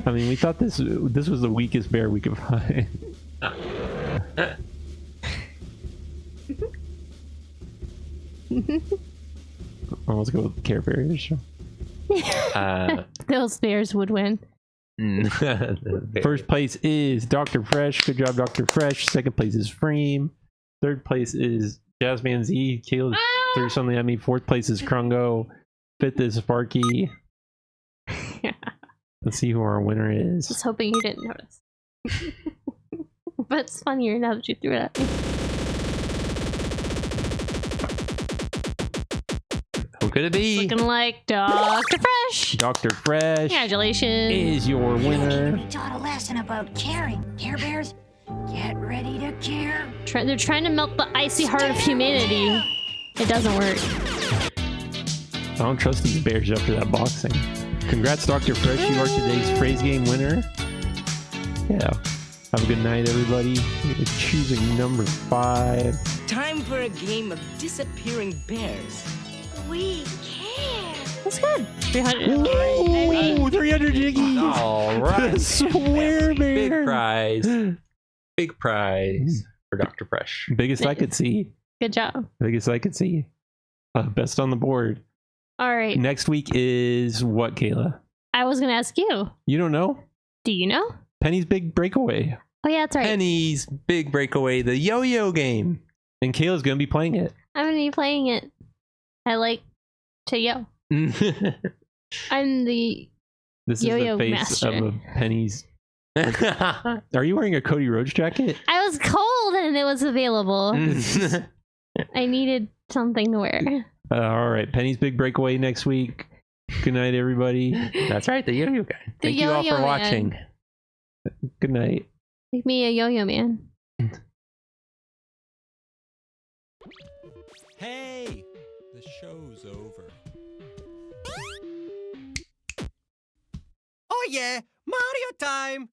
Speaker 1: I mean, we thought this was the weakest bear we could find. Well, let's go with Care Bears.
Speaker 3: Those bears would win.
Speaker 1: First place is Dr. Fresh. Good job, Dr. Fresh. Second place is Frame. Third place is Jazzman Z. Caleb threw something at me. Fourth place is Krungo. Fifth is Sparky. Let's see who our winner is.
Speaker 3: Just hoping you didn't notice. But it's funnier now that you threw it at me.
Speaker 4: Who could it be?
Speaker 3: Looking like Dr. Fresh.
Speaker 1: Dr. Fresh
Speaker 3: Congratulations.
Speaker 1: is your winner.
Speaker 9: We taught a lesson about caring. Care Bears, get ready to care.
Speaker 3: They're trying to melt the icy heart of humanity. It doesn't work.
Speaker 1: I don't trust these bears after that boxing. Congrats, Dr. Fresh. You are today's phrase game winner. Yeah. Have a good night, everybody. You're choosing number 5.
Speaker 10: Time for a game of disappearing bears.
Speaker 9: We care.
Speaker 3: That's good. 300.
Speaker 1: Ooh, 300 jiggies.
Speaker 4: All right.
Speaker 1: Swear
Speaker 4: Big
Speaker 1: bear.
Speaker 4: prize. Big prize for Dr. Fresh.
Speaker 1: Biggest I could see.
Speaker 3: Good job.
Speaker 1: Biggest I could see. Best on the board.
Speaker 3: All right.
Speaker 1: Next week is what, Kayla?
Speaker 3: I was going to ask you.
Speaker 1: You don't know?
Speaker 3: Do you know?
Speaker 1: Penny's Big Breakaway.
Speaker 3: Oh, yeah, that's right.
Speaker 4: Penny's Big Breakaway, the yo-yo game.
Speaker 1: And Kayla's going to be playing it.
Speaker 3: I'm going to be playing it. I like to yo. I'm the
Speaker 1: This
Speaker 3: Yo-yo
Speaker 1: is the face
Speaker 3: master.
Speaker 1: of a Penny's. Are you wearing a Cody Rhodes jacket?
Speaker 3: I was cold and it was available. I needed something to wear.
Speaker 1: All right. Penny's Big Breakaway next week. Good night, everybody.
Speaker 4: That's right, the yo-yo guy.
Speaker 3: The
Speaker 4: Thank you all
Speaker 3: yo-yo
Speaker 4: for
Speaker 3: man.
Speaker 4: watching.
Speaker 1: Good night.
Speaker 3: Make me a yo-yo man.
Speaker 11: Hey, the show's over.
Speaker 12: Oh yeah, Mario time!